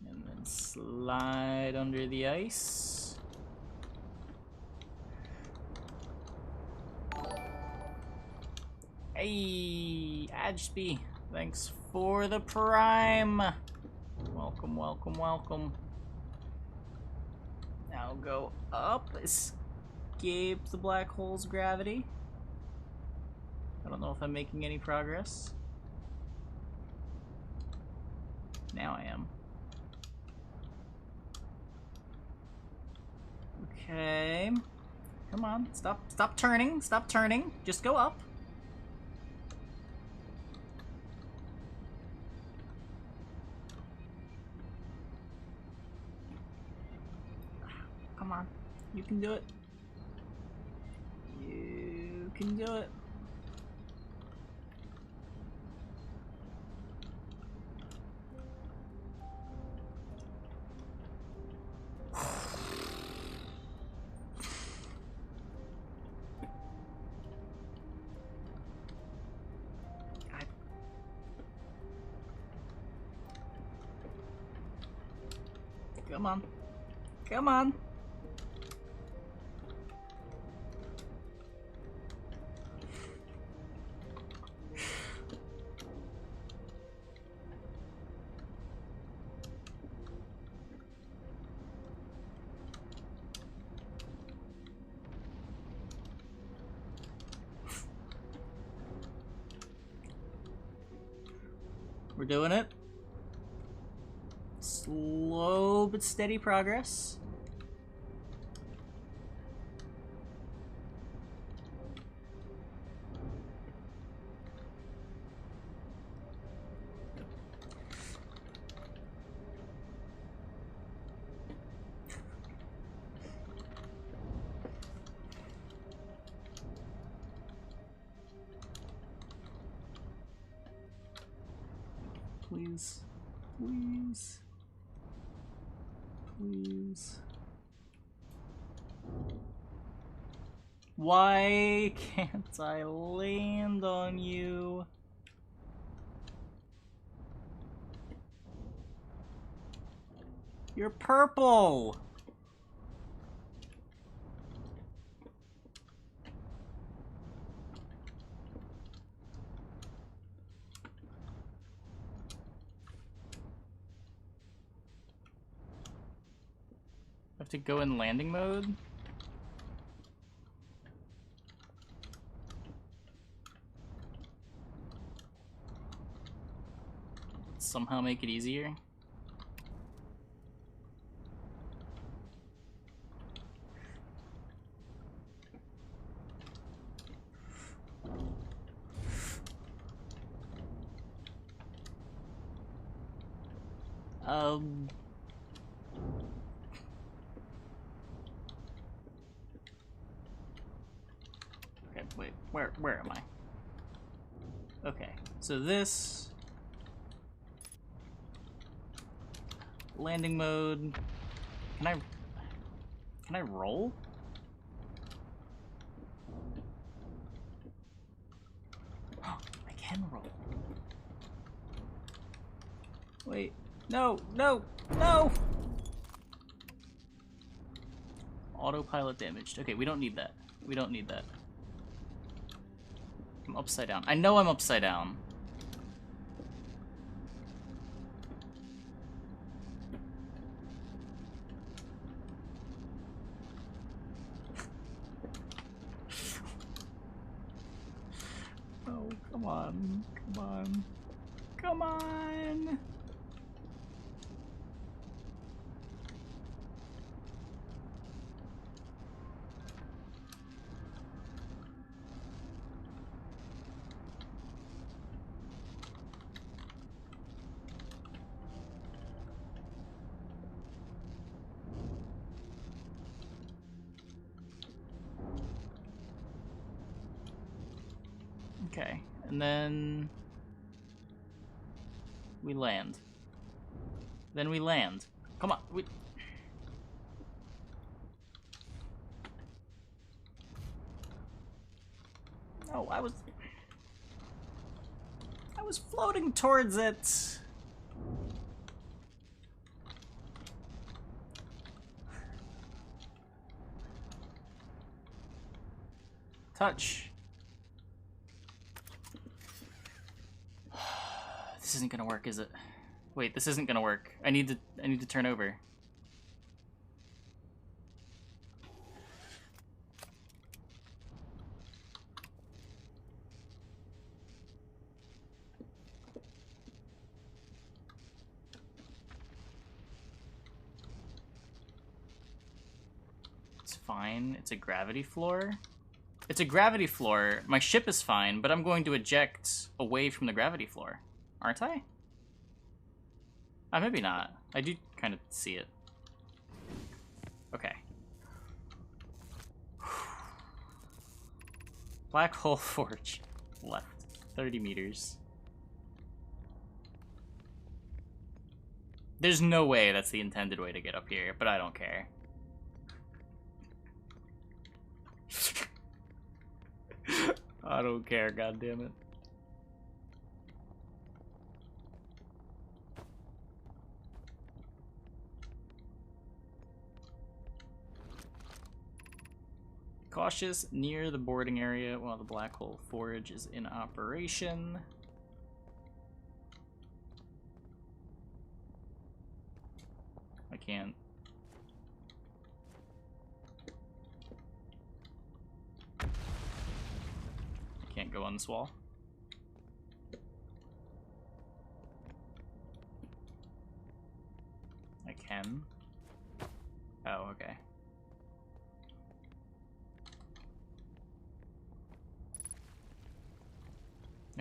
Speaker 1: And then slide under the ice. Hey, Ajsby, thanks for the prime. Welcome, welcome, welcome. Now go up, escape the black hole's gravity. I don't know if I'm making any progress. Now I am. Okay. Come on, stop turning, stop turning. Just go up. Come on, you can do it. You can do it. Come on. Come on. We're doing it. Slow but steady progress. Please. Please. Please. Why can't I land on you? You're purple! I have to go in landing mode? Somehow make it easier? Wait, where am I? Okay, so this landing mode. Can I roll? I can roll. Wait, no, no, no! Autopilot damaged. Okay, we don't need that. We don't need that. I'm upside down. I know I'm upside down. Oh, come on. Come on. Come on! Okay, and then we land. Then we land. Come on, we... No, I was floating towards it. Touch. This isn't gonna work, is it? Wait, this isn't gonna work. I need to turn over. It's fine. It's a gravity floor. It's a gravity floor. My ship is fine, but I'm going to eject away from the gravity floor. Aren't I? Maybe not. I do kind of see it. Okay. Black hole forge. Left. 30 meters. There's no way that's the intended way to get up here, but I don't care. I don't care, goddammit. Cautious near the boarding area while the black hole forge is in operation. I can't. I can't go on this wall. I can. Oh, okay.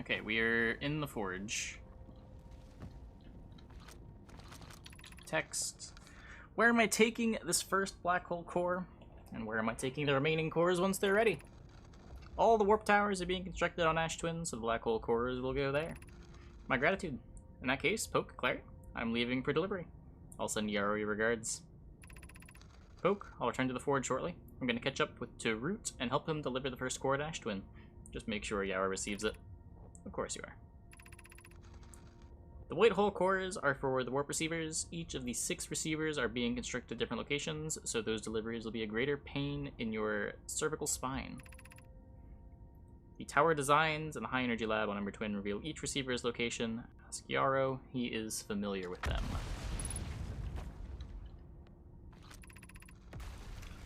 Speaker 1: Okay, we are in the forge. Text. Where am I taking this first black hole core? And where am I taking the remaining cores once they're ready? All the warp towers are being constructed on Ash Twin, so the black hole cores will go there. My gratitude. In that case, Poke, Clary, I'm leaving for delivery. I'll send Yarrow your regards. Poke, I'll return to the forge shortly. I'm going to catch up with to Root and help him deliver the first core at Ash Twin. Just make sure Yarrow receives it. Of course you are. The white hole cores are for the warp receivers. Each of the 6 receivers are being constructed at different locations, so those deliveries will be a greater pain in your cervical spine. The tower designs and the high energy lab on Ember Twin reveal each receiver's location. Ask Yarrow, he is familiar with them.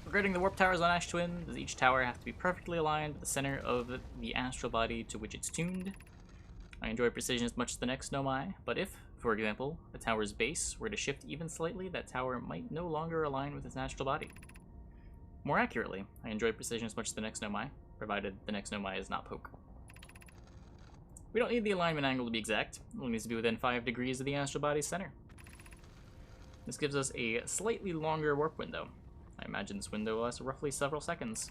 Speaker 1: Regarding the warp towers on Ash Twin, does each tower have to be perfectly aligned with the center of the astral body to which it's tuned? I enjoy precision as much as the next Nomai, but if, for example, a tower's base were to shift even slightly, that tower might no longer align with its astral body. More accurately, I enjoy precision as much as the next Nomai, provided the next Nomai is not Poke. We don't need the alignment angle to be exact, it only needs to be within 5 degrees of the astral body's center. This gives us a slightly longer warp window. I imagine this window will last roughly several seconds.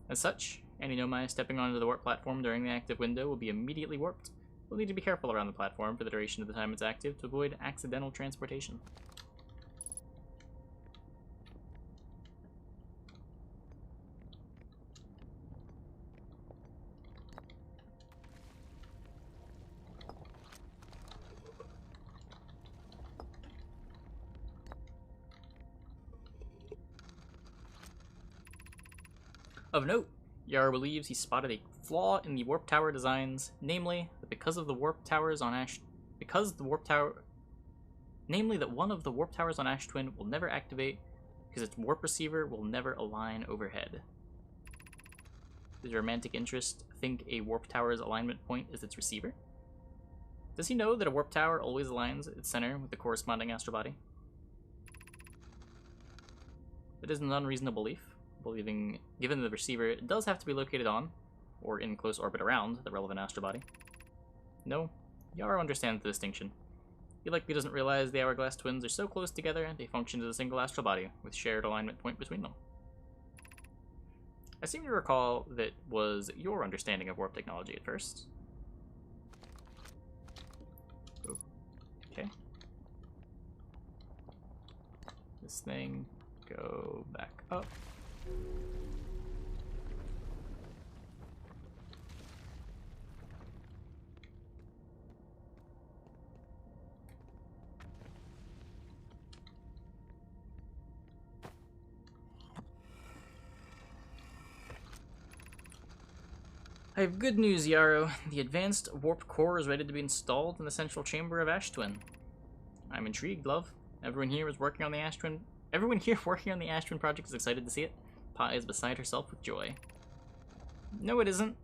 Speaker 1: As such, Any nomai stepping onto the warp platform during the active window will be immediately warped. We'll need to be careful around the platform for the duration of the time it's active to avoid accidental transportation. Of note, Yara believes he spotted a flaw in the warp tower designs, namely that one of the warp towers on Ash Twin will never activate because its warp receiver will never align overhead. Does romantic interest think a warp tower's alignment point is its receiver? Does he know that a warp tower always aligns its center with the corresponding astral body? It is an unreasonable belief, given the receiver does have to be located on, or in close orbit around, the relevant astral body. No, Yarrow understands the distinction. He likely doesn't realize the Hourglass twins are so close together they function as a single astral body, with shared alignment point between them. I seem to recall that was your understanding of warp technology at first. Okay. This thing, go back up. I have good news, Yarrow. The advanced warp core is ready to be installed in the central chamber of Ash Twin. I'm intrigued, love. Everyone here working on the Ash Twin project is excited to see it. Pa is beside herself with joy. No, it isn't.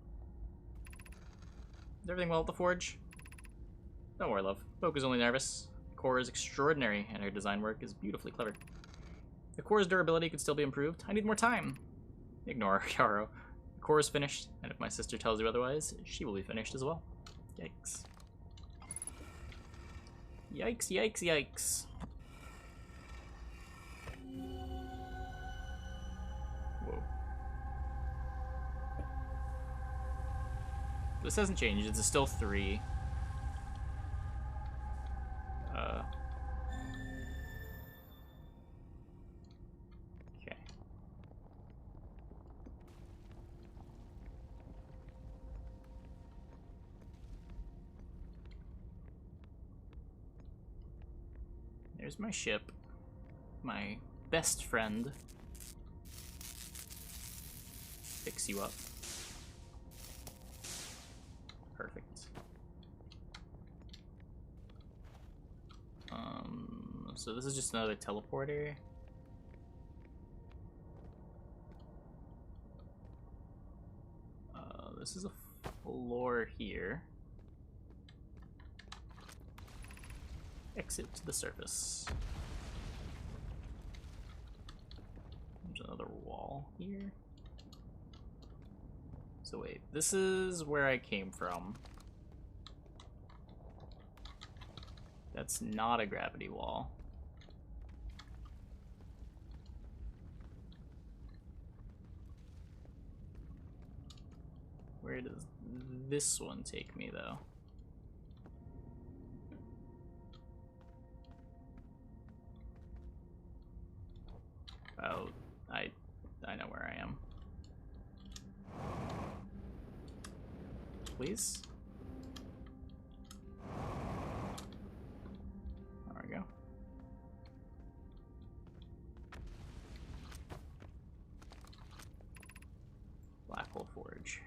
Speaker 1: Is everything well at the forge? Don't worry, love. Poke is only nervous. The core is extraordinary, and her design work is beautifully clever. The core's durability could still be improved. I need more time. Ignore her, Yarrow. The core is finished, and if my sister tells you otherwise, she will be finished as well. Yikes. Yikes, yikes, yikes. Whoa. This hasn't changed, it's still 3. Okay. There's my ship. My best friend. Fix you up. Perfect. So this is just another teleporter. This is a floor here. Exit to the surface. There's another wall here. So wait, this is where I came from. That's not a gravity wall. Where does this one take me, though? Oh, I know where I am. Please? There we go. Black Hole Forge.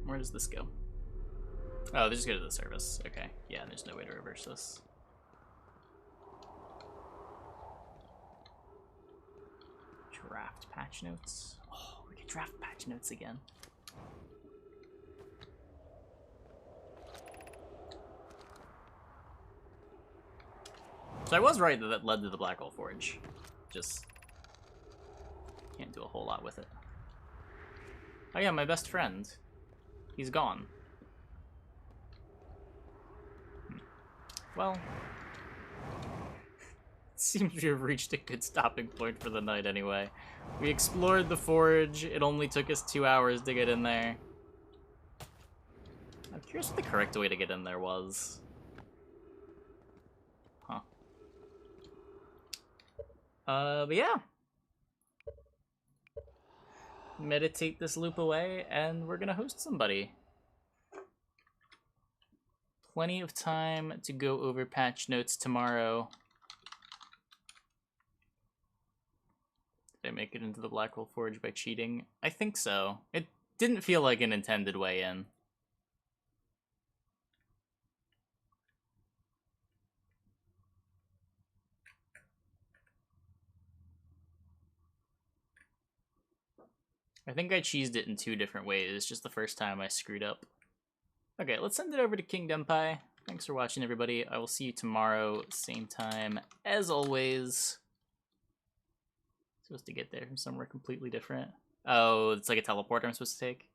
Speaker 1: Where does this go? Oh, they just go to the service. Okay. Yeah, there's no way to reverse this. Draft patch notes. Oh, we can draft patch notes again. So I was right that that led to the Black Hole Forge. Just can't do a whole lot with it. Oh yeah, my best friend. He's gone. Well, seems we have reached a good stopping point for the night anyway. We explored the forge. It only took us 2 hours to get in there. I'm curious what the correct way to get in there was. Huh. But yeah. Meditate this loop away, and we're gonna host somebody. Plenty of time to go over patch notes tomorrow. Did I make it into the Blackwell Forge by cheating? I think so. It didn't feel like an intended way in. I think I cheesed it in 2 different ways, just the first time I screwed up. Okay, let's send it over to Kingdom Pie. Thanks for watching, everybody. I will see you tomorrow, same time, as always. Supposed to get there from somewhere completely different. Oh, it's like a teleport I'm supposed to take?